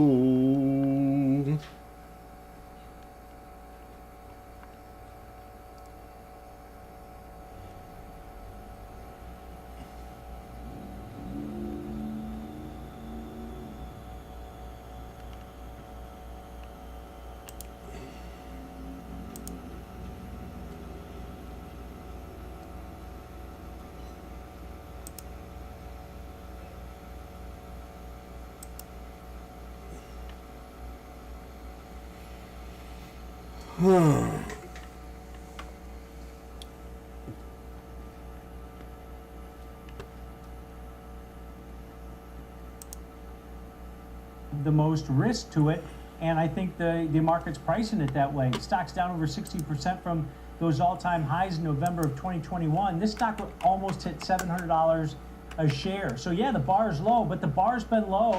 The most risk to it, and I think the market's pricing it that way. Stock's down over 60% from those all-time highs in November of 2021. This stock would almost hit $700 a share. So yeah, the bar's low, but the bar's been low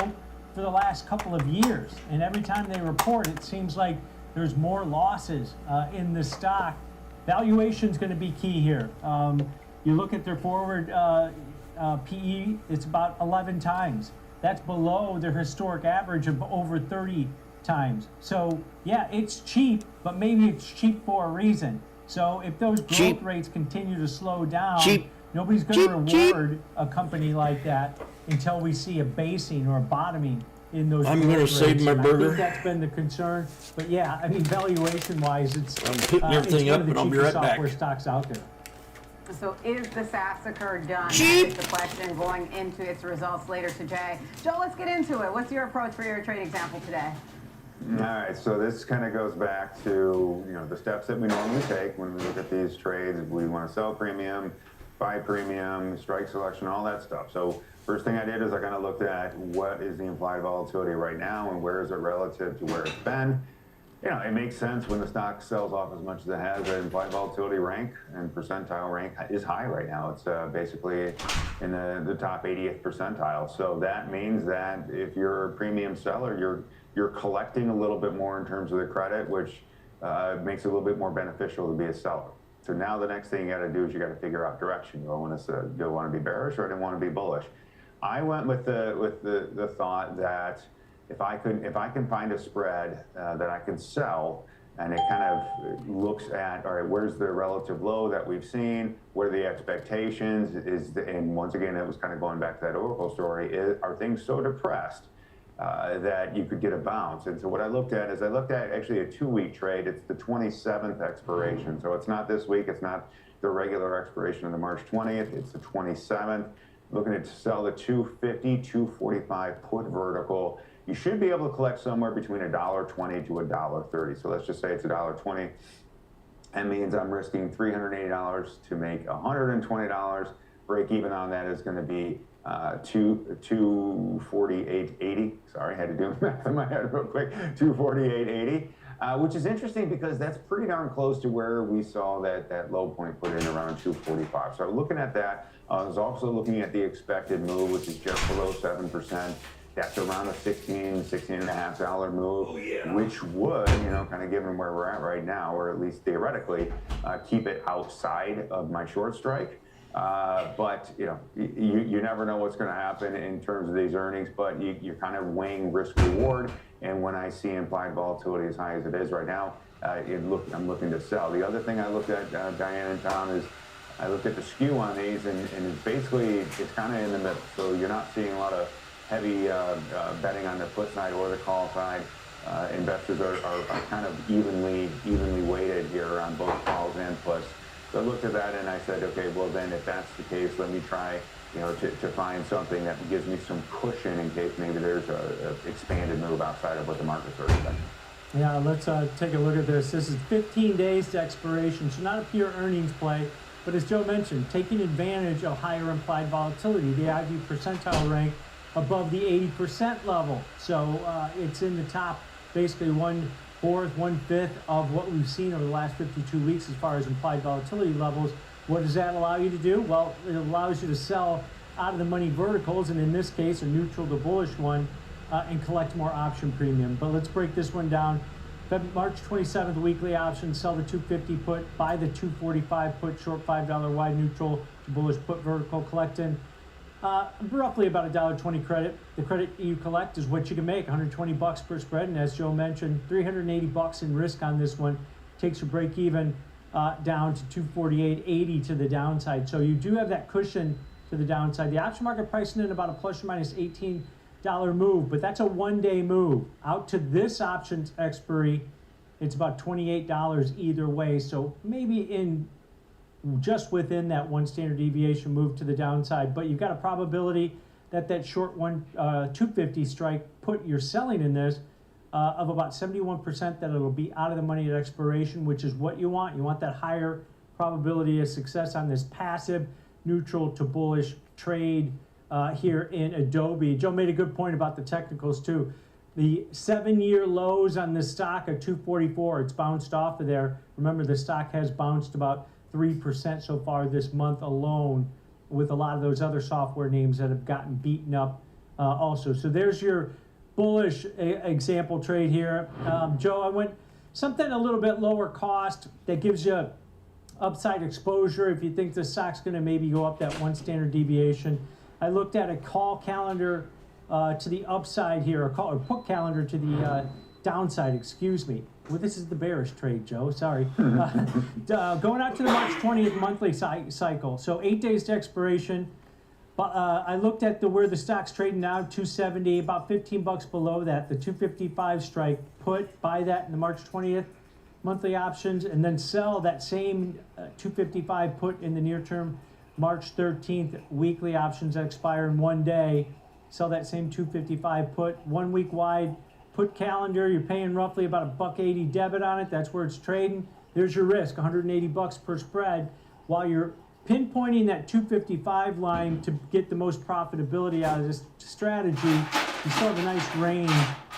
for the last couple of years, and every time they report, it seems like there's more losses in the stock. Valuation's going to be key here. You look at their forward PE, it's about 11 times. That's below their historic average of over 30 times. So yeah, it's cheap, but maybe it's cheap for a reason. So if those growth rates continue to slow down, nobody's going to reward a company like that until we see a basing or a bottoming in those. I'm going to save my burger. I think that's been the concern. But yeah, I mean, valuation-wise, I'm picking everything up, but I'll be right back. Software stocks out there. So is the Sassacre done? Cheap. That is the question going into its results later today. Joe, let's get into it. What's your approach for your trade example today? All right, so this kind of goes back to the steps that we normally take when we look at these trades. We want to sell premium, buy premium, strike selection, all that stuff. So first thing I did is I kind of looked at what is the implied volatility right now and where is it relative to where it's been. It makes sense when the stock sells off as much as it has. The implied volatility rank and percentile rank is high right now. It's basically in the top 80th percentile. So that means that if you're a premium seller, you're collecting a little bit more in terms of the credit, which makes it a little bit more beneficial to be a seller. So now the next thing you got to do is you got to figure out direction. Do I want to be bearish or do I want to be bullish? I went with the thought that if I can find a spread that I can sell, and it kind of looks at, all right, where's the relative low that we've seen? What are the expectations? And once again, it was kind of going back to that Oracle story. Are things so depressed that you could get a bounce? And so what I looked at is actually a 2-week trade. It's the 27th expiration. So it's not this week. It's not the regular expiration of the March 20th. It's the 27th. Looking to sell the 250, 245 put vertical. You should be able to collect somewhere between $1.20 to $1.30. So let's just say it's $1.20. That means I'm risking $380 to make $120. break even on that is going to be 248.80. Sorry, I had to do math in my head real quick. 248.80. Which is interesting because that's pretty darn close to where we saw that low point put in around 245. So looking at that, I was also looking at the expected move, which is just below 7%. That's around a $16.5 move, which would, kind of given where we're at right now, or at least theoretically, keep it outside of my short strike. But you never know what's going to happen in terms of these earnings, but you're kind of weighing risk reward. And when I see implied volatility as high as it is right now, I'm looking to sell. The other thing I looked at, Diane and Tom, is I looked at the skew on these, and it's kind of in the middle. So you're not seeing a lot of heavy betting on the put side or the call side. Investors are kind of evenly weighted here on both calls and puts. So I looked at that and I said, okay, well then if that's the case, let me try, to find something that gives me some cushion in case maybe there's a expanded move outside of what the market's already expecting. Yeah, let's take a look at this. This is 15 days to expiration, so not a pure earnings play, but as Joe mentioned, taking advantage of higher implied volatility. The IV percentile rank above the 80% level, so it's in the top, basically 1/4, 1/5 of what we've seen over the last 52 weeks as far as implied volatility levels. What does that allow you to do? Well, it allows you to sell out of the money verticals, and in this case, a neutral to bullish one, and collect more option premium. But let's break this one down. March 27th weekly option, sell the 250 put, buy the 245 put, short $5 wide neutral to bullish put vertical, collecting roughly about $1.20 credit. The credit you collect is what you can make, $120 per spread, and as Joe mentioned, $380 in risk on this one. Takes your break even down to 248.80 to the downside. So you do have that cushion to the downside. The option market pricing in about a plus or minus $18 move, but that's a one-day move. Out to this option's expiry, it's about $28 either way. So maybe in just within that one standard deviation move to the downside, but you've got a probability that short 250 strike put you're selling in this of about 71% that it'll be out of the money at expiration, which is what you want. You want that higher probability of success on this passive neutral to bullish trade here in Adobe. Joe made a good point about the technicals too. The 7-year lows on this stock are 244. It's bounced off of there. Remember, the stock has bounced about 3% so far this month alone, with a lot of those other software names that have gotten beaten up also. So there's your bullish example trade here. Joe, I went something a little bit lower cost that gives you upside exposure if you think the stock's going to maybe go up that one standard deviation. I looked at a call calendar to the upside here, or put calendar to the downside, excuse me. Well, this is the bearish trade, Joe, sorry. Going out to the March 20th monthly cycle, so 8 days to expiration. But I looked at where the stock's trading now, 270, about $15 below that. The 255 strike, buy that in the March 20th monthly options, and then sell that same 255 put in the near term March 13th weekly options that expire in 1 day. Sell that same 255 put 1 week wide. Put calendar, you're paying roughly about $1.80 debit on it. That's where it's trading. There's your risk, $180 per spread. While you're pinpointing that 255 line to get the most profitability out of this strategy, you still have a nice range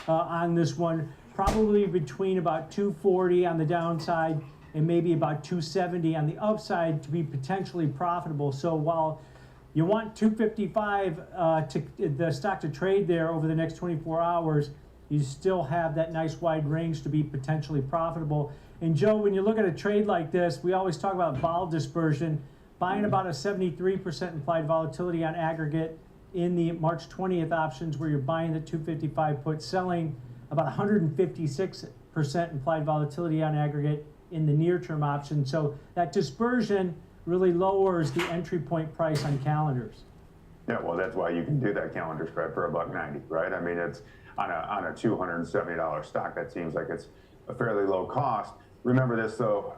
on this one, probably between about 240 on the downside and maybe about 270 on the upside to be potentially profitable. So while you want 255 the stock to trade there over the next 24 hours, you still have that nice wide range to be potentially profitable. And Joe, when you look at a trade like this, we always talk about vol dispersion, buying about a 73% implied volatility on aggregate in the March 20th options where you're buying the 255 put, selling about 156% implied volatility on aggregate in the near term option. So that dispersion really lowers the entry point price on calendars. Yeah, well, that's why you can do that calendar spread for $1.90, right? I mean, it's on a $270 stock. That seems like it's a fairly low cost. Remember this though,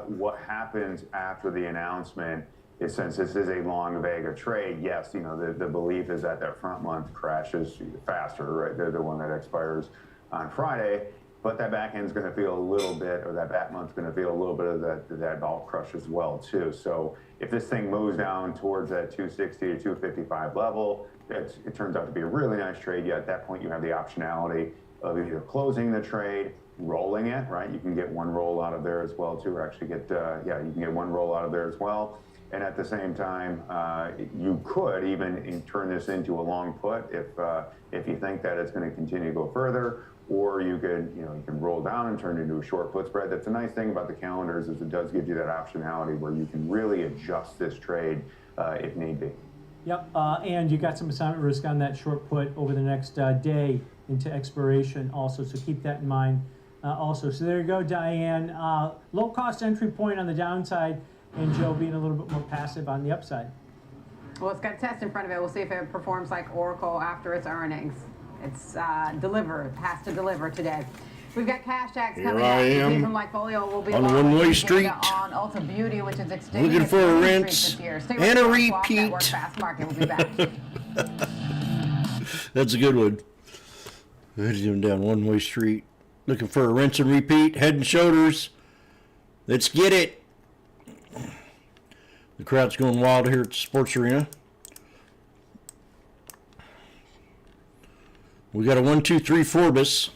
what happens after the announcement is, since this is a long Vega trade, yes, the belief is that front month crashes faster, right? They're the one that expires on Friday. but that back end's going to feel a little bit, or that back month's going to feel a little bit of that alt crush as well too. So if this thing moves down towards that 260 to 255 level, it turns out to be a really nice trade. At that point, you have the optionality of either closing the trade, rolling it, right? You can get one roll out of there as well too, or actually get, you can get one roll out of there as well. And at the same time, you could even turn this into a long put if you think that it's going to continue to go further, or you could, you can roll down and turn it into a short put spread. That's a nice thing about the calendars, is it does give you that optionality where you can really adjust this trade if need be. Yep, and you got some assignment risk on that short put over the next day into expiration also, so keep that in mind also. So there you go, Diane. Low cost entry point on the downside, and Joe being a little bit more passive on the upside. Well, it's got a test in front of it. We'll see if it performs like Oracle after its earnings. It's has to deliver today. We've got cash tags coming Here I am from Lightfolio will be on the one-way street, on Ulta Beauty, which is extending looking for a rinse rinse and a repeat. Fast Market will be back. That's a good one. Heading down one-way street, looking for a rinse and repeat. Head and Shoulders. Let's get it. The crowd's going wild here at the sports arena. We got a 1, 2, 3 Forbes.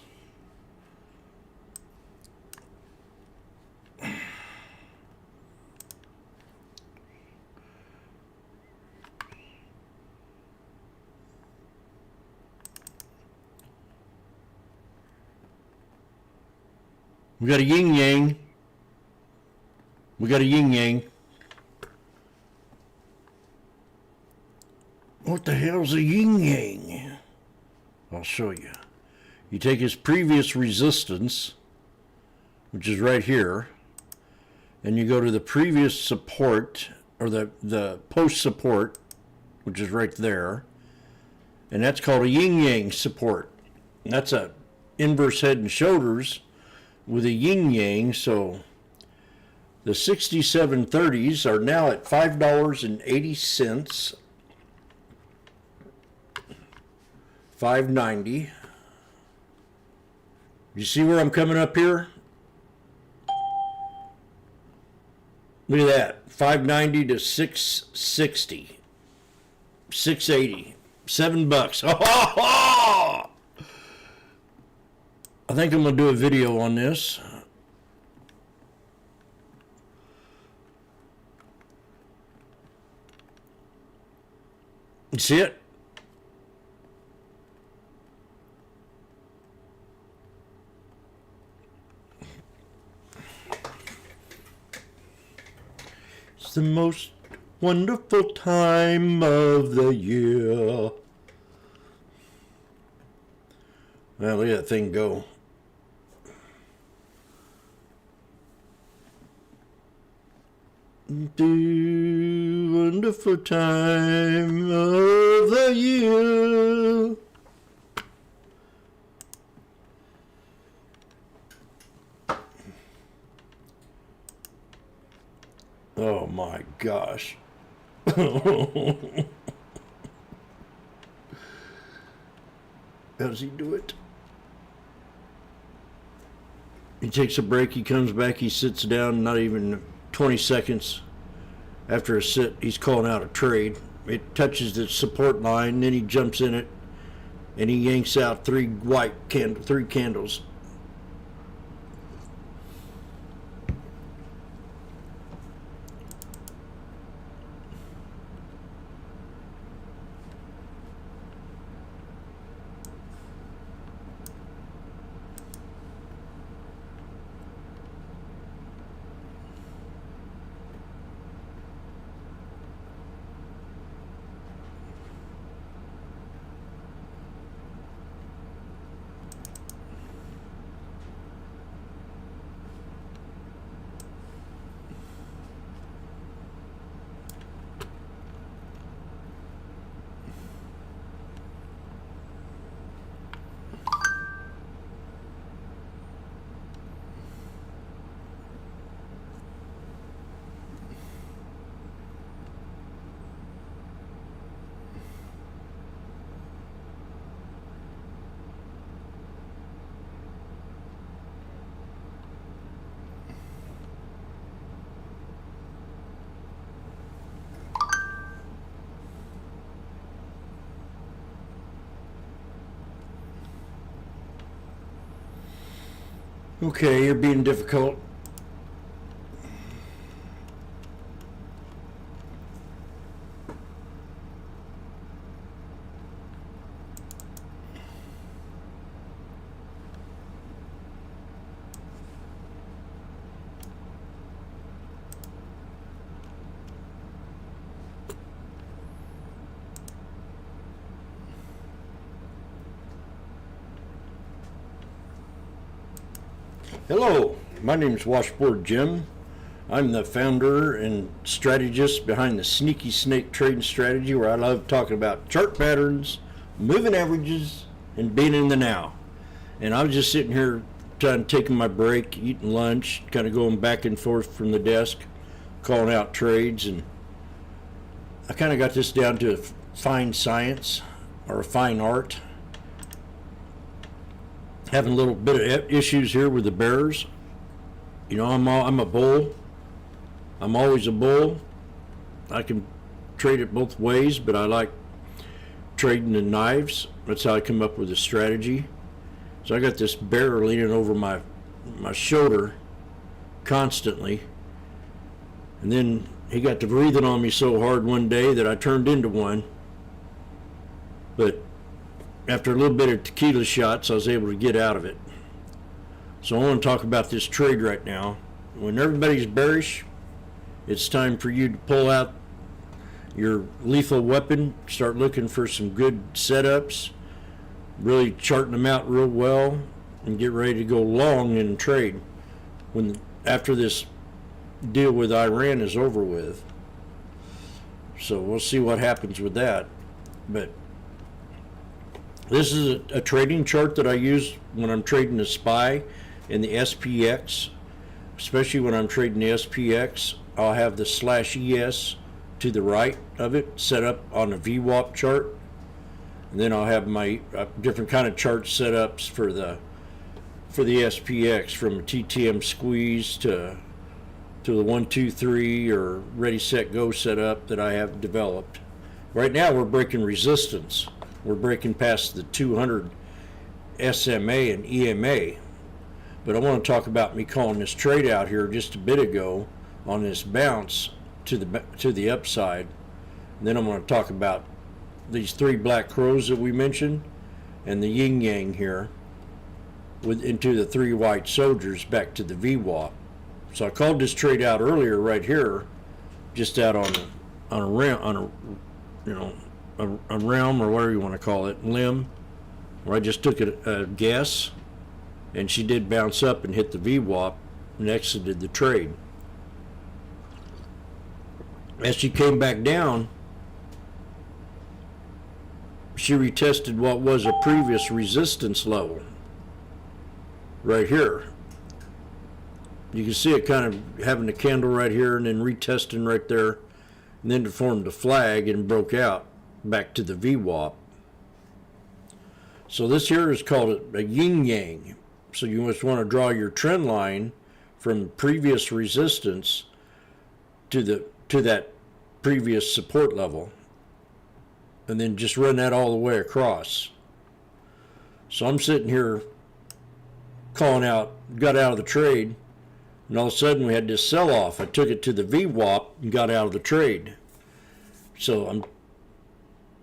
We got a yin yang. We got a yin yang. What the hell's a yin yang? I'll show you. You take his previous resistance, which is right here, and you go to the previous support, or the post support, which is right there, and that's called a yin yang support. And that's a inverse Head and Shoulders with a yin yang. So the 6730s are now at $5.80. $5.90. You see where I'm coming up here? Look at that. $5.90 to $6.60. $6.80. $7. I think I'm going to do a video on this. You see it? The most wonderful time of the year. Well, look at that thing go. The wonderful time of the year. Oh my gosh. How does he do it? He takes a break, he comes back, he sits down, not even 20 seconds after a sit, he's calling out a trade. It touches the support line, then he jumps in it, and he yanks out three candles. Okay, you're being difficult. Hello, my name is Washboardjim. I'm the founder and strategist behind the Sneaky Snake trading strategy, where I love talking about chart patterns, moving averages, and being in the now. And I was just sitting here taking my break, eating lunch, kind of going back and forth from the desk, calling out trades, and I kind of got this down to a fine science or a fine art. Having a little bit of issues here with the bears. You know, I'm a bull. I'm always a bull. I can trade it both ways, but I like trading in knives. That's how I come up with a strategy. So I got this bear leaning over my shoulder constantly, and then he got to breathing on me so hard one day that I turned into one. But after a little bit of tequila shots, I was able to get out of it. So I want to talk about this trade right now. When everybody's bearish, it's time for you to pull out your lethal weapon, start looking for some good setups, really charting them out real well, and get ready to go long in trade after this deal with Iran is over with. So we'll see what happens with that. But this is a trading chart that I use when I'm trading the SPY and the SPX. Especially when I'm trading the SPX, I'll have the /ES to the right of it set up on a VWAP chart. And then I'll have my different kind of chart setups for the SPX, from a TTM squeeze to the 1, 2, 3 or ready, set, go setup that I have developed. Right now we're breaking resistance. We're breaking past the 200 SMA and EMA. But I want to talk about me calling this trade out here just a bit ago on this bounce to the upside. And then I'm going to talk about these 3 black crows that we mentioned and the yin yang here into the 3 white soldiers back to the VWAP. So I called this trade out earlier right here, just out on a realm, or whatever you want to call it, limb, where I just took a guess, and she did bounce up and hit the VWAP and exited the trade. As she came back down, she retested what was a previous resistance level right here. You can see it kind of having a candle right here and then retesting right there, and then it formed a flag and broke out back to the VWAP. So this here is called a yin yang. So you must want to draw your trend line from previous resistance to that previous support level, and then just run that all the way across. So I'm sitting here calling out, got out of the trade, and all of a sudden we had this sell-off. I took it to the VWAP and got out of the trade. So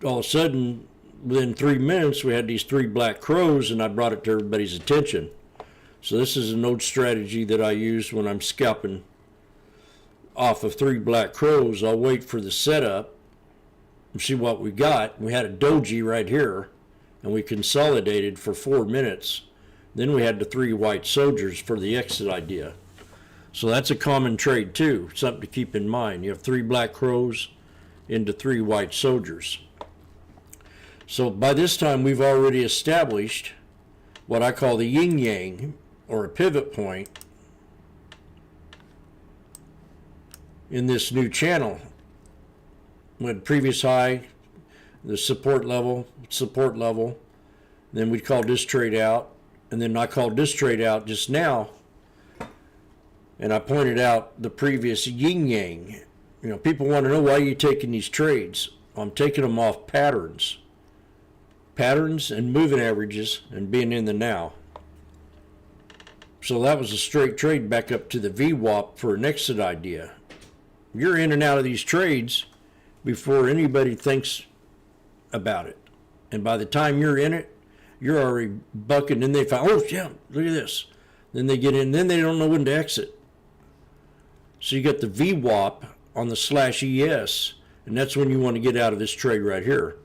all of a sudden, within 3 minutes, we had these 3 black crows, and I brought it to everybody's attention. So this is an old strategy that I use when I'm scalping off of 3 black crows. I'll wait for the setup and see what we got. We had a doji right here, and we consolidated for 4 minutes. Then we had the 3 white soldiers for the exit idea. So that's a common trade too, something to keep in mind. You have 3 black crows into 3 white soldiers. So by this time we've already established what I call the yin yang, or a pivot point, in this new channel. With previous high, the support level, then we called this trade out, and then I called this trade out just now, and I pointed out the previous yin yang. You know, people want to know, why are you taking these trades? I'm taking them off patterns and moving averages and being in the now. So that was a straight trade back up to the VWAP for an exit idea. You're in and out of these trades before anybody thinks about it. And by the time you're in it, you're already bucking. Then they find, oh, yeah, look at this. Then they get in. Then they don't know when to exit. So you got the VWAP on the /ES, and that's when you want to get out of this trade right here.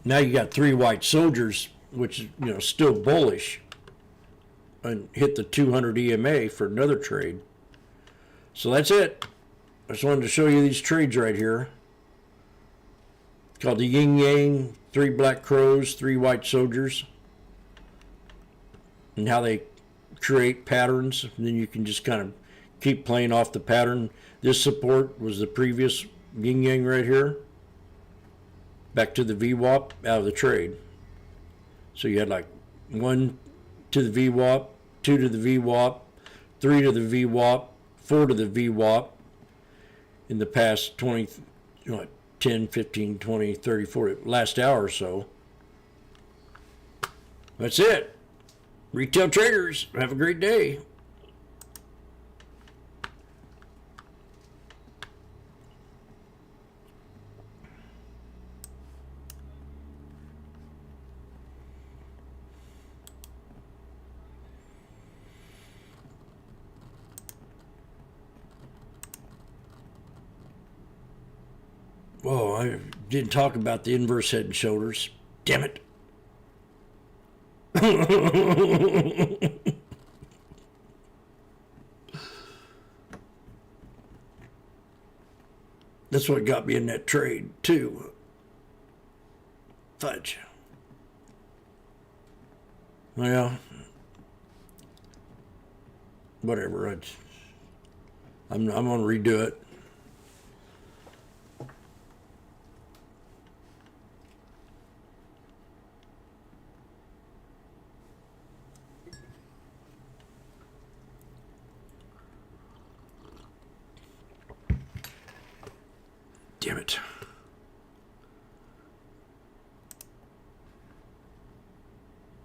Now you got 3 white soldiers, which is still bullish, and hit the 200 EMA for another trade. So that's it. I just wanted to show you these trades right here. It's called the Yin Yang, 3 black crows, 3 white soldiers, and how they create patterns. And then you can just kind of keep playing off the pattern. This support was the previous Yin Yang right here. Back to the VWAP, out of the trade. So you had like 1 to the VWAP, 2 to the VWAP, 3 to the VWAP, 4 to the VWAP in the past 10, 15, 20, 30, 40, last hour or so. That's it. Retail traders, have a great day. Whoa, I didn't talk about the inverse head and shoulders. Damn it. That's what got me in that trade, too. Fudge. Well, whatever. I'm going to redo it. Damn it.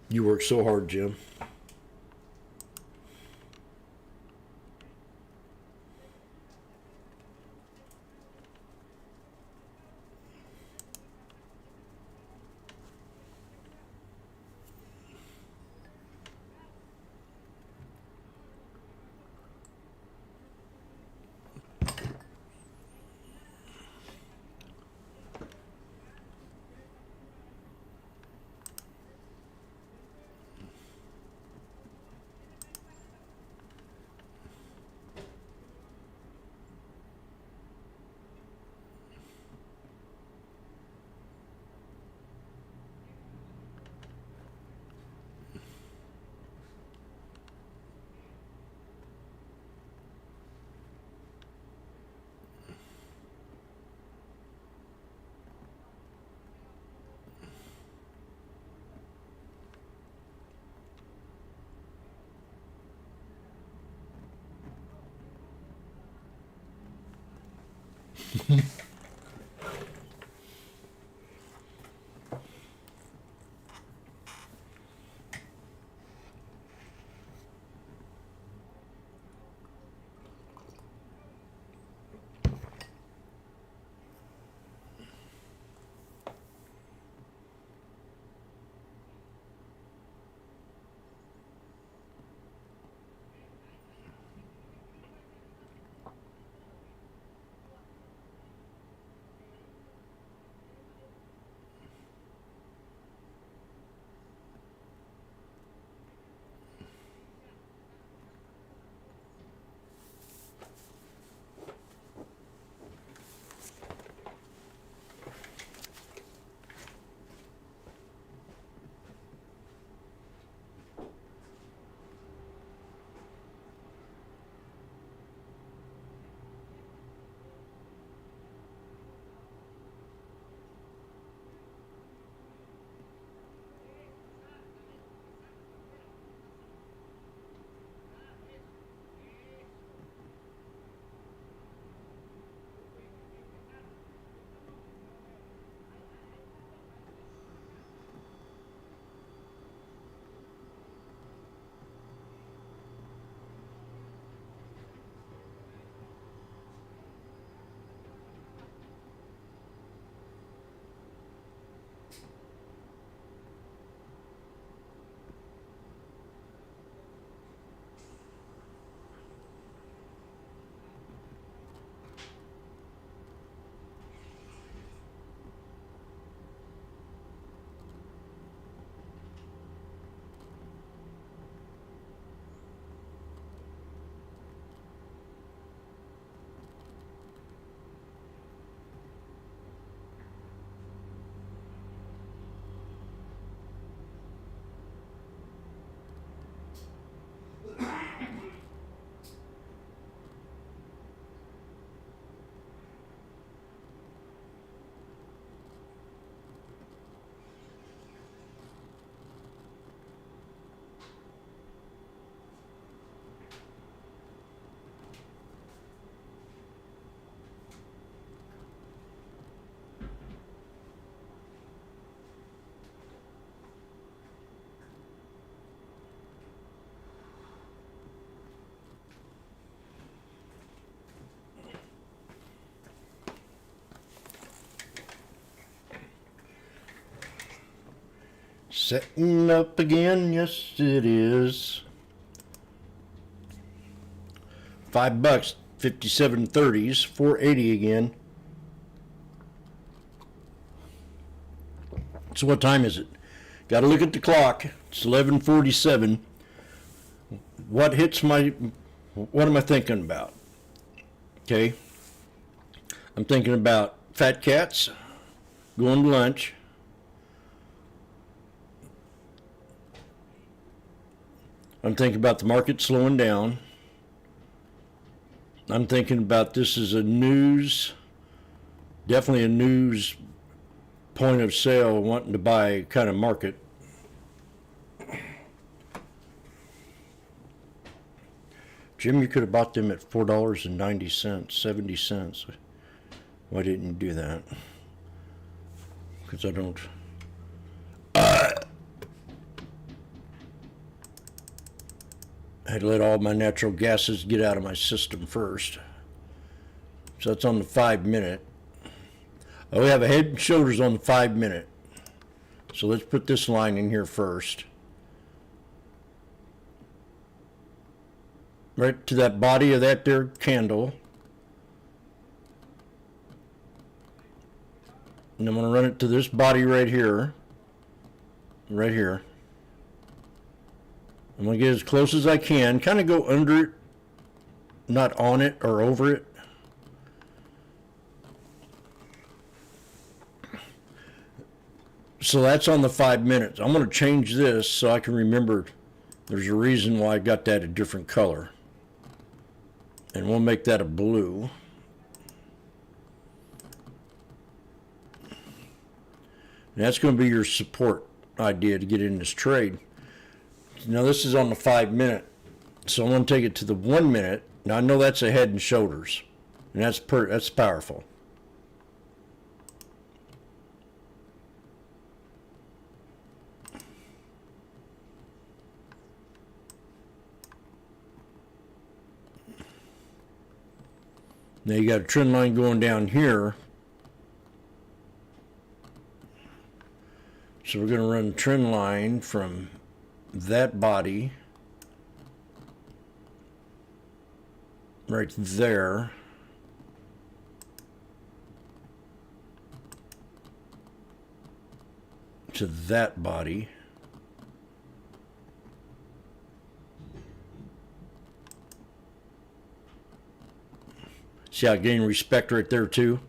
You work so hard, Jim. Setting up again, yes it is. $5, 57.30s, 480 again. So what time is it? Got to look at the clock. It's 11:47. What am I thinking about? Okay. I'm thinking about fat cats going to lunch. I'm thinking about the market slowing down. I'm thinking about this as definitely a news point of sale, wanting to buy kind of market. Jim, you could have bought them at $4.90, 70 cents. Why didn't you do that? Because I don't. I had to let all my natural gases get out of my system first. So that's on the 5-minute. Oh, we have a head and shoulders on the 5-minute. So let's put this line in here first. Right to that body of that there candle. And I'm going to run it to this body right here. Right here. I'm going to get as close as I can. Kind of go under it. Not on it or over it. So that's on the 5 minutes. I'm going to change this so I can remember there's a reason why I got that a different color. And we'll make that a blue. And that's going to be your support idea to get in this trade. Now this is on the 5-minute. So I'm going to take it to the 1 minute. Now I know that's a head and shoulders. And that's powerful. Now you got a trend line going down here. So we're going to run a trend line from that body right there to that body. See how I gain respect right there too?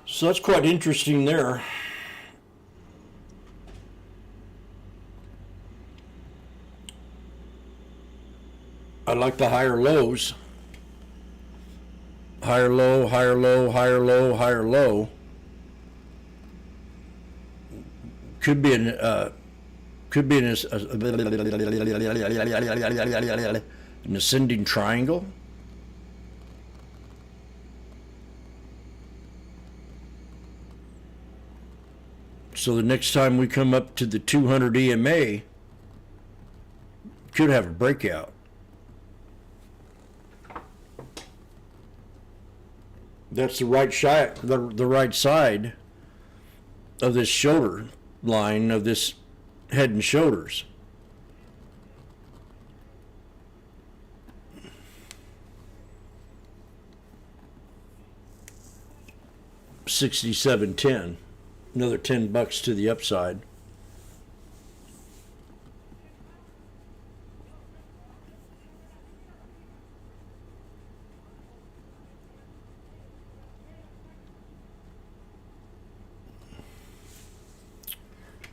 So that's quite interesting there. I like the higher lows. Higher low, higher low, higher low, higher low. Could be an ascending triangle. So the next time we come up to the 200 EMA, could have a breakout. That's the right side, the right side of this shoulder line of this head and shoulders. $67.10. Another $10 to the upside.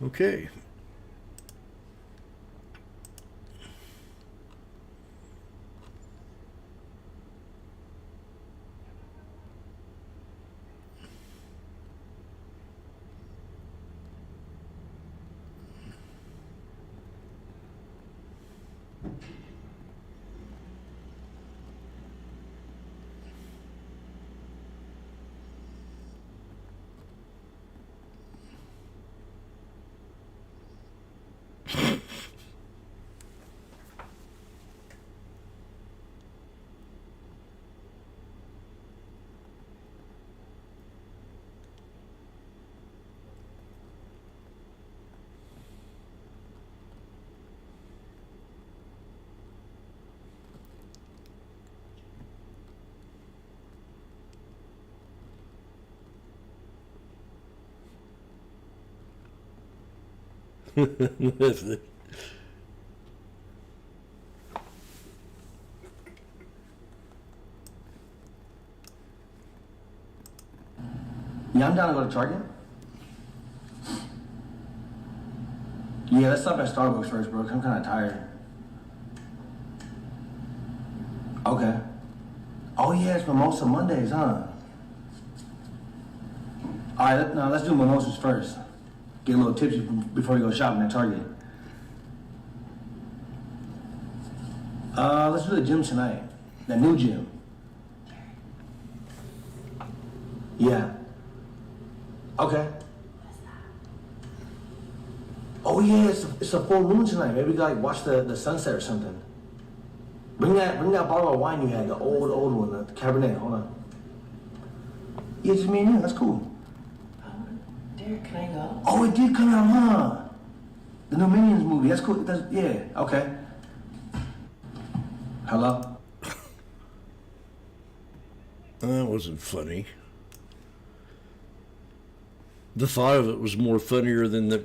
Okay. Yeah, I'm down to go to Target. Yeah, let's stop at Starbucks first, bro. 'Cause I'm kind of tired. Okay. Oh yeah, it's Mimosa Mondays, huh? All right, now let's do mimosas first. Get a little tipsy before we go shopping at Target. Let's do the gym tonight. The new gym. Yeah. Okay. Oh yeah, it's a full moon tonight. Maybe we could like watch the sunset or something. Bring that bottle of wine you had, the old one, the Cabernet. Hold on. Yeah, just me and you. That's cool. Derek, can I go? Oh, it did come out, huh? The new Minions movie. That's cool. Yeah. Okay. Hello. That wasn't funny. The thought of it was more funnier than the.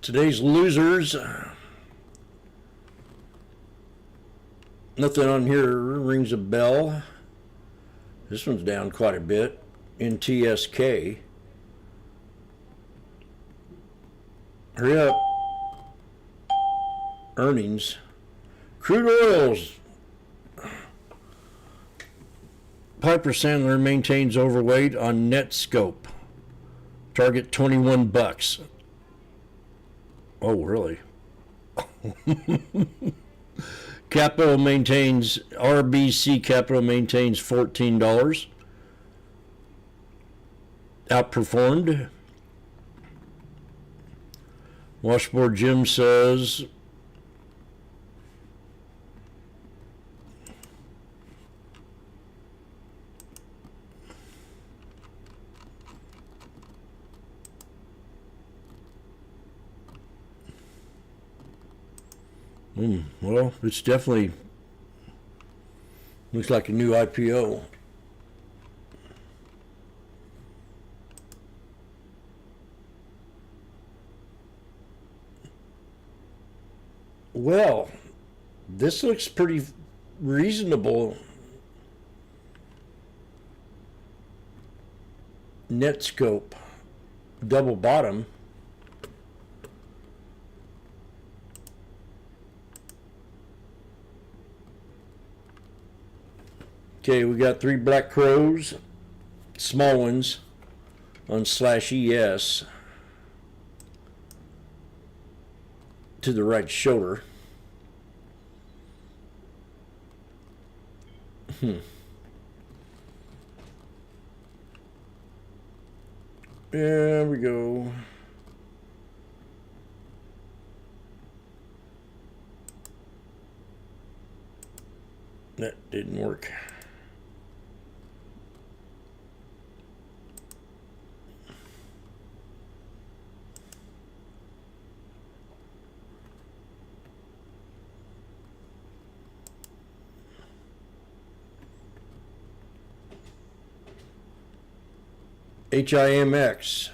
Today's losers. Nothing on here rings a bell. This one's down quite a bit. NTSK. Hurry up. Earnings. Crude oils. Piper Sandler maintains overweight on Netscope. Target $21. Oh, really? Capital maintains, RBC Capital maintains $14. Outperformed. Washboardjim says well, it's definitely looks like a new IPO. Well, this looks pretty reasonable. Netscope, double bottom. Okay, we got 3 black crows, small ones, on /ES to the right shoulder. There we go. That didn't work. HIMX.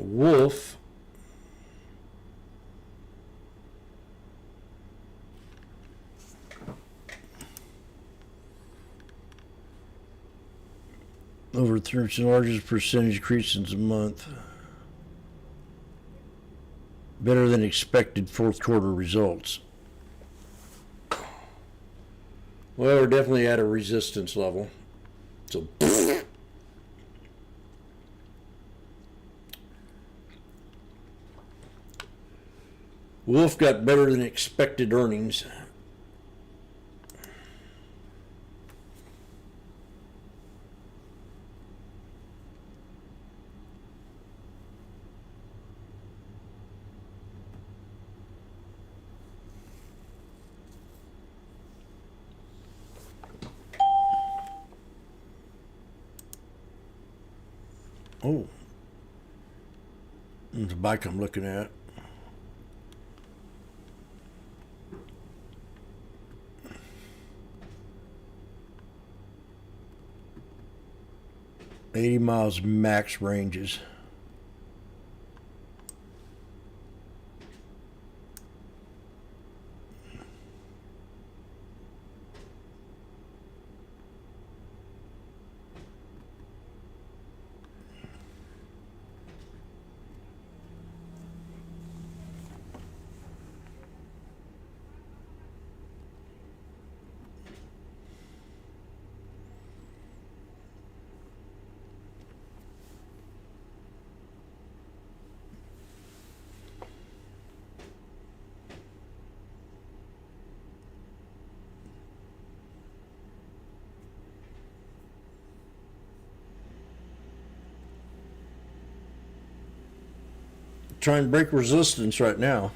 Wolf over its largest percentage increase in a month. Better than expected fourth quarter results. Well, we're definitely at a resistance level. So Wolf got better than expected earnings. Oh, there's a bike I'm looking at. $80 miles max ranges. Try and break resistance right now.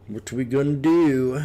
What are we gonna do?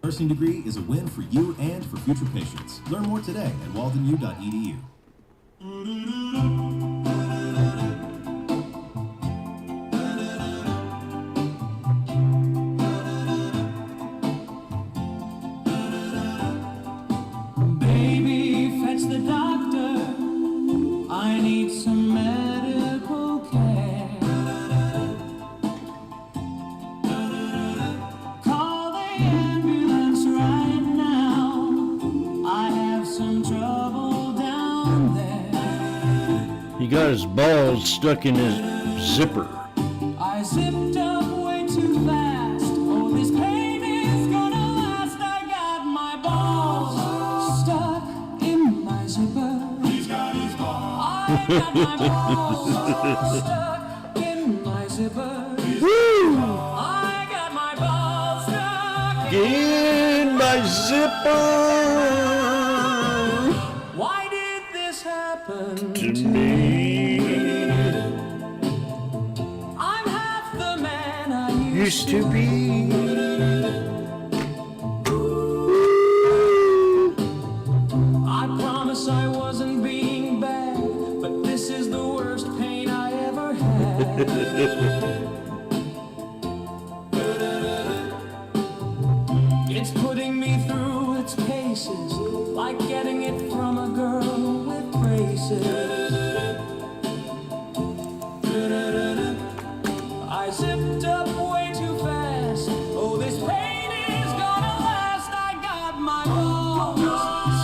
Nursing degree is a win for you and for future patients. Learn more today at waldenu.edu. Baby, fetch the doctor. I need some medical care. Call the ambulance right now. I have some trouble down there. He got his balls stuck in his zipper. I zipped up way too fast. Oh, this pain is gonna last. I got my balls stuck in my zipper. He's got his balls. I got my balls stuck in my zipper. Woo! I got my balls stuck In my zipper. Why did this happen To me. I'm half the man I Used to be. I promise I wasn't being bad, but this is the worst pain I ever had. It's putting me through its paces, like getting it from a girl with braces. I zipped up way too fast. Oh, this pain is gonna last. I got my balls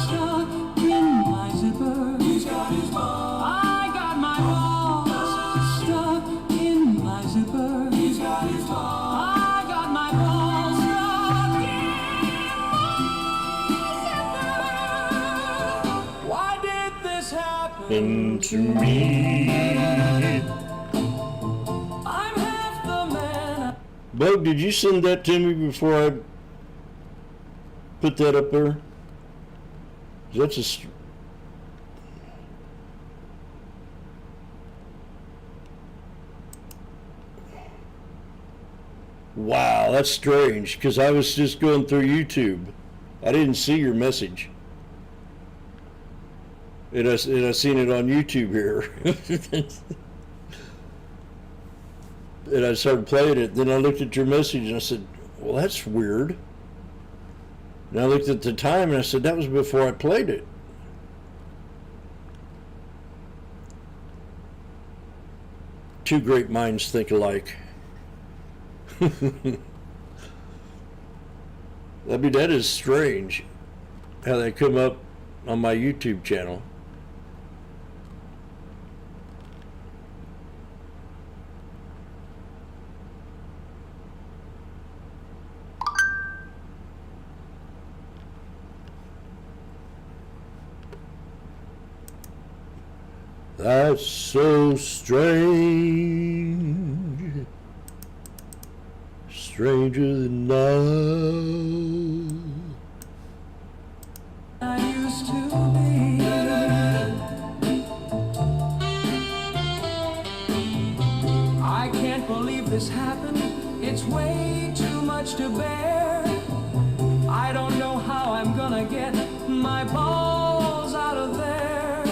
stuck in my zipper. He's got his balls. I got my balls stuck in my zipper. He's got his balls. I got my balls stuck in my zipper. Why did this happen To me. I'm half the man. Bo, did you send that to me before I put that up there? That's a. Wow, that's strange, because I was just going through YouTube. I didn't see your message. And I seen it on YouTube here. And I started playing it. Then I looked at your message and I said, well, that's weird. And I looked at the time and I said, that was before I played it. Two great minds think alike. I mean, that is strange how they come up on my YouTube channel. That's so strange, stranger than I used to be. I I can't believe this happened. It's way too much to bear. I don't know how I'm gonna get my balls out of there.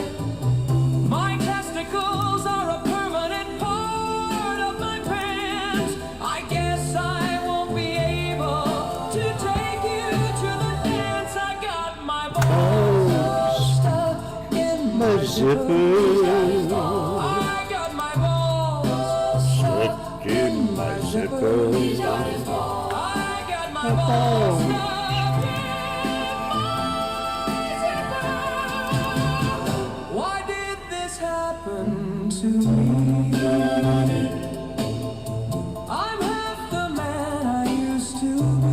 My testicles are a permanent part of my pants. I guess I won't be able to take you to the dance. I got my balls stuck in my zipper. I got my balls stuck in my zipper. I got my balls stuck in my zipper. Why did this happen to me? I'm half the man I used to be.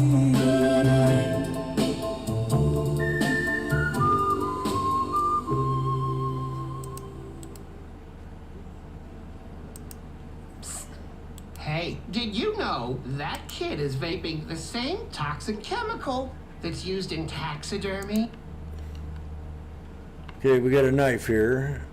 Hey, did you know that kid is vaping the same toxic chemical that's used in taxidermy? Okay, we got a knife here.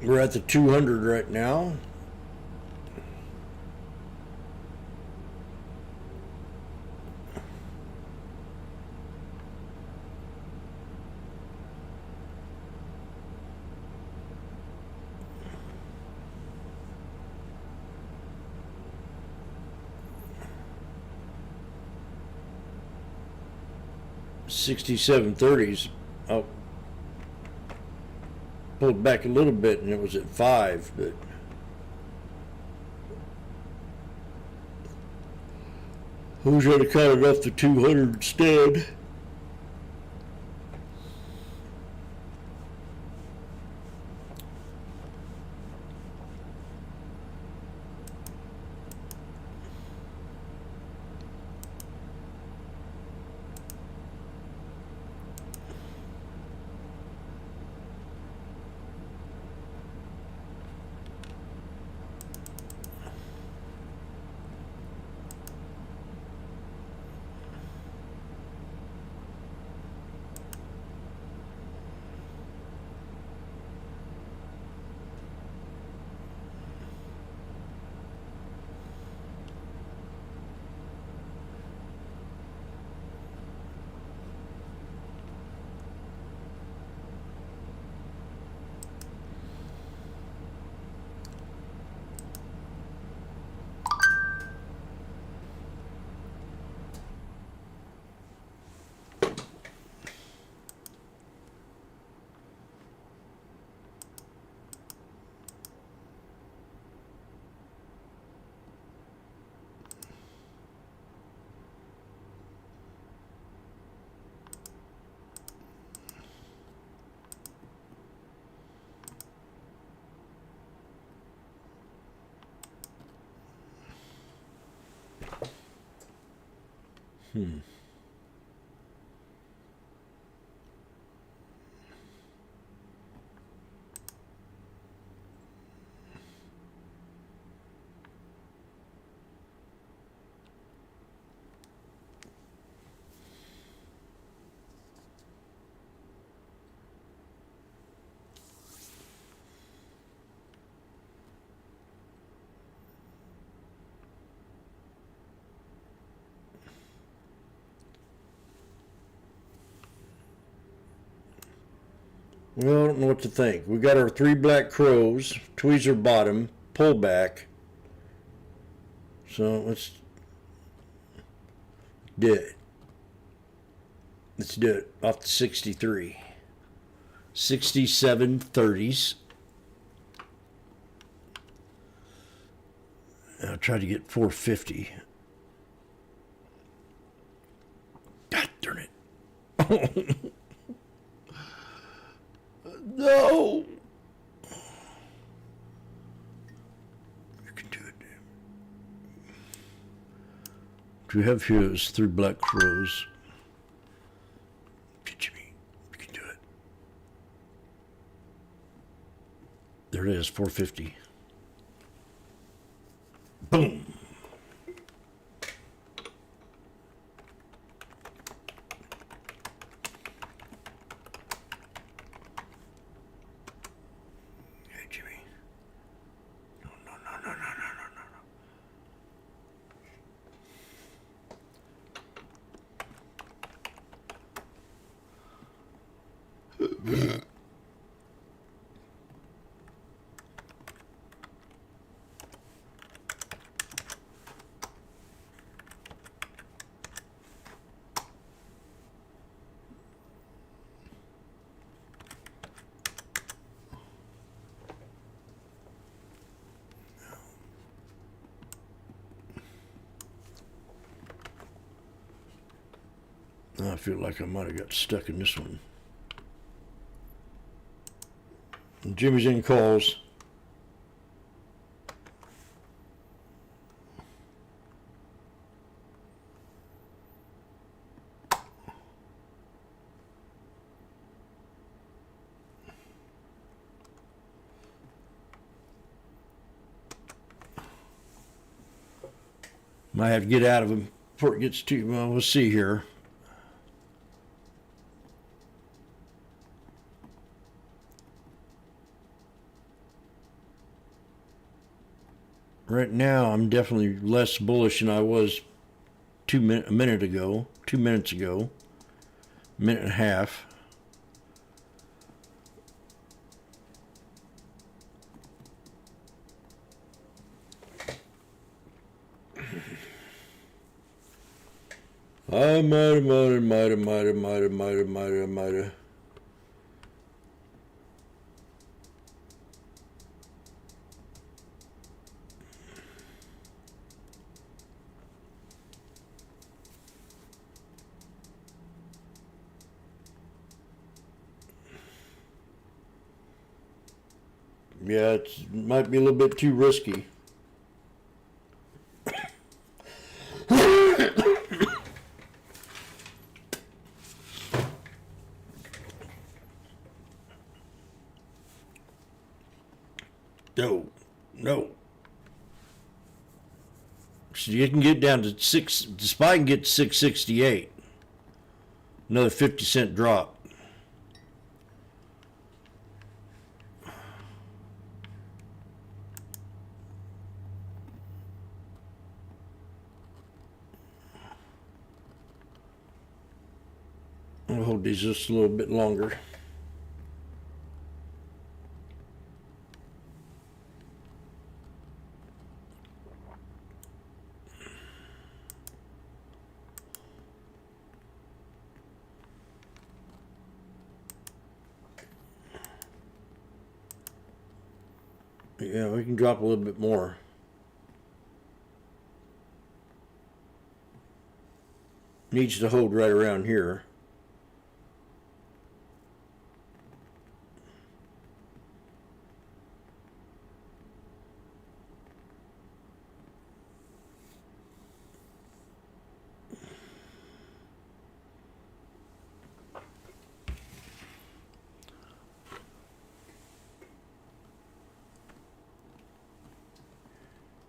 We're at the 200 right now. $67.30s. Oh, pulled back a little bit and it was at 5, but who's going to cut it off to 200 instead? Well, I don't know what to think. We got our 3 black crows, tweezer bottom, pull back. So let's do it. Let's do it off the 63. 67.30s. I'll try to get 450. God darn it. No. You can do it. What we have here is 3 black crows. Jimmy, you can There it is, 450. Boom. Hey, Jimmy. No. I feel like I might have got stuck in this one. And Jimmy's in calls. Might have to get out of him before it gets too, well, we'll see here. Right now, I'm definitely less bullish than I was 2 minutes ago, minute and a half. I might have. Yeah, it might be a little bit too risky. No. So you can get down to the spike can get to 668. Another 50-cent drop. I'll hold these just a little bit longer. Yeah, we can drop a little bit more. Needs to hold right around here.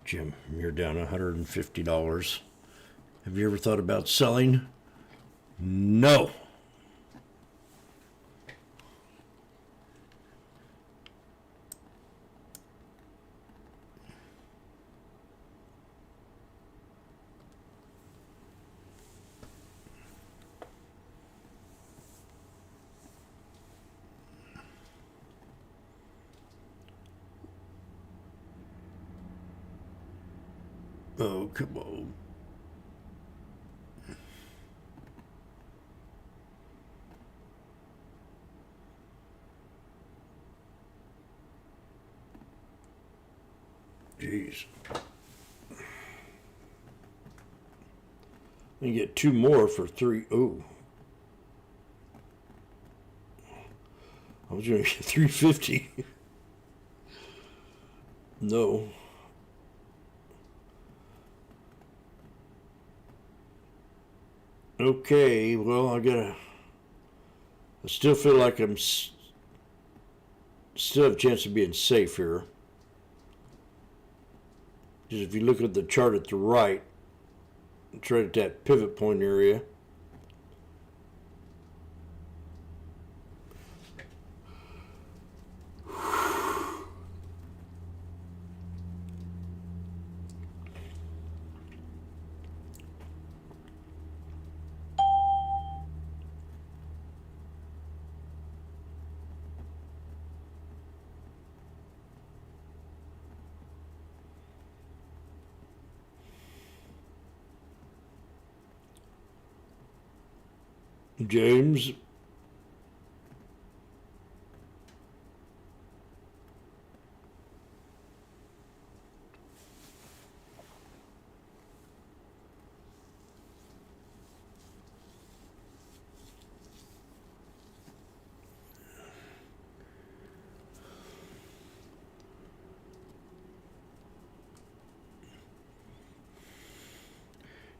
Jim, you're down $150. Have you ever thought about selling? No. Oh, come on. Jeez. You get two more for three. Oh. I was going to get 350. No. Okay, well, I still feel like I'm still have a chance of being safe here. Because if you look at the chart at the right, it's right at that pivot point area. James.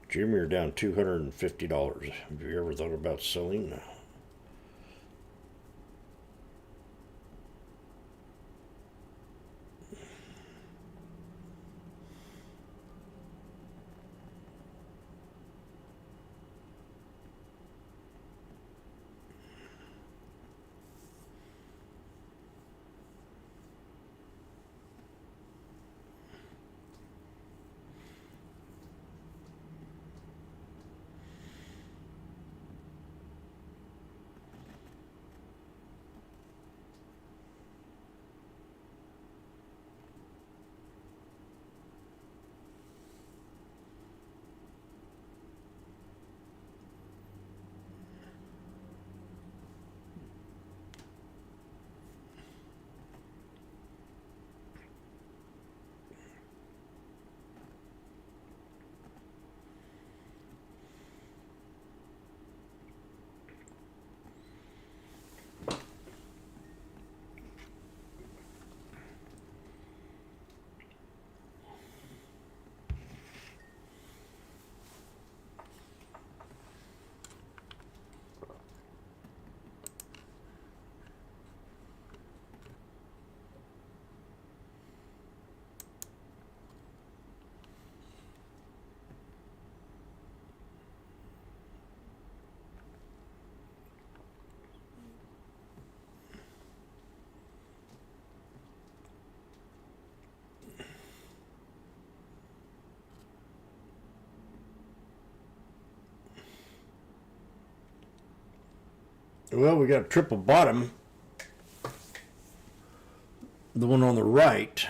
Jim, you're down $250. Have you ever thought about selling now? Well, we got a triple bottom. The one on the right.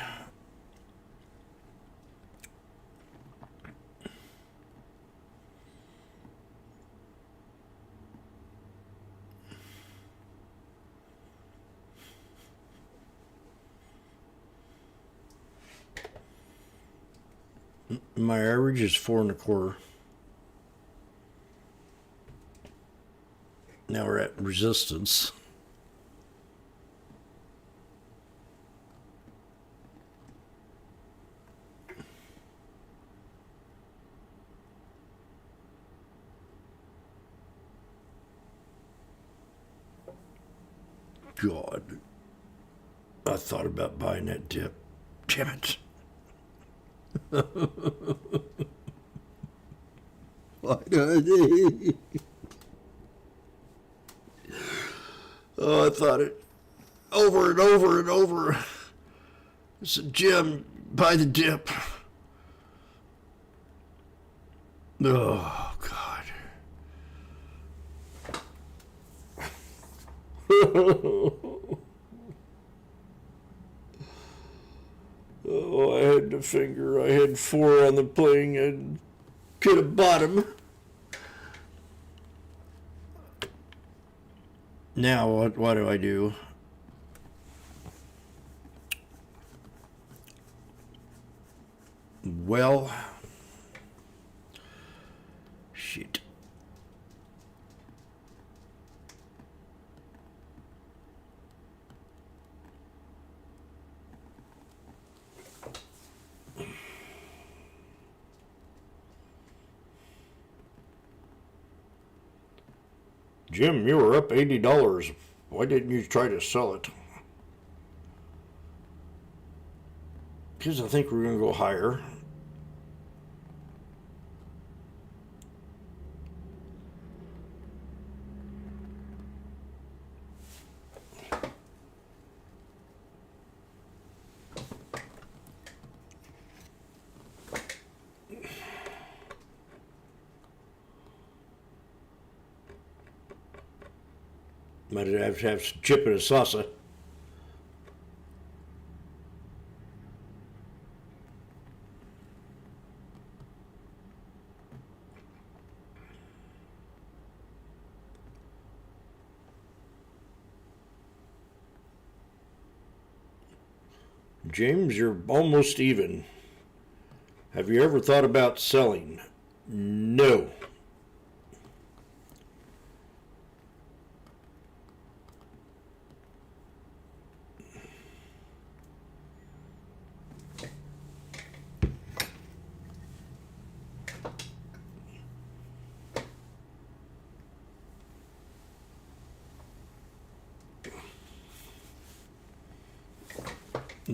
My average is 4 1/4. Now we're at resistance. God, I thought about buying that dip. Damn it. Why do I Oh, I thought it over and over and over. I said, Jim, buy the dip. Oh, God. Oh, I had the finger. I had 4 on the playing and could have bottom. Now, what do I do? Well, shit. Jim, you were up $80. Why didn't you try to sell it? because I think we're going to go higher. Might have to have some chip and a salsa. James, you're almost even. Have you ever thought about selling? No.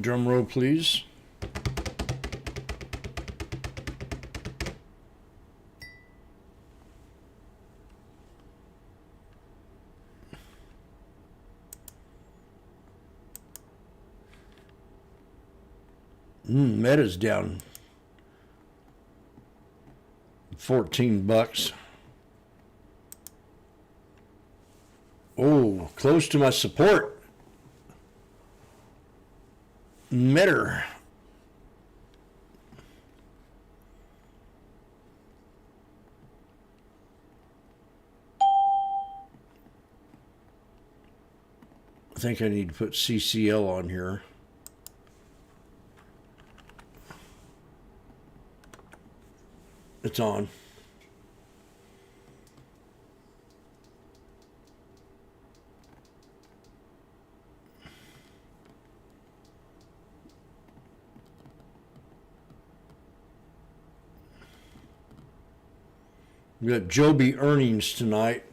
Drum roll, please. Meta's down $14. Oh, close to my support. Meta. I think I need to put CCL on here. It's on. We got Joby earnings tonight.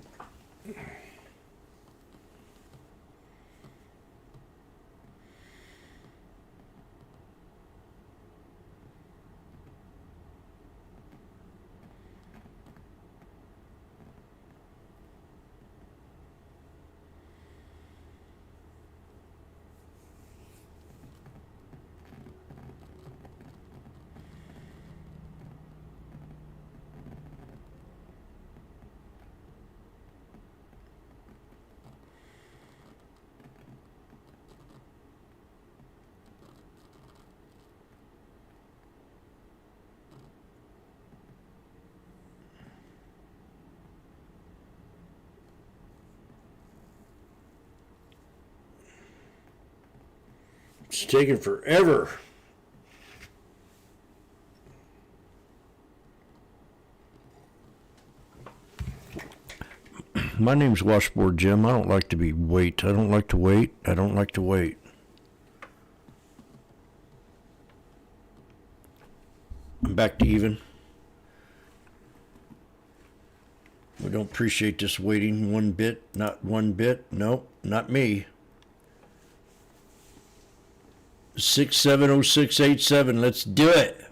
It's taking forever. My name's Washboardjim. I don't like to wait. I don't like to wait. I don't like to wait. I'm back to even. We don't appreciate this waiting one bit. Not one bit. Nope, not me. 670687. Let's do it.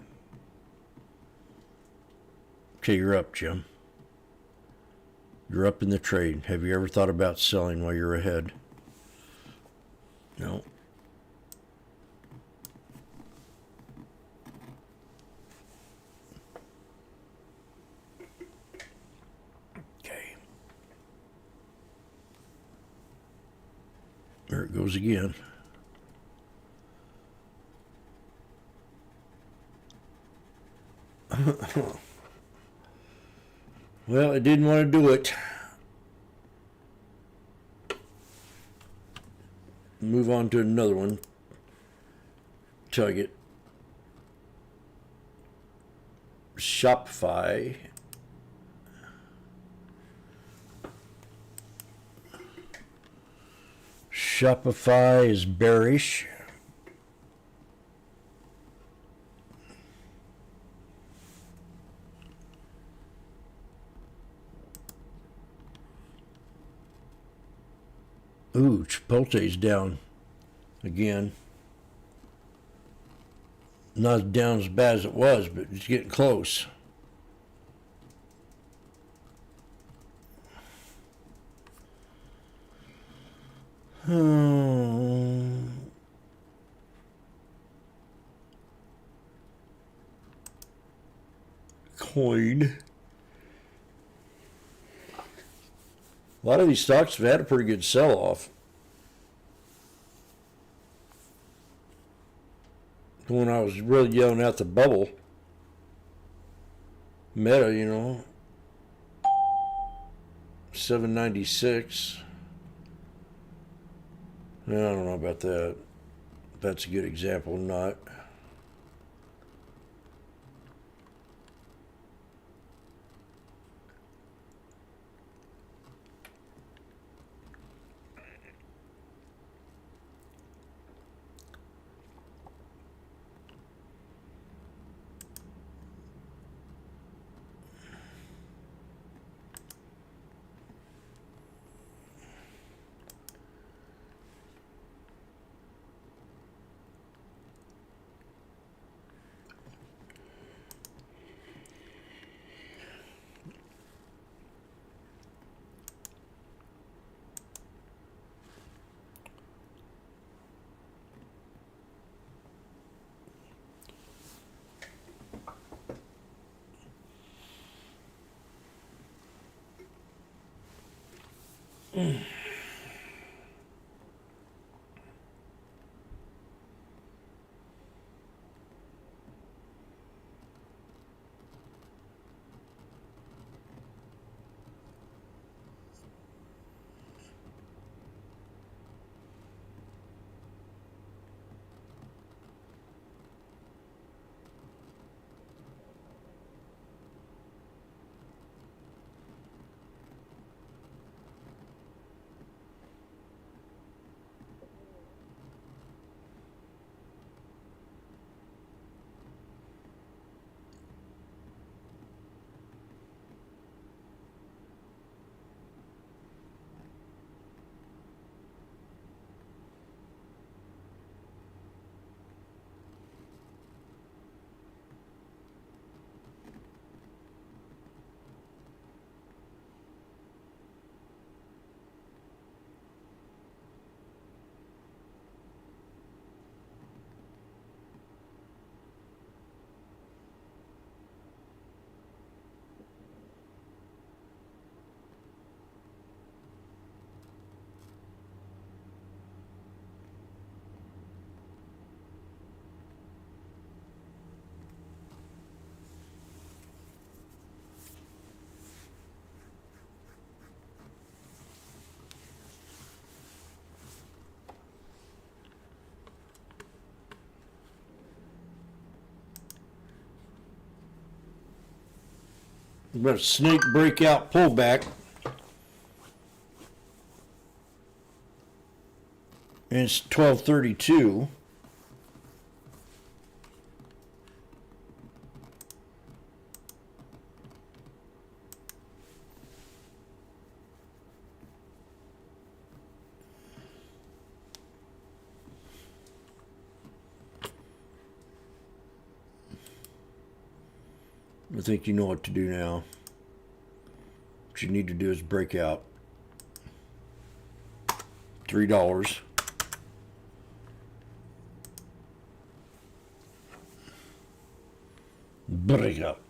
Okay, you're up, Jim. You're up in the trade. Have you ever thought about selling while you're ahead? No. Okay. There it goes again. Well, I didn't want to do it. Move on to another one till I get Shopify. Shopify is bearish. Ooh, Chipotle's down again. Not down as bad as it was, but it's getting close. Coin. A lot of these stocks have had a pretty good sell-off. When I was really yelling out the bubble. Meta, you know. 796. I don't know about that. That's a good example or not. About a snake breakout pullback. And it's 12:32. I think you know what to do now. What you need to do is break out. $3. Break up.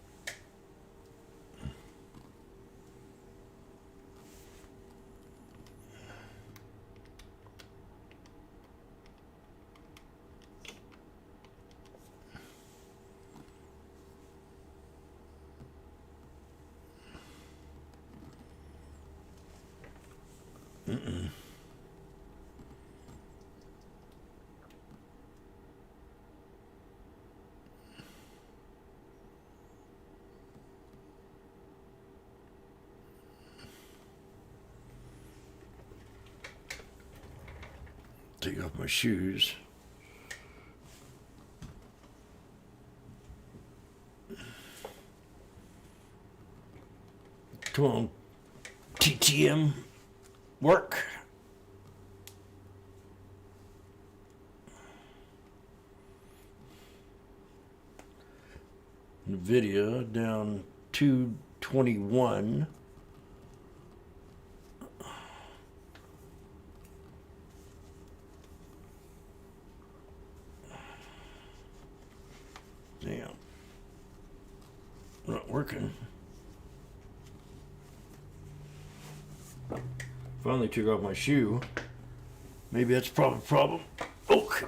Take off my shoes. Come on, TTM, work. NVIDIA down 221. Damn. Not working. Finally took off my shoe. Maybe that's probably a problem. Okay.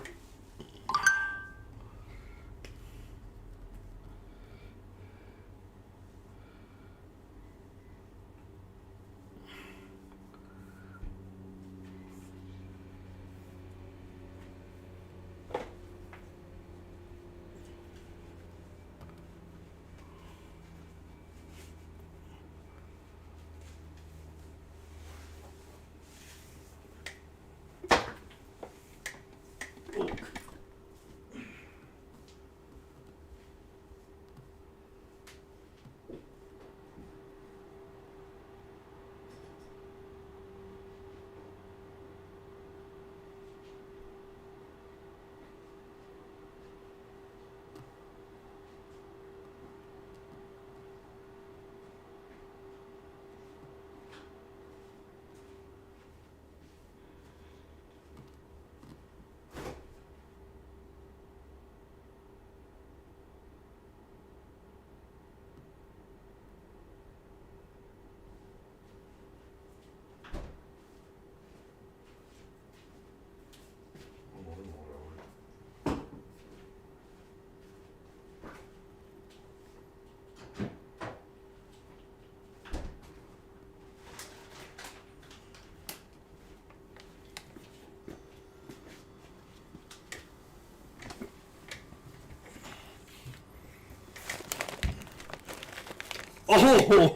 Oh,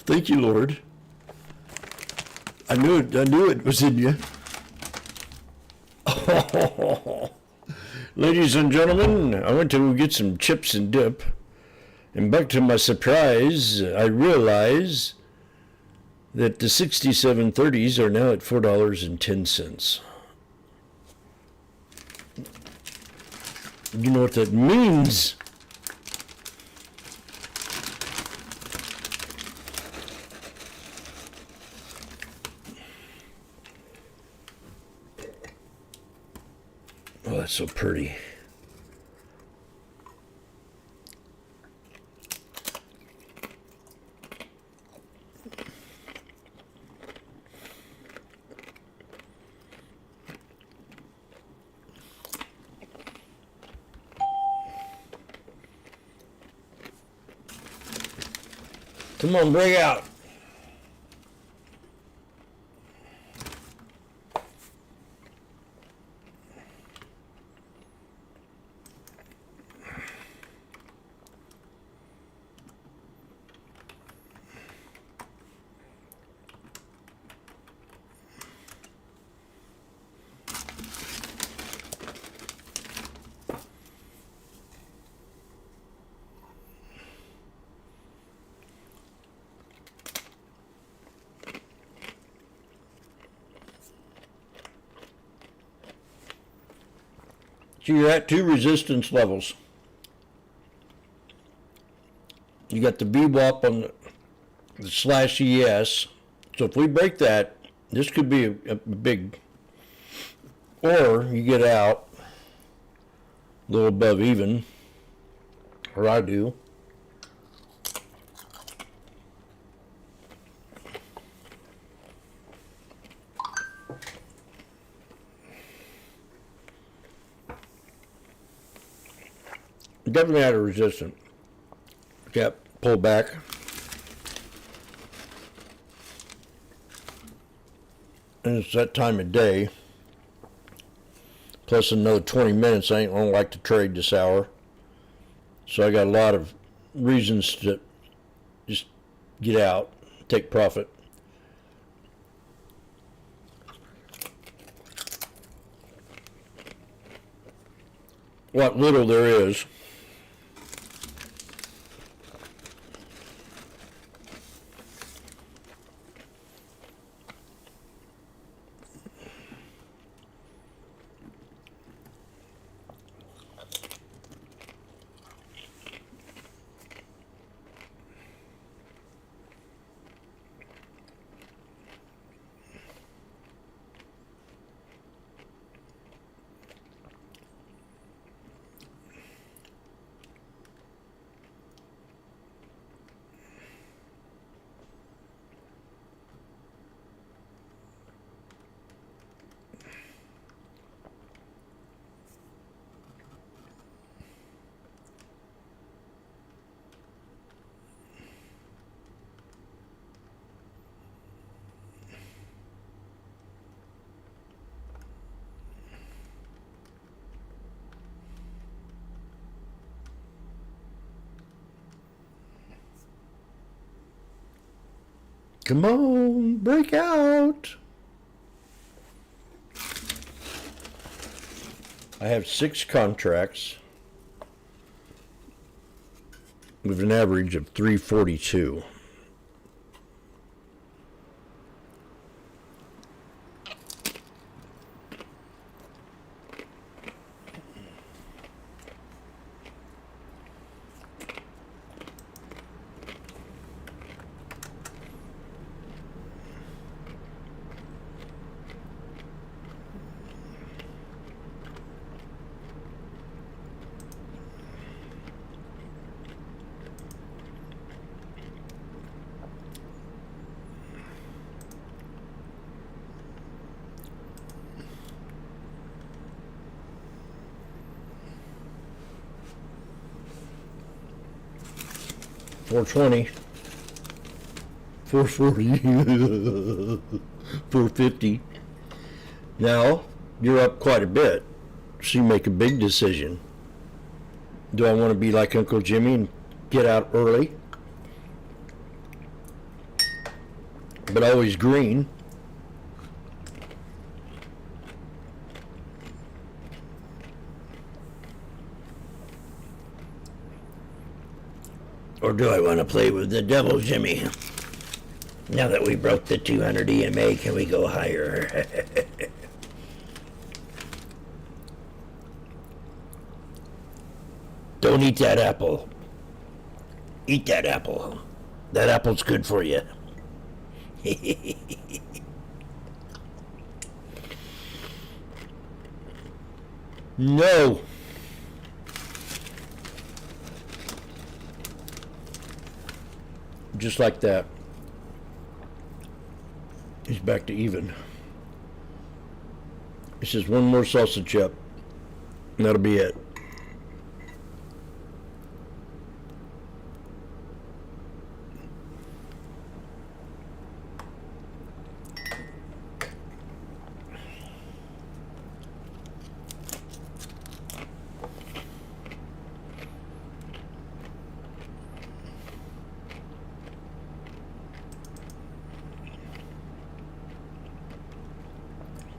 thank you, Lord. I knew it was in you. Ladies and gentlemen, I went to get some chips and dip, and back to my surprise, I realize that the 6730s are now at $4.10. You know what that means? Oh, that's so pretty. Come on, break out. So you're at two resistance levels. You got the VWAP on the slash ES. So if we break that, this could be a big, or you get out a little above even, or I do. Definitely had a resistance. Yep, pull back. And it's that time of day. Plus another 20 minutes. I ain't gonna like to trade this hour. So I got a lot of reasons to just get out, take profit. What little there is. Come on, break out. I have 6 contracts with an average of 342. $420, $440, $450. Now you're up quite a bit, so you make a big decision. Do I want to be like Uncle Jimmy and get out early, but always green? Or do I want to play with the devil, Jimmy? Now that we broke the 200 EMA, can we go higher? Don't eat that apple. Eat that apple. That apple's good for you. No. Just like that. He's back to even. He says one more salsa chip, and that'll be it.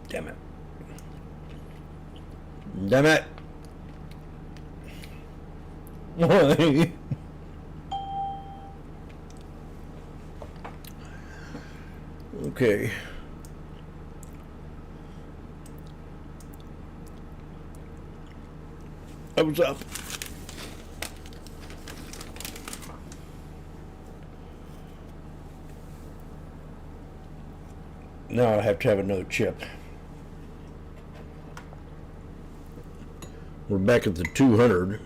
Damn it. Damn it. Why? Okay. I was up. Now I have to have another chip. We're back at the 200.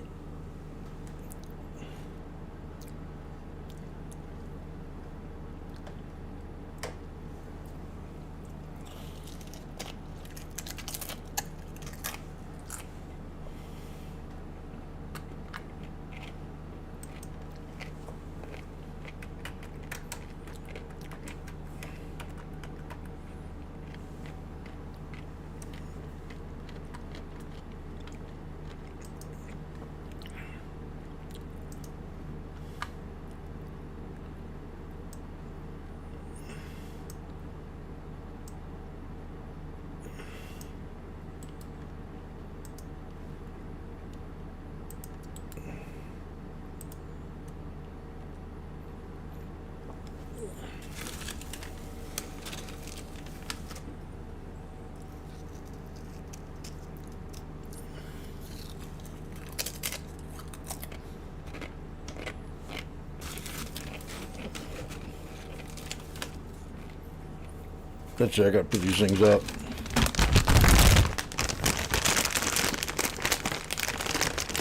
That's it, I gotta put these things up.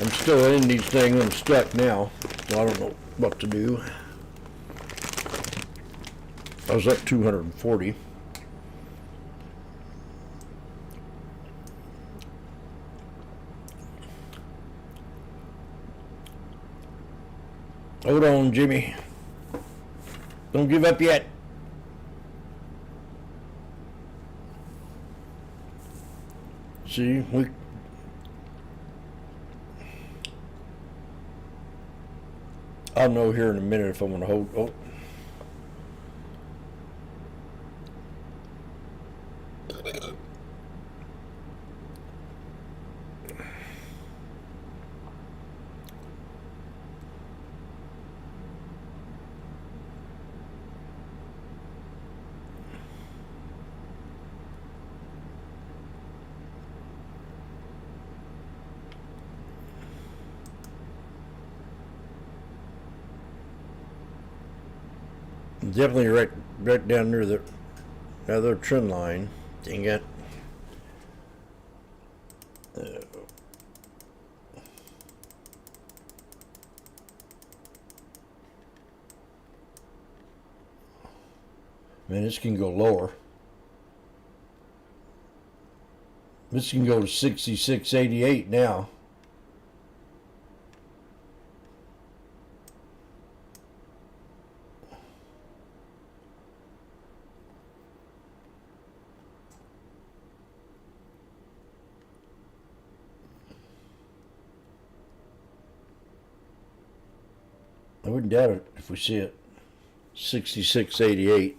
I'm still in these things, I'm stuck now, so I don't know what to do. I was up 240. Hold on, Jimmy. Don't give up yet. See, I'll know here in a minute if I'm going to hold. Oh. Definitely right down near the other trend line. Dang it. Man, this can go lower. This can go to 66.88 now. I wouldn't doubt it if we see it. 66.88.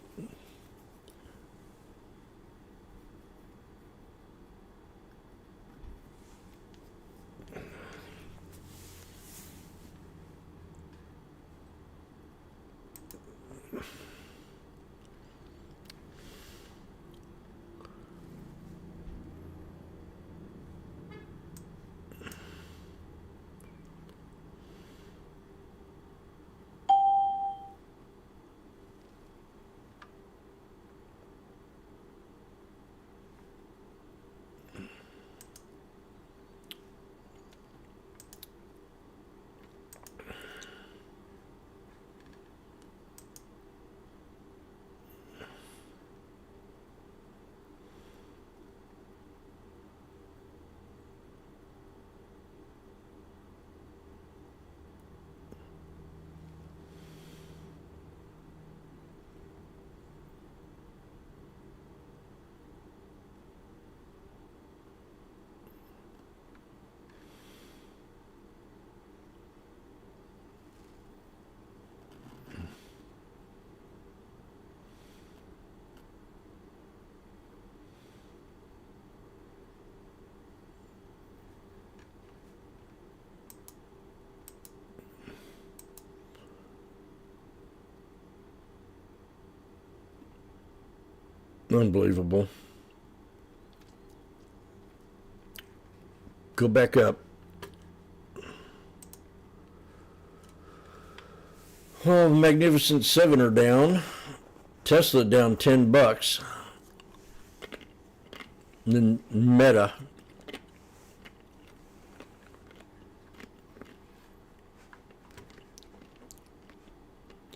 Unbelievable. Go back up. Well, Magnificent Seven are down. Tesla down $10. And then Meta.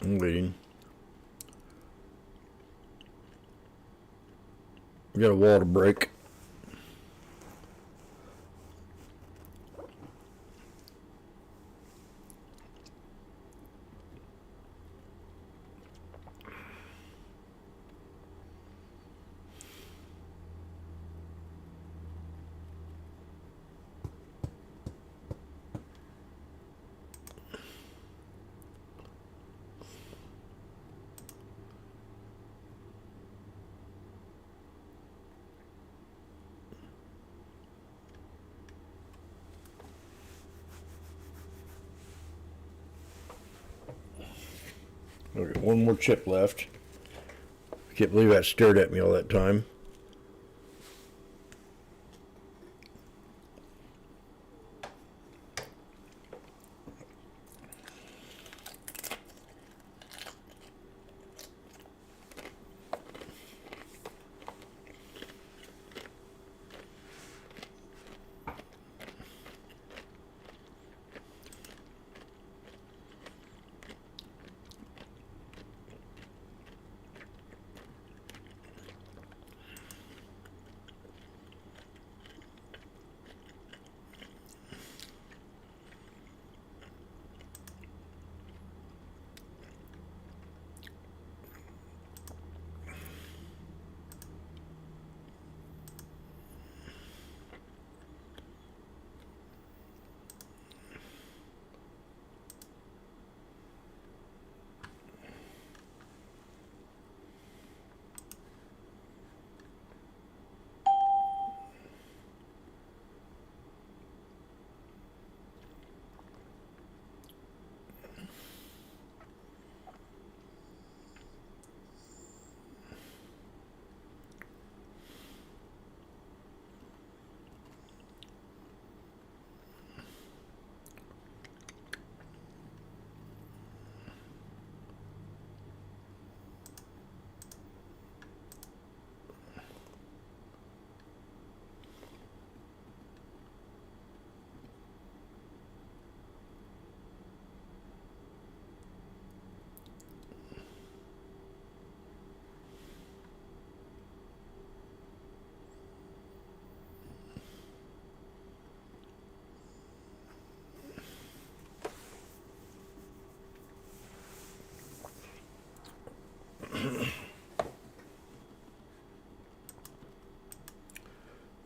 I'm waiting. We got a wall to break. Okay, one more chip left. I can't believe that stared at me all that time.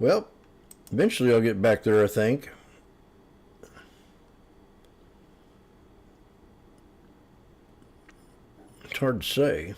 Well, eventually I'll get back there, I think. It's hard to say.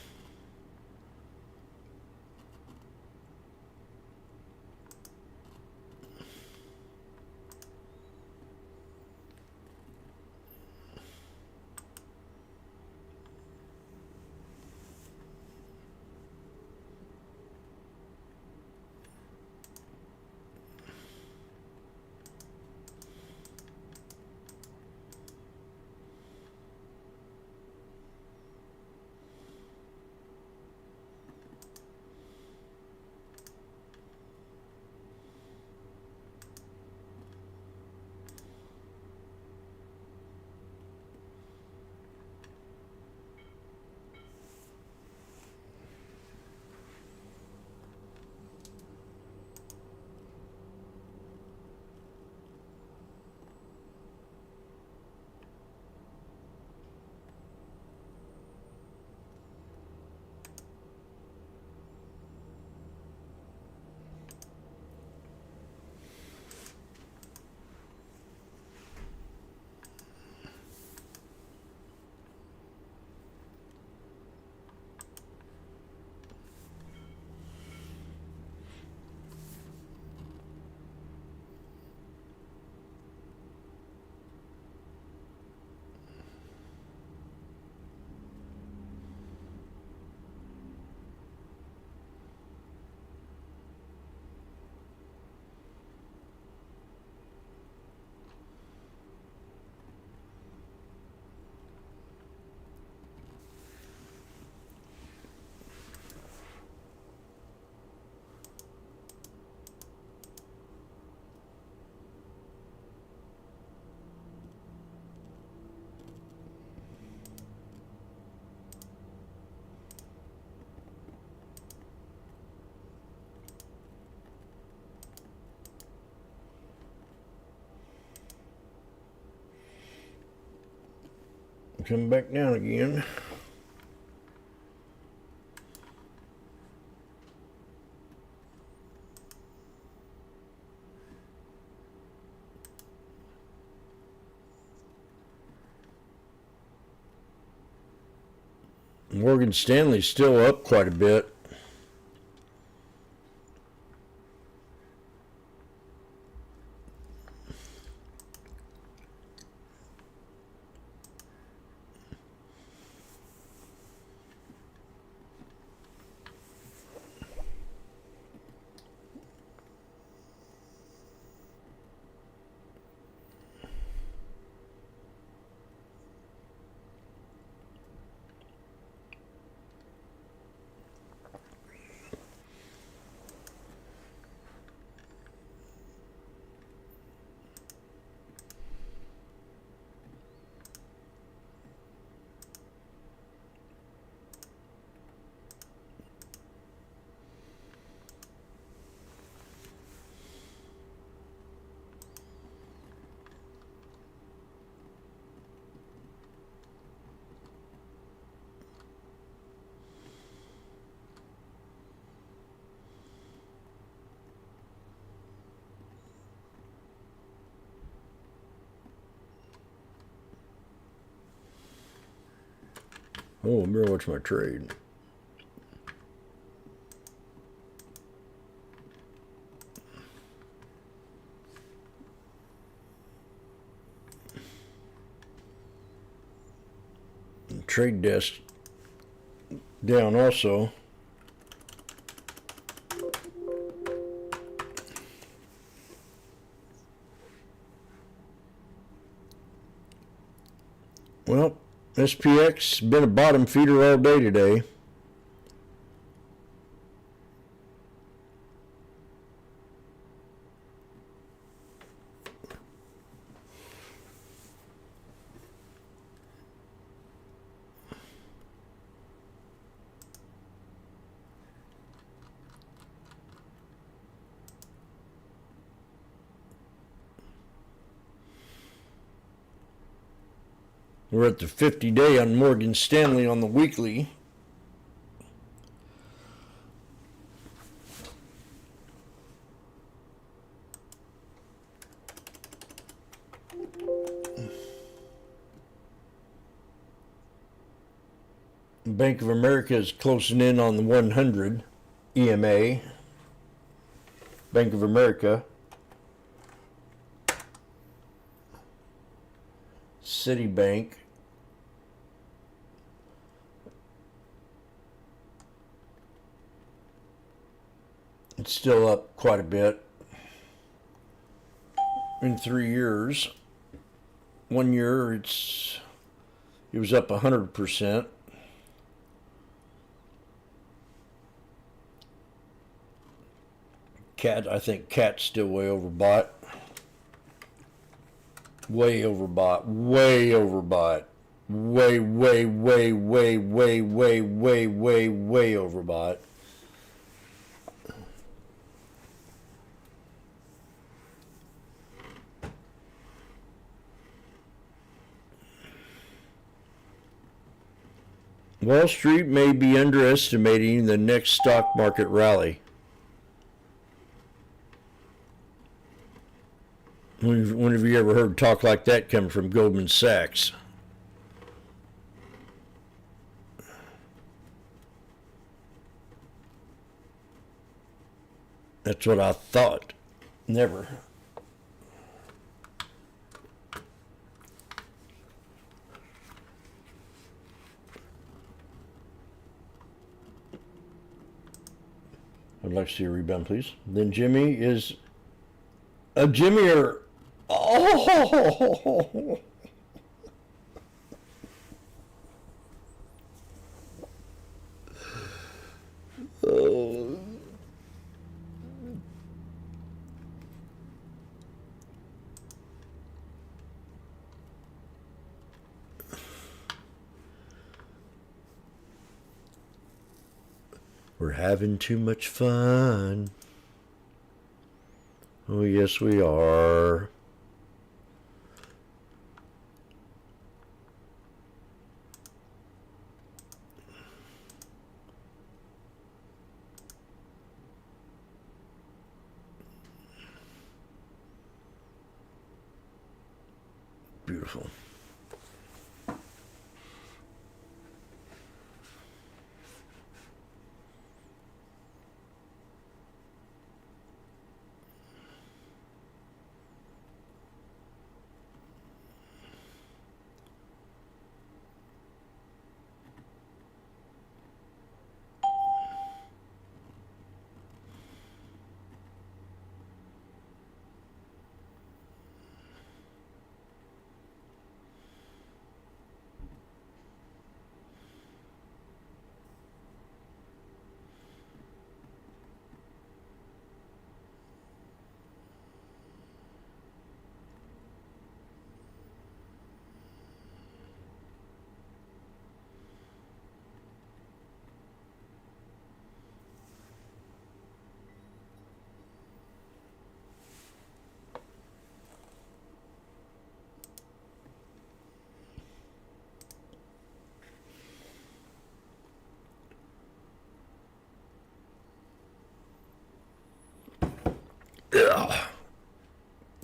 Come back down again. Morgan Stanley's still up quite a bit. Oh, I better watch my trade. Trade desk down also. Well, SPX been a bottom feeder all day today. We're at the 50-day on Morgan Stanley on the weekly. Bank of America is closing in on the 100 EMA. Bank of America. Citibank. It's still up quite a bit in 3 years. 1 year it was up 100%. I think Cat's still way overbought. Way overbought. Way overbought. Way overbought. Wall Street may be underestimating the next stock market rally. When have you ever heard talk like that come from Goldman Sachs? That's what I thought. Never. I'd like to see a rebound, please. Then Jimmy is a Jimmy or oh. Oh. We're having too much fun. Oh, yes, we are. Beautiful.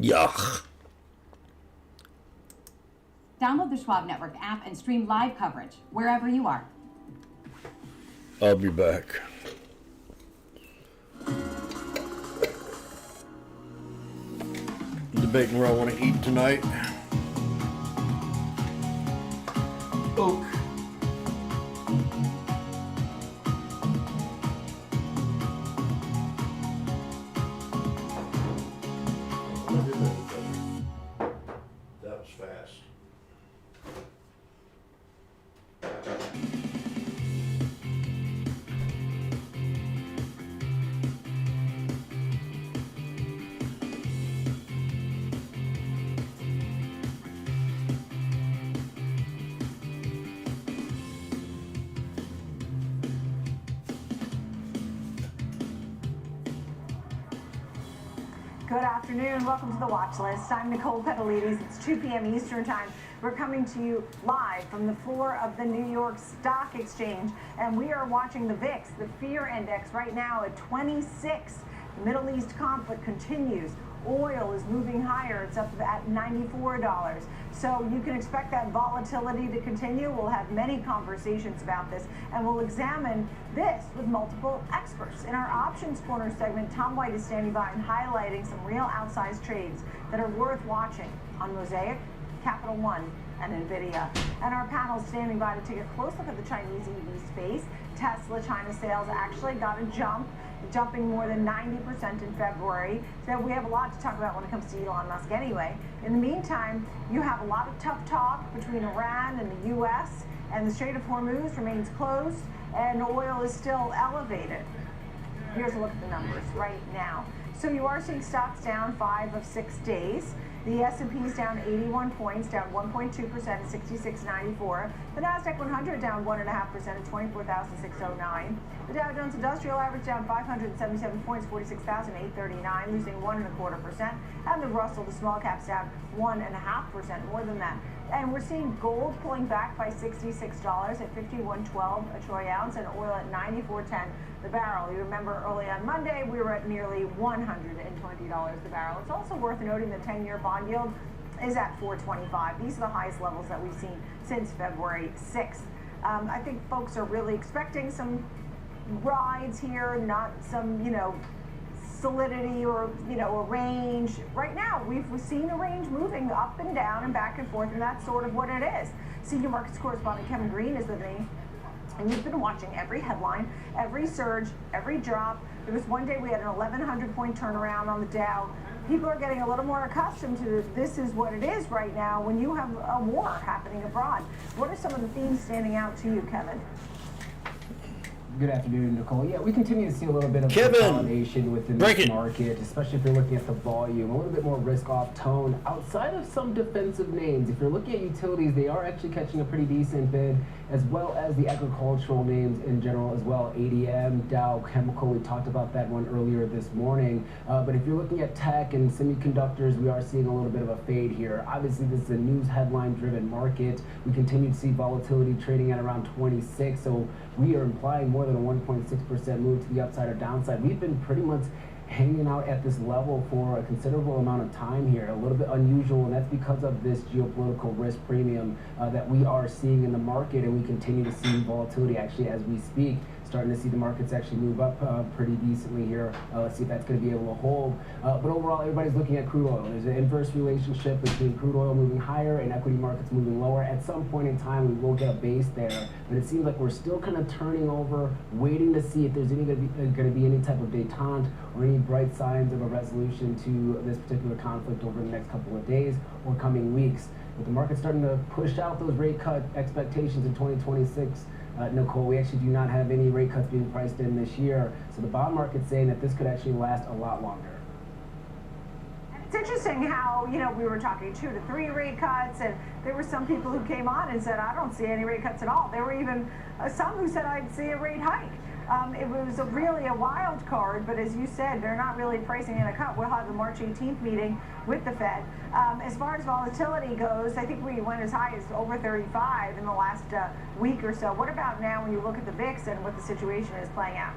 Yuck. Download the Schwab Network app and stream live coverage wherever you are. I'll be back. Debating where I want to eat tonight. Oak. That was fast. Good afternoon. Welcome to the Watch List. I'm Nicole Petalides. It's 2 p.m. Eastern Time. We're coming to you live from the floor of the New York Stock Exchange, and we are watching the VIX, the fear index, right now at 26. The Middle East conflict continues. Oil is moving higher. It's up at $94. So you can expect that volatility to continue. We'll have many conversations about this, and we'll examine this with multiple experts. In our Options Corner segment, Tom White is standing by and highlighting some real outsized trades that are worth watching on Mosaic, Capital One, and NVIDIA. And our panel is standing by to take a close look at the Chinese EV space. Tesla China sales actually got a jump, jumping more than 90% in February. So we have a lot to talk about when it comes to Elon Musk anyway. In the meantime, you have a lot of tough talk between Iran and the U.S., and the Strait of Hormuz remains closed, and oil is still elevated. Here's a look at the numbers right now. So you are seeing stocks down 5 of 6 days. The S&P is down 81 points, down 1.2% at 66.94. The Nasdaq 100 down 1.5% at 24,609. The Dow Jones Industrial Average down 577 points, 46,839, losing 1.25%. And the Russell, the small caps, down 1.5%, more than that. And we're seeing gold pulling back by $66 at $51.12 a troy ounce, and oil at $94.10 the barrel. You remember early on Monday, we were at nearly $120 the barrel. It's also worth noting the 10-year bond yield is at 4.25. These are the highest levels that we've seen since February 6th. I think folks are really expecting some rides here, not some, solidity or, a range. Right now, we've seen a range moving up and down and back and forth, and that's sort of what it is. Senior markets correspondent Kevin Green is with me. And you've been watching every headline, every surge, every drop. There was one day we had an 1,100-point turnaround on the Dow. People are getting a little more accustomed to this is what it is right now when you have a war happening abroad. What are some of the themes standing out to you, Kevin? Good afternoon, Nicole. Yeah, we continue to see a little bit of consolidation within this market, especially if you're looking at the volume, a little bit more risk-off tone outside of some defensive names. If you're looking at utilities, they are actually catching a pretty decent bid, as well as the agricultural names in general as well. ADM, Dow Chemical, we talked about that one earlier this morning. But if you're looking at tech and semiconductors, we are seeing a little bit of a fade here. Obviously, this is a news headline-driven market. We continue to see volatility trading at around 26, so we are implying more than a 1.6% move to the upside or downside. We've been pretty much hanging out at this level for a considerable amount of time here, a little bit unusual, and that's because of this geopolitical risk premium that we are seeing in the market, and we continue to see volatility actually as we speak. Starting to see the markets actually move up pretty decently here. Let's see if that's going to be able to hold. But overall, everybody's looking at crude oil. There's an inverse relationship between crude oil moving higher and equity markets moving lower. At some point in time, we will get a base there, but it seems like we're still kind of turning over, waiting to see if there's going to be any type of détente or any bright signs of a resolution to this particular conflict over the next couple of days or coming weeks. With the market starting to push out those rate cut expectations in 2026, Nicole, we actually do not have any rate cuts being priced in this year. So the bond market's saying that this could actually last a lot longer. It's interesting how, we were talking 2 to 3 rate cuts, and there were some people who came on and said, I don't see any rate cuts at all. There were even some who said I'd see a rate hike. It was really a wild card, but as you said, they're not really pricing in a cut. We'll have the March 18th meeting with the Fed. As far as volatility goes, I think we went as high as over 35 in the last week or so. What about now when you look at the VIX and what the situation is playing out?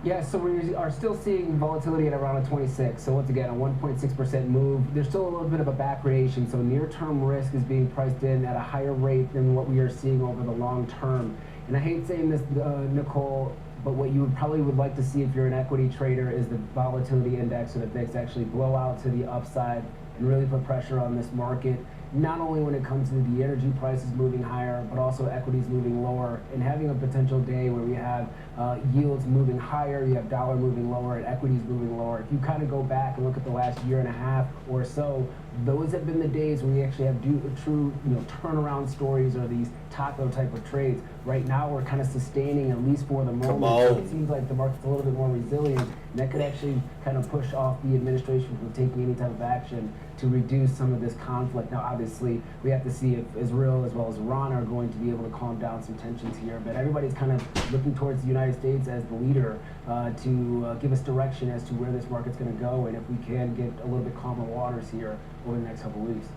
Yeah, so we are still seeing volatility at around a 26. So once again, a 1.6% move. There's still a little bit of a backwardation. So near-term risk is being priced in at a higher rate than what we are seeing over the long term. And I hate saying this, Nicole, but what you probably would like to see if you're an equity trader is the volatility index or the VIX actually blow out to the upside and really put pressure on this market, not only when it comes to the energy prices moving higher, but also equities moving lower, and having a potential day where we have yields moving higher, you have dollar moving lower, and equities moving lower. If you kind of go back and look at the last year and a half or so, those have been the days when we actually have true turnaround stories or these taco type of trades. Right now, we're kind of sustaining, at least for the moment. It seems like the market's a little bit more resilient, and that could actually kind of push off the administration from taking any type of action to reduce some of this conflict. Now, obviously, we have to see if Israel as well as Iran are going to be able to calm down some tensions here, but everybody's kind of looking towards the United States as the leader to give us direction as to where this market's going to go, and if we can get a little bit calmer waters here over the next couple of weeks.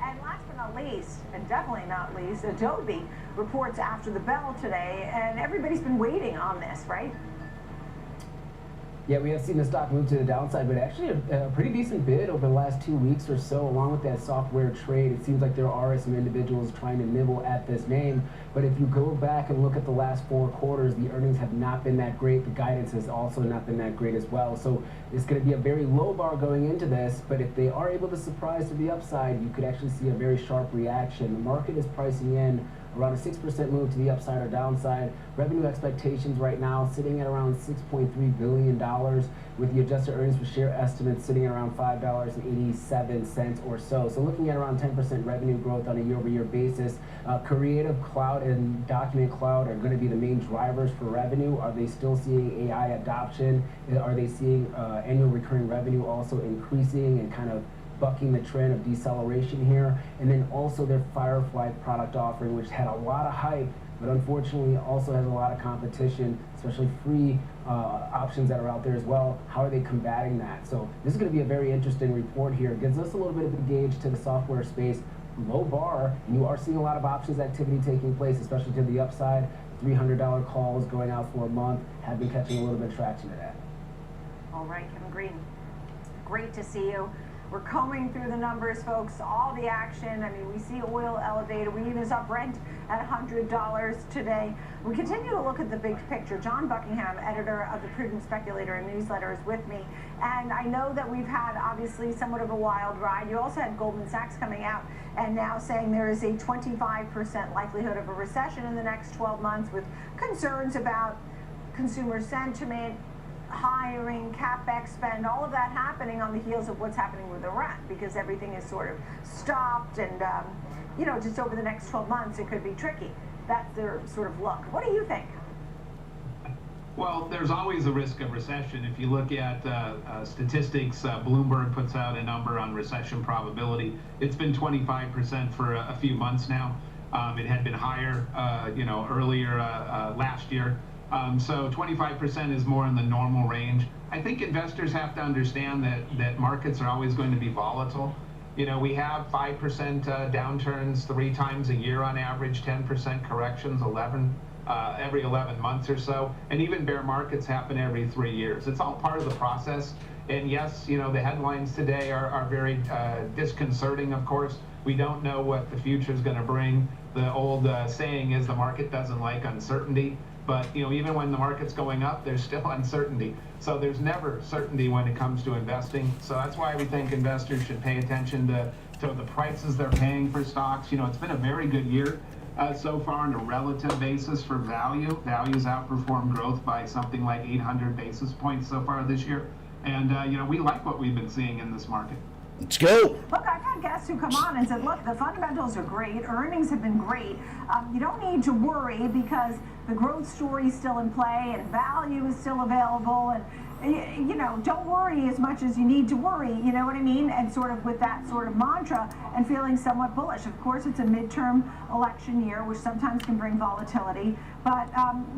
And last but not least, and definitely not least, Adobe reports after the bell today, and everybody's been waiting on this, right? Yeah, we have seen the stock move to the downside, but actually a pretty decent bid over the last 2 weeks or so, along with that software trade. It seems like there are some individuals trying to nibble at this name, but if you go back and look at the last 4 quarters, the earnings have not been that great. The guidance has also not been that great as well. So it's going to be a very low bar going into this, but if they are able to surprise to the upside, you could actually see a very sharp reaction. The market is pricing in around a 6% move to the upside or downside. Revenue expectations right now sitting at around $6.3 billion, with the adjusted earnings per share estimates sitting at around $5.87 or so. So looking at around 10% revenue growth on a year-over-year basis. Creative Cloud and Document Cloud are going to be the main drivers for revenue. Are they still seeing AI adoption? Are they seeing annual recurring revenue also increasing and kind of bucking the trend of deceleration here? And then also their Firefly product offering, which had a lot of hype, but unfortunately also has a lot of competition, especially free options that are out there as well. How are they combating that? So this is going to be a very interesting report here. It gives us a little bit of a gauge to the software space. Low bar, and you are seeing a lot of options activity taking place, especially to the upside. $300 calls going out for a month have been catching a little bit of traction today. All right, Kevin Green, great to see you. We're combing through the numbers, folks, all the action. I mean, we see oil elevated. We even saw Brent at $100 today. We continue to look at the big picture. John Buckingham, editor of the Prudent Speculator and newsletter, is with me. And I know that we've had, obviously, somewhat of a wild ride. You also had Goldman Sachs coming out and now saying there is a 25% likelihood of a recession in the next 12 months, with concerns about consumer sentiment, hiring, CapEx spend, all of that happening on the heels of what's happening with Iran, because everything is sort of stopped and, you know, just over the next 12 months it could be tricky. That's their sort of look. What do you think? Well, there's always a risk of recession. If you look at statistics, Bloomberg puts out a number on recession probability. It's been 25% for a few months now. It had been higher, you know, earlier last year. So 25% is more in the normal range. I think investors have to understand that markets are always going to be volatile. You know, we have 5% downturns 3 times a year on average, 10% corrections, every 11 months or so, and even bear markets happen every 3 years. It's all part of the process. And yes, you know, the headlines today are very disconcerting, of course. We don't know what the future is going to bring. The old saying is the market doesn't like uncertainty. But, you know, even when the market's going up, there's still uncertainty. So there's never certainty when it comes to investing. So that's why we think investors should pay attention to the prices they're paying for stocks. You know, it's been a very good year so far on a relative basis for value. Value's outperformed growth by something like 800 basis points so far this year. And, you know, we like what we've been seeing in this market. Let's go. Look, I've had guests who come on and said, look, the fundamentals are great, earnings have been great. You don't need to worry because the growth story is still in play and value is still available. And, you know, don't worry as much as you need to worry, you know what I mean? And sort of with that sort of mantra and feeling somewhat bullish. Of course, it's a midterm election year, which sometimes can bring volatility. But,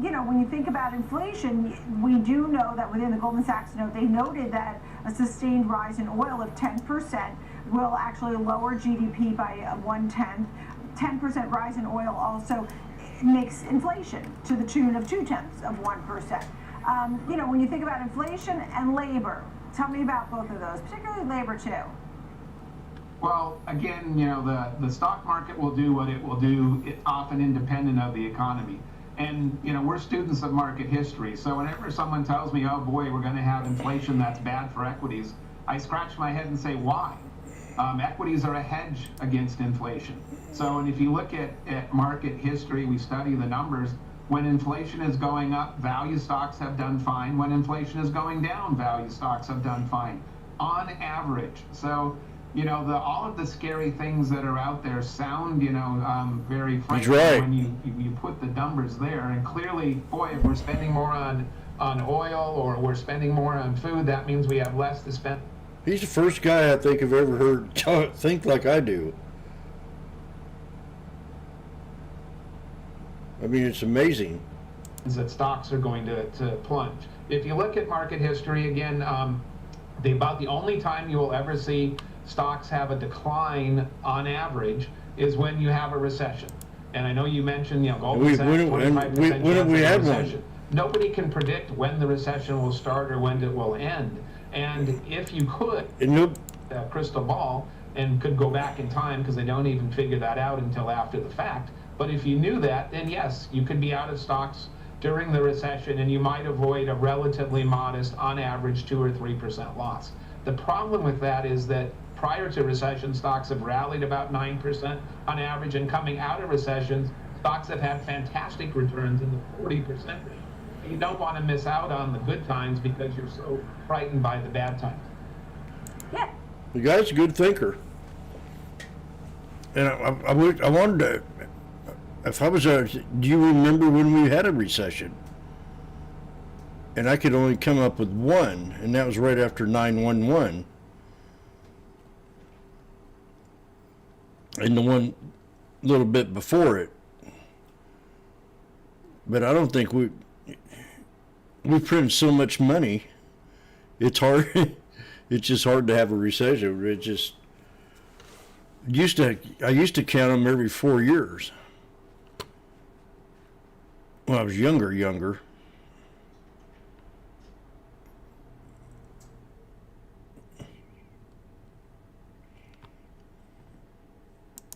you know, when you think about inflation, we do know that within the Goldman Sachs note, they noted that a sustained rise in oil of 10% will actually lower GDP by 1/10. 10% rise in oil also makes inflation to the tune of 0.2%. You know, when you think about inflation and labor, tell me about both of those, particularly labor too. Well, again, you know, the stock market will do what it will do, often independent of the economy. And, you know, we're students of market history. So whenever someone tells me, oh boy, we're going to have inflation that's bad for equities, I scratch my head and say, why? Equities are a hedge against inflation. So, and if you look at market history, we study the numbers. When inflation is going up, value stocks have done fine. When inflation is going down, value stocks have done fine, on average. So, you know, all of the scary things that are out there sound, you know, very frightening when you put the numbers there. And clearly, boy, if we're spending more on oil or we're spending more on food, that means we have less to spend. He's the first guy I think I've ever heard think like I do. I mean, it's amazing. That stocks are going to plunge. If you look at market history, again, about the only time you will ever see stocks have a decline on average is when you have a recession. And I know you mentioned, you know, Goldman Sachs, 25% chance of a recession. nobody can predict when the recession will start or when it will end. And if you could, a crystal ball, and could go back in time, because they don't even figure that out until after the fact. But if you knew that, then yes, you could be out of stocks during the recession, and you might avoid a relatively modest, on average, 2 or 3% loss. The problem with that is that prior to recession, stocks have rallied about 9% on average, and coming out of recessions, stocks have had fantastic returns in the 40% range. You don't want to miss out on the good times because you're so frightened by the bad times. Yeah. The guy's a good thinker. And I wanted to, if I was do you remember when we had a recession? And I could only come up with one, and that was right after 9/11. And the one little bit before it. But I don't think we print so much money. It's hard. It's just hard to have a recession. It just I used to count them every 4 years. When I was younger.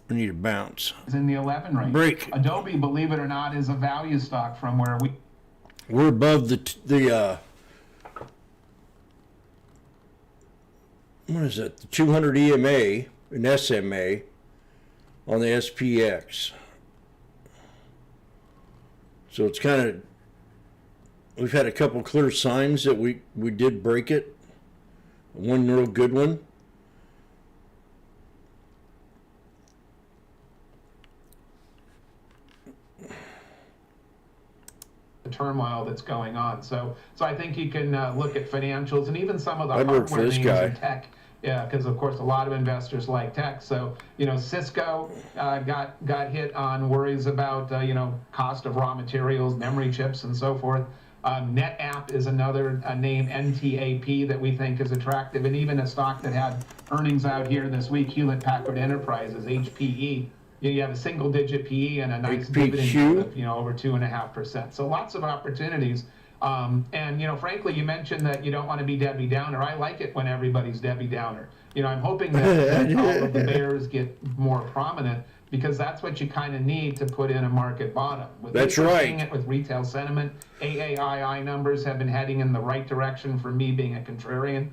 We need a bounce. It's in the 11 range. Break. Adobe, believe it or not, is a value stock from where we're above the what is it? The 200 EMA and SMA on the SPX. So it's kind of, we've had a couple clear signs that we did break it. One real good one. the turmoil that's going on. So I think you can look at financials and even some of the I'd work for hardware this names guy. in tech. Yeah, because of course a lot of investors like tech. So Cisco got hit on worries about cost of raw materials, memory chips, and so forth. NetApp is another name, NTAP, that we think is attractive, and even a stock that had earnings out here this week, Hewlett Packard Enterprises, HPE. You have a single-digit PE and a nice dividend yield of over 2.5%. So lots of opportunities. And frankly, you mentioned that you don't want to be Debbie Downer. I like it when everybody's Debbie Downer. I'm hoping that all of the bears get more prominent, because that's what you kind of need to put in a market bottom. That's We're right. seeing it with retail sentiment. AAII numbers have been heading in the right direction for me being a contrarian.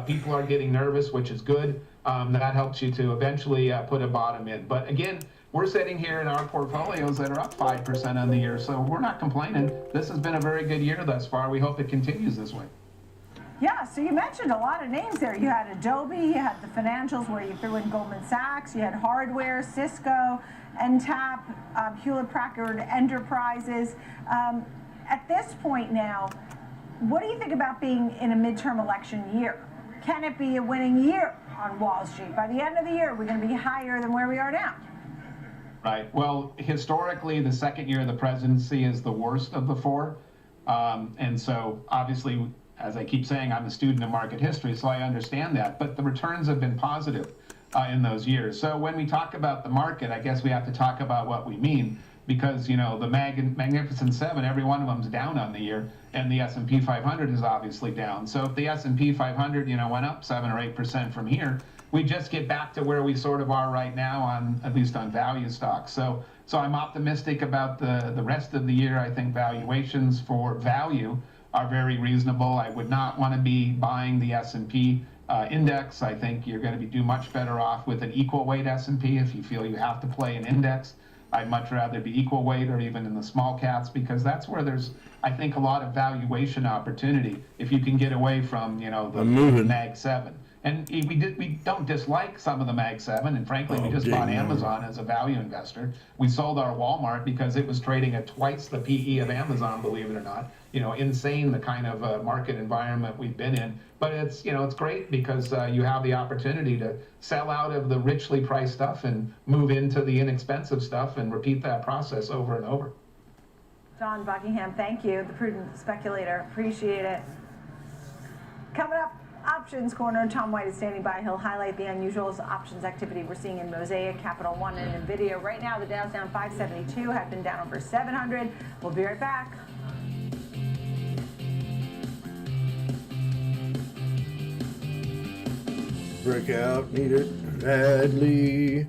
People are getting nervous, which is good. That helps you to eventually put a bottom in. But again, we're sitting here in our portfolios that are up 5% on the year, so we're not complaining. This has been a very good year thus far. We hope it continues this way. Yeah, so you mentioned a lot of names there. You had Adobe, you had the financials where you threw in Goldman Sachs, you had hardware, Cisco, NTAP, Hewlett Packard Enterprises. At this point now, what do you think about being in a midterm election year? Can it be a winning year on Wall Street? By the end of the year, we're going to be higher than where we are now. Right. Well, historically, the second year of the presidency is the worst of the four. And so, obviously, as I keep saying, I'm a student of market history, so I understand that. But the returns have been positive in those years. So when we talk about the market, I guess we have to talk about what we mean. Because, the Magnificent Seven, every one of them is down on the year, and the S&P 500 is obviously down. So if the S&P 500, went up 7 or 8% from here, we just get back to where we sort of are right now, at least on value stocks. So I'm optimistic about the rest of the year. I think valuations for value are very reasonable. I would not want to be buying the S&P index. I think you're going to do much better off with an equal weight S&P if you feel you have to play an index. I'd much rather be equal weight or even in the small caps, because that's where there's, I think, a lot of valuation opportunity if you can get away from, the Mag 7. And we don't dislike some of the Mag 7, and frankly, we just bought Amazon as a value investor. We sold our Walmart because it was trading at twice the PE of Amazon, believe it or not. Insane, the kind of market environment we've been in. But it's great because you have the opportunity to sell out of the richly priced stuff and move into the inexpensive stuff and repeat that process over and over. John Buckingham, thank you. The Prudent Speculator, appreciate it. Coming up, Options Corner. Tom White is standing by. He'll highlight the unusual options activity we're seeing in Mosaic, Capital One, and NVIDIA. Right now, the Dow's down 572, had been down over 700. We'll be right back. breakout. Need it badly.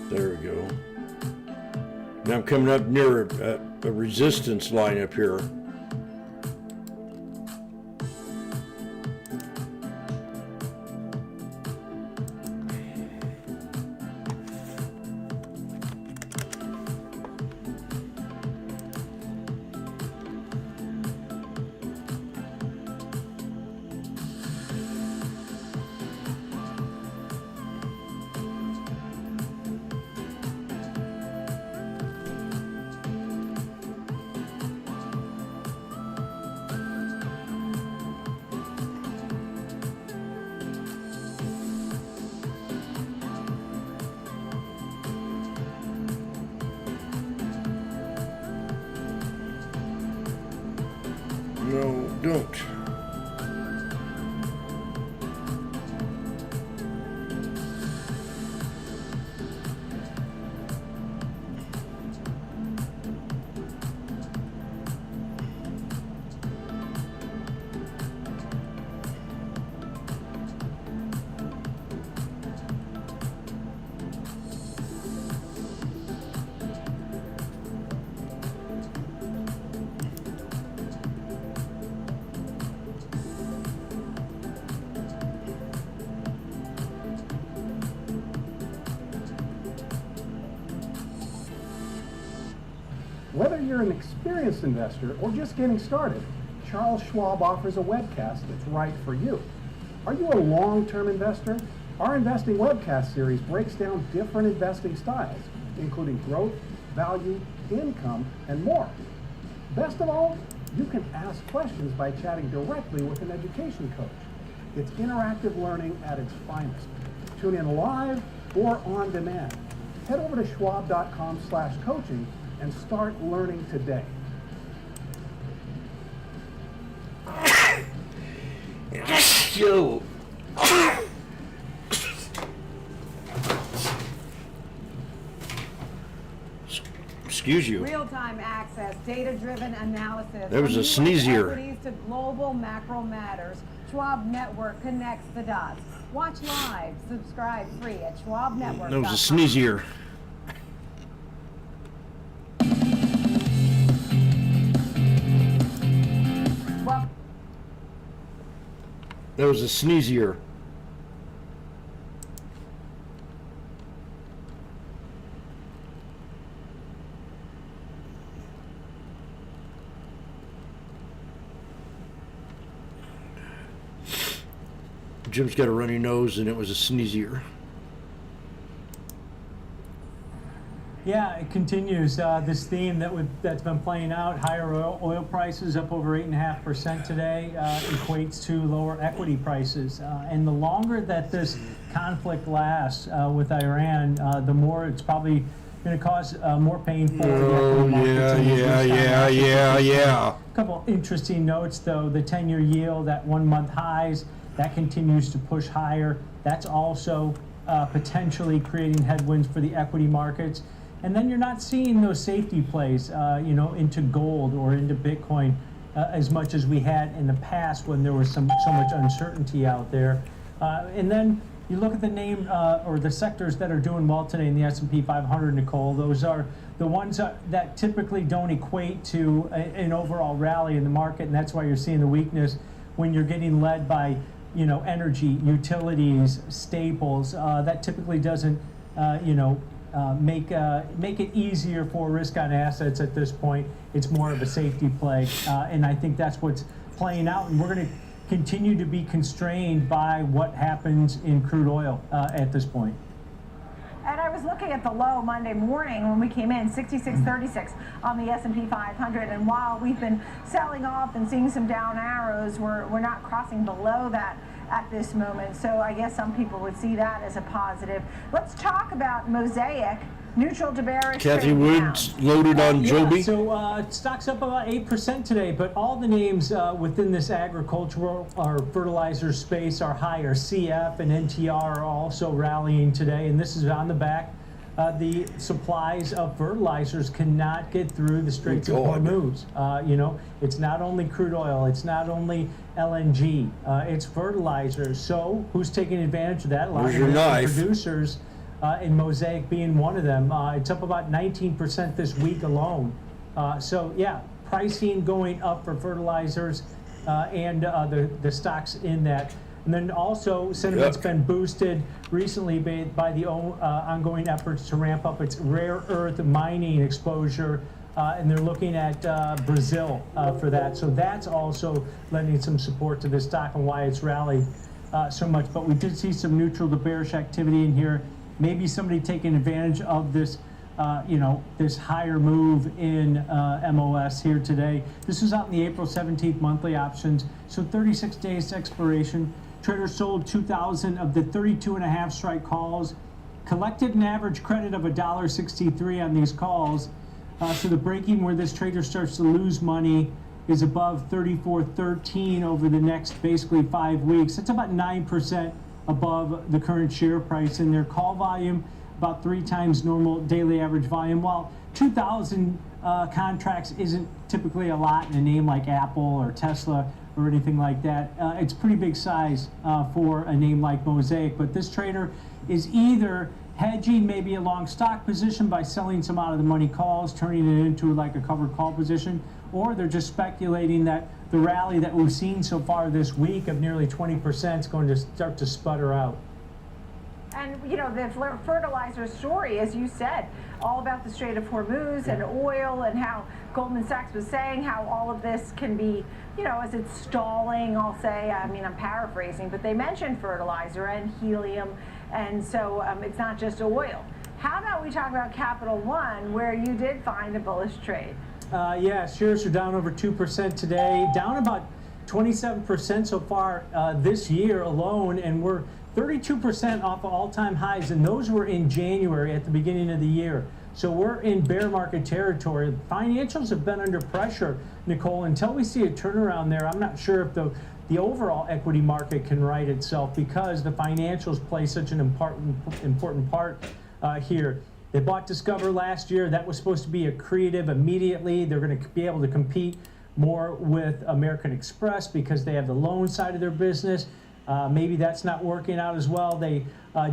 There we go. Now I'm coming up near a resistance line up here. No, don't. Whether you're an experienced investor or just getting started, Charles Schwab offers a webcast that's right for you. Are you a long-term investor? Our investing webcast series breaks down different investing styles, including growth, value, income, and more. Best of all, you can ask questions by chatting directly with an education coach. It's interactive learning at its finest. Tune in live or on demand. Head over to schwab.com/coaching and start learning today. Yo. Excuse you. Real-time access, data-driven analysis. There was From a sneeze here. equities to global macro matters, Schwab Network connects the dots. Watch live, subscribe free at schwabnetwork.com. There was a sneeze here. Well, There was a sneezier. Jim's got a runny nose and it was a sneezier. Yeah, it continues. This theme that's been playing out, higher oil prices up over 8.5% today, equates to lower equity prices. And the longer that this conflict lasts with Iran, the more it's probably going to cause more pain for the equity markets. Yeah. A couple interesting notes, though. The 10-year yield at 1 month highs, that continues to push higher. That's also potentially creating headwinds for the equity markets. And then you're not seeing those safety plays, into gold or into Bitcoin as much as we had in the past when there was so much uncertainty out there. And then you look at the name or the sectors that are doing well today in the S&P 500, Nicole. Those are the ones that typically don't equate to an overall rally in the market, and that's why you're seeing the weakness when you're getting led by, energy, utilities, staples. That typically doesn't, make it easier for risk-on assets at this point. It's more of a safety play, and I think that's what's playing out. And we're going to continue to be constrained by what happens in crude oil at this point. and I was looking at the low Monday morning when we came in, 66.36 on the S&P 500, and while we've been selling off and seeing some down arrows, we're not crossing below that at this moment. So I guess some people would see that as a positive. Let's talk about Mosaic. Neutral to bearish. Kathy Woods loaded on Joby. So stock's up about 8% today, but all the names within this agricultural or fertilizer space are higher. CF and NTR are also rallying today, and this is on the back the supplies of fertilizers cannot get through the Straits of God. Hormuz. You know, it's not only crude oil, it's not only LNG, it's fertilizers. So who's taking advantage of that? A lot Where's of your American knife? producers, in Mosaic being one of them. It's up about 19% this week alone. So yeah, pricing going up for fertilizers and the stocks in that. And then also, sentiment's been boosted recently by the ongoing efforts to ramp up its rare earth mining exposure, and they're looking at Brazil for that. So that's also lending some support to this stock and why it's rallied so much. But we did see some neutral to bearish activity in here. Maybe somebody taking advantage of this, you know, this higher move in MOS here today. This is out in the April 17th monthly options, so 36 days to expiration. Traders sold 2,000 of the 32.5 strike calls, collected an average credit of $1.63 on these calls. So the breaking where this trader starts to lose money is above 34.13 over the next basically 5 weeks. That's about 9% above the current share price. In their call volume, about 3 times normal daily average volume. While 2,000 contracts isn't typically a lot in a name like Apple or Tesla or anything like that, it's pretty big size for a name like Mosaic. But this trader is either hedging maybe a long stock position by selling some out of the money calls, turning it into like a covered call position, or they're just speculating that the rally that we've seen so far this week of nearly 20% is going to start to sputter out. And, you know, the fertilizer story, as you said, all about the Strait of Hormuz and oil, and how Goldman Sachs was saying how all of this can be, you know, as it's stalling, I'll say, I mean, I'm paraphrasing, but they mentioned fertilizer and helium, and so it's not just oil. How about we talk about Capital One, where you did find a bullish trade? Yeah, shares are down over 2% today, down about 27% so far this year alone, and we're 32% off of all-time highs, and those were in January at the beginning of the year. So we're in bear market territory. Financials have been under pressure, Nicole. Until we see a turnaround there, I'm not sure if the overall equity market can right itself, because the financials play such an important part here. They bought Discover last year. That was supposed to be accretive immediately. They're going to be able to compete more with American Express because they have the loan side of their business. Maybe that's not working out as well. They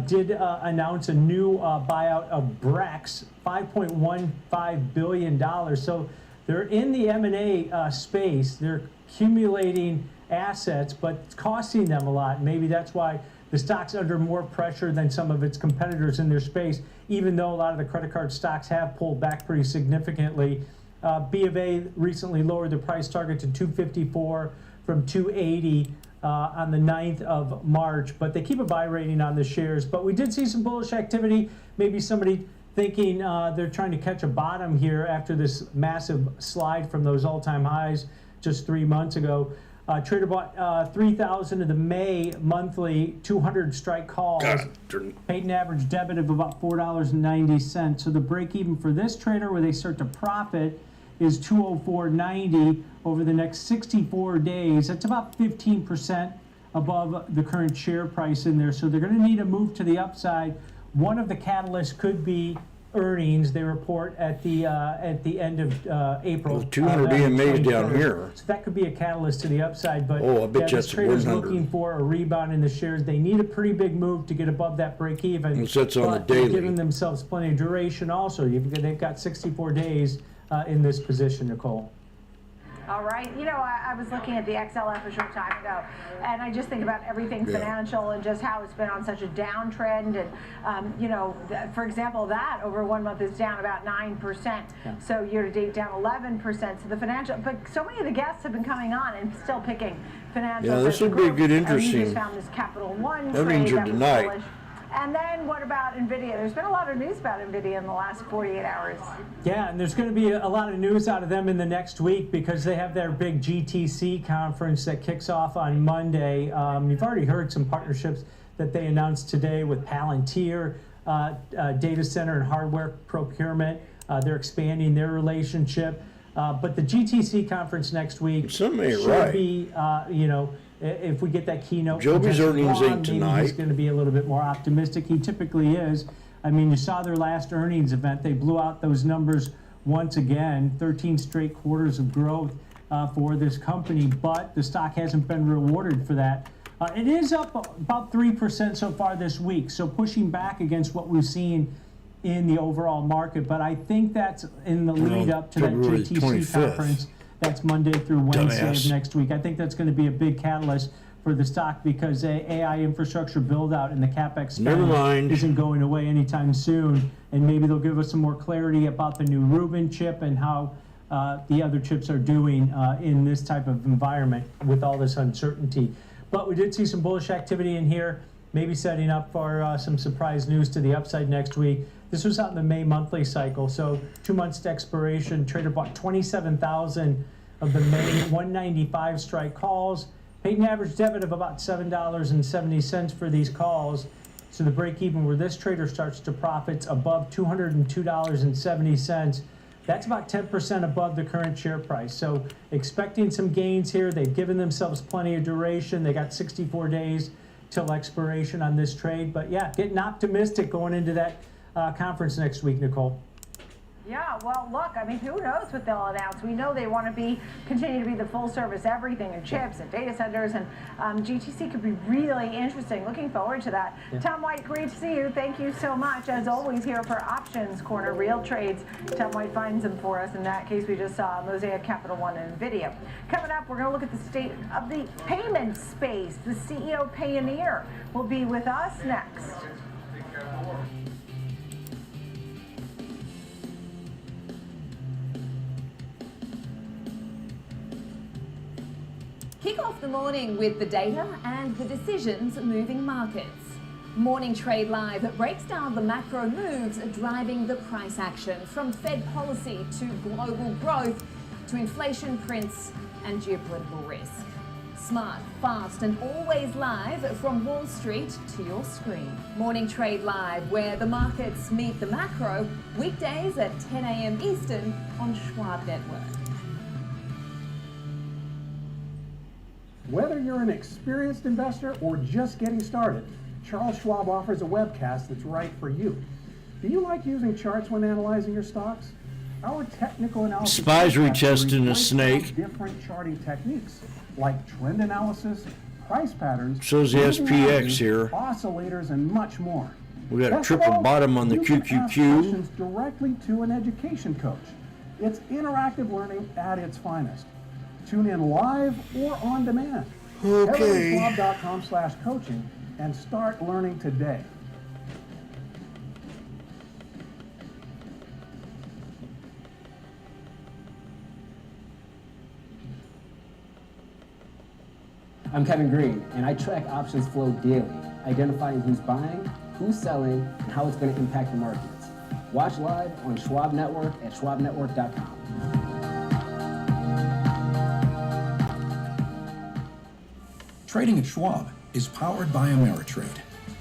did announce a new buyout of Brex, $5.15 billion. So they're in the M&A space. They're accumulating assets, but it's costing them a lot. Maybe that's why the stock's under more pressure than some of its competitors in their space, even though a lot of the credit card stocks have pulled back pretty significantly. B of A recently lowered the price target to $254 from $280 on the 9th of March, but they keep a buy rating on the shares. But we did see some bullish activity. Maybe somebody thinking they're trying to catch a bottom here after this massive slide from those all-time highs just 3 months ago. Trader bought 3,000 of the May monthly 200 strike calls, paid an average debit of about $4.90. So the break even for this trader, where they start to profit, is $204.90 over the next 64 days. That's about 15% above the current share price in there. So they're going to need a move to the upside. One of the catalysts could be earnings. They report at the end of April. Well, 200 EMAs down here. So that could be a catalyst to the upside. But I bet yeah, that's this trader's 100. looking for a rebound in the shares. They need a pretty big move to get above that break even. It sets on the but they're daily. giving themselves plenty of duration also. They've got 64 days in this position, Nicole. All right. You know, I was looking at the XLF a short time ago, and I just think about everything financial and just how it's been on such a downtrend. And, you know, for example, that over 1 month is down about 9%. Yeah. So year to date down 11%. So the financial, but so many of the guests have been coming on and still picking financial. Yeah, this would be a good, interesting. You just found this Capital One earnings trade are that was tonight. bullish. And then what about NVIDIA? There's been a lot of news about NVIDIA in the last 48 hours. Yeah, and there's going to be a lot of news out of them in the next week because they have their big GTC conference that kicks off on Monday. You've already heard some partnerships that they announced today with Palantir, data center and hardware procurement. They're expanding their relationship. But the GTC conference next week should be, you know, if we get that keynote. Joby's earnings ain't maybe tonight. he's going to be a little bit more optimistic. He typically is. I mean, you saw their last earnings event. They blew out those numbers once again, 13 straight quarters of growth for this company, but the stock hasn't been rewarded for that. It is up about 3% so far this week, so pushing back against what we've seen in the overall market. But I think that's in the lead up to that February JTC 25th. Conference. That's Monday through Wednesday Dumbass. of next week. I think that's going to be a big catalyst for the stock because AI infrastructure build out and the CapEx Never mind. spend isn't going away anytime soon. And maybe they'll give us some more clarity about the new Rubin chip and how the other chips are doing in this type of environment with all this uncertainty. But we did see some bullish activity in here, maybe setting up for some surprise news to the upside next week. This was out in the May monthly cycle, so 2 months to expiration. Trader bought 27,000 of the May 195 strike calls, paid an average debit of about $7.70 for these calls. So the break even where this trader starts to profits above $202.70. That's about 10% above the current share price. So expecting some gains here. They've given themselves plenty of duration. They got 64 days till expiration on this trade. But yeah, getting optimistic going into that conference next week, Nicole. Yeah, well, look, I mean, who knows what they'll announce? We know they want to continue to be the full service everything and chips and data centers, and GTC could be really interesting. Looking forward to that. Yeah. Tom White, great to see you. Thank you so much. As always, here for Options Corner, real trades. Tom White finds them for us. In that case, we just saw Mosaic, Capital One, and NVIDIA. Coming up, we're going to look at the state of the payment space. The CEO Payoneer will be with us next. Kick off the morning with the data and the decisions moving markets. Morning Trade Live breaks down the macro moves driving the price action, from Fed policy to global growth to inflation prints and geopolitical risk. Smart, fast and always live from Wall Street to your screen. Morning Trade Live, where the markets meet the macro, weekdays at 10 a.m. Eastern on Schwab Network. Whether you're an experienced investor or just getting started, Charles Schwab offers a webcast that's right for you. Do you like using charts when analyzing your stocks? Our technical analysis Spies retesting a snake. Different charting techniques like trend analysis, price patterns, Shows the moving SPX averages, here. oscillators, and much more. We got a Best of triple all, bottom on the you can ask QQQ. questions directly to an education coach. It's interactive learning at its finest. Tune in live or on demand. Okay. Head to schwab.com/coaching and start learning today. I'm Kevin Green, and I track options flow daily, identifying who's buying, who's selling, and how it's going to impact the markets. Watch live on Schwab Network at schwabnetwork.com. Trading at Schwab is powered by Ameritrade,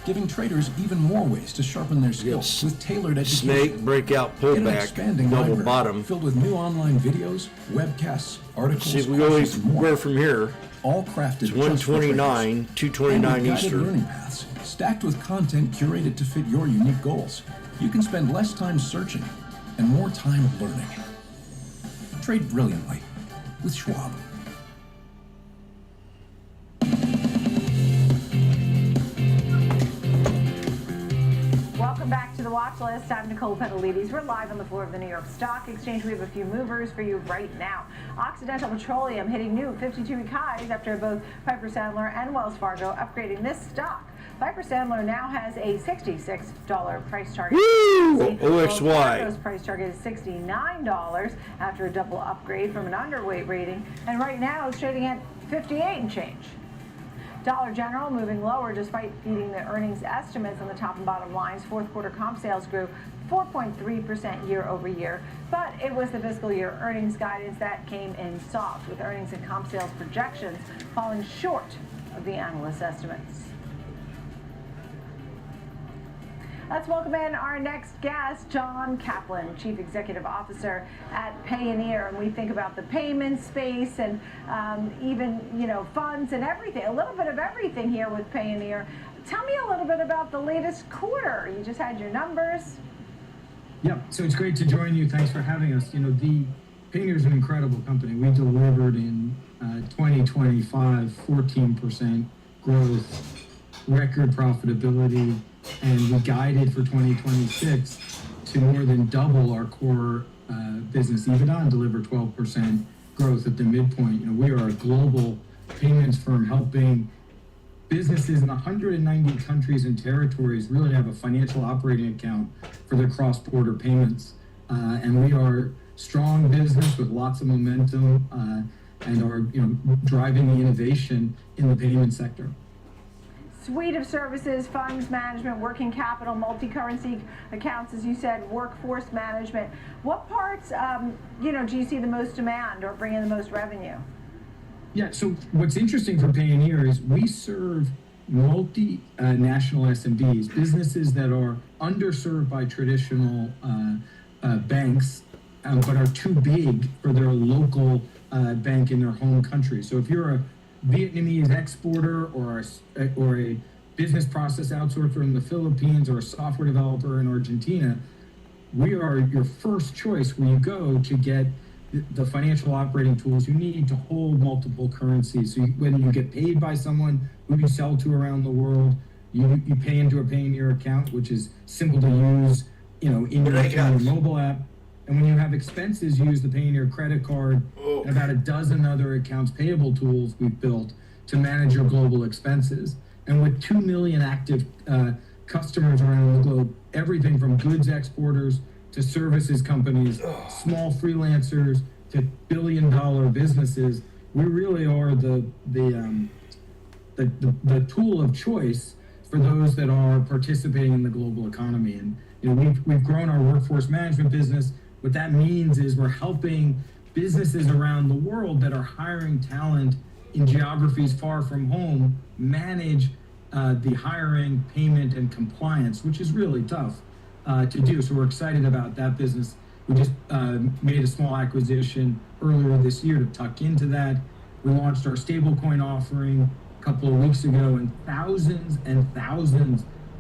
giving traders even more ways to sharpen their skills with tailored education. Snake, breakout, In an pullback, expanding double library bottom. filled with new online videos, webcasts, articles, See if we go courses, and more. where from here. All crafted It's just for 129, traders. 229 And with guided Eastern. learning paths, stacked with content curated to fit your unique goals. You can spend less time searching and more time learning. Trade brilliantly with Schwab. Welcome back to the watch list. I'm Nicole Petalides. We're live on the floor of the New York Stock Exchange. We have a few movers for you right now. Occidental Petroleum hitting new 52-week highs after both Piper Sandler and Wells Fargo upgrading this stock. Piper Sandler now has a $66 price target. Woo! Wells OXY. Fargo's price target is $69 after a double upgrade from an underweight rating, and right now it's trading at 58 and change. Dollar General moving lower despite beating the earnings estimates on the top and bottom lines. Fourth quarter comp sales grew 4.3% year over year, but it was the fiscal year earnings guidance that came in soft, with earnings and comp sales projections falling short of the analyst estimates. Let's welcome in our next guest, John Kaplan, Chief Executive Officer at Payoneer. And we think about the payment space and even, funds and everything, a little bit of everything here with Payoneer. Tell me a little bit about the latest quarter. You just had your numbers. Yeah, so it's great to join you. Thanks for having us. The Payoneer is an incredible company. We delivered in 2025 14% growth, record profitability, and we guided for 2026 to more than double our core business EBITDA and deliver 12% growth at the midpoint. We are a global payments firm helping businesses in 190 countries and territories really have a financial operating account for their cross-border payments. And we are strong business with lots of momentum and are driving the innovation in the payment sector. Suite of services, funds management, working capital, multi-currency accounts, as you said, workforce management. What parts, do you see the most demand or bring in the most revenue? Yeah, so what's interesting for Payoneer is we serve multinational SMBs, businesses that are underserved by traditional banks, but are too big for their local bank in their home country. So if you're a Vietnamese exporter or a business process outsourcer in the Philippines or a software developer in Argentina, we are your first choice when you go to get the financial operating tools you need to hold multiple currencies. So when you get paid by someone who you sell to around the world, you pay into a Payoneer account, which is simple to use, in your mobile app. And when you have expenses, you use the Payoneer credit card and about a dozen other accounts payable tools we've built to manage your global expenses. And with 2 million active customers around the globe, everything from goods exporters to services companies, small freelancers to billion-dollar businesses, we really are the tool of choice for those that are participating in the global economy. And we've grown our workforce management business. What that means is we're helping businesses around the world that are hiring talent in geographies far from home manage the hiring, payment, and compliance, which is really tough to do. So we're excited about that business. We just made a small acquisition earlier this year to tuck into that. We launched our stablecoin offering a couple of weeks ago, and thousands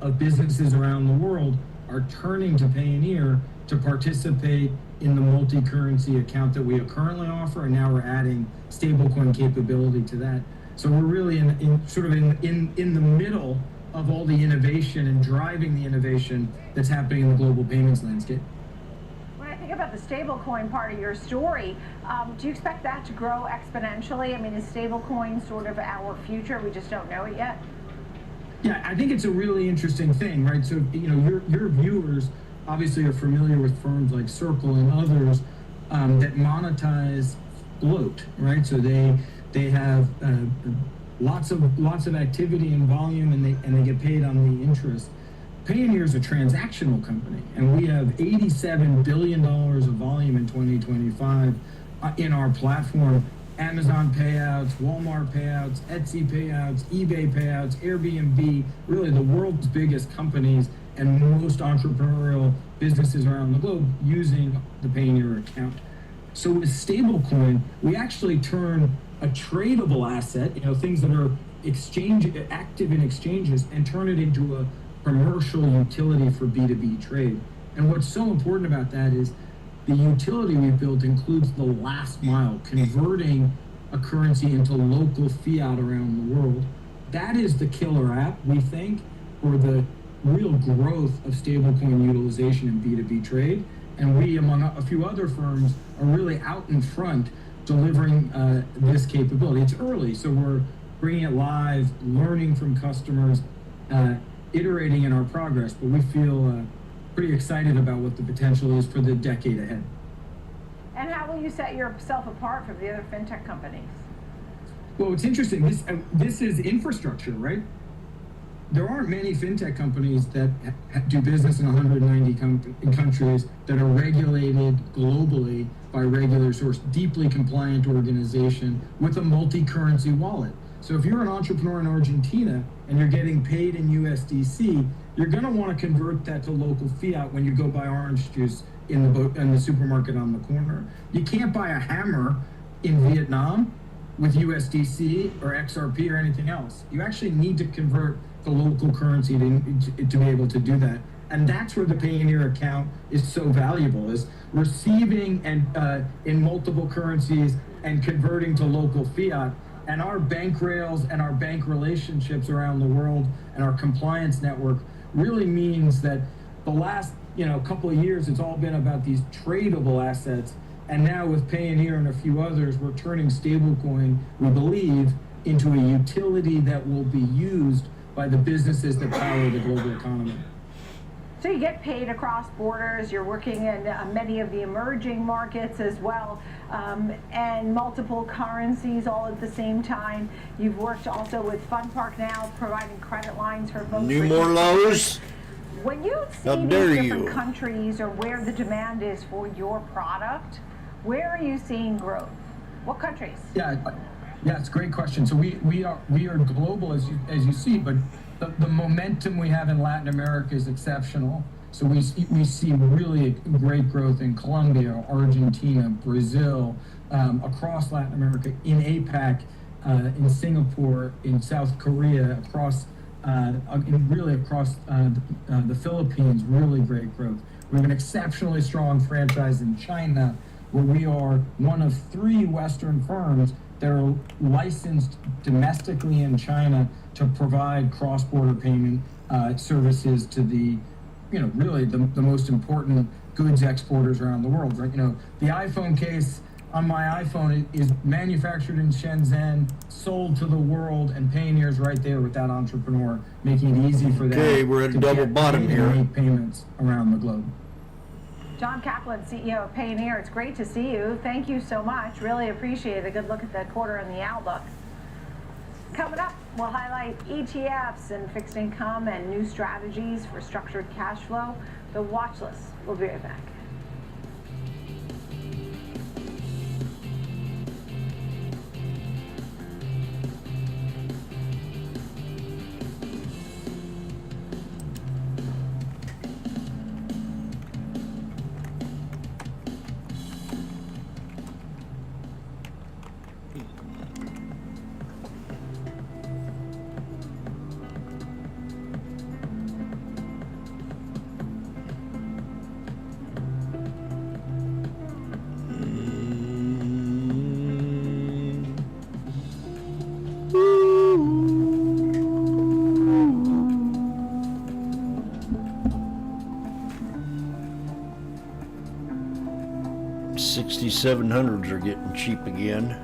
of businesses around the world are turning to Payoneer to participate in the multi-currency account that we currently offer, and now we're adding stablecoin capability to that. So we're really in the middle of all the innovation and driving the innovation that's happening in the global payments landscape. When I think about the stablecoin part of your story, do you expect that to grow exponentially? I mean, is stablecoin sort of our future? We just don't know it yet. Yeah, I think it's a really interesting thing, right? So, your viewers obviously are familiar with firms like Circle and others that monetize float, right? So they have lots of activity and volume, and they get paid on the interest. Payoneer is a transactional company, and we have $87 billion of volume in 2025 in our platform. Amazon payouts, Walmart payouts, Etsy payouts, eBay payouts, Airbnb, really the world's biggest companies and most entrepreneurial businesses around the globe using the Payoneer account. So with stablecoin, we actually turn a tradable asset, things that are active in exchanges, and turn it into a commercial utility for B2B trade. And what's so important about that is the utility we built includes the last mile, converting a currency into local fiat around the world. That is the killer app, we think, for the real growth of stablecoin utilization in B2B trade. And we, among a few other firms, are really out in front delivering this capability. It's early, so we're bringing it live, learning from customers, iterating in our progress, but we feel pretty excited about what the potential is for the decade ahead. And how will you set yourself apart from the other fintech companies? Well, it's interesting. This is infrastructure, right? There aren't many fintech companies that do business in 190 countries that are regulated globally by regulators, or deeply compliant organization with a multi-currency wallet. So if you're an entrepreneur in Argentina and you're getting paid in USDC, you're going to want to convert that to local fiat when you go buy orange juice in the supermarket on the corner. You can't buy a hammer in Vietnam with USDC or XRP or anything else. You actually need to convert the local currency to be able to do that. And that's where the Payoneer account is so valuable, is receiving and in multiple currencies and converting to local fiat. And our bank rails and our bank relationships around the world and our compliance network really means that the last couple of years, it's all been about these tradable assets. And now with Payoneer and a few others, we're turning stablecoin, we believe, into a utility that will be used by the businesses that power the global economy. So you get paid across borders, you're working in many of the emerging markets as well, and multiple currencies all at the same time. You've worked also with Fund Park now, providing credit lines for folks. New more lows? When you see these different countries or where the demand is for your product, where are you seeing growth? What countries? Yeah, it's a great question. So we are global as you see, but the momentum we have in Latin America is exceptional. So we see really great growth in Colombia, Argentina, Brazil, across Latin America, in APAC, in Singapore, in South Korea, across the Philippines. Really great growth. We have an exceptionally strong franchise in China, where we are one of 3 Western firms that are licensed domestically in China to provide cross-border payment services to the, really the most important goods exporters around the world. Right? The iPhone case on my iPhone is manufactured in Shenzhen, sold to the world, and Payoneer's right there with that entrepreneur, making it easy for them. Okay, we're at a double bottom here. To make payments around the globe. John Kaplan, CEO of Payoneer, it's great to see you. Thank you so much. Really appreciate a good look at the quarter and the outlook. Coming up, we'll highlight ETFs and fixed income and new strategies for structured cash flow. The watch list. We'll be right back. $6,700s are getting cheap again.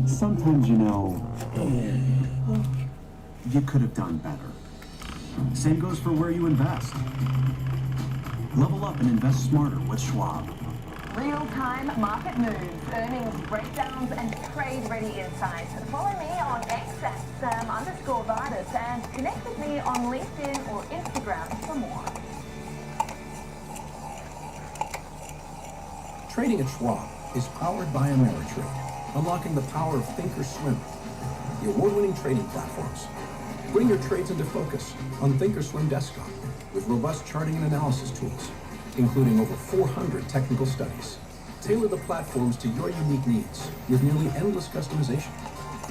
Sometimes, you could have done better. Same goes for where you invest. Level up and invest smarter with Schwab. Real-time market moves, earnings breakdowns, and trade-ready insights. Follow me on X at Sam_Vitus and connect with me on LinkedIn or Instagram for more. Trading at Schwab is powered by Ameritrade, unlocking the power of Thinkorswim, the award-winning trading platforms. Bring your trades into focus on Thinkorswim Desktop with robust charting and analysis tools, including over 400 technical studies. Tailor the platforms to your unique needs with nearly endless customization,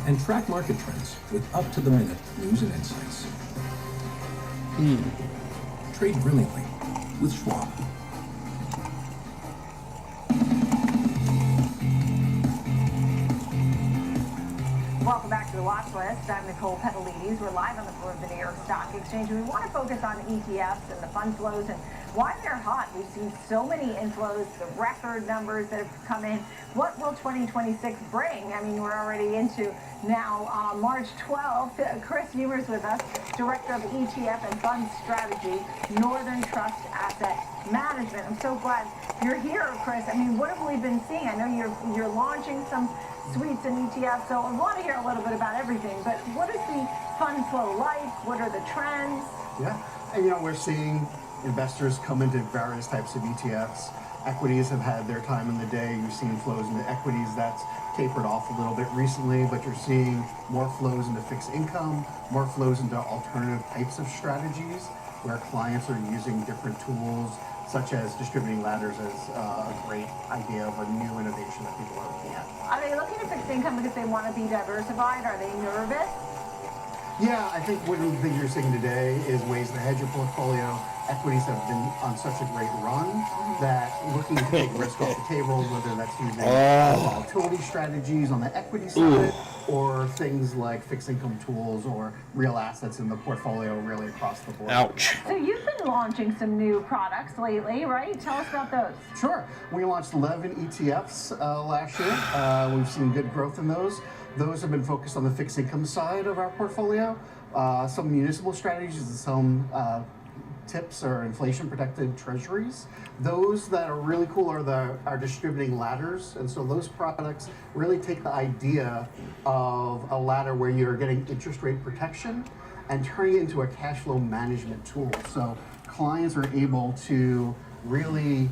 and track market trends with up-to-the-minute news and insights. Trade brilliantly with Schwab. Welcome back to the Watch List. I'm Nicole Petalides. We're live on the floor of the New York Stock Exchange. We want to focus on ETFs and the fund flows and why they're hot. We've seen so many inflows, the record numbers that have come in. What will 2026 bring? I mean, we're already into now March 12th. Chris Humer's with us, Director of ETF and Fund Strategy, Northern Trust Asset Management. I'm so glad you're here, Chris. I mean, what have we been seeing? I know you're launching some suites and ETFs, so I want to hear a little bit about everything, but what is the fund flow like? What are the trends? Yeah, and we're seeing investors come into various types of ETFs. Equities have had their time in the day. You've seen flows into equities. That's tapered off a little bit recently, but you're seeing more flows into fixed income, more flows into alternative types of strategies where clients are using different tools, such as distributing ladders as a great idea of a new innovation that people are looking at. Are they looking at fixed income because they want to be diversified? Are they nervous? Yeah, I think one of the things you're seeing today is ways to hedge your portfolio. Equities have been on such a great run that looking to take risk off the table, whether that's using volatility strategies on the equity side or things like fixed income tools or real assets in the portfolio really across the board. Ouch. So you've been launching some new products lately, right? Tell us about those. Sure. We launched 11 ETFs last year. We've seen good growth in those. Those have been focused on the fixed income side of our portfolio. Some municipal strategies and some TIPS or inflation protected treasuries. Those that are really cool are our distributing ladders. And so those products really take the idea of a ladder where you're getting interest rate protection and turning it into a cash flow management tool. So clients are able to really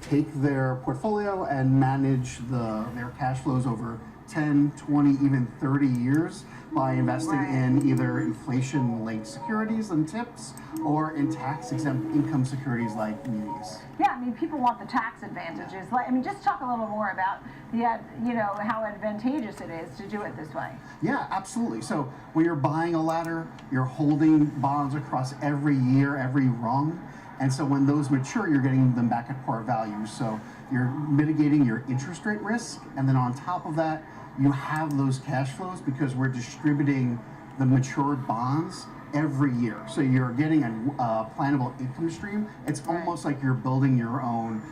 take their portfolio and manage their cash flows over 10, 20, even 30 years by investing in either inflation-linked securities and TIPS or in tax-exempt income securities like munis. Yeah, I mean, people want the tax advantages. I mean, just talk a little more about how advantageous it is to do it this way. Yeah, absolutely. So when you're buying a ladder, you're holding bonds across every year, every rung. And so when those mature, you're getting them back at par value. So you're mitigating your interest rate risk. And then on top of that, you have those cash flows because we're distributing the matured bonds every year. So you're getting a plannable income stream. It's almost like you're building your own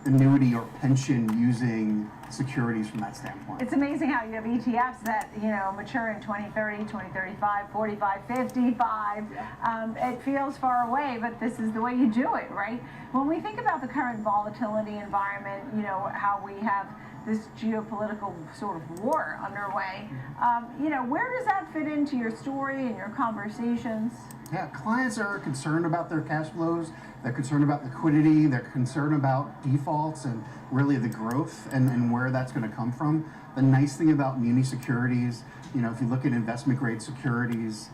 annuity or pension using securities from that standpoint. It's amazing how you have ETFs that, mature in 2030, 2035, 45, 55. It feels far away, but this is the way you do it, right? When we think about the current volatility environment, how we have this geopolitical sort of war underway, where does that fit into your story and your conversations? Yeah, clients are concerned about their cash flows. They're concerned about liquidity. They're concerned about defaults and really the growth and where that's going to come from. The nice thing about muni securities, if you look at investment grade securities,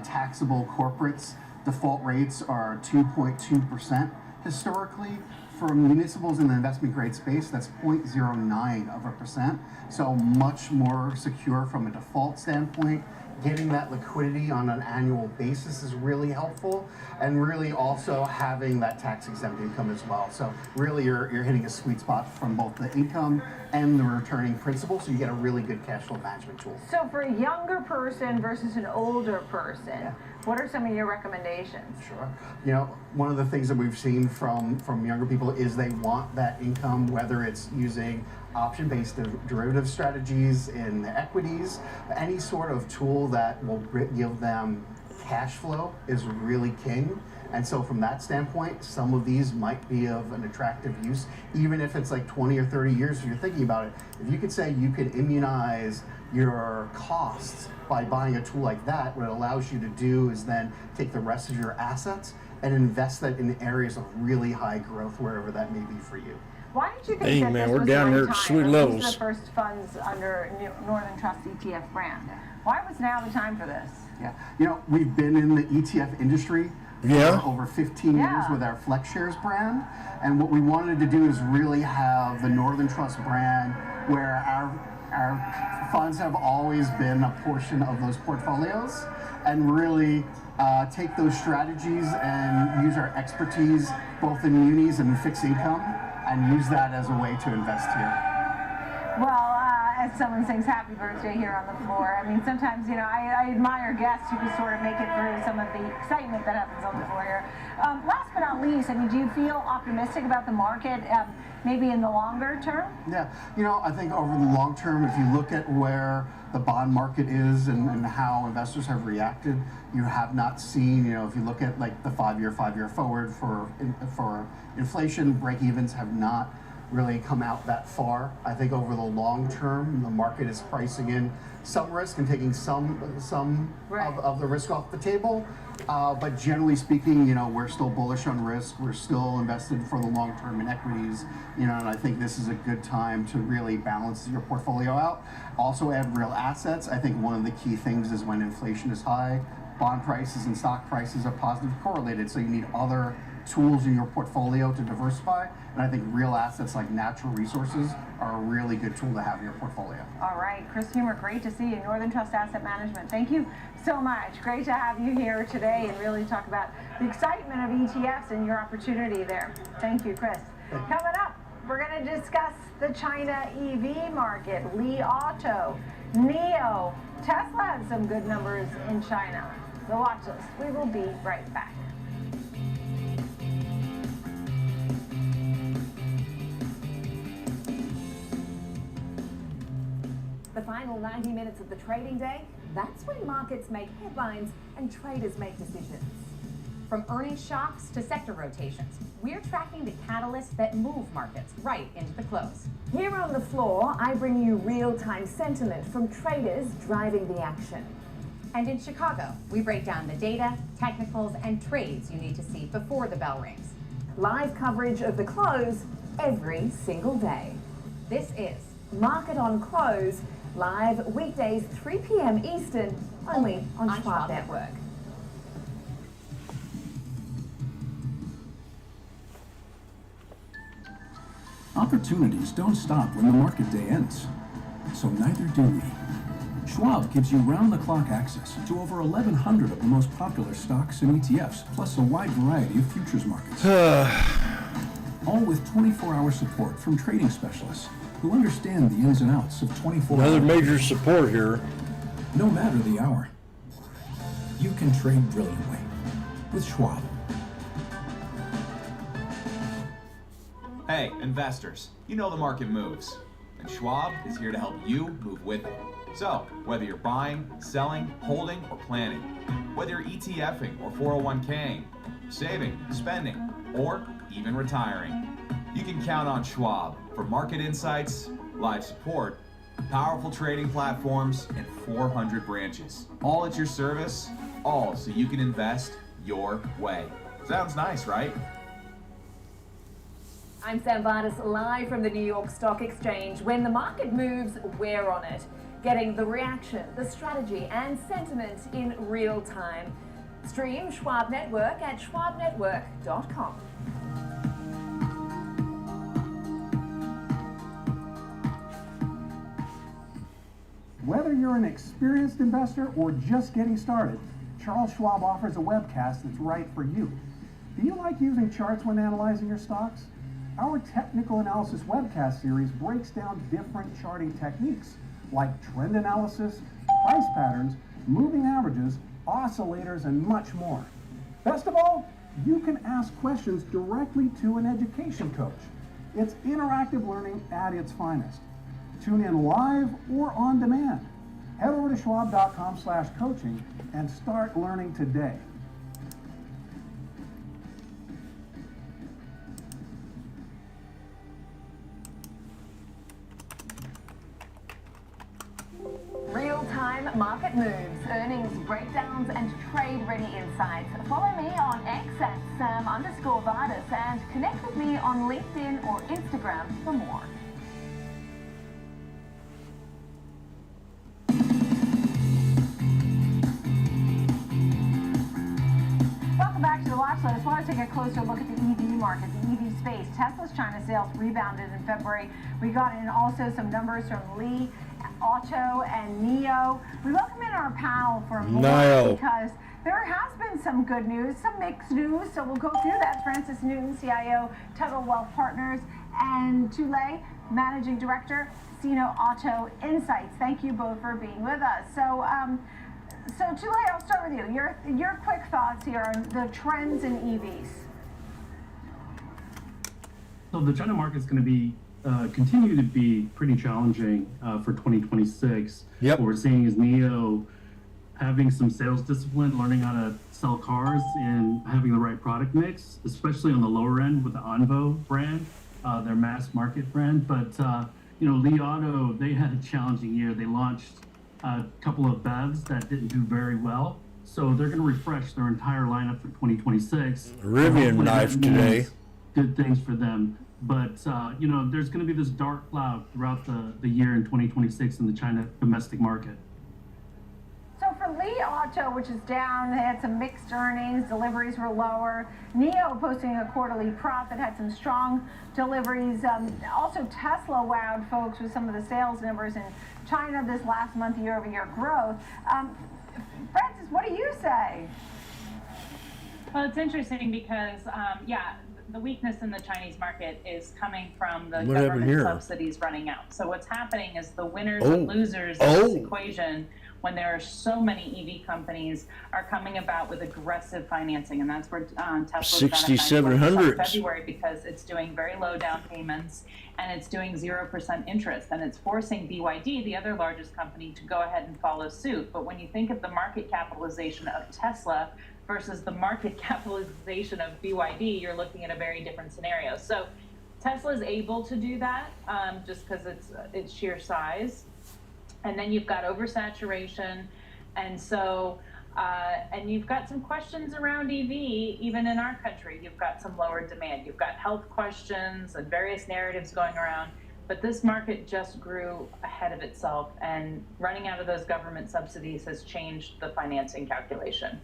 taxable corporates, default rates are 2.2% historically. For municipals in the investment grade space, that's 0.09%. So much more secure from a default standpoint. Getting that liquidity on an annual basis is really helpful, and really also having that tax-exempt income as well. So really you're hitting a sweet spot from both the income and the returning principal, so you get a really good cash flow management tool. So for a younger person versus an older person, what are some of your recommendations? Sure. One of the things that we've seen from younger people is they want that income, whether it's using option-based derivative strategies in the equities, any sort of tool that will give them cash flow is really king. And so from that standpoint, some of these might be of an attractive use, even if it's like 20 or 30 years if you're thinking about it. If you could say you could immunize your costs by buying a tool like that, what it allows you to do is then take the rest of your assets and invest that in areas of really high growth, wherever that may be for you. Why did you think that man, this we're was down the here right at time? sweet These levels. are the first funds under Northern Trust ETF brand. Why was now the time for this? Yeah, we've been in the ETF industry for over 15 years with our FlexShares brand, and what we wanted to do is really have the Northern Trust brand where our funds have always been a portion of those portfolios, and really take those strategies and use our expertise both in munis and fixed income and use that as a way to invest here. Well, as let someone sing happy birthday here on the floor. I mean, sometimes, you know, I admire guests who can sort of make it through some of the excitement that happens on the floor here. Last but not least, I mean, do you feel optimistic about the market, maybe in the longer term? Yeah, you know, I think over the long term, if you look at where the bond market is and how investors have reacted, you have not seen, you know, if you look at like the five-year forward for inflation, break-evens have not really come out that far. I think over the long term, the market is pricing in some risk and taking some of the risk off the table. But generally speaking, you know, we're still bullish on risk. We're still invested for the long term in equities, you know, and I think this is a good time to really balance your portfolio out. Also add real assets. I think one of the key things is when inflation is high, bond prices and stock prices are positively correlated. So you need other tools in your portfolio to diversify. And I think real assets like natural resources are a really good tool to have in your portfolio. All right, Chris Humer, great to see you. Northern Trust Asset Management. Thank you so much. Great to have you here today and really talk about the excitement of ETFs and your opportunity there. Thank you, Chris. Coming up, we're going to discuss the China EV market, Li Auto, NIO. Tesla had some good numbers in China. So watch this. We will be right back. The final 90 minutes of the trading day, that's when markets make headlines and traders make decisions. From earnings shocks to sector rotations, we're tracking the catalysts that move markets right into the close. Here on the floor, I bring you real-time sentiment from traders driving the action. And in Chicago, we break down the data, technicals, and trades you need to see before the bell rings. Live coverage of the close every single day. This is Market on Close, live weekdays 3 p.m. Eastern, only on Schwab Network. Opportunities don't stop when the market day ends, so neither do we. Schwab gives you round-the-clock access to over 1,100 of the most popular stocks and ETFs, plus a wide variety of futures markets. All with 24-hour support from trading specialists who understand the ins and outs of 24 hours. Another major support here. No matter the hour, you can trade brilliantly with Schwab. Hey, investors, you know the market moves, and Schwab is here to help you move with it. So, whether you're buying, selling, holding, or planning, whether you're ETFing or 401k'ing, saving, spending, or even retiring, you can count on Schwab for market insights, live support, powerful trading platforms, and 400 branches. All at your service, all so you can invest your way. Sounds nice, right? I'm Sam Vardis, live from the New York Stock Exchange. When the market moves, we're on it, getting the reaction, the strategy, and sentiment in real time. Stream Schwab Network at schwabnetwork.com. Whether you're an experienced investor or just getting started, Charles Schwab offers a webcast that's right for you. Do you like using charts when analyzing your stocks? Our technical analysis webcast series breaks down different charting techniques like trend analysis, price patterns, moving averages, oscillators, and much more. Best of all, you can ask questions directly to an education coach. It's interactive learning at its finest. Tune in live or on demand. Head over to schwab.com/coaching and start learning today. Real-time market moves, earnings breakdowns, and trade-ready insights. Follow me on X at Sam_Vardis and connect with me on LinkedIn or Instagram for more. Welcome back to the watch list. I just want to take a closer look at the EV market, the EV space. Tesla's China sales rebounded in February. We got in also some numbers from Li Auto and NIO. We welcome in our panel for more because there has been some good news, some mixed news, so we'll go through that. Francis Newton, CIO, Tuttle Wealth Partners, and Tulay Managing Director, Sino Auto Insights. Thank you both for being with us. So, Tule, I'll start with you. Your quick thoughts here on the trends in EVs. So the China market is going to be continue to be pretty challenging for 2026. Yep. What we're seeing is NIO having some sales discipline, learning how to sell cars, and having the right product mix, especially on the lower end with the Onvo brand, their mass market brand. But Li Auto, they had a challenging year. They launched a couple of BEVs that didn't do very well. So they're going to refresh their entire lineup for 2026. Rivian knife today. Good things for them. But, there's going to be this dark cloud throughout the year in 2026 in the China domestic market. So for Li Auto, which is down, they had some mixed earnings, deliveries were lower. NIO posting a quarterly profit, had some strong deliveries. Also Tesla wowed folks with some of the sales numbers in China this last month, year-over-year growth. Francis, what do you say? Well, it's interesting because, the weakness in the Chinese market is coming from the government subsidies running out. So what's happening is the winners and losers in this equation, when there are so many EV companies, are coming about with aggressive financing, and that's where Tesla's $6,700 February, because it's doing very low down payments and it's doing 0% interest, and it's forcing BYD, the other largest company, to go ahead and follow suit. But when you think of the market capitalization of Tesla versus the market capitalization of BYD, you're looking at a very different scenario. So Tesla is able to do that just because it's sheer size. And then you've got oversaturation. And so, and you've got some questions around EV, even in our country. You've got some lower demand. You've got health questions and various narratives going around. But this market just grew ahead of itself, and running out of those government subsidies has changed the financing calculation.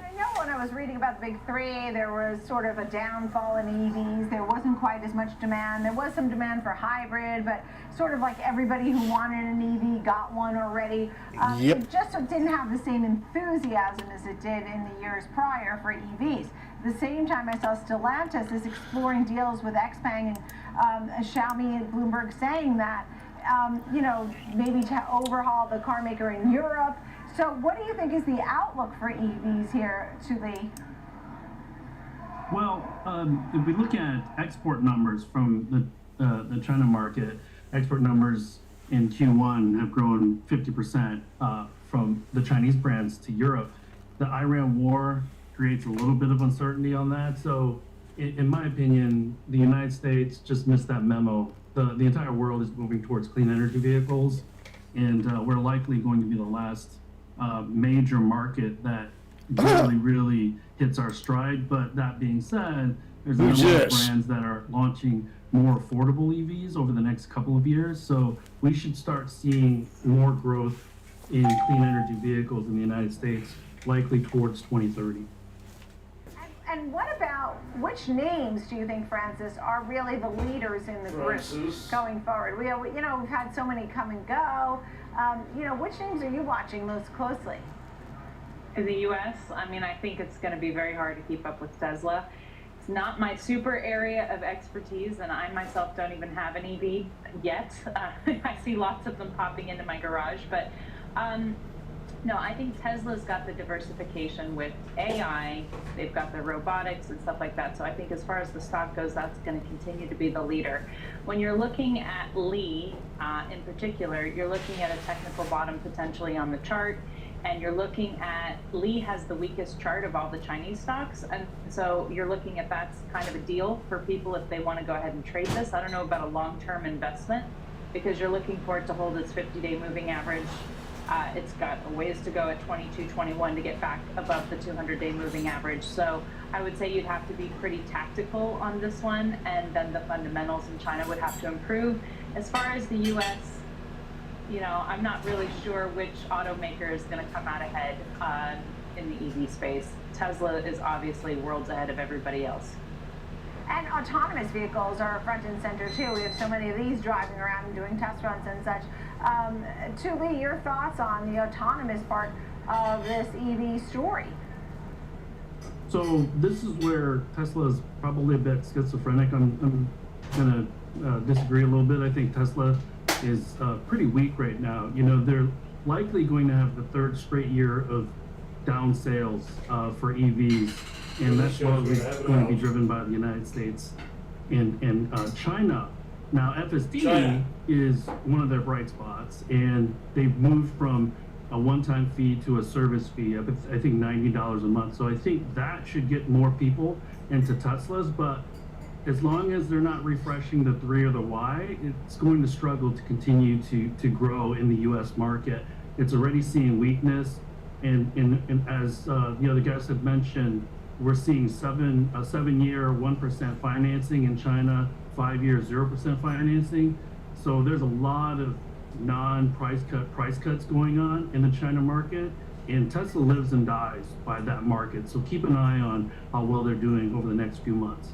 I know when I was reading about the big three, there was sort of a downfall in EVs. There wasn't quite as much demand. There was some demand for hybrid, but sort of like everybody who wanted an EV got one already. It just didn't have the same enthusiasm as it did in the years prior for EVs. At the same time, I saw Stellantis is exploring deals with XPeng and Xiaomi and Bloomberg saying that, maybe to overhaul the car maker in Europe. So what do you think is the outlook for EVs here, Tule? Well, if we look at export numbers from the China market, export numbers in Q1 have grown 50% from the Chinese brands to Europe. The Iran war creates a little bit of uncertainty on that. So in my opinion, the United States just missed that memo. The entire world is moving towards clean energy vehicles, and we're likely going to be the last major market that really hits our stride. But that being said, there's a number of brands that are launching more affordable EVs over the next couple of years. So we should start seeing more growth in clean energy vehicles in the United States, likely towards 2030. And what about, which names do you think, Francis, are really the leaders in the group going forward? We've had so many come and go. Which names are you watching most closely? In the U.S., I think it's going to be very hard to keep up with Tesla. It's not my super area of expertise, and I myself don't even have an EV yet. I see lots of them popping into my garage, but no, I think Tesla's got the diversification with AI. They've got the robotics and stuff like that. So I think as far as the stock goes, that's going to continue to be the leader. When you're looking at Li in particular, you're looking at a technical bottom potentially on the chart. And you're looking at, Li has the weakest chart of all the Chinese stocks. And so you're looking at that's kind of a deal for people if they want to go ahead and trade this. I don't know about a long-term investment, because you're looking for it to hold its 50-day moving average. It's got a ways to go at 22.21 to get back above the 200-day moving average. So I would say you'd have to be pretty tactical on this one, and then the fundamentals in China would have to improve. As far as the U.S., I'm not really sure which automaker is going to come out ahead in the EV space. Tesla is obviously worlds ahead of everybody else. And autonomous vehicles are front and center too. We have so many of these driving around and doing test runs and such. Tule, your thoughts on the autonomous part of this EV story? So this is where Tesla is probably a bit schizophrenic. I'm going to disagree a little bit. I think Tesla is pretty weak right now. You know, they're likely going to have the third straight year of down sales for EVs, and that's probably going to be driven by the United States and China. Now, FSD is one of their bright spots, and they've moved from a one-time fee to a service fee of, I think, $90 a month. So I think that should get more people into Teslas, but as long as they're not refreshing the 3 or the Y, it's going to struggle to continue to grow in the U.S. market. It's already seeing weakness, and as the other guys have mentioned, we're seeing 7-year 1% financing in China, 5-year 0% financing. So there's a lot of non-price cuts going on in the China market, and Tesla lives and dies by that market. So keep an eye on how well they're doing over the next few months.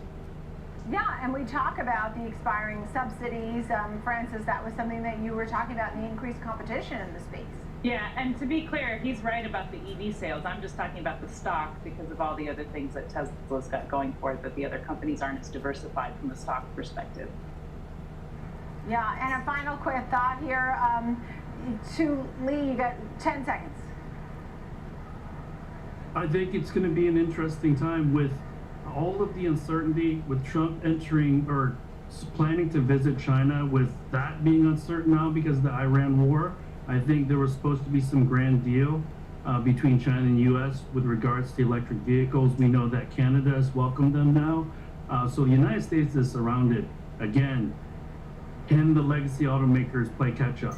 Yeah, and we talk about the expiring subsidies. Francis, that was something that you were talking about, in the increased competition in the space. Yeah, and to be clear, he's right about the EV sales. I'm just talking about the stock because of all the other things that Tesla's got going for it that the other companies aren't as diversified from a stock perspective. Yeah, and a final quick thought here to Lee, you got 10 seconds. I think it's going to be an interesting time with all of the uncertainty, with Trump entering or planning to visit China, with that being uncertain now because of the Iran war. I think there was supposed to be some grand deal between China and the U.S. with regards to electric vehicles. We know that Canada has welcomed them now. So the United States is surrounded. Again, can the legacy automakers play catch up?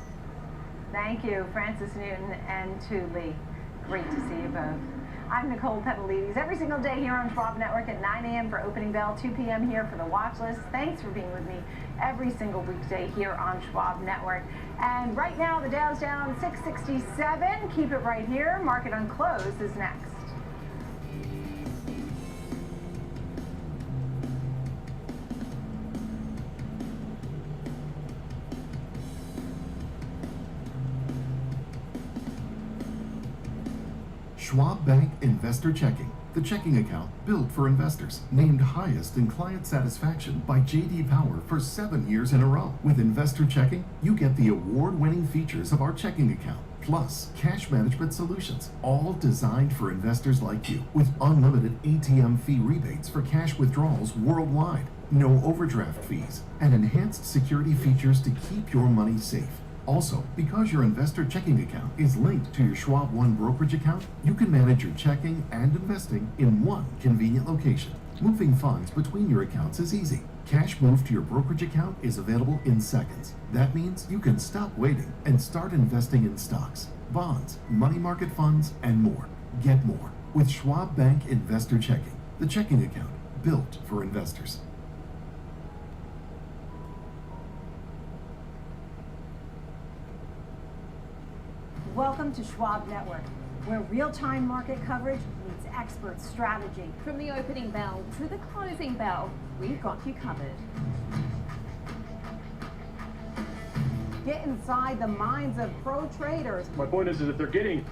Thank you, Francis Newton and to Lee. Great to see you both. I'm Nicole Petalides, every single day here on Schwab Network at 9 a.m. for opening bell, 2 p.m. here for the watch list. Thanks for being with me every single weekday here on Schwab Network. And right now, the Dow's down 667. Keep it right here. Market on close is next. Schwab Bank Investor Checking, the checking account built for investors, named highest in client satisfaction by J.D. Power for 7 years in a row. With Investor Checking, you get the award-winning features of our checking account, plus cash management solutions, all designed for investors like you, with unlimited ATM fee rebates for cash withdrawals worldwide, no overdraft fees, and enhanced security features to keep your money safe. Also, because your investor checking account is linked to your Schwab One brokerage account, you can manage your checking and investing in one convenient location. Moving funds between your accounts is easy. Cash moved to your brokerage account is available in seconds. That means you can stop waiting and start investing in stocks, bonds, money market funds, and more. Get more with Schwab Bank Investor Checking, the checking account built for investors. Welcome to Schwab Network, where real-time market coverage meets expert strategy. From the opening bell to the closing bell, we've got you covered. Get inside the minds of pro traders. My point is that they're getting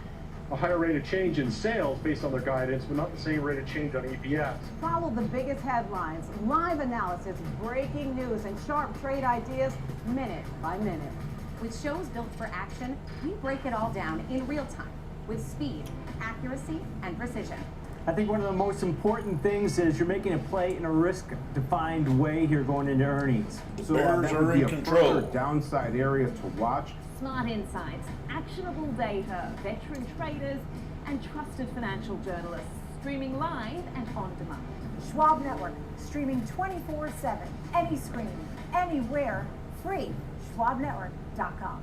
a higher rate of change in sales based on their guidance, but not the same rate of change on EPS. Follow the biggest headlines, live analysis, breaking news, and sharp trade ideas minute by minute. With shows built for action, we break it all down in real time with speed, accuracy, and precision. I think one of the most important things is you're making a play in a risk-defined way here going into earnings. So that would be a further downside area to watch. Smart insights, actionable data, veteran traders, and trusted financial journalists, streaming live and on demand. Schwab Network, streaming 24/7, any screen, anywhere, free. SchwabNetwork.com.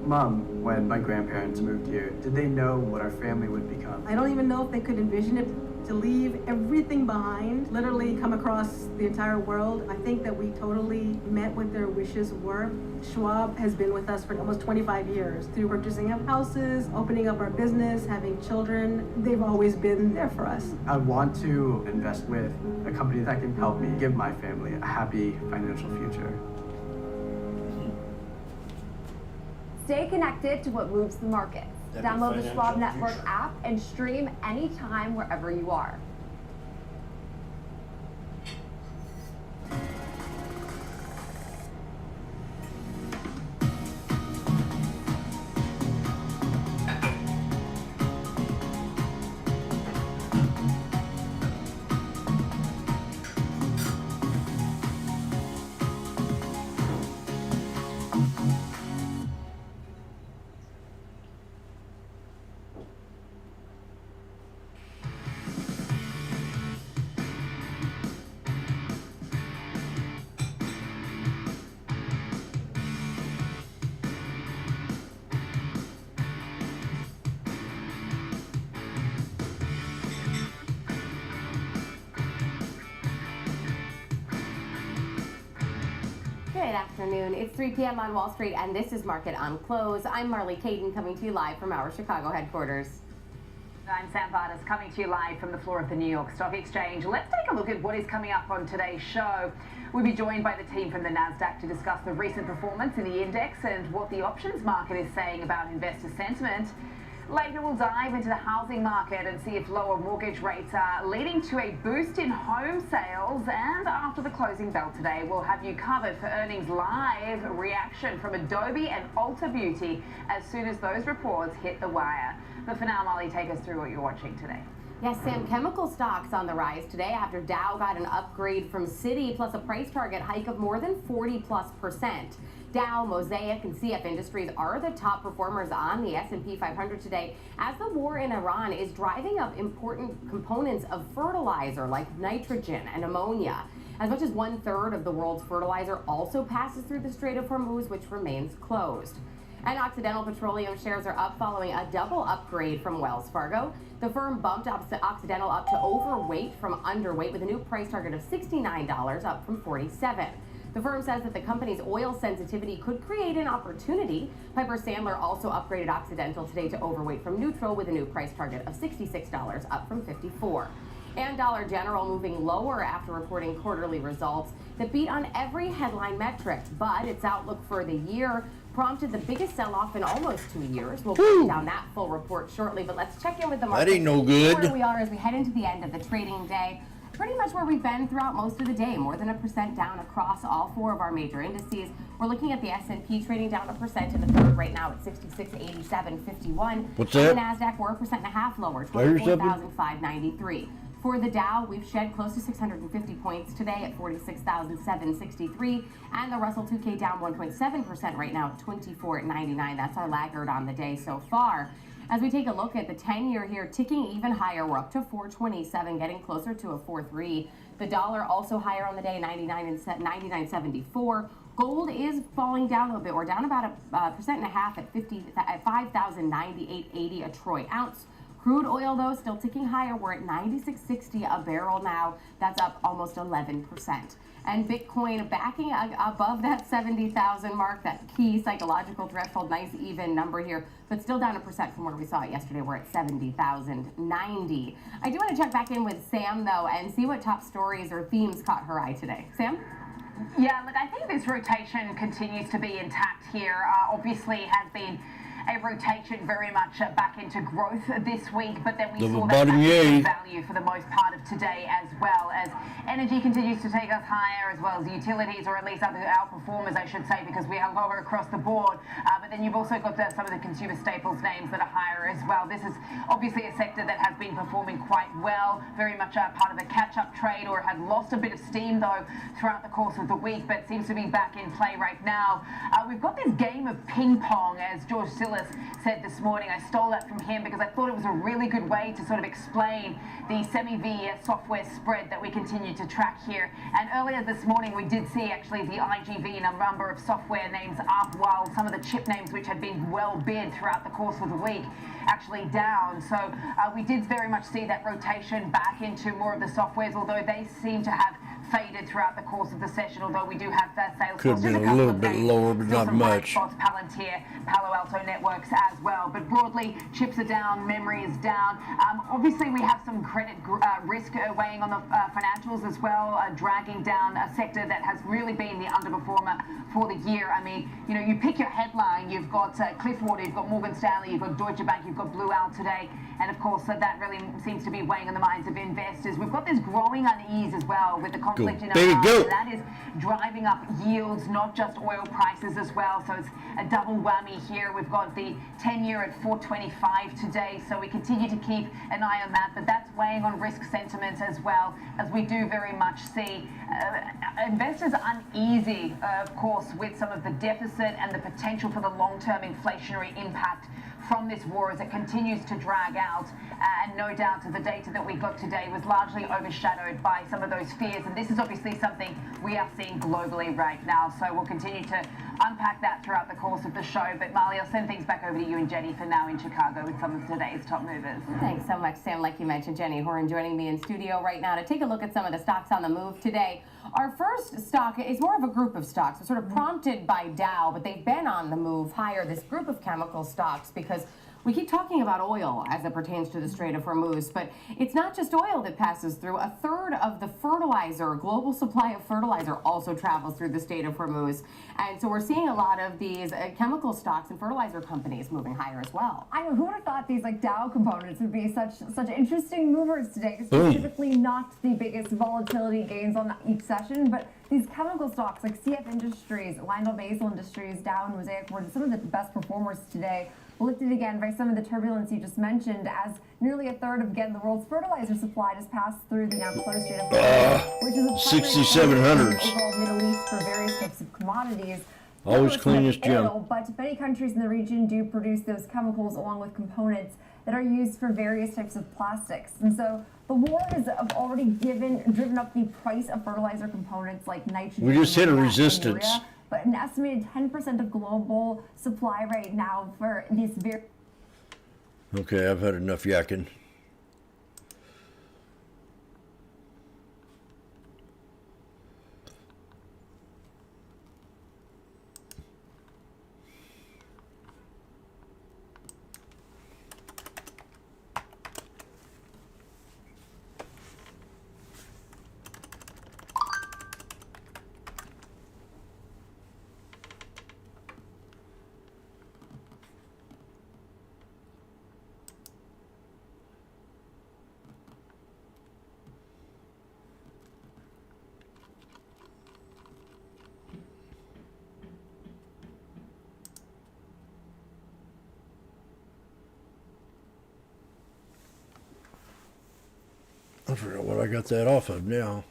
Mom, when my grandparents moved here, did they know what our family would become? I don't even know if they could envision it, to leave everything behind, literally come across the entire world. I think that we totally met what their wishes were. Schwab has been with us for almost 25 years through purchasing of houses, opening up our business, having children. They've always been there for us. I want to invest with a company that can help me give my family a happy financial future. Stay connected to what moves the market. Download the Schwab Network app and stream anytime wherever you are. Good afternoon. It's 3 p.m. on Wall Street, and this is Market on Close. I'm Marley Caden, coming to you live from our Chicago headquarters. I'm Sam Vardas, coming to you live from the floor of the New York Stock Exchange. Let's take a look at what is coming up on today's show. We'll be joined by the team from the NASDAQ to discuss the recent performance in the index and what the options market is saying about investor sentiment. Later, we'll dive into the housing market and see if lower mortgage rates are leading to a boost in home sales. And after the closing bell today, we'll have you covered for earnings live reaction from Adobe and Ulta Beauty as soon as those reports hit the wire. But for now, Molly, take us through what you're watching today. Yes, Sam, chemical stocks on the rise today after Dow got an upgrade from Citi, plus a price target hike of more than 40+%. Dow, Mosaic, and CF Industries are the top performers on the S&P 500 today, as the war in Iran is driving up important components of fertilizer like nitrogen and ammonia. As much as 1/3 of the world's fertilizer also passes through the Strait of Hormuz, which remains closed. And Occidental Petroleum shares are up following a double upgrade from Wells Fargo. The firm bumped Occidental up to overweight from underweight with a new price target of $69, up from $47. The firm says that the company's oil sensitivity could create an opportunity. Piper Sandler also upgraded Occidental today to overweight from neutral with a new price target of $66, up from $54. And Dollar General moving lower after reporting quarterly results that beat on every headline metric, but its outlook for the year prompted the biggest sell-off in almost 2 years. We'll break down that full report shortly, but let's check in with the market. That ain't no good. Where we are as we head into the end of the trading day. Pretty much where we've been throughout most of the day, more than 1% down across all 4 of our major indices. We're looking at the S&P trading down 1% in the third right now at 6687.51. What's that? The NASDAQ, we're 1.5% lower, There's something. 24,593. For the Dow, we've shed close to 650 points today at 46,763, and the Russell 2K down 1.7% right now at 24.99. That's our laggard on the day so far. As we take a look at the 10-year here, ticking even higher, we're up to 427, getting closer to a 4.3. The dollar also higher on the day, 99.74. Gold is falling down a little bit. We're down about 1.5% at 5,098.80 a troy ounce. Crude oil, though, still ticking higher. We're at 96.60 a barrel now. That's up almost 11%. And Bitcoin backing above that 70,000 mark, that key psychological threshold. Nice even number here, but still down 1% from where we saw it yesterday. We're at 70,090. I do want to check back in with Sam, though, and see what top stories or themes caught her eye today. Sam? Yeah, look, I think this rotation continues to be intact here. Obviously, it has been a rotation very much back into growth this week, but then we saw that value for the most part of today, as well as energy continues to take us higher, as well as utilities, or at least other outperformers, I should say, because we are lower across the board. But then you've also got some of the consumer staples names that are higher as well. This is obviously a sector that has been performing quite well, very much a part of the catch-up trade, or had lost a bit of steam, though, throughout the course of the week, but seems to be back in play right now. We've got this game of ping pong, as George Sillis said this morning. I stole that from him because I thought it was a really good way to sort of explain the semi-V software spread that we continue to track here. And earlier this morning, we did see actually the IGV and a number of software names up, while some of the chip names, which had been well bid throughout the course of the week, actually down. So we did very much see that rotation back into more of the softwares, although they seem to have faded throughout the course of the session, although we do have that sales. Could have been a little bit lower, but not much. Palantir, Palo Alto Networks as well. But broadly, chips are down, memory is down. Obviously, we have some credit risk weighing on the financials as well, dragging down a sector that has really been the underperformer for the year. I mean, you know, you pick your headline, you've got Cliffwater, you've got Morgan Stanley, you've got Deutsche Bank, you've got Blue Owl today, and of course, that really seems to be weighing on the minds of investors. We've got this growing unease as well with the conflict in Iran, and that is driving up yields, not just oil prices as well. So it's a double whammy here. We've got the 10-year at 4.25 today, so we continue to keep an eye on that, but that's weighing on risk sentiment as well, as we do very much see investors uneasy, of course, with some of the deficit and the potential for the long-term inflationary impact from this war as it continues to drag out. And no doubt the data that we got today was largely overshadowed by some of those fears. And this is obviously something we are seeing globally right now. So we'll continue to unpack that throughout the course of the show. But Marley, I'll send things back over to you and Jenny for now in Chicago with some of today's top movers. Thanks so much, Sam. Like you mentioned, Jenny Horan joining me in studio right now to take a look at some of the stocks on the move today. Our first stock is more of a group of stocks. It's sort of prompted by Dow, but they've been on the move higher, this group of chemical stocks, because we keep talking about oil as it pertains to the Strait of Hormuz, but it's not just oil that passes through. A third of the global supply of fertilizer also travels through the Strait of Hormuz. And so we're seeing a lot of these chemical stocks and fertilizer companies moving higher as well. I know, who would have thought these like Dow components would be such interesting movers today? Because typically not the biggest volatility gains on each session, but these chemical stocks like CF Industries, LyondellBasell Industries, Dow and Mosaic were some of the best performers today, lifted again by some of the turbulence you just mentioned, as nearly a third of, again, the world's fertilizer supply just passed through the now closed Strait of Hormuz, which is a 6700s. overall Middle East for various types of commodities. Always clean as Jim. Oil, but many countries in the region do produce those chemicals along with components that are used for various types of plastics. And so the war has already driven up the price of fertilizer components like nitrogen. We just hit a ammonia, and resistance. urea, but an estimated 10% of global supply right now for these very... Okay, I've had enough yakking. I forgot what I got that off of now.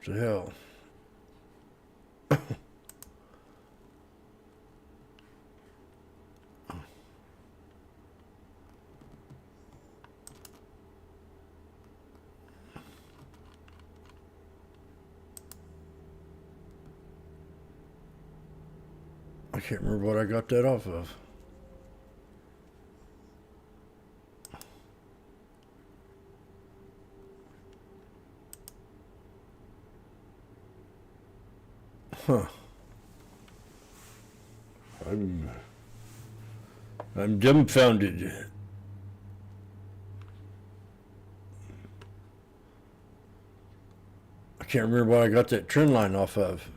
What the hell? I can't remember what I got that off of. Huh. I'm dumbfounded. I can't remember what I got that trend line off of.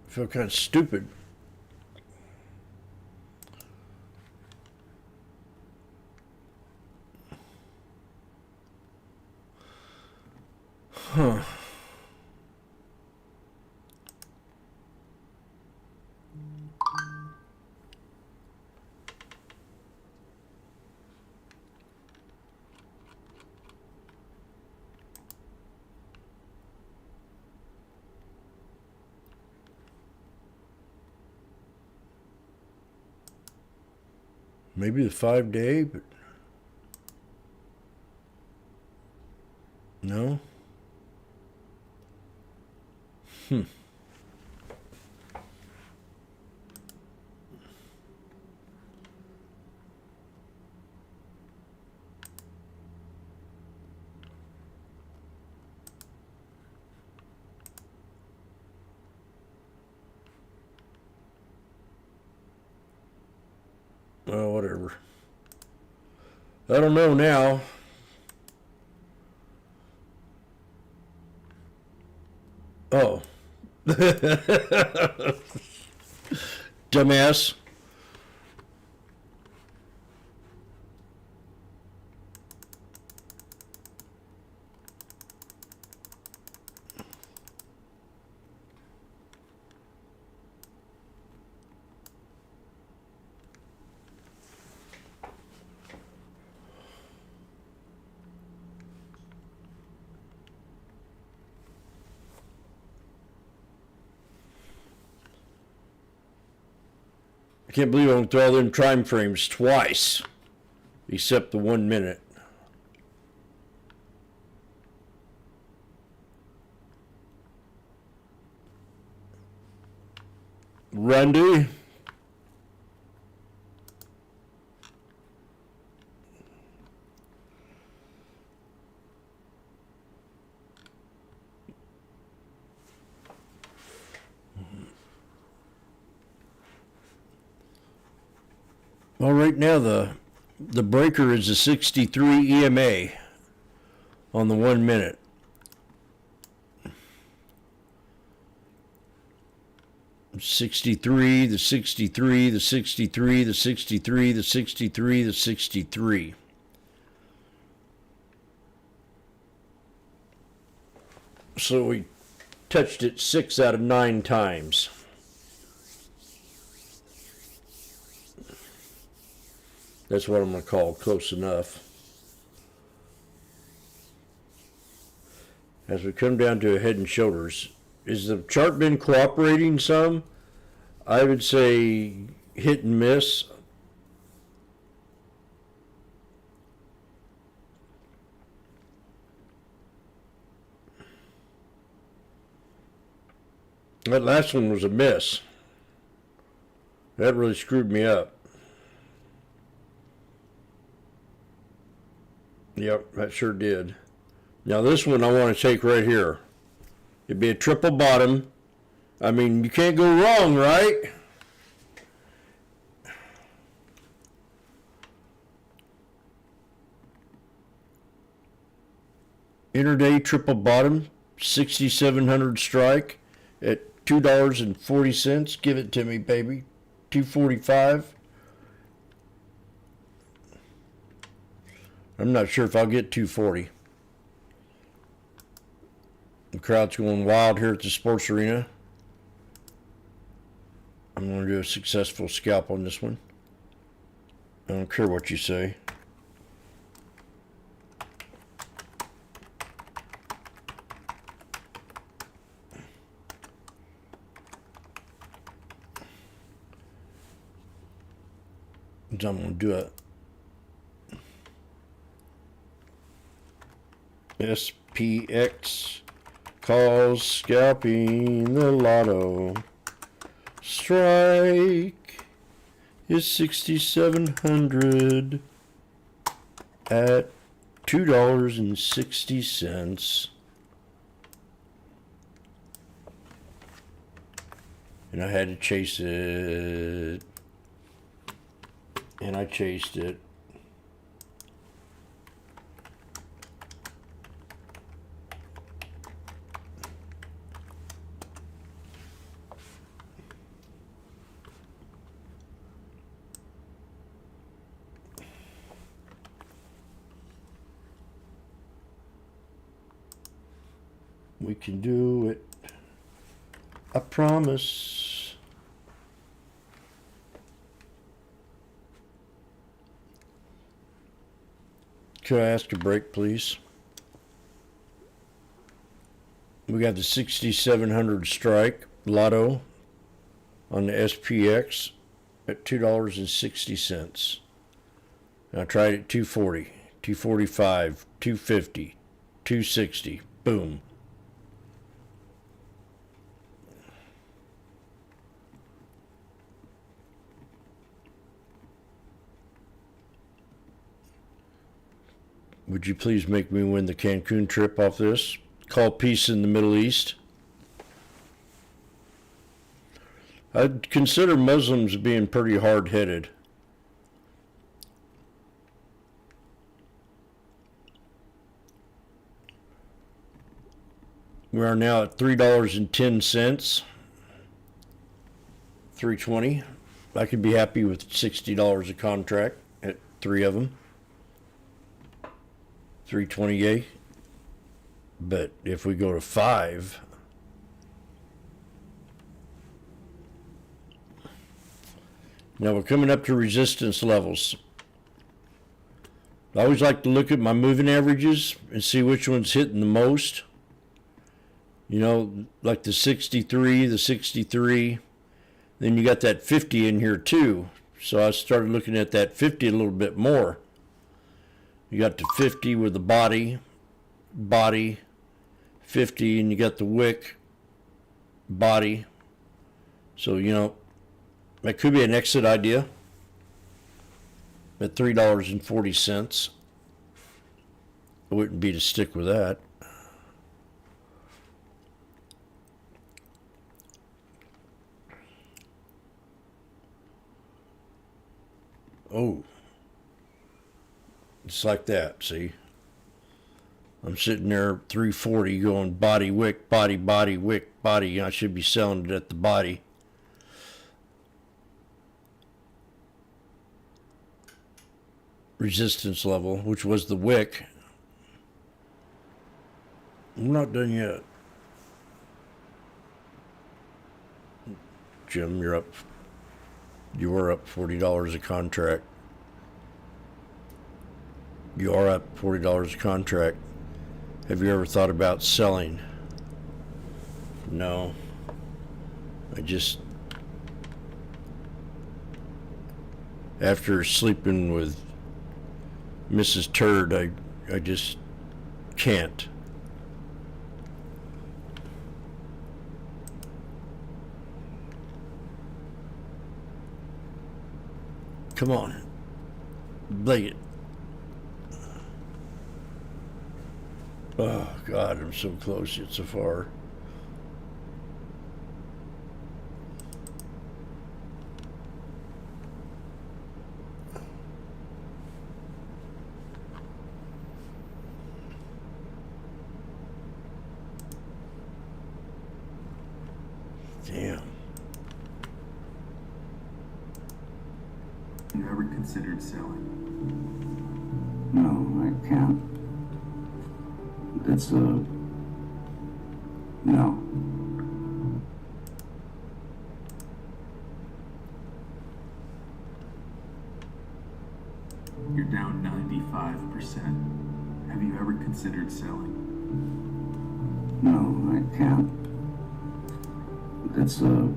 I feel kind of stupid. Huh. Maybe the 5-day, but no. Well, whatever. I don't know now. Oh. Dumbass. I can't believe I went through all them time frames twice, except the 1 minute. Randy? Well, right now the breaker is a 63 EMA on the 1 minute. The 63, the 63, the 63, the 63, the 63, the 63. So we touched it 6 out of 9 times. That's what I'm going to call close enough. As we come down to a head and shoulders, is the chart been cooperating some? I would say hit and miss. That last one was a miss. That really screwed me up. Yep, that sure did. Now this one I want to take right here. It'd be a triple bottom. I mean, you can't go wrong, right? Interday triple bottom, 6,700 strike at $2.40. Give it to me, baby. $2.45. I'm not sure if I'll get $2.40. The crowd's going wild here at the sports arena. I'm going to do a successful scalp on this one. I don't care what you say. So I'm going to do it. SPX calls scalping the lotto. Strike is 6,700 at $2.60. And I had to chase it. And I chased it. We can do it. I promise. Could I ask a break, please? We got the 6,700 strike lotto on the SPX at $2.60. I tried at 240, 245, 250, 260. Boom. Would you please make me win the Cancun trip off this? Call peace in the Middle East. I'd consider Muslims being pretty hard-headed. We are now at $3.10. $3.20. I could be happy with $60 a contract at 3 of them. $3.28. But if we go to 5, now we're coming up to resistance levels. I always like to look at my moving averages and see which one's hitting the most. You know, like the 63, the 63. Then you got that 50 in here too. So I started looking at that 50 a little bit more. You got the 50 with the body, 50, and you got the wick, body. So, you know, that could be an exit idea at $3.40. It wouldn't be to stick with that. Oh. It's like that, see? I'm sitting there 340 going body, wick, body, body, wick, body. I should be selling it at the body. Resistance level, which was the wick. I'm not done yet. Jim, you're up. You are up $40 a contract. You are up $40 a contract. Have you ever thought about selling? No. After sleeping with Mrs. Turd, I just can't. Come on. Blake it. Oh, God, I'm so close yet so far. Damn. You ever considered selling? No, I can't. It's no. You're down 95%. Have you ever considered selling? No, I can't. It's no.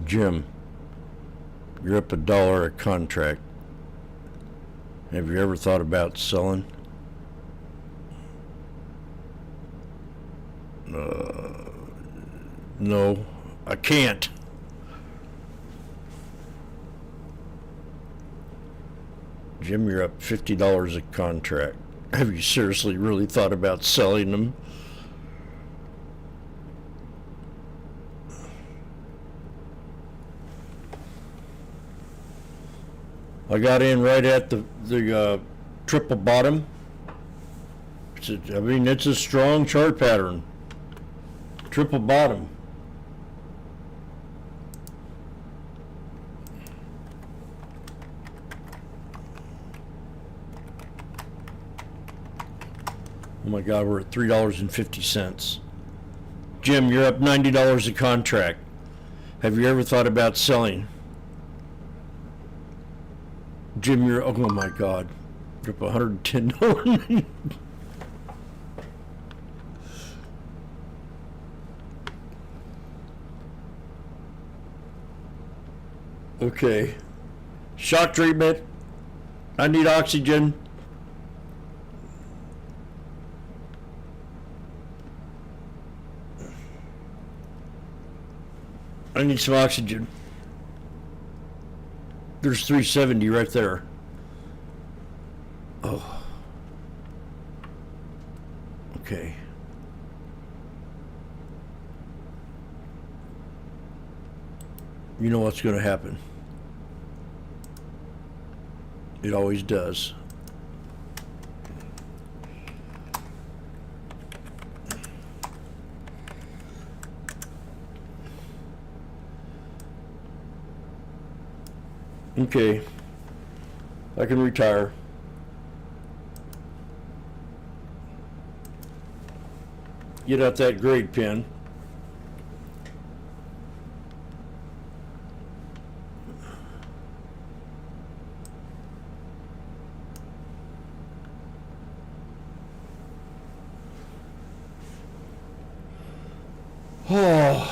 Jim, you're up $1 a contract. Have you ever thought about selling? No, I can't. Jim, you're up $50 a contract. Have you seriously really thought about selling them? I got in right at the triple bottom. It's a strong chart pattern. Triple bottom. Oh my God, we're at $3.50. Jim, you're up $90 a contract. Have you ever thought about selling? Jim, you're, oh my God, you're up $110. Okay. Shock treatment. I need oxygen. I need some oxygen. There's 370 right there. Oh. Okay. You know what's going to happen. It always does. Okay, I can retire. Get out that grade pen. Oh.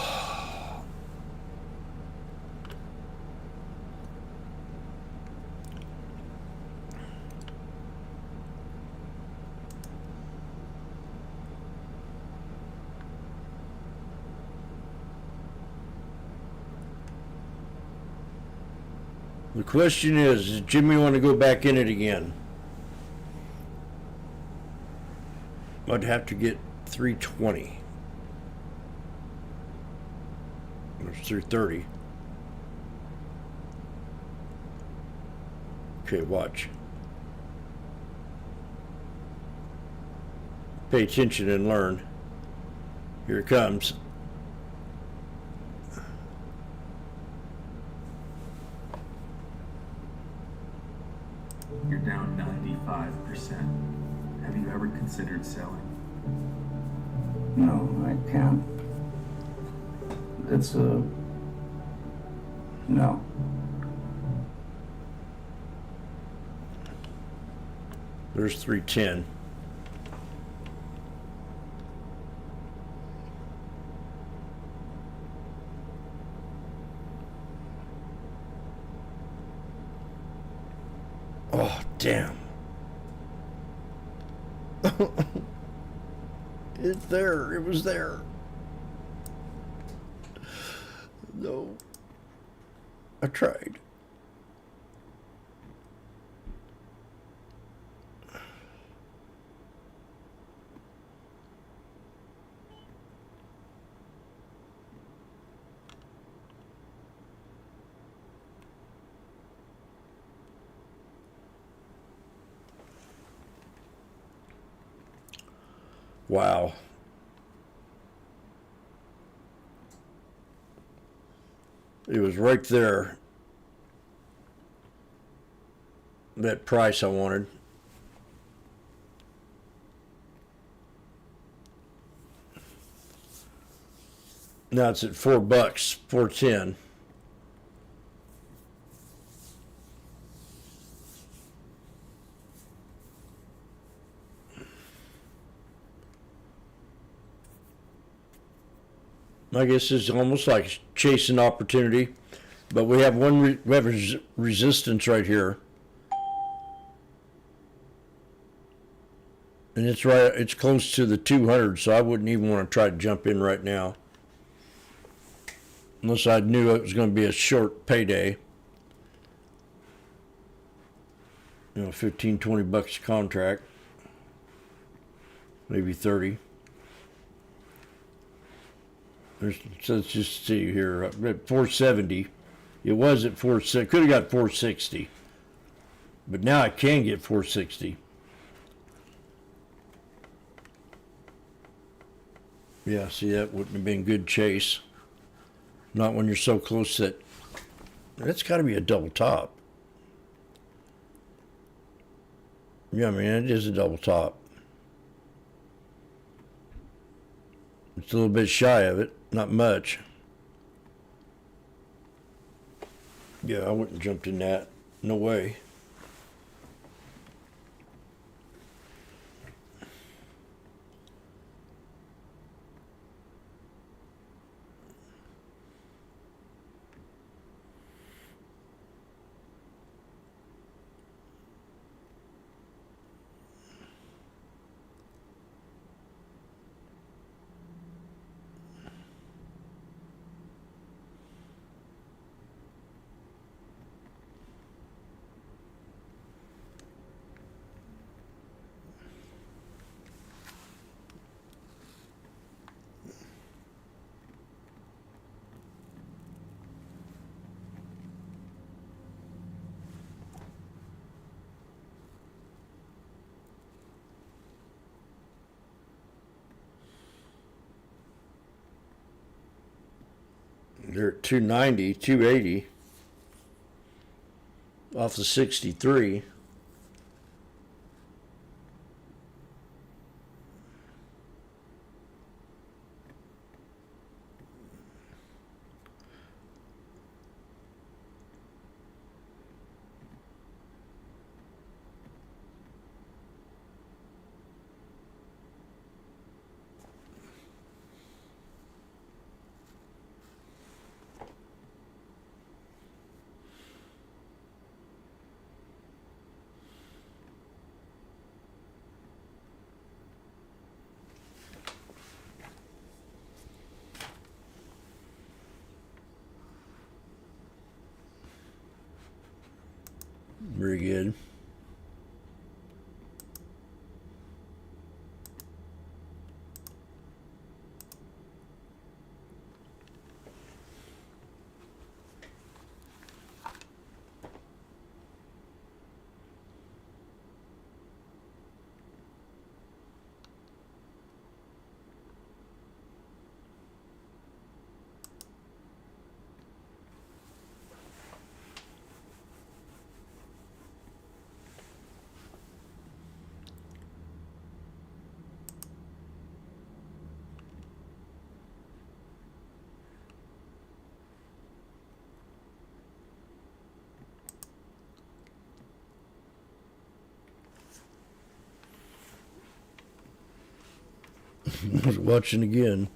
The question is, does Jimmy want to go back in it again? I'd have to get 320. It's 330. Okay, watch. Pay attention and learn. Here it comes. You're down 95%. Have you ever considered selling? No, I can't. It's a... no. There's 310. Oh, damn. It's there. It was there. No. I tried. Wow. It was right there. That price I wanted. Now it's at $4, $4.10. I guess it's almost like chasing opportunity, but we have resistance right here, and it's close to the 200, so I wouldn't even want to try to jump in right now unless I knew it was going to be a short payday. You know, 15, 20 bucks a contract, maybe 30. So let's just see here. At 470, it was at 460. Could have got 460, but now I can get 460. Yeah, see, that wouldn't have been good chase. Not when you're so close that that's got to be a double top. Yeah, I mean, it is a double top. It's a little bit shy of it, not much. Yeah, I wouldn't have jumped in that. No way. They're at 290, 280 off the 63. Very good. I was watching again.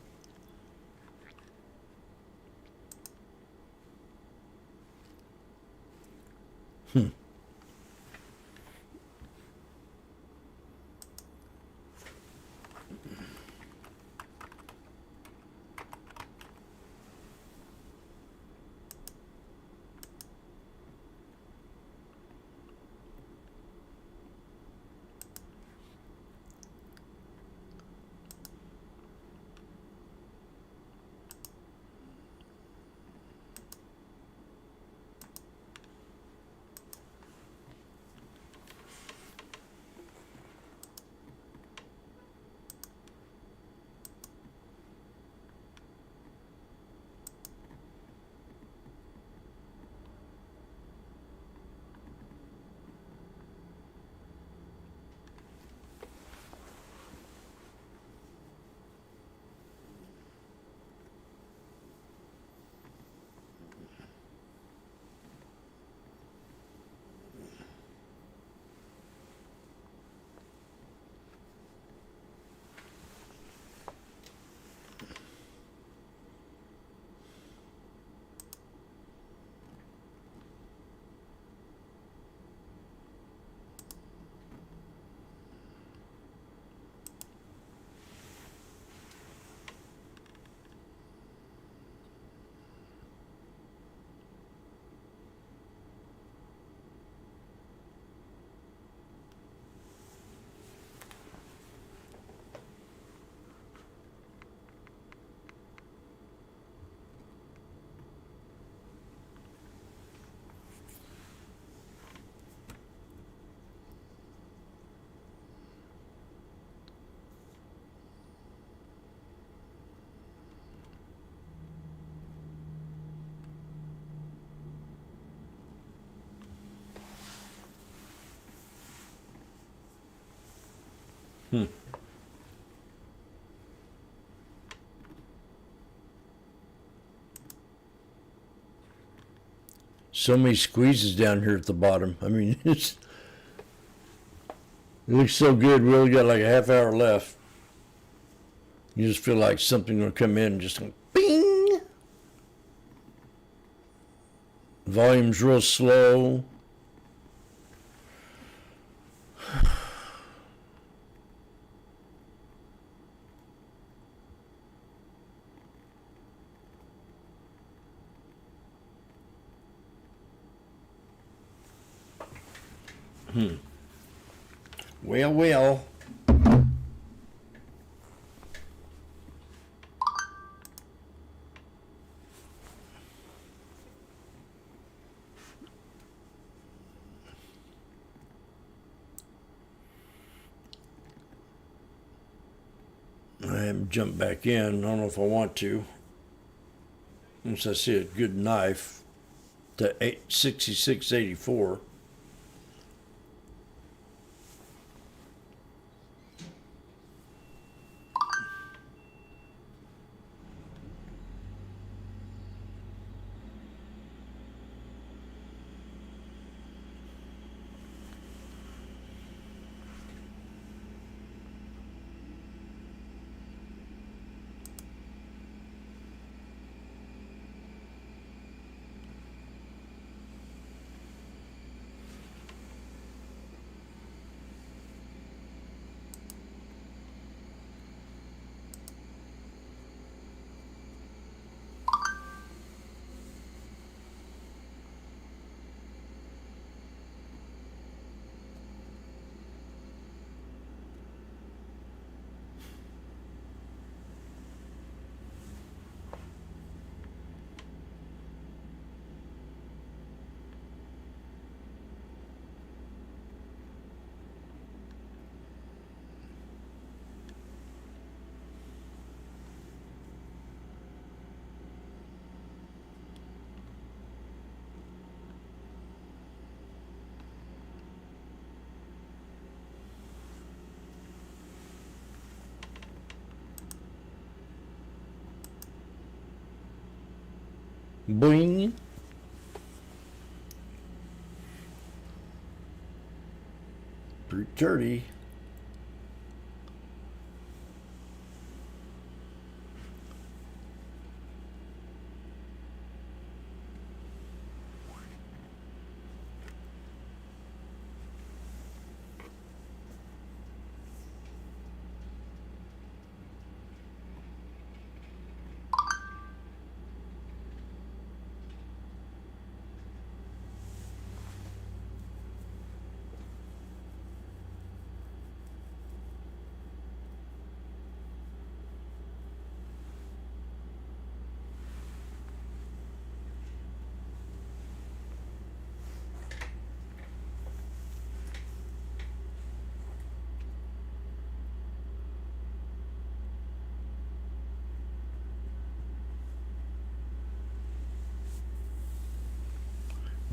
So many squeezes down here at the bottom. I mean, it looks so good. We only got like a half hour left. You just feel like something will come in and just go bing. Volume's real slow. Well. I haven't jumped back in. I don't know if I want to. Once I see a good knife to 66.84. Boing. Pretty dirty.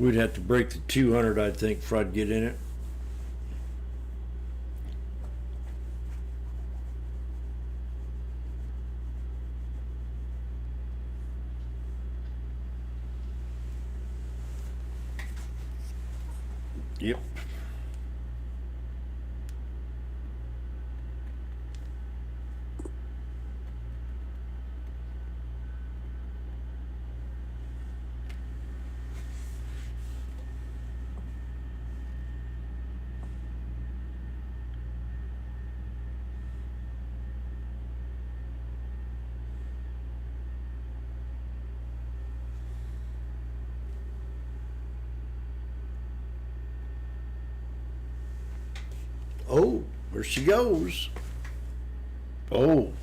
We'd have to break the 200, I think, before I'd get in it. Yep. Oh, there she goes. Oh.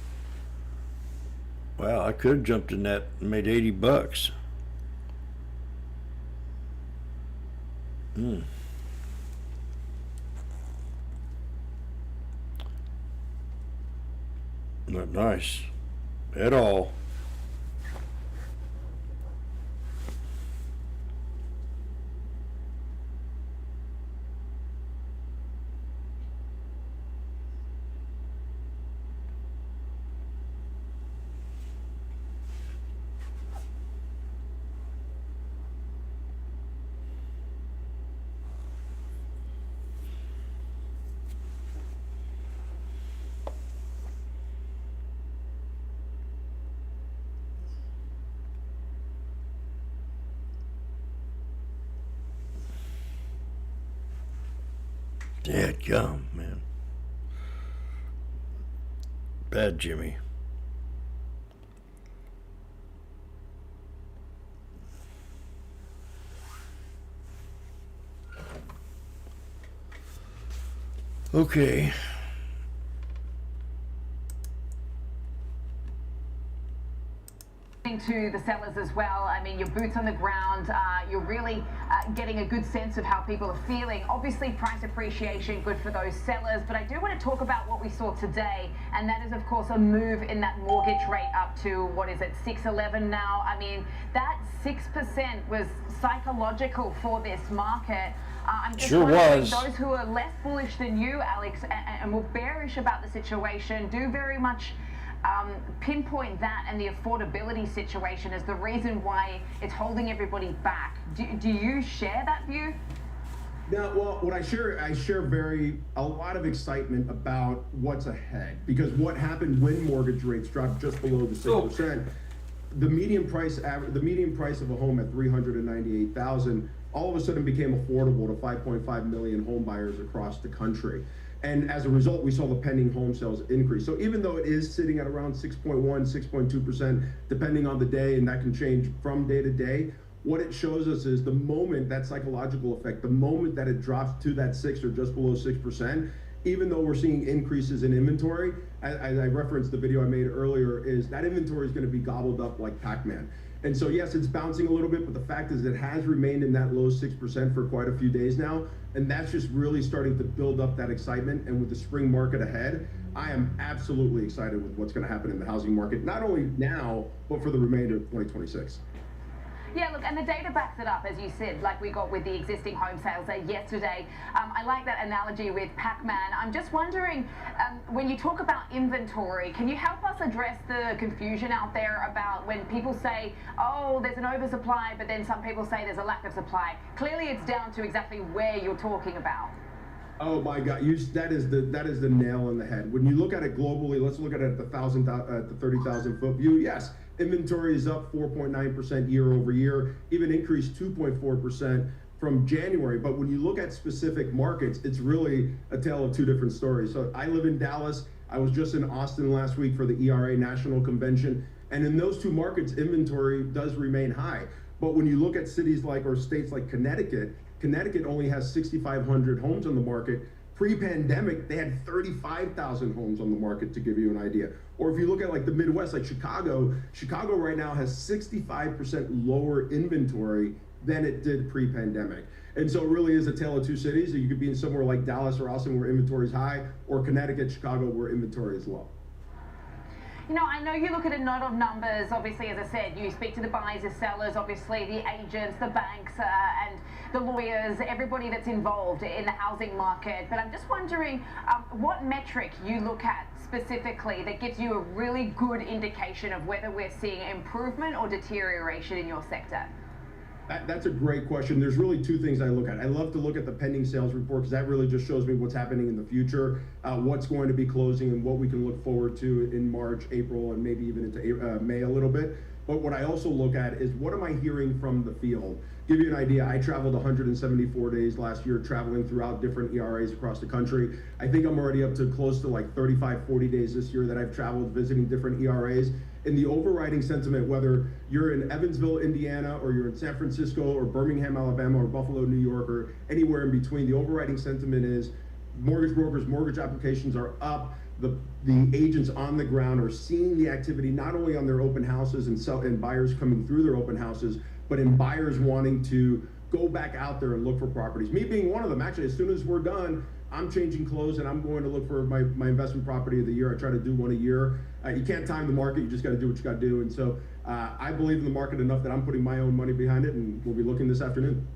Wow, I could have jumped in that and made 80 bucks. Hmm. Not nice at all. Dadgum, man. Bad Jimmy. Okay. To the sellers as well. I mean, your boots on the ground, you're really getting a good sense of how people are feeling. Obviously, price appreciation, good for those sellers, but I do want to talk about what we saw today, and that is, of course, a move in that mortgage rate up to, what is it, 6.11 now? I mean, that 6% was psychological for this market. I'm just wondering, those who are less bullish than you, Alex, and were bearish about the situation, do very much pinpoint that and the affordability situation as the reason why it's holding everybody back. Do you share that view? Yeah, well, what I share a lot of excitement about what's ahead, because what happened when mortgage rates dropped just below the 6%, the median price of a home at $398,000 all of a sudden became affordable to 5.5 million home buyers across the country. And as a result, we saw the pending home sales increase. So even though it is sitting at around 6.1, 6.2%, depending on the day, and that can change from day to day, what it shows us is the moment, that psychological effect, the moment that it drops to that 6 or just below 6%, even though we're seeing increases in inventory, as I referenced the video I made earlier, is that inventory is going to be gobbled up like Pac-Man. And so, yes, it's bouncing a little bit, but the fact is it has remained in that low 6% for quite a few days now. And that's just really starting to build up that excitement. And with the spring market ahead, I am absolutely excited with what's going to happen in the housing market, not only now, but for the remainder of 2026. Yeah, look, and the data backs it up, as you said, like we got with the existing home sales yesterday. I like that analogy with Pac-Man. I'm just wondering, when you talk about inventory, can you help us address the confusion out there about when people say, oh, there's an oversupply, but then some people say there's a lack of supply? Clearly, it's down to exactly where you're talking about. Oh my God, that is the nail on the head. When you look at it globally, let's look at it at the 30,000 foot view. Yes, inventory is up 4.9% year over year, even increased 2.4% from January. But when you look at specific markets, it's really a tale of two different stories. So I live in Dallas. I was just in Austin last week for the ERA National Convention. And in those two markets, inventory does remain high. But when you look at cities like, or states like Connecticut only has 6,500 homes on the market. Pre-pandemic, they had 35,000 homes on the market, to give you an idea. Or if you look at like the Midwest, like Chicago right now has 65% lower inventory than it did pre-pandemic. And so it really is a tale of two cities. You could be in somewhere like Dallas or Austin where inventory is high, or Connecticut, Chicago where inventory is low. You know, I know you look at a lot of numbers. Obviously, as I said, you speak to the buyers, the sellers, obviously the agents, the banks, and the lawyers, everybody that's involved in the housing market. But I'm just wondering what metric you look at specifically that gives you a really good indication of whether we're seeing improvement or deterioration in your sector. That's a great question. There's really two things I look at. I love to look at the pending sales report because that really just shows me what's happening in the future, what's going to be closing, and what we can look forward to in March, April, and maybe even into May a little bit. But what I also look at is what am I hearing from the field? Give you an idea, I traveled 174 days last year traveling throughout different ERAs across the country. I think I'm already up to close to like 35, 40 days this year that I've traveled visiting different ERAs. And the overriding sentiment, whether you're in Evansville, Indiana, or you're in San Francisco, or Birmingham, Alabama, or Buffalo, New York, or anywhere in between, the overriding sentiment is mortgage brokers, mortgage applications are up. The agents on the ground are seeing the activity not only on their open houses and buyers coming through their open houses, but in buyers wanting to go back out there and look for properties. Me being one of them, actually, as soon as we're done, I'm changing clothes and I'm going to look for my investment property of the year. I try to do one a year. You can't time the market, you just got to do what you got to do. And so I believe in the market enough that I'm putting my own money behind it, and we'll be looking this afternoon.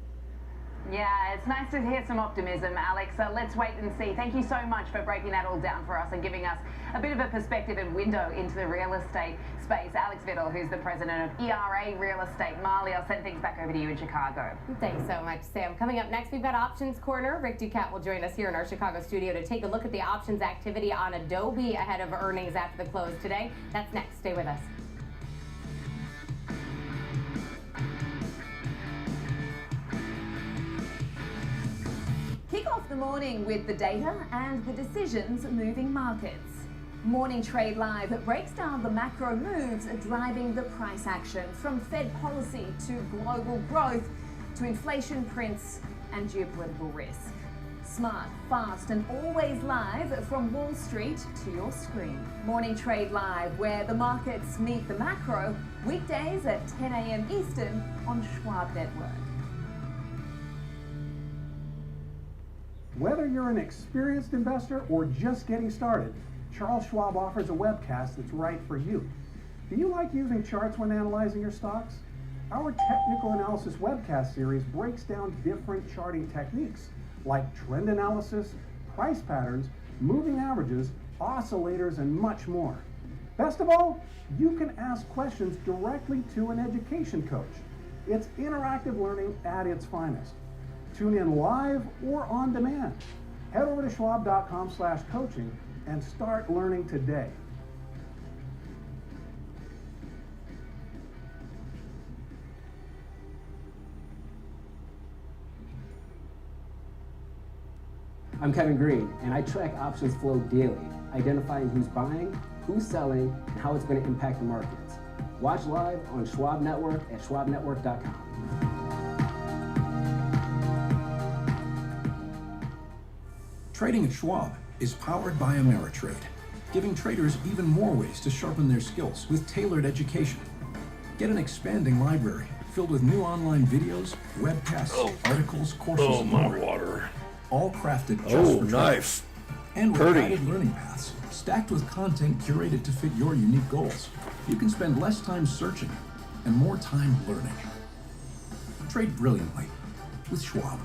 Yeah, it's nice to hear some optimism, Alex. Let's wait and see. Thank you so much for breaking that all down for us and giving us a bit of a perspective and window into the real estate space. Alex Vittle, who's the president of ERA Real Estate. Marley, I'll send things back over to you in Chicago. Thanks so much, Sam. Coming up next, we've got Options Corner. Rick Ducat will join us here in our Chicago studio to take a look at the options activity on Adobe ahead of earnings after the close today. That's next. Stay with us. Kick off the morning with the data and the decisions moving markets. Morning Trade Live breaks down the macro moves driving the price action, from Fed policy to global growth to inflation prints and geopolitical risk. Smart, fast and always live from Wall Street to your screen. Morning Trade Live, where the markets meet the macro, weekdays at 10 a.m. Eastern on Schwab Network. Whether you're an experienced investor or just getting started, Charles Schwab offers a webcast that's right for you. Do you like using charts when analyzing your stocks? Our technical analysis webcast series breaks down different charting techniques like trend analysis, price patterns, moving averages, oscillators, and much more. Best of all, you can ask questions directly to an education coach. It's interactive learning at its finest. Tune in live or on demand. Head over to schwab.com/coaching and start learning today. I'm Kevin Green, and I track options flow daily, identifying who's buying, who's selling, and how it's going to impact the markets. Watch live on Schwab Network at schwabnetwork.com. Trading at Schwab is powered by Ameritrade, giving traders even more ways to sharpen their skills with tailored education. Get an expanding library filled with new online videos, webcasts, articles, courses, and more. Water. All crafted just for knife. And with Pretty. guided learning paths, stacked with content curated to fit your unique goals. You can spend less time searching and more time learning. Trade brilliantly with Schwab.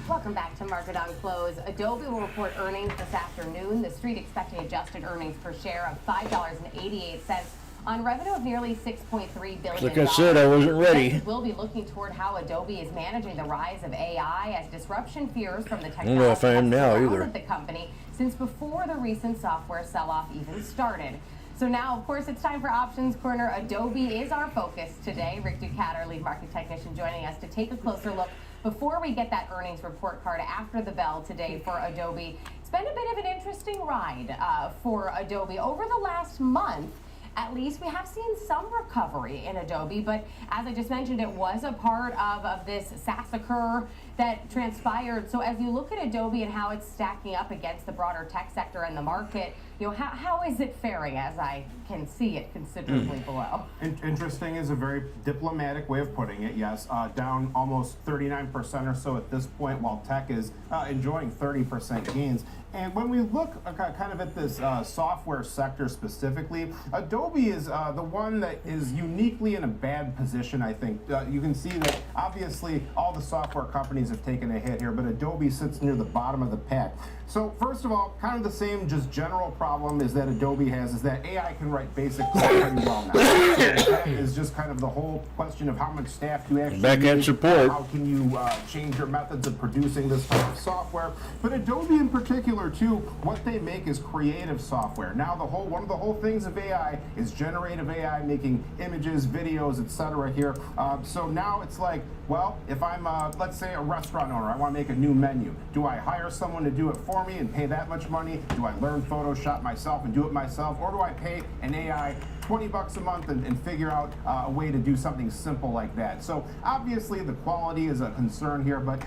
Welcome back to Market on Close. Adobe will report earnings this afternoon. The street expecting adjusted earnings per share of $5.88 on revenue of nearly $6.3 billion. Like I said, I wasn't ready. We'll be looking toward how Adobe is managing the rise of AI as disruption fears from the I technology don't know if I am now surrounded either. the company since before the recent software sell-off even started. So now, of course, it's time for Options Corner. Adobe is our focus today. Rick Ducat, our lead market technician, joining us to take a closer look before we get that earnings report card after the bell today for Adobe. It's been a bit of an interesting ride for Adobe over the last month. At least we have seen some recovery in Adobe, but as I just mentioned, it was a part of this massacre that transpired. So as you look at Adobe and how it's stacking up against the broader tech sector and the market, you know, how is it faring, as I can see it considerably below? Interesting is a very diplomatic way of putting it, yes. Down almost 39% or so at this point, while tech is enjoying 30% gains. And when we look kind of at this software sector specifically, Adobe is the one that is uniquely in a bad position, I think. You can see that obviously all the software companies have taken a hit here, but Adobe sits near the bottom of the pack. So first of all, kind of the same just general problem is that Adobe has is that AI can write basic code pretty well now. So that is just kind of the whole question of how much staff do you actually Back-end need, support. how can you change your methods of producing this type of software. But Adobe in particular too, what they make is creative software. Now one of the whole things of AI is generative AI, making images, videos, etc. here. So now it's like, well, if I'm, let's say, a restaurant owner, I want to make a new menu. Do I hire someone to do it for me and pay that much money? Do I learn Photoshop myself and do it myself? Or do I pay an AI $20 a month and figure out a way to do something simple like that? So obviously the quality is a concern here, but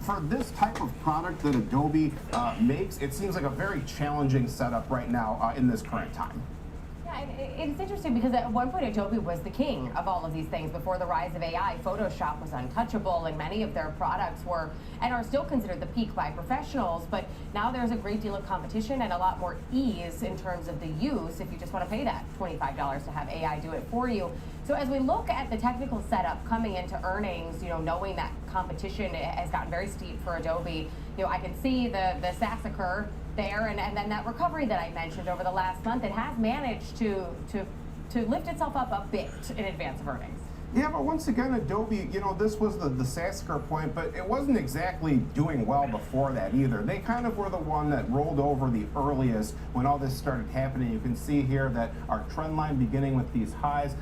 for this type of product that Adobe makes, it seems like a very challenging setup right now in this current time. Yeah, it's interesting because at one point Adobe was the king of all of these things. Before the rise of AI, Photoshop was untouchable, and many of their products were and are still considered the peak by professionals. But now there's a great deal of competition and a lot more ease in terms of the use if you just want to pay that $25 to have AI do it for you. So as we look at the technical setup coming into earnings, you know, knowing that competition has gotten very steep for Adobe, you know, I can see the SaaS occur there, and then that recovery that I mentioned over the last month, it has managed to lift itself up a bit in advance of earnings. Yeah, but once again, Adobe, you know, this was the Sasker point, but it wasn't exactly doing well before that either. They kind of were the one that rolled over the earliest when all this started happening. You can see here that our trend line beginning with these highs,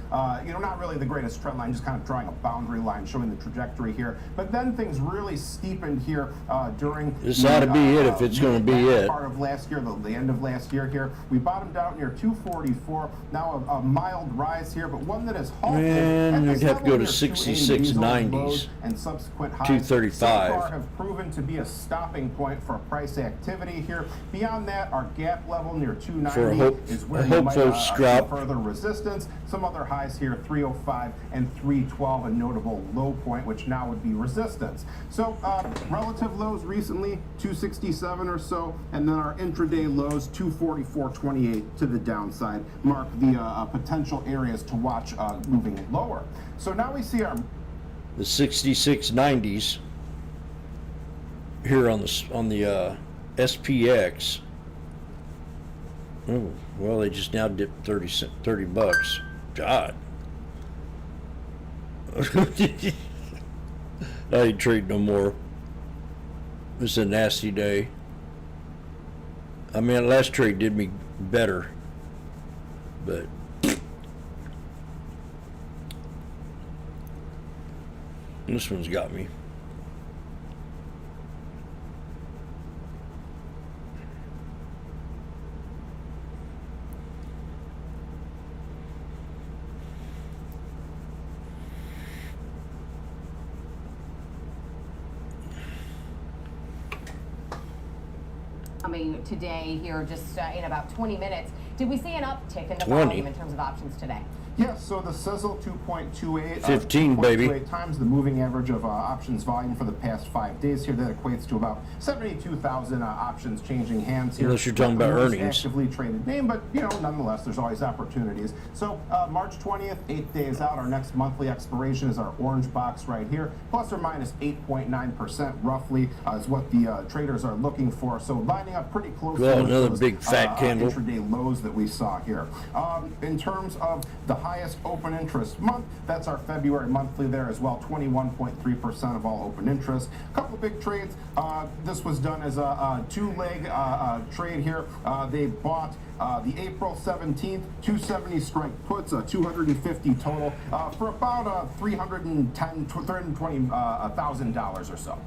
you know, not really the greatest trend line, just kind of drawing a boundary line showing the trajectory here. But then things really steepened here during this ought to be it if it's going to be it. Part of last year, the end of last year here. We bottomed out near 244. Now a mild rise here, but one that has halted. We'd have to go to 66.90s, and subsequent highs 235. So far have proven to be a stopping point for price activity here. Beyond that, our gap level near 290 is where you might see further resistance. Some other highs here, 305 and 312, a notable low point, which now would be resistance. So relative lows recently, 267 or so, and then our intraday lows, 244.28 to the downside, mark the potential areas to watch moving lower. So now we see the 66.90s here on the SPX. Oh, well, they just now dipped 30 bucks. God. I ain't trade no more. This is a nasty day. I mean, last trade did me better, but this one's got me. Coming today here just in about 20 minutes. Did we see an uptick in the 20. volume in terms of options today? Yes, so the sizzle 2.28. 15, baby. 2.28 times the moving average of options volume for the past 5 days here. That equates to about 72,000 options changing hands here. Unless you're talking about earnings. Actively traded name, but you know, nonetheless, there's always opportunities. So March 20th, 8 days out. Our next monthly expiration is our orange box right here, plus or minus 8.9% roughly is what the traders are looking for. So lining up pretty close to another those, big fat candle. Intraday lows that we saw here. In terms of the highest open interest month, that's our February monthly there as well, 21.3% of all open interest. A couple big trades. This was done as a two-leg trade here. They bought the April 17th 270 strike puts, 250 total for about $320,000 or so.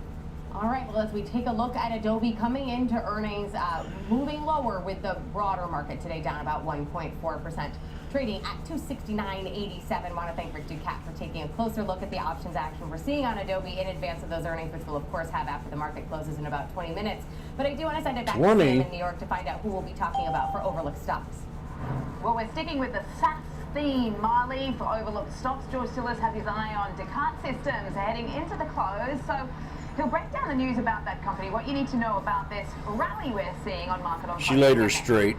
All right, well, as we take a look at Adobe coming into earnings, moving lower with the broader market today down about 1.4%. trading at 269.87. Want to thank Rick Ducat for taking a closer look at the options action we're seeing on Adobe in advance of those earnings, which we'll of course have after the market closes in about 20 minutes. But I do want to send it back to Sam in New York to find out who we'll be talking about for overlooked stocks. Well, we're sticking with the SaaS theme, Marley. For overlooked stocks, George Sillis has his eye on Descartes Systems heading into the close. So he'll break down the news about that company, what you need to know about this rally we're seeing on Market on She laid her straight.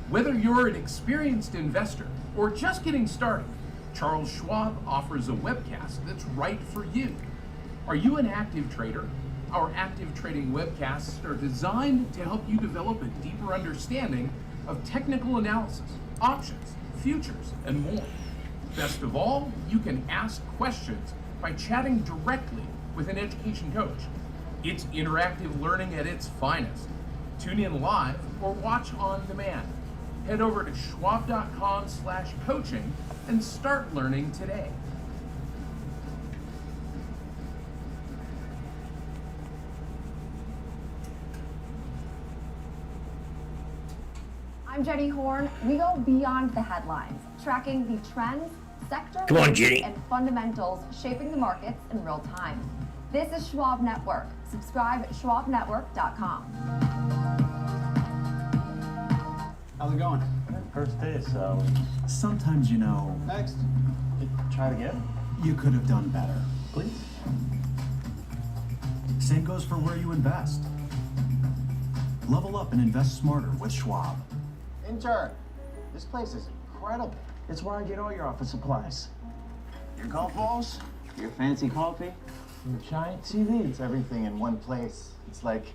Whether you're an experienced investor or just getting started, Charles Schwab offers a webcast that's right for you. Are you an active trader? Our active trading webcasts are designed to help you develop a deeper understanding of technical analysis, options, futures, and more. Best of all, you can ask questions by chatting directly with an education coach. It's interactive learning at its finest. Tune in live or watch on demand. Head over to schwab.com/coaching and start learning today. I'm Jenny Horn. We go beyond the headlines, tracking the trends, sector Come on, Jenny. and fundamentals shaping the markets in real time. This is Schwab Network. Subscribe at schwabnetwork.com. How's it going? First day, so sometimes, you know. Next. Try it again. You could have done better. Please. Same goes for where you invest. Level up and invest smarter with Schwab. Intern, this place is incredible. It's where I get all your office supplies. Your golf balls, your fancy coffee, your giant TV. It's everything in one place. It's like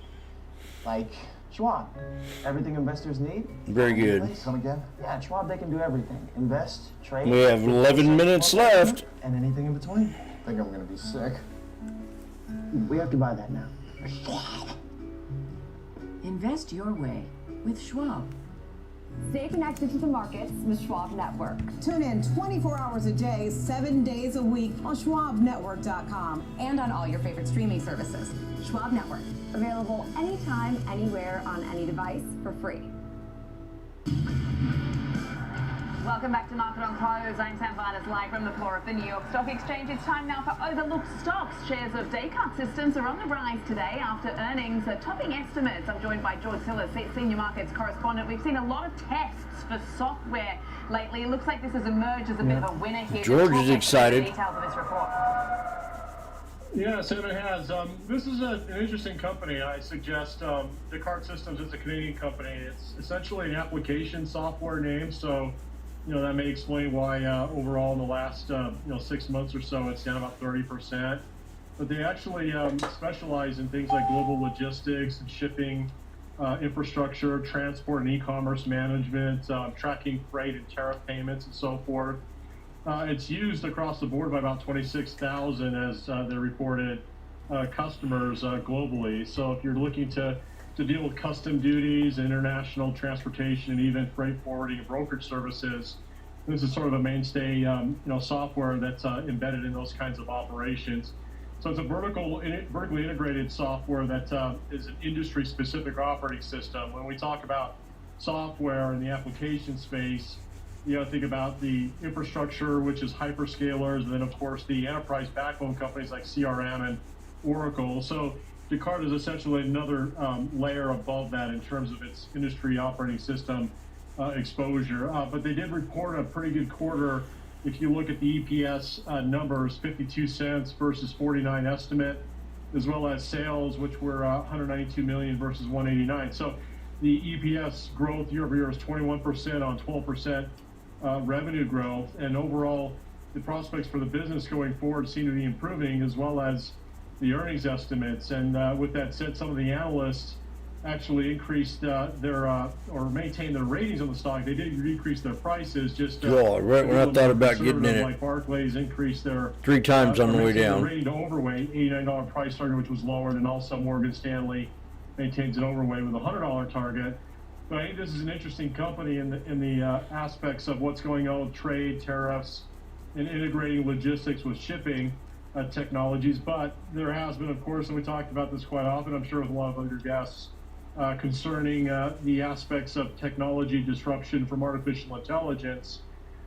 Schwab. Everything investors need. Very good. Come again? Yeah, at Schwab they can do everything. Invest, trade. We have 11 minutes left. And anything in between. I think I'm gonna be sick. We have to buy that now. Schwab. Invest your way with Schwab. Stay connected to the markets with Schwab Network. Tune in 24 hours a day, 7 days a week on schwabnetwork.com. And on all your favorite streaming services. Schwab Network. Available anytime, anywhere, on any device for free. Welcome back to Market on Close. I'm Sam Vardas, live from the floor of the New York Stock Exchange. It's time now for overlooked stocks. Shares of Descartes Systems are on the rise today after earnings are topping estimates. I'm joined by George Sillis, senior markets correspondent. We've seen a lot of tests for software lately. It looks like this has emerged as a bit of a winner here. George is excited. Details of this report. Yes, and it has. This is an interesting company. I suggest Descartes Systems is a Canadian company. It's essentially an application software name, so that may explain why overall in the last 6 months or so it's down about 30%. But they actually specialize in things like global logistics and shipping infrastructure, transport and e-commerce management, tracking freight and tariff payments and so forth. It's used across the board by about 26,000 as they reported customers globally. So if you're looking to deal with custom duties, international transportation, and even freight forwarding and brokerage services, this is sort of a mainstay software that's embedded in those kinds of operations. So it's a vertically integrated software that is an industry-specific operating system. When we talk about software in the application space, think about the infrastructure, which is hyperscalers, and then of course the enterprise backbone companies like CRM and Oracle. So Descartes is essentially another layer above that in terms of its industry operating system exposure. But they did report a pretty good quarter. If you look at the EPS numbers, 52 cents versus 49 estimate, as well as sales, which were 192 million versus 189. So the EPS growth year over year is 21% on 12% revenue growth. And overall, the prospects for the business going forward seem to be improving, as well as the earnings estimates. And with that said, some of the analysts actually increased or maintained their ratings on the stock. They did decrease their prices. Just right when I thought about getting in it, like Barclays increased their 3 times on the way down. Rating to overweight, $89 price target, which was lowered, and also Morgan Stanley maintains an overweight with a $100 target. But I think this is an interesting company in the aspects of what's going on with trade, tariffs, and integrating logistics with shipping. technologies. But there has been, of course, and we talked about this quite often, I'm sure with a lot of other guests, concerning the aspects of technology disruption from artificial intelligence.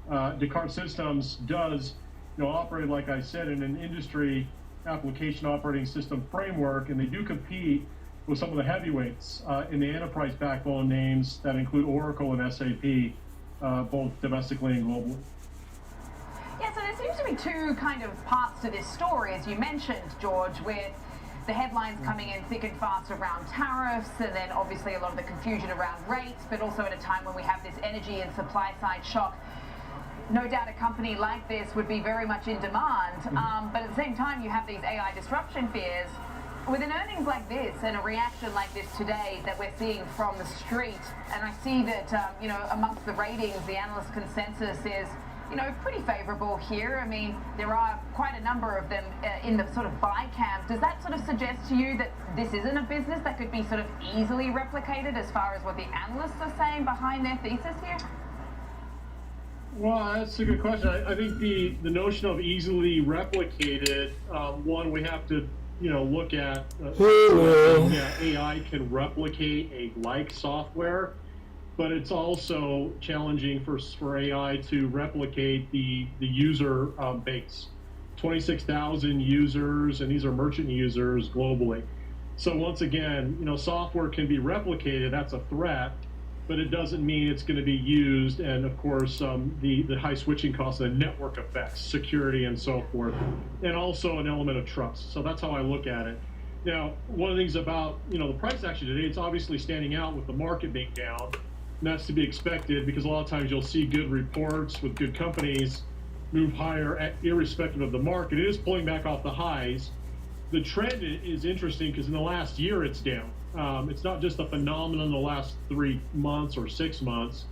Descartes Systems does, operate, like I said, in an industry application operating system framework, and they do compete with some of the heavyweights in the enterprise backbone names that include Oracle and SAP, both domestically and globally. Yeah, so there seems to be two kind of parts to this story, as you mentioned, George, with the headlines coming in thick and fast around tariffs, and then obviously a lot of the confusion around rates, but also at a time when we have this energy and supply side shock. No doubt a company like this would be very much in demand, but at the same time you have these AI disruption fears. With an earnings like this and a reaction like this today that we're seeing from the street, and I see that, amongst the ratings, the analyst consensus is, pretty favorable here. I mean, there are quite a number of them in the sort of buy camp. Does that sort of suggest to you that this isn't a business that could be sort of easily replicated as far as what the analysts are saying behind their thesis here? Well, that's a good question. I think the notion of easily replicated, one, we have to, look at AI can replicate a like software, but it's also challenging for AI to replicate the user base. 26,000 users, and these are merchant users globally. So once again, software can be replicated, that's a threat, but it doesn't mean it's going to be used, and of course the high switching costs and network effects, security and so forth, and also an element of trust. So that's how I look at it. Now, one of the things about the price action today, it's obviously standing out with the market being down, and that's to be expected because a lot of times you'll see good reports with good companies move higher irrespective of the market. It is pulling back off the highs. The trend is interesting because in the last year it's down. It's not just a phenomenon in the last 3 months or 6 months.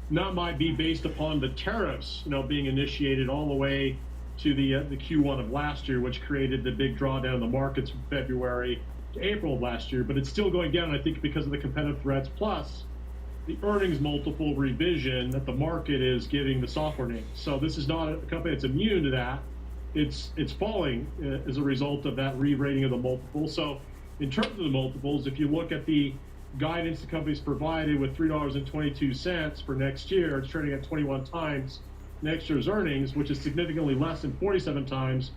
And that might be based upon the tariffs, being initiated all the way to the Q1 of last year, which created the big drawdown in the markets from February to April of last year. But it's still going down, I think, because of the competitive threats, plus the earnings multiple revision that the market is giving the software names. So this is not a company that's immune to that. It's falling as a result of that re-rating of the multiple. So in terms of the multiples, if you look at the guidance the company's provided with $3.22 for next year, it's trading at 21 times next year's earnings, which is significantly less than 47 times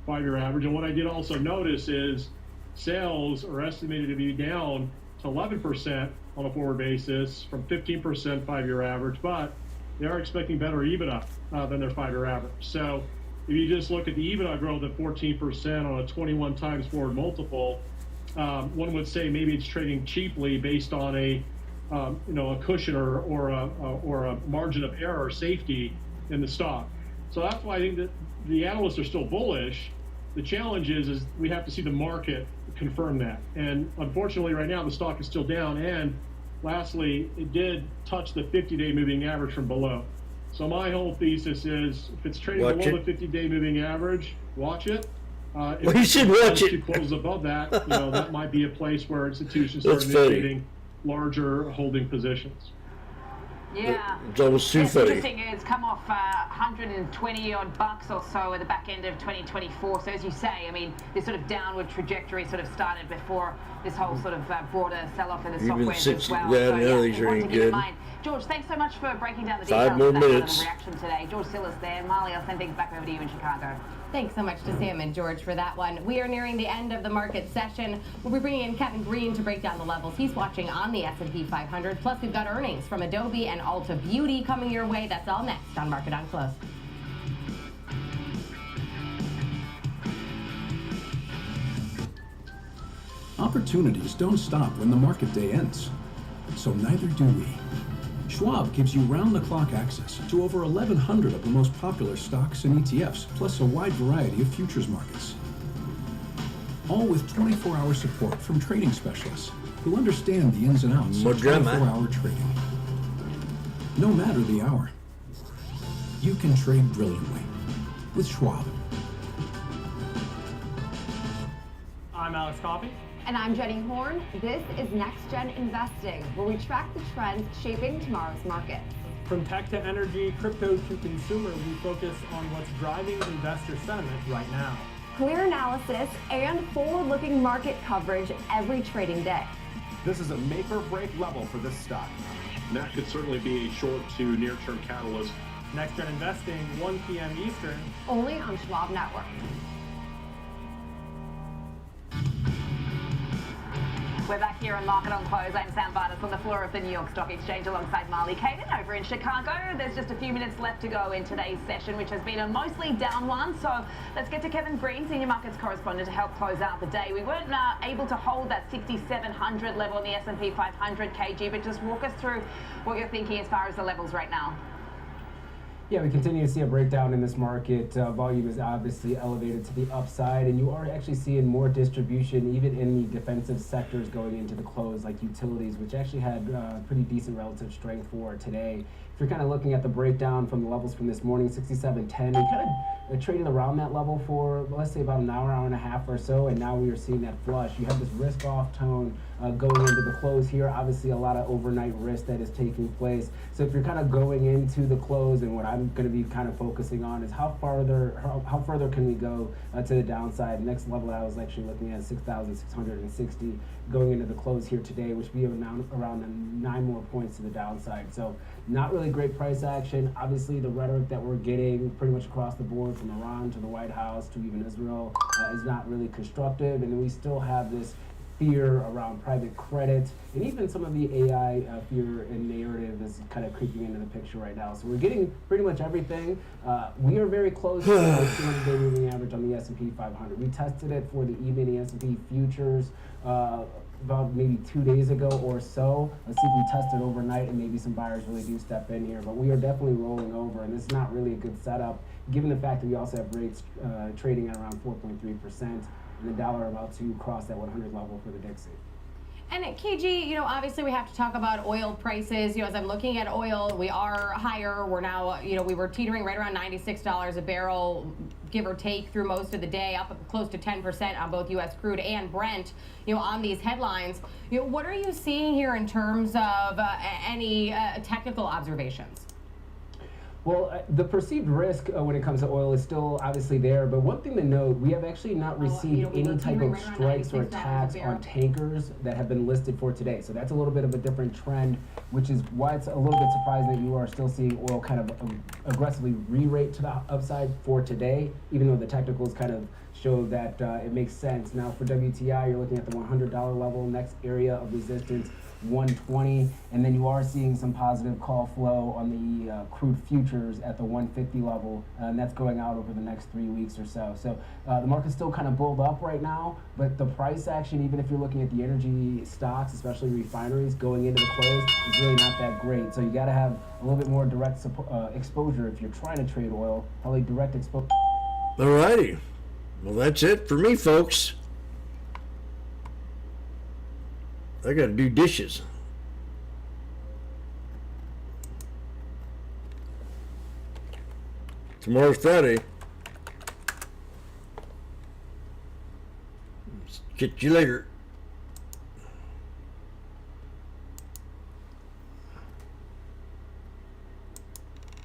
5-year average. And what I did also notice is sales are estimated to be down to 11% on a forward basis from 15% 5-year average, but they are expecting better EBITDA than their 5-year average. So if you just look at the EBITDA growth at 14% on a 21 times forward multiple, one would say maybe it's trading cheaply based on a cushion or a margin of error or safety in the stock. So that's why I think that the analysts are still bullish. The challenge is we have to see the market confirm that. And unfortunately, right now the stock is still down. And lastly, it did touch the 50-day moving average from below. So my whole thesis is if it's trading below the 50-day moving average, watch it. If you should watch it. Closes above that, that might be a place where institutions start initiating larger holding positions. Yeah. It's almost too funny. Interesting. It's come off 120 odd bucks or so at the back end of 2024. So as you say, I mean, this sort of downward trajectory sort of started before this whole sort of broader sell-off in the software as well. Yeah, none of these are any good. George, thanks so much for breaking down the details 5 more of that minutes. kind of reaction today. George Sillis there. Molly, I'll send things back over to you in Chicago. Thanks so much to Sam and George for that one. We are nearing the end of the market session. We'll be bringing in Kevin Green to break down the levels he's watching on the S&P 500. Plus, we've got earnings from Adobe and Ulta Beauty coming your way. That's all next on Market on Close. Opportunities don't stop when the market day ends. So neither do we. Schwab gives you round-the-clock access to over 1,100 of the most popular stocks and ETFs, plus a wide variety of futures markets. All with 24-hour support from trading specialists who understand the ins and outs of 24-hour trading. No matter the hour, you can trade brilliantly with Schwab. I'm Alex Coffey. And I'm Jenny Horn. This is Next Gen Investing, where we track the trends shaping tomorrow's market. From tech to energy, crypto to consumer, we focus on what's driving investor sentiment right now. clear analysis, and forward-looking market coverage every trading day. This is a make or break level for this stock. And that could certainly be a short to near-term catalyst. Next Gen Investing, 1 p.m. Eastern. Only on Schwab Network. We're back here on Market on Close. I'm Sam Vardas on the floor of the New York Stock Exchange alongside Marley Caden over in Chicago. There's just a few minutes left to go in today's session, which has been a mostly down one. So let's get to Kevin Green, Senior Markets Correspondent, to help close out the day. We weren't able to hold that 6,700 level in the S&P 500 KG, but just walk us through what you're thinking as far as the levels right now. Yeah, we continue to see a breakdown in this market. Volume is obviously elevated to the upside, and you are actually seeing more distribution even in the defensive sectors going into the close, like utilities, which actually had pretty decent relative strength for today. If you're kind of looking at the breakdown from the levels from this morning, 67.10, we kind of traded around that level for, let's say, about an hour and a half or so, and now we are seeing that flush. You have this risk-off tone going into the close here. Obviously, a lot of overnight risk that is taking place. So if you're kind of going into the close, and what I'm going to be kind of focusing on is how further can we go to the downside. Next level I was actually looking at 6,660 going into the close here today, which would be around 9 more points to the downside. So not really great price action. Obviously, the rhetoric that we're getting pretty much across the board from Iran to the White House to even Israel is not really constructive. And then we still have this fear around private credit, and even some of the AI fear and narrative is kind of creeping into the picture right now. So we're getting pretty much everything. We are very close to our 200-day moving average on the S&P 500. We tested it for the E-mini S&P futures about maybe 2 days ago or so. Let's see if we test it overnight and maybe some buyers really do step in here. But we are definitely rolling over, and this is not really a good setup, given the fact that we also have rates trading at around 4.3%, and the dollar about to cross that 100 level for the Dixie. And at KG, obviously we have to talk about oil prices. As I'm looking at oil, we are higher. We're now, we were teetering right around $96 a barrel, give or take, through most of the day, up close to 10% on both U.S. crude and Brent, on these headlines. What are you seeing here in terms of any technical observations? Well, the perceived risk when it comes to oil is still obviously there, but one thing to note, we have actually not received any type of strikes or attacks on tankers that have been listed for today. So that's a little bit of a different trend, which is why it's a little bit surprising that you are still seeing oil kind of aggressively re-rate to the upside for today, even though the technicals kind of show that it makes sense. Now for WTI, you're looking at the $100 level, next area of resistance, 120, and then you are seeing some positive call flow on the crude futures at the 150 level, and that's going out over the next 3 weeks or so. So the market's still kind of bulled up right now, but the price action, even if you're looking at the energy stocks, especially refineries, going into the close, is really not that great. So you got to have a little bit more direct exposure if you're trying to trade oil, probably direct exposure. All righty. Well, that's it for me, folks. I got to do dishes. Tomorrow's Friday. Catch you later.